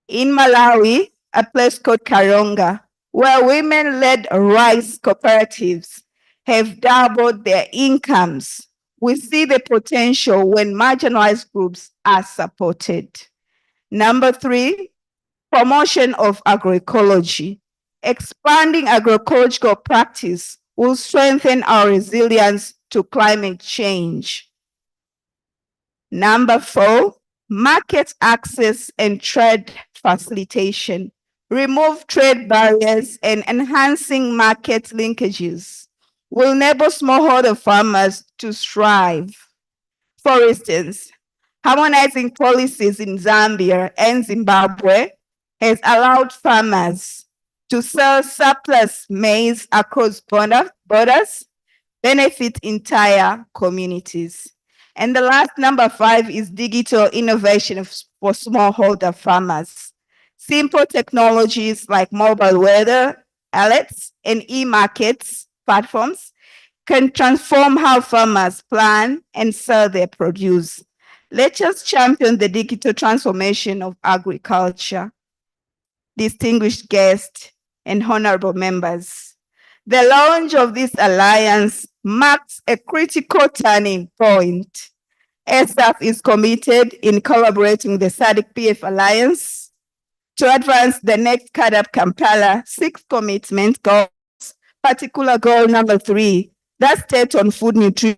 In Malawi, a place called Karonga, where women-led rice cooperatives have doubled their incomes. We see the potential when marginalized groups are supported. Number 3, promotion of agroecology. Expanding agroecological practice will strengthen our resilience to climate change. Number 4, market access and trade facilitation. Remove trade barriers and enhancing market linkages will enable smallholder farmers to thrive. For instance, harmonizing policies in Zambia and Zimbabwe has allowed farmers to sell surplus maize across borders, benefit entire communities. And the last, number 5, is digital innovation for smallholder farmers. Simple technologies like mobile weather alerts and e-markets platforms can transform how farmers plan and sell their produce. Let us champion the digital transformation of agriculture. Distinguished guests and honorable members, the launch of this alliance marks a critical turning point. SAF is committed in collaborating with the Sadc-PF Alliance to advance the next CAADP Kampala 6 commitment goals, particular goal number 3, that state on food nutrition.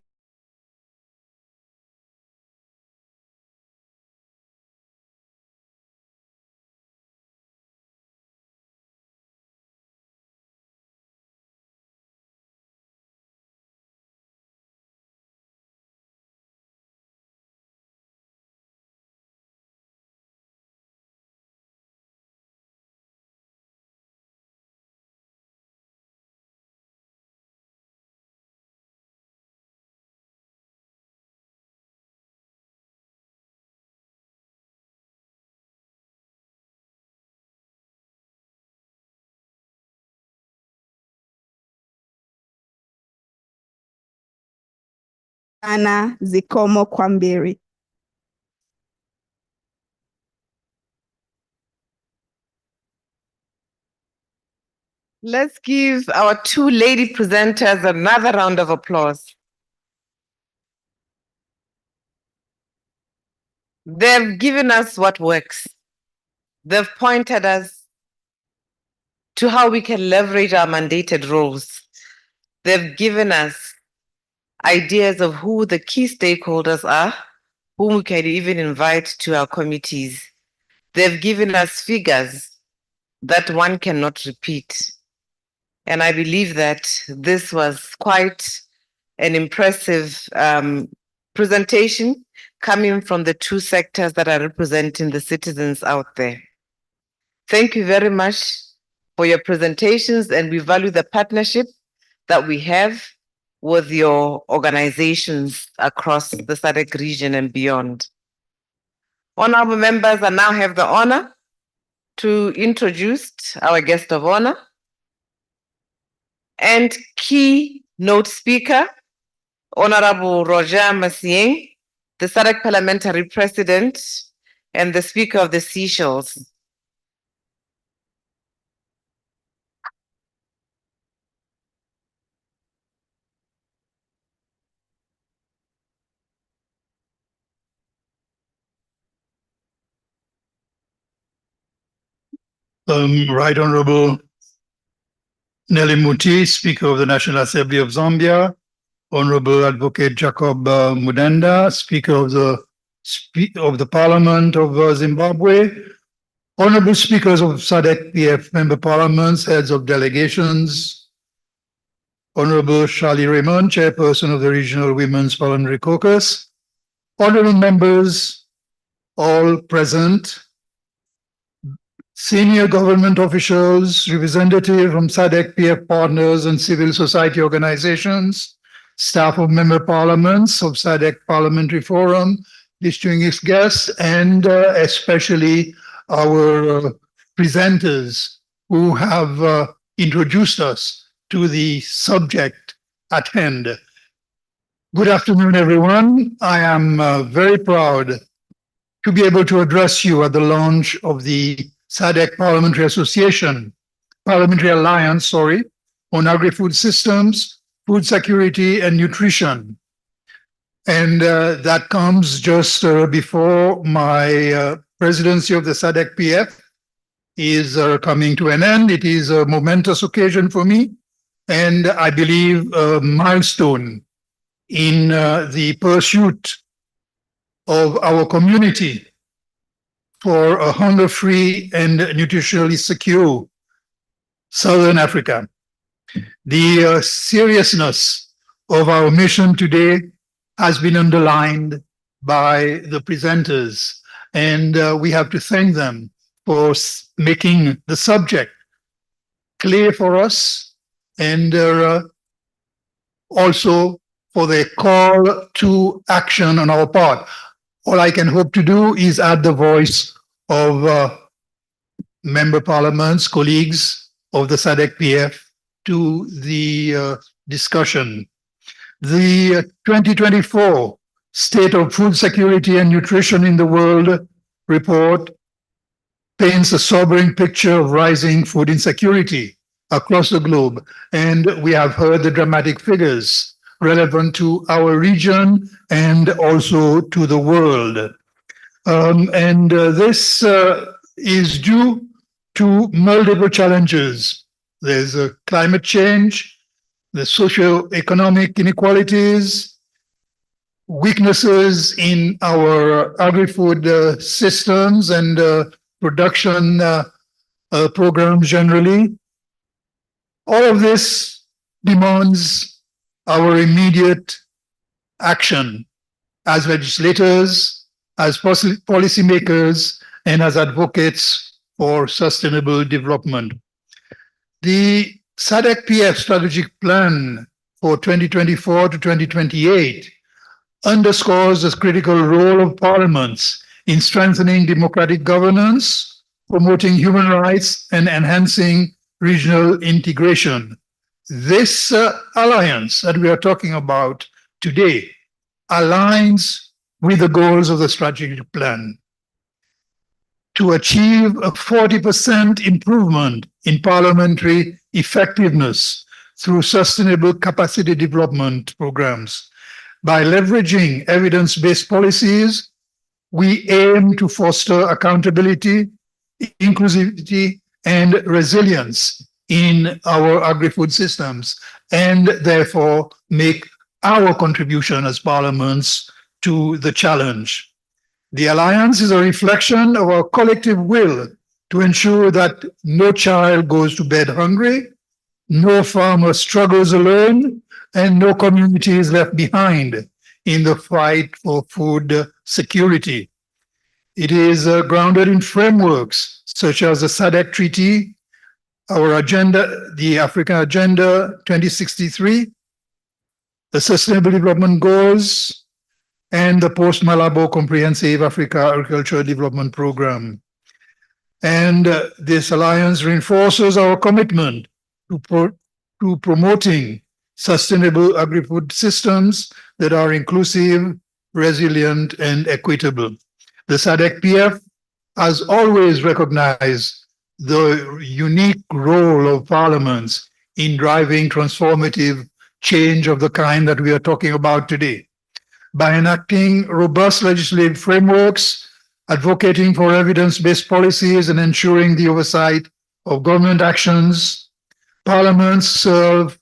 Anna Zikomo Kwambiri. Let's give our 2 lady presenters another round of applause. They've given us what works. They've pointed us to how we can leverage our mandated roles. They've given us ideas of who the key stakeholders are, whom we can even invite to our committees. They've given us figures that one cannot repeat. And I believe that this was quite an impressive presentation coming from the 2 sectors that are representing the citizens out there. Thank you very much for your presentations, and we value the partnership that we have with your organizations across the Sadc region and beyond. Honorable members, I now have the honor to introduce our guest of honor and keynote speaker, Honorable Roger Massieng, the Sadc Parliamentary President and the Speaker of the Seychelles. Right Honorable Nelly Muti, Speaker of the National Assembly of Zambia, Honorable Advocate Jacob Mudenda, Speaker of the Parliament of Zimbabwe, Honorable Speakers of Sadc-PF Member Parliaments, Heads of Delegations, Honorable Charlie Raymond, Chairperson of the Regional Women's Parliamentary Caucus, Honorable members, all present, senior government officials, representatives from Sadc-PF partners and civil society organizations, staff of member parliaments of Sadc Parliamentary Forum, distinguished guests, and especially our presenters who have introduced us to the subject at hand. Good afternoon, everyone. I am very proud to be able to address you at the launch of the Sadc Parliamentary Alliance, on agri-food systems, food security, and nutrition. And that comes just before my presidency of the Sadc PF is coming to an end. It is a momentous occasion for me, and I believe a milestone in the pursuit of our community for a hunger-free and nutritionally secure Southern Africa. The seriousness of our mission today has been underlined by the presenters, and we have to thank them for making the subject clear for us, and also for their call to action on our part. All I can hope to do is add the voice of member parliaments, colleagues of the Sadc PF to the discussion. The 2024 State of Food Security and Nutrition in the World report paints a sobering picture of rising food insecurity across the globe, and we have heard the dramatic figures relevant to our region and also to the world. This is due to multiple challenges. There's climate change, the socio-economic inequalities, weaknesses in our agri-food systems and production programs generally. All of this demands our immediate action as legislators, as policymakers, and as advocates for sustainable development. The Sadc PF strategic plan for 2024 to 2028 underscores the critical role of parliaments in strengthening democratic governance, promoting human rights, and enhancing regional integration. This alliance that we are talking about today aligns with the goals of the strategic plan to achieve a 40% improvement in parliamentary effectiveness through sustainable capacity development programs. By leveraging evidence-based policies, we aim to foster accountability, inclusivity, and resilience in our agri-food systems, and therefore make our contribution as parliaments to the challenge. The Alliance is a reflection of our collective will to ensure that no child goes to bed hungry, no farmer struggles alone, and no community is left behind in the fight for food security. It is grounded in frameworks such as the Sadc Treaty, our agenda, the African Agenda 2063, the Sustainable Development Goals, and the Post-Malabo Comprehensive Africa Agricultural Development Program. And this alliance reinforces our commitment to promoting sustainable agri-food systems that are inclusive, resilient, and equitable. The Sadc PF has always recognized the unique role of parliaments in driving transformative change of the kind that we are talking about today. By enacting robust legislative frameworks, advocating for evidence-based policies, and ensuring the oversight of government actions, parliaments serve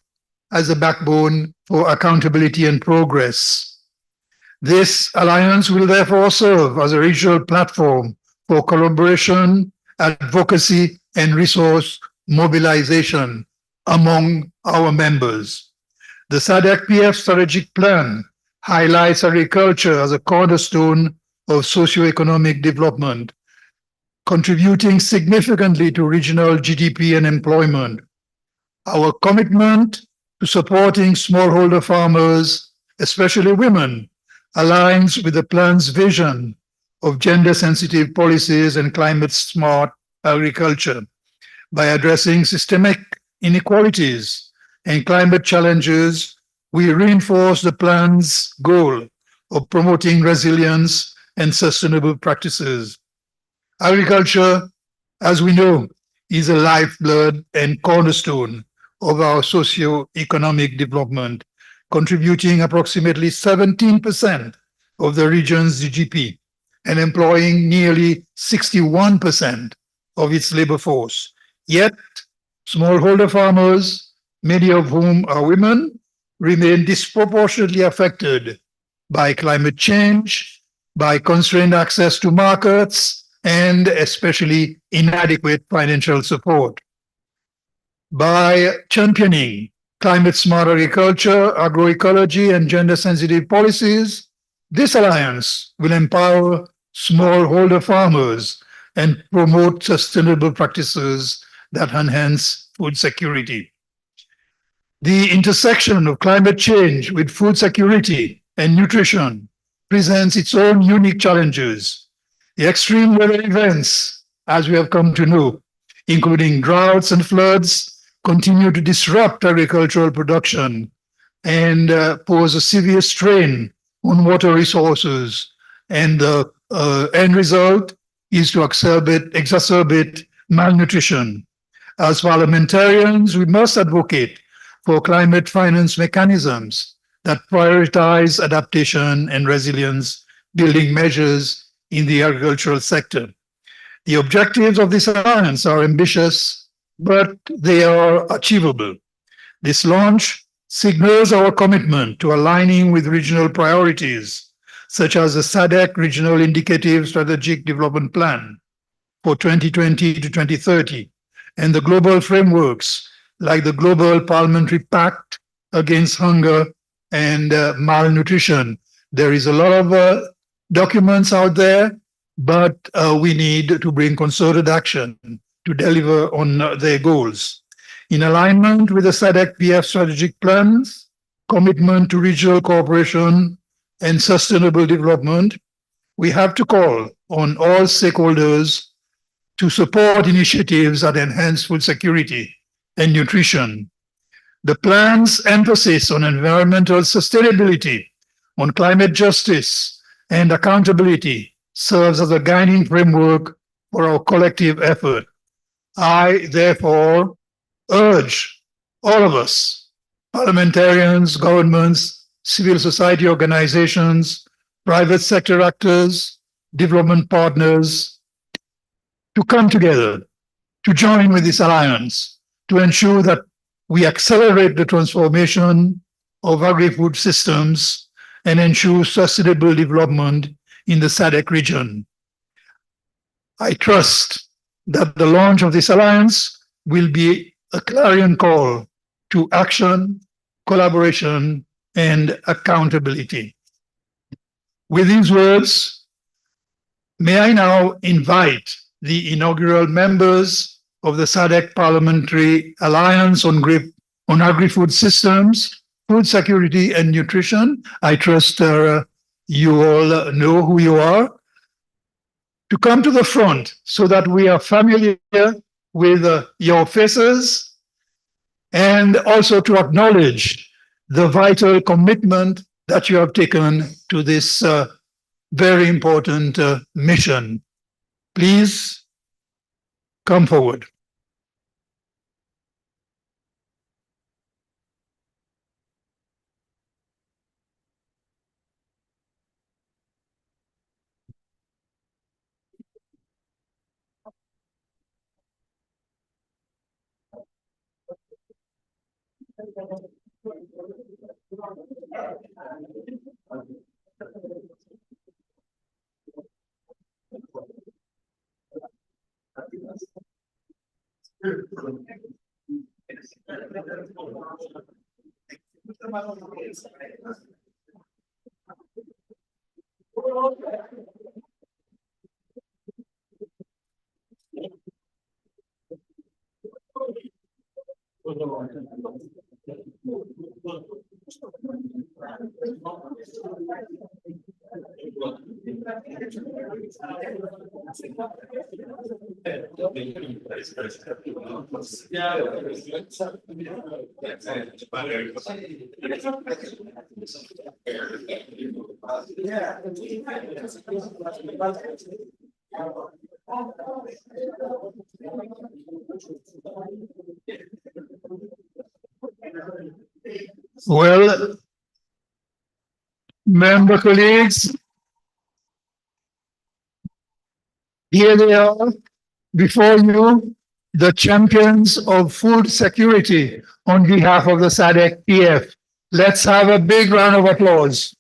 as a backbone for accountability and progress. This alliance will therefore serve as a regional platform for collaboration, advocacy, and resource mobilization among our members. The Sadc PF strategic plan highlights agriculture as a cornerstone of socio-economic development, contributing significantly to regional GDP and employment. Our commitment to supporting smallholder farmers, especially women, aligns with the plan's vision of gender-sensitive policies and climate-smart agriculture by addressing systemic inequalities and climate challenges. We reinforce the plan's goal of promoting resilience and sustainable practices. Agriculture, as we know, is a lifeblood and cornerstone of our socio-economic development, contributing approximately 17% of the region's GDP and employing nearly 61% of its labor force. Yet, smallholder farmers, many of whom are women, remain disproportionately affected by climate change, by constrained access to markets, and especially inadequate financial support. By championing climate-smart agriculture, agroecology, and gender-sensitive policies, this alliance will empower smallholder farmers and promote sustainable practices that enhance food security. The intersection of climate change with food security and nutrition presents its own unique challenges. The extreme weather events, as we have come to know, including droughts and floods, continue to disrupt agricultural production and pose a severe strain on water resources. And the end result is to exacerbate malnutrition. As parliamentarians, we must advocate for climate finance mechanisms that prioritize adaptation and resilience building measures in the agricultural sector. The objectives of this alliance are ambitious, but they are achievable. This launch signals our commitment to aligning with regional priorities, such as the Sadc Regional Indicative Strategic Development Plan for 2020 to 2030, and the global frameworks like the Global Parliamentary Pact Against Hunger and Malnutrition. There is a lot of documents out there, but we need to bring concerted action to deliver on their goals. In alignment with the Sadc PF strategic plans, commitment to regional cooperation and sustainable development, we have to call on all stakeholders to support initiatives that enhance food security and nutrition. The plan's emphasis on environmental sustainability, on climate justice, and accountability serves as a guiding framework for our collective effort. I, therefore, urge all of us, parliamentarians, governments, civil society organizations, private sector actors, development partners, to come together, to join with this alliance, to ensure that we accelerate the transformation of agri-food systems and ensure sustainable development in the Sadc region. I trust that the launch of this alliance will be a clarion call to action, collaboration, and accountability. With these words, may I now invite the inaugural members of the Sadc Parliamentary Alliance on Agri-Food Systems, Food Security and Nutrition. I trust you all know who you are, to come to the front so that we are familiar with your faces, and also to acknowledge the vital commitment that you have taken to this very important mission. Please come forward. Well, member colleagues, here they are before you, the champions of food security on behalf of the Sadc PF. Let's have a big round of applause.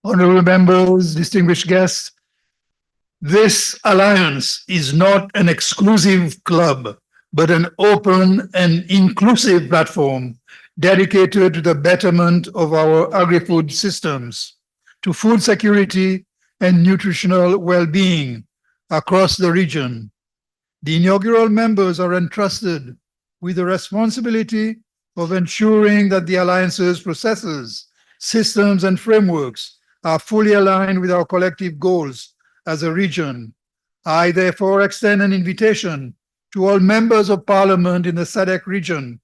Honorable members, distinguished guests, this alliance is not an exclusive club, but an open and inclusive platform dedicated to the betterment of our agri-food systems, to food security and nutritional well-being across the region. The inaugural members are entrusted with the responsibility of ensuring that the alliance's processes, systems, and frameworks are fully aligned with our collective goals as a region. I therefore extend an invitation to all members of parliament in the Sadc region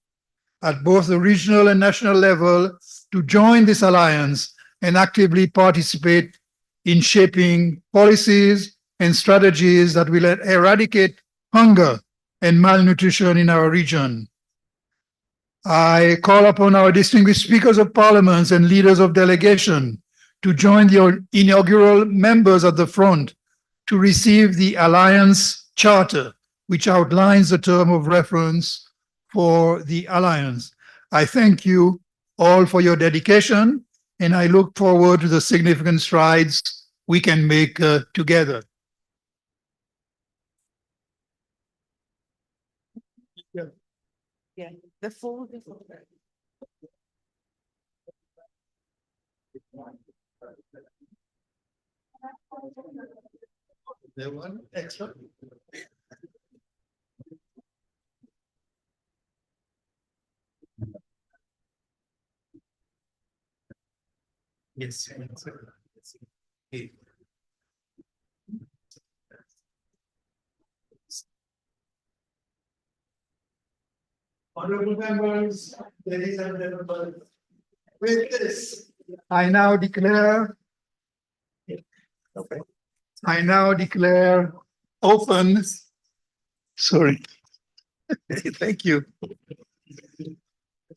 at both the regional and national level to join this alliance and actively participate in shaping policies and strategies that will eradicate hunger and malnutrition in our region. I call upon our distinguished speakers of parliaments and leaders of delegation to join the inaugural members at the front to receive the Alliance Charter, which outlines the term of reference for the Alliance. I thank you all for your dedication, and I look forward to the significant strides we can make together. Yeah, the full. There one extra. Yes. Hey. Honorable members, ladies and gentlemen, with this, I now declare open. Sorry. Thank you.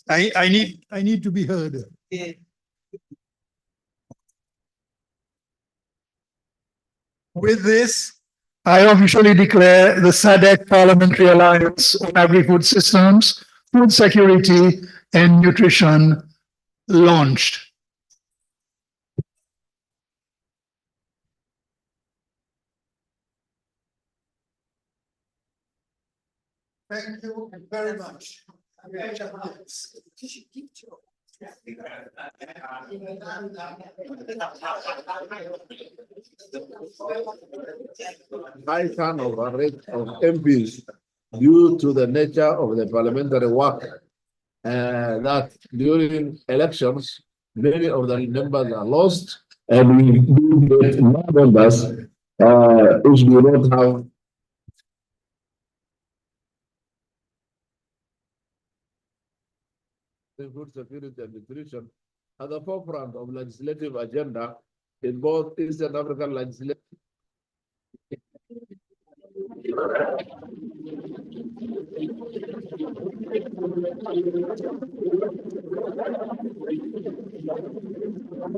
I need to be heard. With this, I officially declare the Sadc Parliamentary Alliance on Agri-Food Systems, Food Security and Nutrition launched. Thank you very much. High turnover rate of MPs due to the nature of the parliamentary work, that during elections, many of the members are lost, and we do get more members which do not have food security and nutrition at the forefront of legislative agenda in both Eastern African legislative.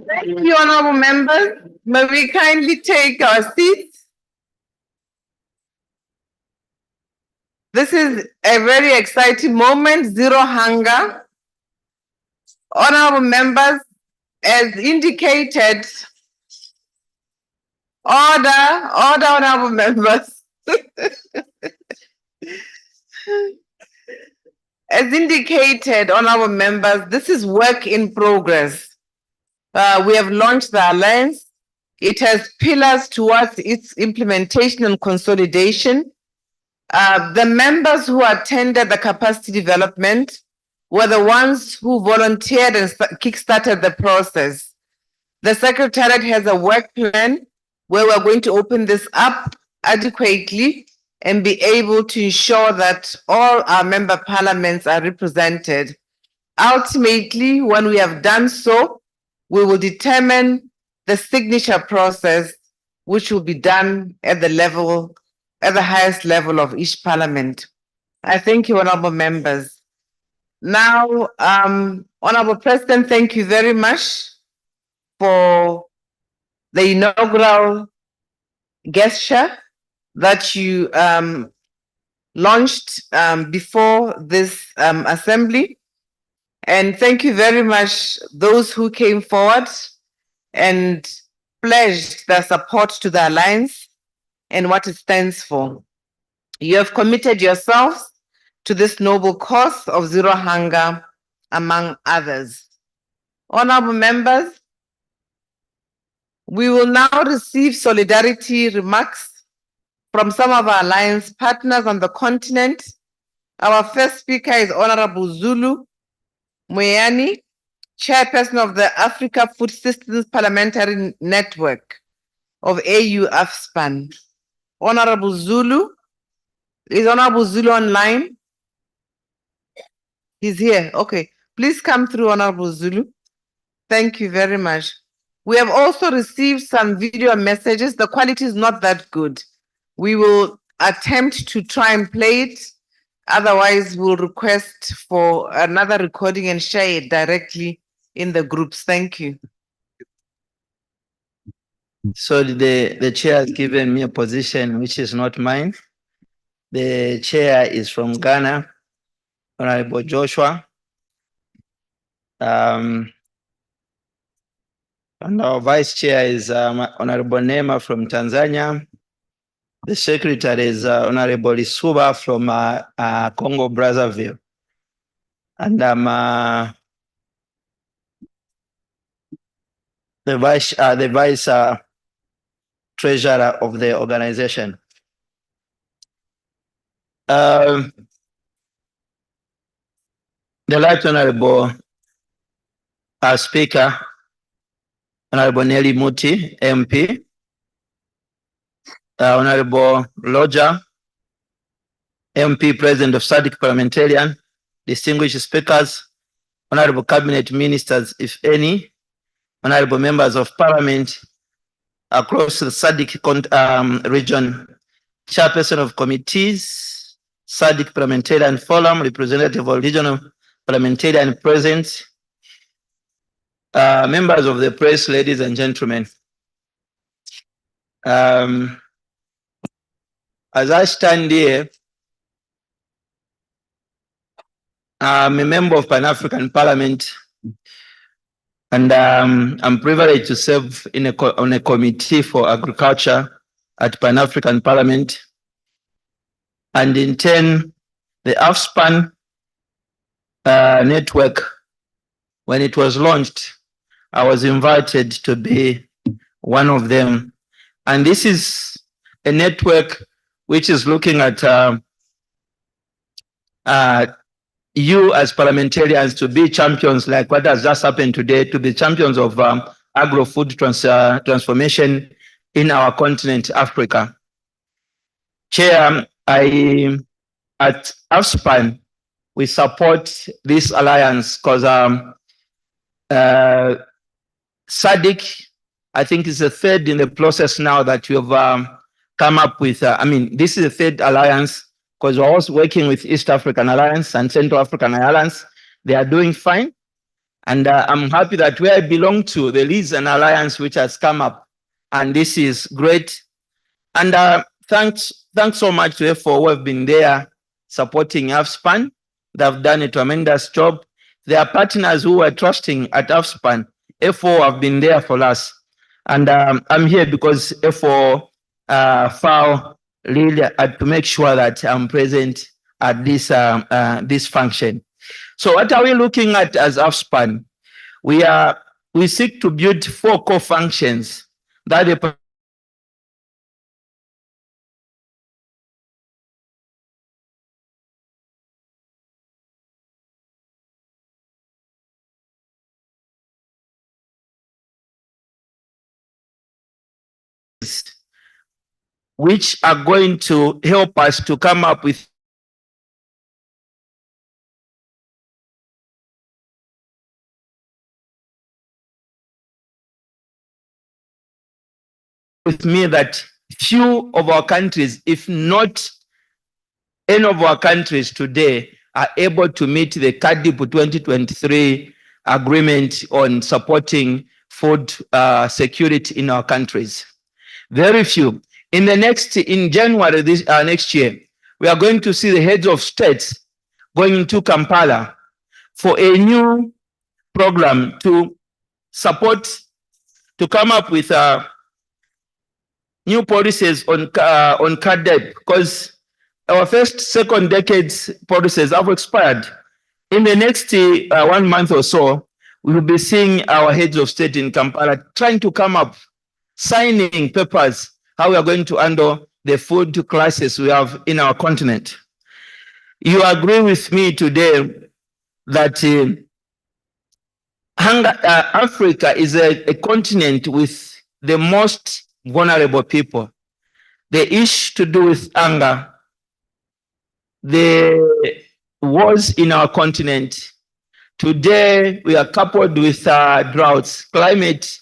Thank you, honorable members. May we kindly take our seats? This is a very exciting moment, zero hunger. Honorable members, as indicated, order, honorable members. As indicated, honorable members, this is work in progress. We have launched the alliance. It has pillars towards its implementation and consolidation. The members who attended the capacity development were the ones who volunteered and kickstarted the process. The Secretariat has a work plan where we're going to open this up adequately and be able to ensure that all our member parliaments are represented. Ultimately, when we have done so, we will determine the signature process, which will be done at the highest level of each parliament. I thank you, honorable members. Now, Honorable President, thank you very much for the inaugural gesture that you launched before this assembly. And thank you very much those who came forward and pledged their support to the Alliance and what it stands for. You have committed yourselves to this noble cause of zero hunger, among others. Honorable members, we will now receive solidarity remarks from some of our alliance partners on the continent. Our first speaker is Honorable Zulu Moyani, Chairperson of the Africa Food Systems Parliamentary Network of AU AFSPAN. Honorable Zulu, is Honorable Zulu online? He's here, okay. Please come through, Honorable Zulu. Thank you very much. We have also received some video messages. The quality is not that good. We will attempt to try and play it. Otherwise, we'll request for another recording and share it directly in the groups. Thank you. So the chair has given me a position which is not mine. The chair is from Ghana, Honorable Joshua. And our vice chair is Honorable Nema from Tanzania. The secretary is Honorable Isuba from Congo Brazzaville. And I'm the vice treasurer of the organization. The Right Honorable Speaker, Honorable Nelly Muti, MP, Honorable Roger, MP, President of Sadc Parliamentarian, distinguished speakers, Honorable Cabinet Ministers, if any, Honorable Members of Parliament across the Sadc region, Chairperson of Committees, Sadc Parliamentarian Forum, representative of regional parliamentarian present, members of the press, ladies and gentlemen. As I stand here, I'm a member of Pan-African Parliament, and I'm privileged to serve on a committee for agriculture at Pan-African Parliament. And in turn, the AFSPAN network, when it was launched, I was invited to be one of them. And this is a network which is looking at you as parliamentarians to be champions, like what has just happened today, to be champions of agro-food transformation in our continent, Africa. Chair, at AFSPAN, we support this alliance because SADC, I think, is the third in the process now that you have come up with. This is the third alliance because we're also working with East African Alliance and Central African Alliance. They are doing fine. And I'm happy that where I belong to, there is an alliance which has come up. And this is great. And thanks so much to FO who have been there supporting AFSPAN. They've done a tremendous job. There are partners who are trusting at AFSPAN. FO have been there for us. And I'm here because FO FAO really had to make sure that I'm present at this, this function. So what are we looking at as AFSPAN? We seek to build 4 core functions that the which are going to help us to come up with me that few of our countries, if not any of our countries today, are able to meet the CADIP 2023 agreement on supporting food security in our countries. Very few. In January next year, we are going to see the heads of states going into Kampala for a new program to support, to come up with new policies on CADIP, because our first, second decades policies have expired. In the next 1 month or so, we will be seeing our heads of state in Kampala trying to come up, signing papers, how we are going to handle the food crisis we have in our continent. You agree with me today that Africa is a continent with the most vulnerable people. The issue to do with hunger, the wars in our continent. Today, we are coupled with droughts, climate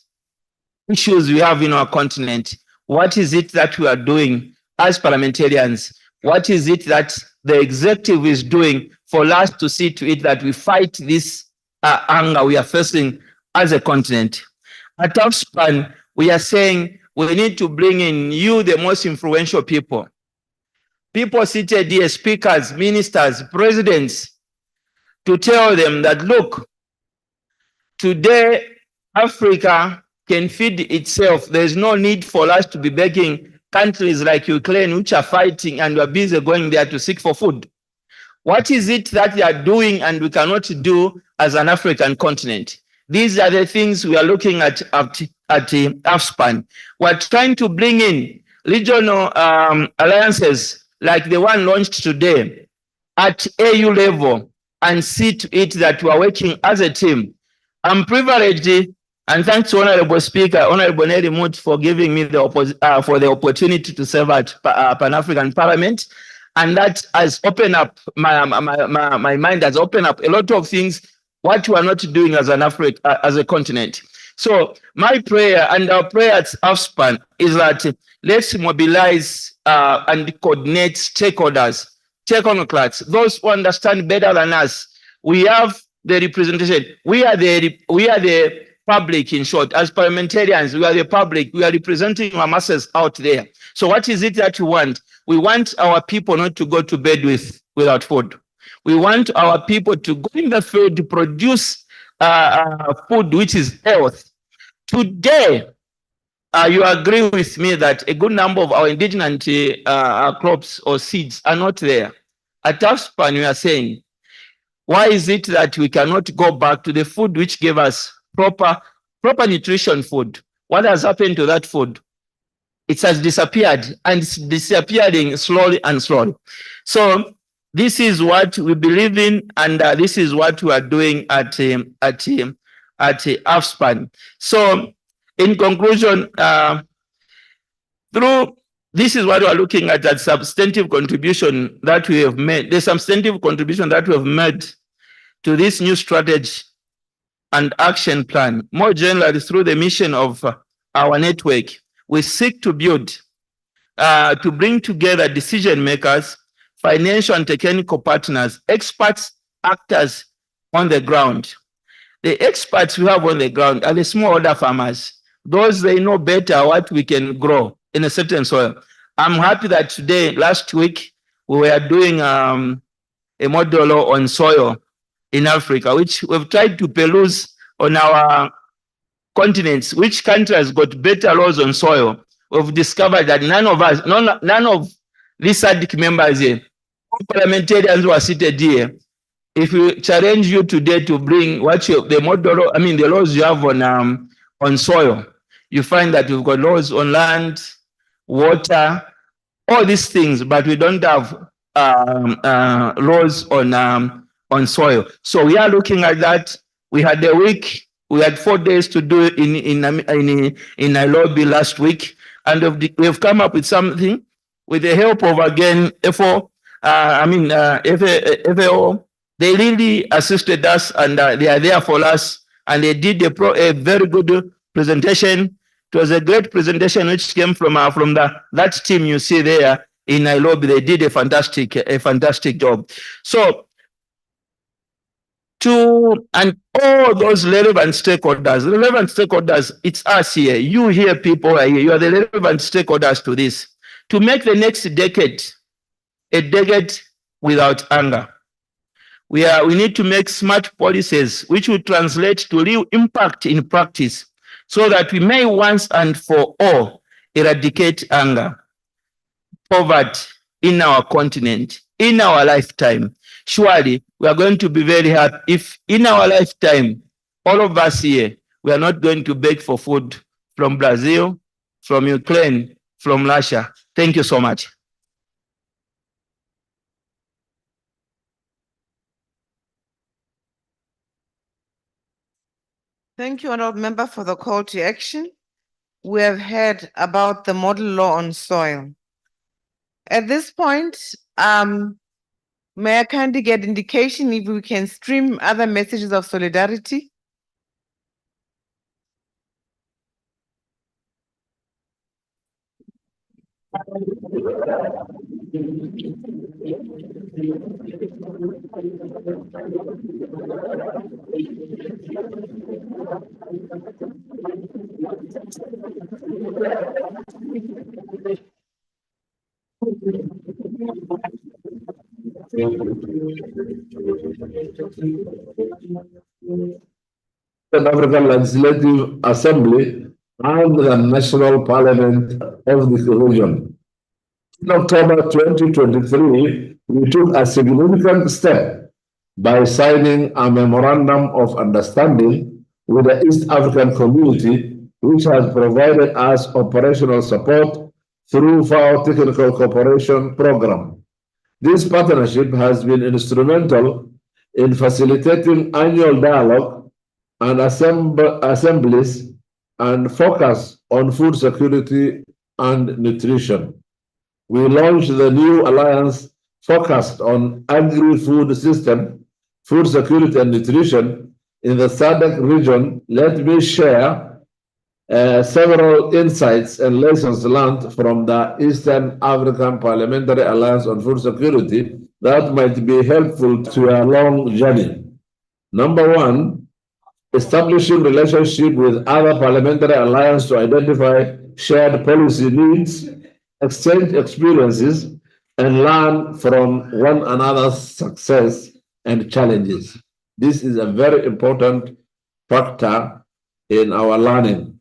issues we have in our continent. What is it that we are doing as parliamentarians? What is it that the executive is doing for us to see to it that we fight this hunger we are facing as a continent? At Offspan, we are saying we need to bring in you, the most influential people. People seated here, speakers, ministers, presidents, to tell them that, look, today Africa can feed itself. There's no need for us to be begging countries like Ukraine, which are fighting and are busy going there to seek for food. What is it that they are doing and we cannot do as an African continent? These are the things we are looking at AFSPAN. We're trying to bring in regional alliances like the one launched today at AU level and see to it that we are working as a team. I'm privileged, and thanks to Honorable Speaker, Honorable Nelly Moot, for giving me the opportunity to serve at Pan-African Parliament. And that has opened up my mind, has opened up a lot of things, what we are not doing as an Africa, as a continent. So my prayer and our prayer at AFSPAN is that let's mobilize and coordinate stakeholders, technocrats, those who understand better than us. We have the representation. We are the public, in short. As parliamentarians, we are the public. We are representing our masses out there. So what is it that we want? We want our people not to go to bed without food. We want our people to go in the field to produce food which is health. Today, you agree with me that a good number of our indigenous crops or seeds are not there. At AFSPAN, we are saying, why is it that we cannot go back to the food which gave us proper nutrition food? What has happened to that food? It has disappeared, and it's disappearing slowly and slowly. So this is what we believe in, and this is what we are doing at AFSPAN. So in conclusion, this is what we are looking at, that substantive contribution that we have made, the substantive contribution that we have made to this new strategy and action plan. More generally, through the mission of our network, we seek to build, to bring together decision makers, financial and technical partners, experts, actors on the ground. The experts we have on the ground are the smallholder farmers. Those, they know better what we can grow in a certain soil. I'm happy that today, last week, we were doing a model on soil in Africa, which we've tried to peruse on our continents, which country has got better laws on soil. We've discovered that none of these SADC members here, parliamentarians who are seated here, if we challenge you today to bring the laws you have on soil, you find that we've got laws on land, water, all these things, but we don't have laws on soil. So we are looking at that. We had a week. We had 4 days to do it in Nairobi last week, and we've come up with something with the help of again FAO. FAO. They really assisted us, and they are there for us. And they did a very good presentation. It was a great presentation which came from that team you see there in Nairobi. They did a fantastic job. So and all those relevant stakeholders, it's us here. You here, people are here. You are the relevant stakeholders to this. To make the next decade a decade without anger. We need to make smart policies which will translate to real impact in practice so that we may once and for all eradicate anger, poverty in our continent, in our lifetime. Surely we are going to be very happy if in our lifetime, all of us here, we are not going to beg for food from Brazil, from Ukraine, from Russia. Thank you so much. Thank you, Honourable Member, for the call to action. We have heard about the model law on soil. At this point, may I kindly get indication if we can stream other messages of solidarity? The African Legislative Assembly and the National Parliament of this region. In October 2023, we took a significant step by signing a memorandum of understanding with the East African Community, which has provided us operational support through FAO Technical Cooperation Program. This partnership has been instrumental in facilitating annual dialogue and assemblies and focus on food security and nutrition. We launched the new alliance focused on agri-food system, food security and nutrition in the Sadc region. Let me share several insights and lessons learned from the Eastern African Parliamentary Alliance on Food Security that might be helpful to a long journey. Number one, establishing relationship with other parliamentary alliances to identify shared policy needs, exchange experiences, and learn from one another's success and challenges. This is a very important factor in our learning.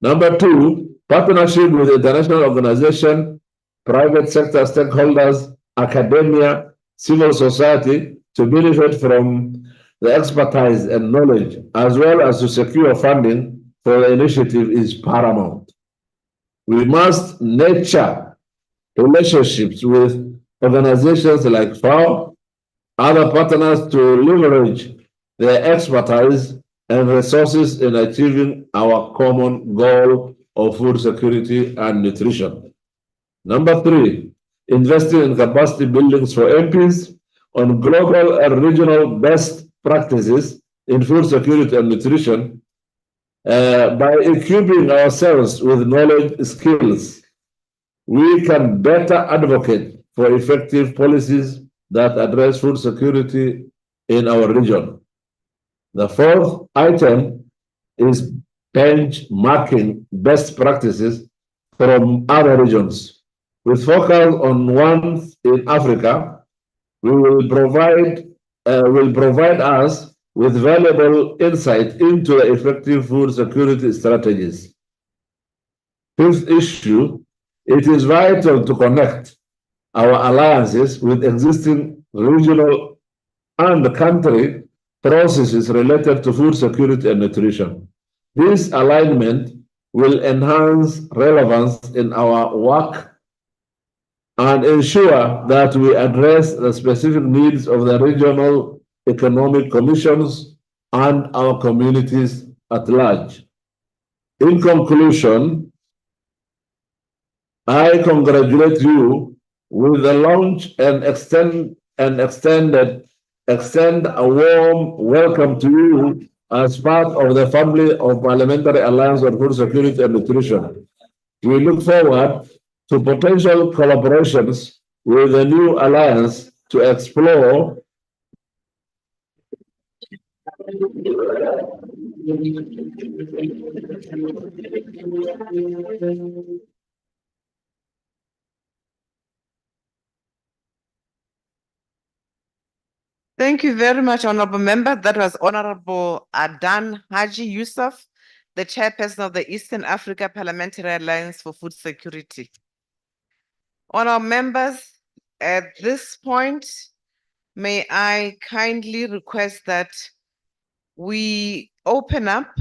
Number two, partnership with international organizations, private sector stakeholders, academia, civil society to benefit from the expertise and knowledge, as well as to secure funding for the initiative is paramount. We must nurture relationships with organizations like FAO, other partners to leverage their expertise and resources in achieving our common goal of food security and nutrition. Number three, investing in capacity buildings for MPs on global and regional best practices in food security and nutrition by equipping ourselves with knowledge skills. We can better advocate for effective policies that address food security in our region. The fourth item is benchmarking best practices from other regions. With focus on ones in Africa, will provide us with valuable insight into the effective food security strategies. Fifth issue, it is vital to connect our alliances with existing regional and country processes related to food security and nutrition. This alignment will enhance relevance in our work and ensure that we address the specific needs of the regional economic commissions and our communities at large. In conclusion, I congratulate you with the launch and extend a warm welcome to you as part of the family of Parliamentary Alliance on Food Security and Nutrition. We look forward to potential collaborations with the new alliance to explore Thank you very much, Honorable Member. That was Honorable Adan Haji Yusuf, the chairperson of the Eastern Africa Parliamentary Alliance for Food Security. Honorable members, at this point, may I kindly request that we open up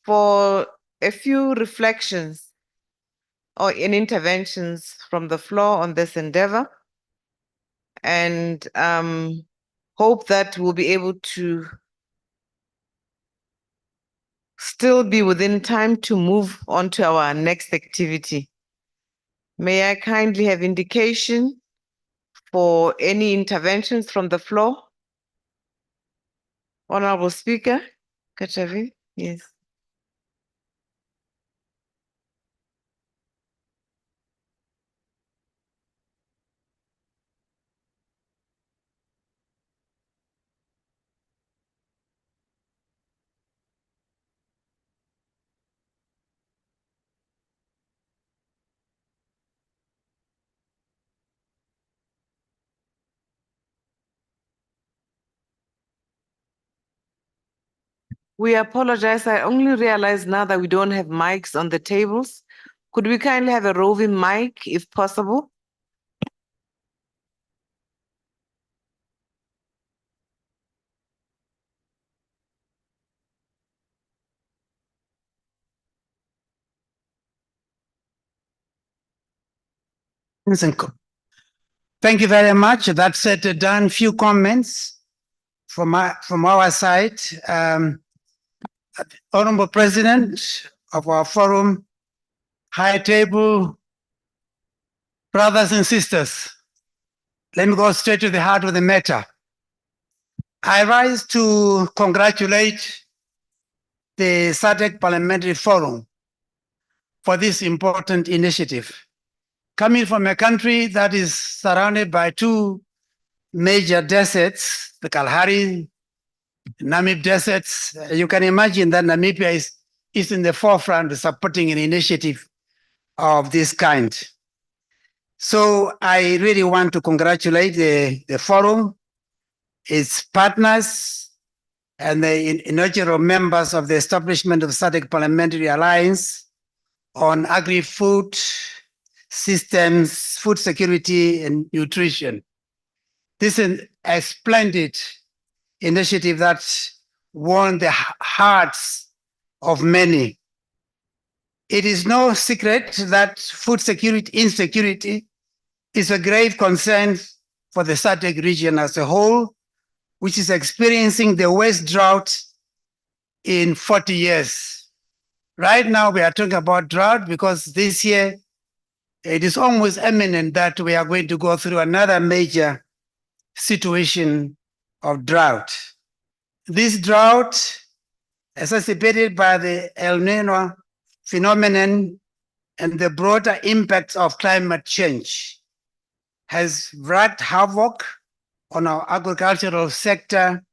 for a few reflections or interventions from the floor on this endeavor, and hope that we'll be able to still be within time to move on to our next activity. May I kindly have indication for any interventions from the floor? Honorable Speaker, Kachavi, yes. We apologize. I only realize now that we don't have mics on the tables. Could we kindly have a roving mic if possible? Thank you very much. That said, done. Few comments from our side. Honorable President of our forum, high table, brothers and sisters, let me go straight to the heart of the matter. I rise to congratulate the Sadc Parliamentary Forum for this important initiative. Coming from a country that is surrounded by two major deserts, the Kalahari, Namib deserts, you can imagine that Namibia is in the forefront of supporting an initiative of this kind. So I really want to congratulate the forum, its partners, and the inaugural members of the establishment of Sadc Parliamentary Alliance on agri-food systems, food security, and nutrition. This is a splendid initiative that won the hearts of many. It is no secret that food security insecurity is a grave concern for the Sadc region as a whole, which is experiencing the worst drought in 40 years. Right now, we are talking about drought because this year, it is almost imminent that we are going to go through another major situation of drought. This drought, exacerbated by the El Nino phenomenon and the broader impacts of climate change, has wreaked havoc on our agricultural sector,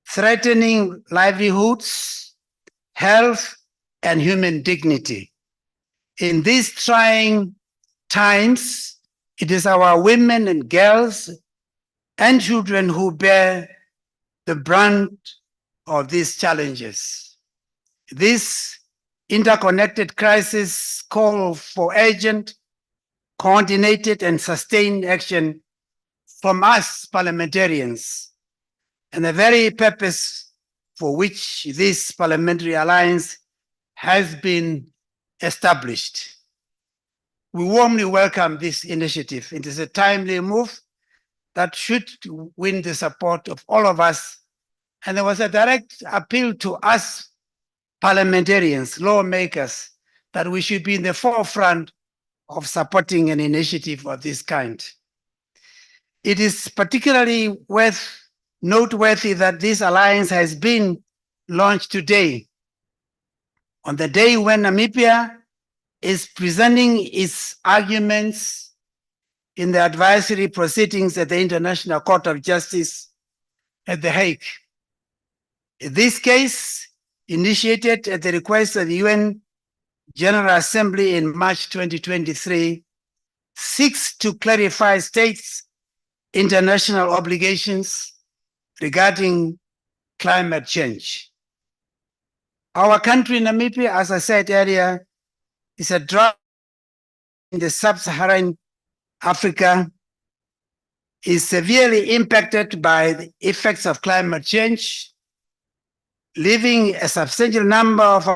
threatening livelihoods, health, and human dignity. In these trying times, it is our women and girls and children who bear the brunt of these challenges. This interconnected crisis calls for urgent, coordinated, and sustained action from us parliamentarians, and the very purpose for which this parliamentary alliance has been established. We warmly welcome this initiative. It is a timely move that should win the support of all of us. And there was a direct appeal to us parliamentarians, lawmakers, that we should be in the forefront of supporting an initiative of this kind. It is particularly noteworthy that this alliance has been launched today, on the day when Namibia is presenting its arguments in the advisory proceedings at the International Court of Justice at The Hague. This case, initiated at the request of the UN General Assembly in March 2023, seeks to clarify states' international obligations regarding climate change. Our country, Namibia, as I said earlier, is a drop in the sub-Saharan Africa, is severely impacted by the effects of climate change, leaving a substantial number of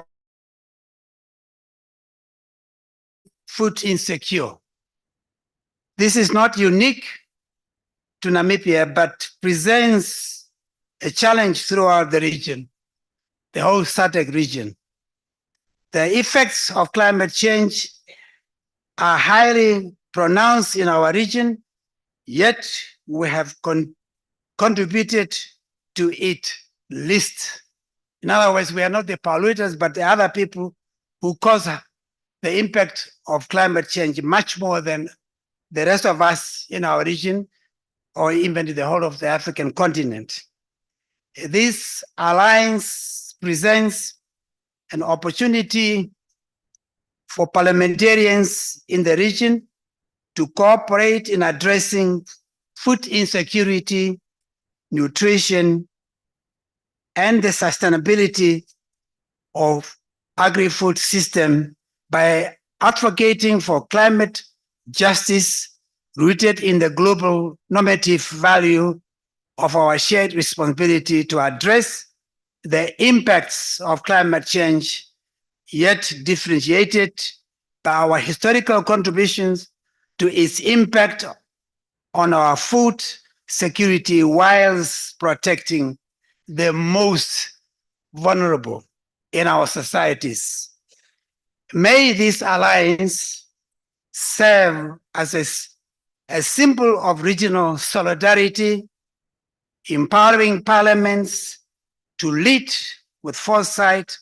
food insecure. This is not unique to Namibia, but presents a challenge throughout the region, the whole Sadc region. The effects of climate change are highly pronounced in our region, yet we have contributed to it least. In other words, we are not the polluters, but the other people who cause the impact of climate change much more than the rest of us in our region, or even the whole of the African continent. This alliance presents an opportunity for parliamentarians in the region to cooperate in addressing food insecurity, nutrition, and the sustainability of agri-food system by advocating for climate justice rooted in the global normative value of our shared responsibility to address the impacts of climate change, yet differentiated by our historical contributions to its impact on our food security whilst protecting the most vulnerable in our societies. May this alliance serve as a symbol of regional solidarity, empowering parliaments to lead with foresight,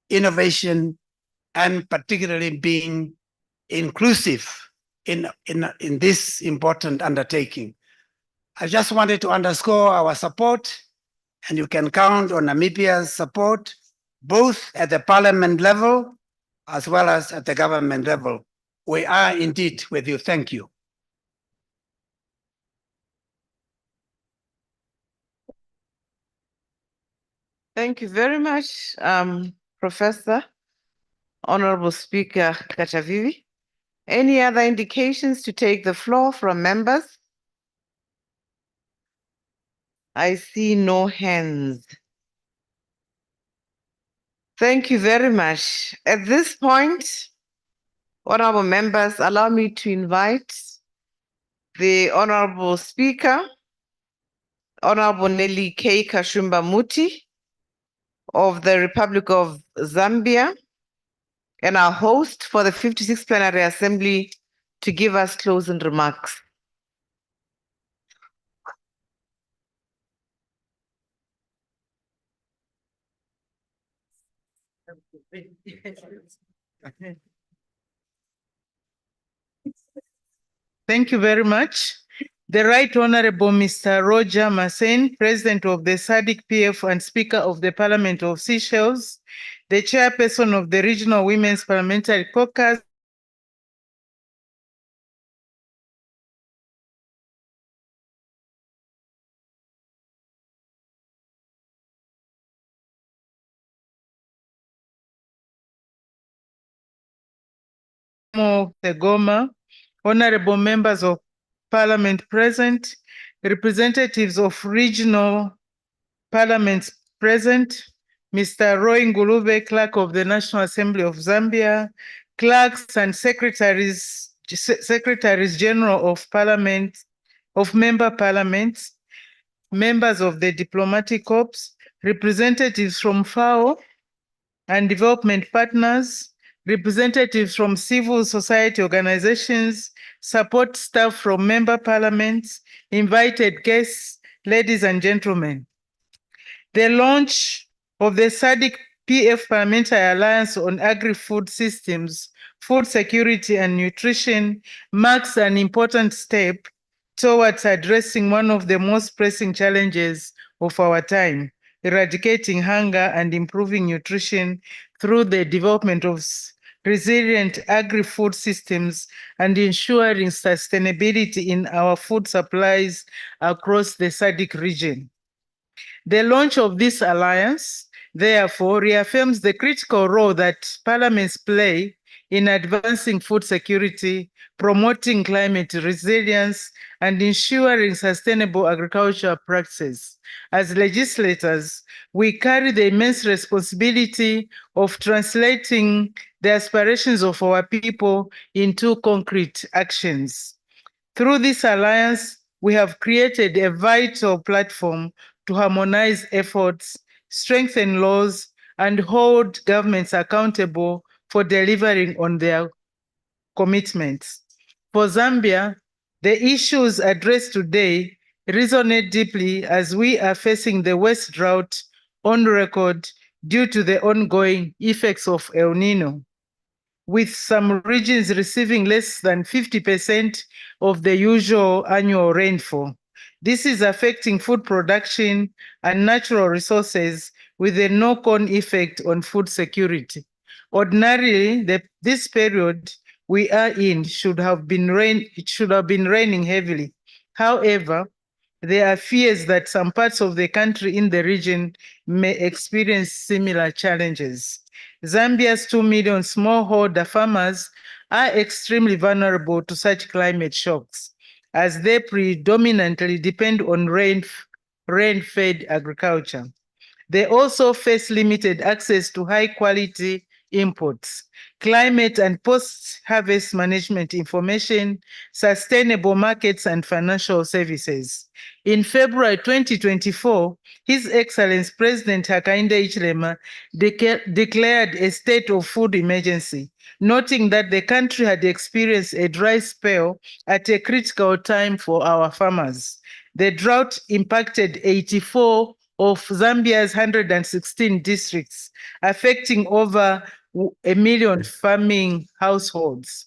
innovation, and particularly being inclusive in this important undertaking. I just wanted to underscore our support, and you can count on Namibia's support, both at the parliament level as well as at the government level. We are indeed with you. Thank you. Thank you very much, Professor, Honorable Speaker Katavivi. Any other indications to take the floor from members? I see no hands. Thank you very much. At this point, honorable members, allow me to invite the Honorable Speaker, Honorable Nelly K. Kashumba Muti of the Republic of Zambia, and our host for the 56th Plenary Assembly to give us closing remarks. Thank you very much. The Right Honorable Mr. Roger Masen, President of the Sadc PF and Speaker of the Parliament of Seychelles, the Chairperson of the Regional Women's Parliamentary Caucus, of the Goma, honorable members of Parliament present, representatives of regional parliaments present, Mr. Roy Ngulube, Clerk of the National Assembly of Zambia, clerks and secretaries general of Parliament, of member parliaments, members of the diplomatic corps, representatives from FAO and development partners, representatives from civil society organizations, support staff from member parliaments, invited guests, ladies and gentlemen. The launch of the Sadc PF Parliamentary Alliance on Agri-Food Systems, Food Security and Nutrition marks an important step towards addressing one of the most pressing challenges of our time, eradicating hunger and improving nutrition through the development of resilient agri-food systems and ensuring sustainability in our food supplies across the Sadc region. The launch of this alliance, therefore, reaffirms the critical role that parliaments play in advancing food security, promoting climate resilience, and ensuring sustainable agricultural practices. As legislators, we carry the immense responsibility of translating the aspirations of our people into concrete actions. Through this alliance, we have created a vital platform to harmonize efforts, strengthen laws, and hold governments accountable for delivering on their commitments. For Zambia, the issues addressed today resonate deeply as we are facing the worst drought on record due to the ongoing effects of El Nino, with some regions receiving less than 50% of the usual annual rainfall. This is affecting food production and natural resources with a knock-on effect on food security. Ordinarily, this period we are in should have been raining heavily. However, there are fears that some parts of the country in the region may experience similar challenges. Zambia's 2 million smallholder farmers are extremely vulnerable to such climate shocks, as they predominantly depend on rain-fed agriculture. They also face limited access to high-quality imports, climate and post-harvest management information, sustainable markets, and financial services. In February 2024, His Excellency President Hakainde Hichilema declared a state of food emergency, noting that the country had experienced a dry spell at a critical time for our farmers. The drought impacted 84 of Zambia's 116 districts, affecting over 1 million farming households.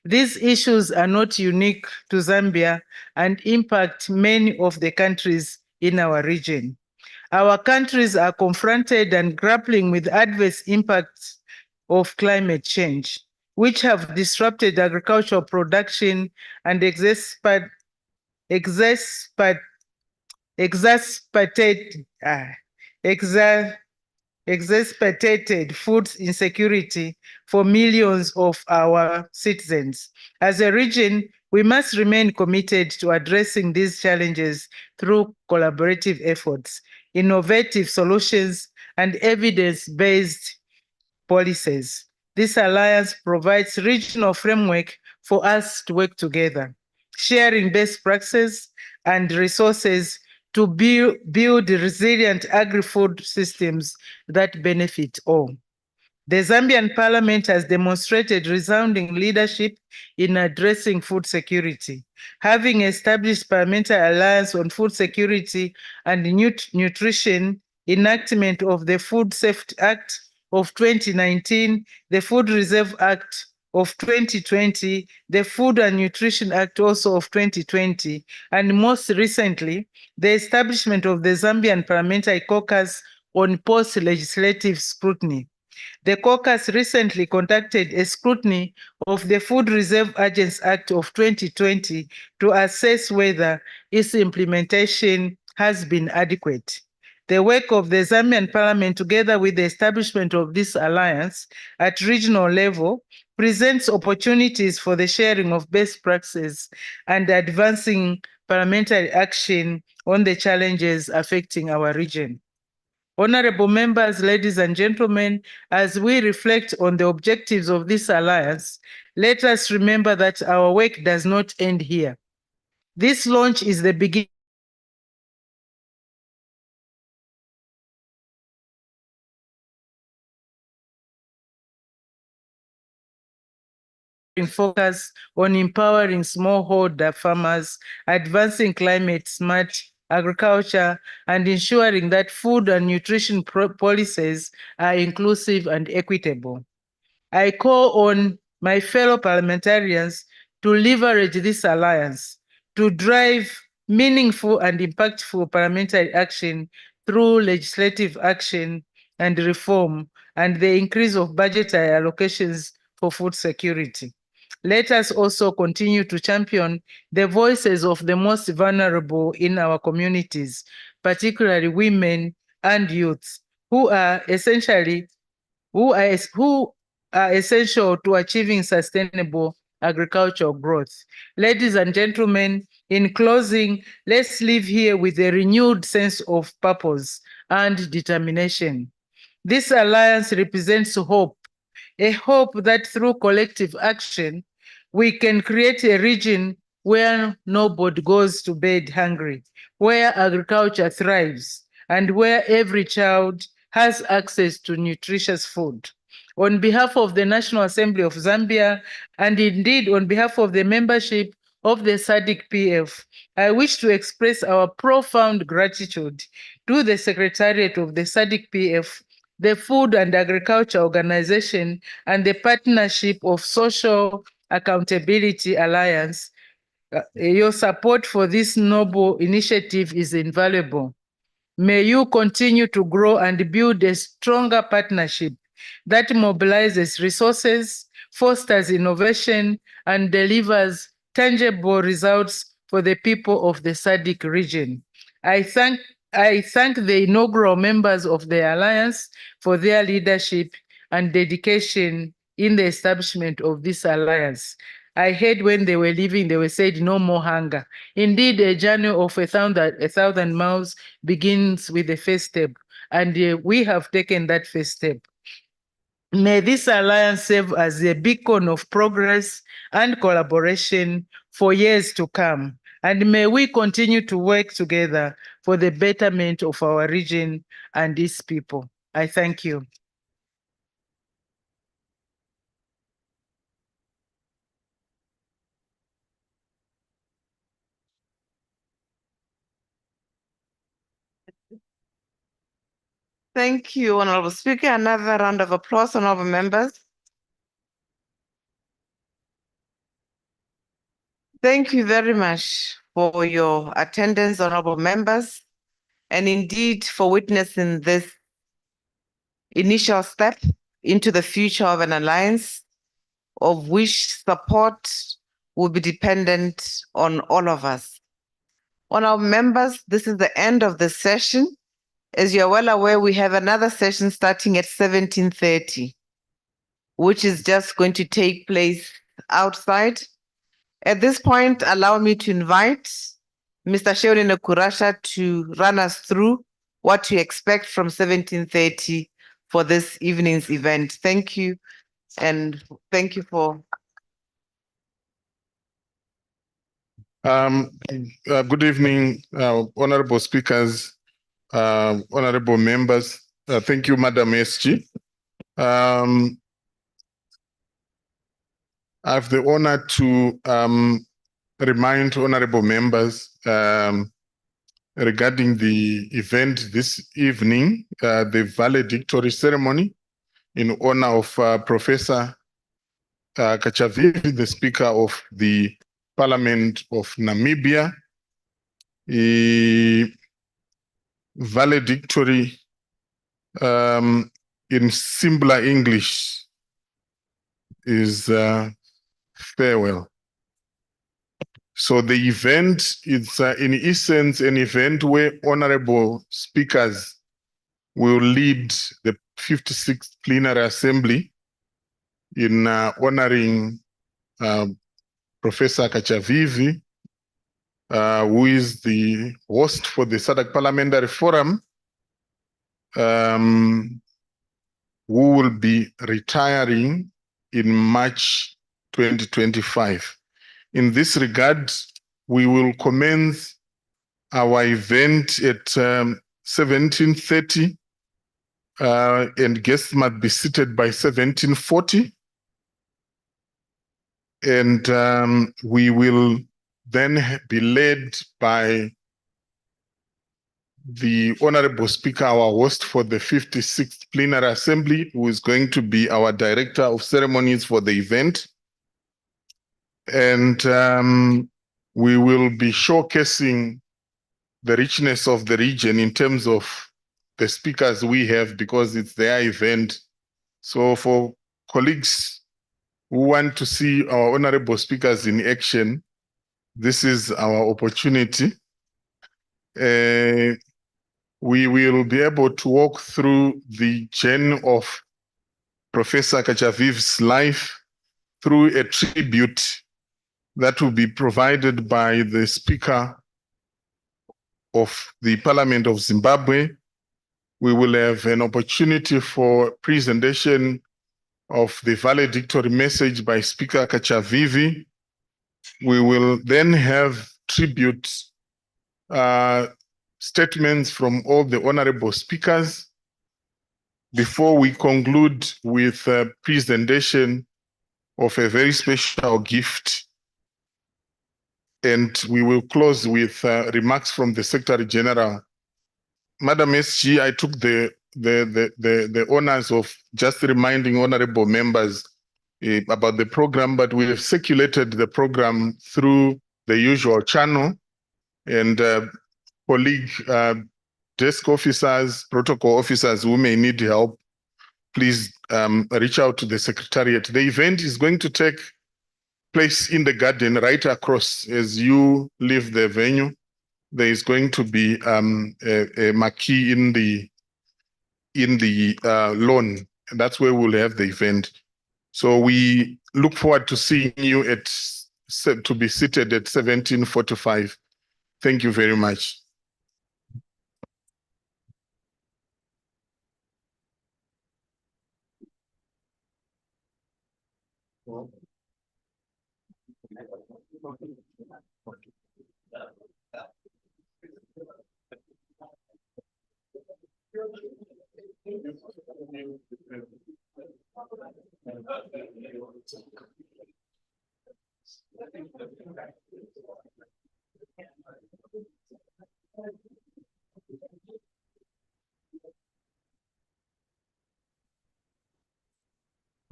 These issues are not unique to Zambia and impact many of the countries in our region. Our countries are confronted and grappling with adverse impacts of climate change, which have disrupted agricultural production and exacerbated food insecurity for millions of our citizens. As a region, we must remain committed to addressing these challenges through collaborative efforts, innovative solutions, and evidence-based policies. This alliance provides regional framework for us to work together, sharing best practices and resources to build resilient agri-food systems that benefit all. The Zambian parliament has demonstrated resounding leadership in addressing food security. Having established Parliamentary Alliance on Food Security and Nutrition, enactment of the Food Safety Act of 2019, the Food Reserve Act of 2020, the Food and Nutrition Act also of 2020, and most recently, the establishment of the Zambian Parliamentary Caucus on Post-Legislative Scrutiny. The caucus recently conducted a scrutiny of the Food Reserve Agents Act of 2020 to assess whether its implementation has been adequate. The work of the Zambian parliament, together with the establishment of this alliance at regional level, presents opportunities for the sharing of best practices and advancing parliamentary action on the challenges affecting our region. Honorable members, ladies and gentlemen, as we reflect on the objectives of this alliance, let us remember that our work does not end here. This launch is the beginning focus on empowering smallholder farmers, advancing climate smart agriculture, and ensuring that food and nutrition policies are inclusive and equitable. I call on my fellow parliamentarians to leverage this alliance to drive meaningful and impactful parliamentary action through legislative action and reform and the increase of budgetary allocations for food security. Let us also continue to champion the voices of the most vulnerable in our communities, particularly women and youth, who are essential to achieving sustainable agricultural growth. Ladies and gentlemen, in closing, let's live here with a renewed sense of purpose and determination. This alliance represents hope, a hope that through collective action, we can create a region where nobody goes to bed hungry, where agriculture thrives, and where every child has access to nutritious food. On behalf of the National Assembly of Zambia, and indeed on behalf of the membership of the Sadc PF, I wish to express our profound gratitude to the Secretariat of the Sadc PF, the Food and Agriculture Organization, and the Partnership of Social Accountability Alliance. Your support for this noble initiative is invaluable. May you continue to grow and build a stronger partnership that mobilizes resources, fosters innovation, and delivers tangible results for the people of the Sadc region. I thank the inaugural members of the Alliance for their leadership and dedication in the establishment of this alliance. I heard when they were leaving, they were said, no more hunger. Indeed, a journey of a thousand miles begins with the first step, and we have taken that first step. May this alliance serve as a beacon of progress and collaboration for years to come. And may we continue to work together for the betterment of our region and its people. I thank you. Thank you, Honorable Speaker. Another round of applause, honorable members. Thank you very much for your attendance, honorable members, and indeed for witnessing this initial step into the future of an alliance of which support will be dependent on all of us. Honorable members, this is the end of the session. As you're well aware, we have another session starting at 17:30, which is just going to take place outside. At this point, allow me to invite Mr. Sheldon Kurasha to run us through what to expect from 17:30 for this evening's event. Thank you, and thank you for. Good evening, honorable speakers, honorable members. Thank you, Madam SG. I have the honor to remind honorable members regarding the event this evening, the valedictory ceremony in honor of Professor Kachavivi, the Speaker of the Parliament of Namibia. Valedictory in simpler English is farewell. So the event is in essence an event where honorable speakers will lead the 56th Plenary Assembly in honoring Professor Kachavivi, who is the host for the Sadc Parliamentary Forum, who will be retiring in March 2025. In this regard, we will commence our event at 17:30, and guests must be seated by 17:40. And we will then be led by the Honorable Speaker, our host for the 56th Plenary Assembly, who is going to be our Director of Ceremonies for the event. And we will be showcasing the richness of the region in terms of the speakers we have, because it's their event. So for colleagues who want to see our honorable speakers in action, this is our opportunity. We will be able to walk through the journey of Professor Kachaviv's life through a tribute that will be provided by the Speaker of the Parliament of Zimbabwe. We will have an opportunity for presentation of the valedictory message by Speaker Kachavivi. We will then have tribute statements from all the honorable speakers before we conclude with a presentation of a very special gift. And we will close with remarks from the Secretary General. Madam SG, I took the honors of just reminding honorable members about the program, but we have circulated the program through the usual channel, and colleague desk officers, protocol officers who may need help, please reach out to the Secretariat. The event is going to take place in the garden right across as you leave the venue. There is going to be a marquee in the lawn, and that's where we'll have the event. So we look forward to seeing you to be seated at 17:45. Thank you very much.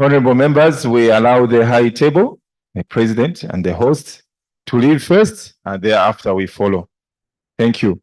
Honorable members, we allow the high table, the president and the host to lead first, and thereafter we follow. Thank you.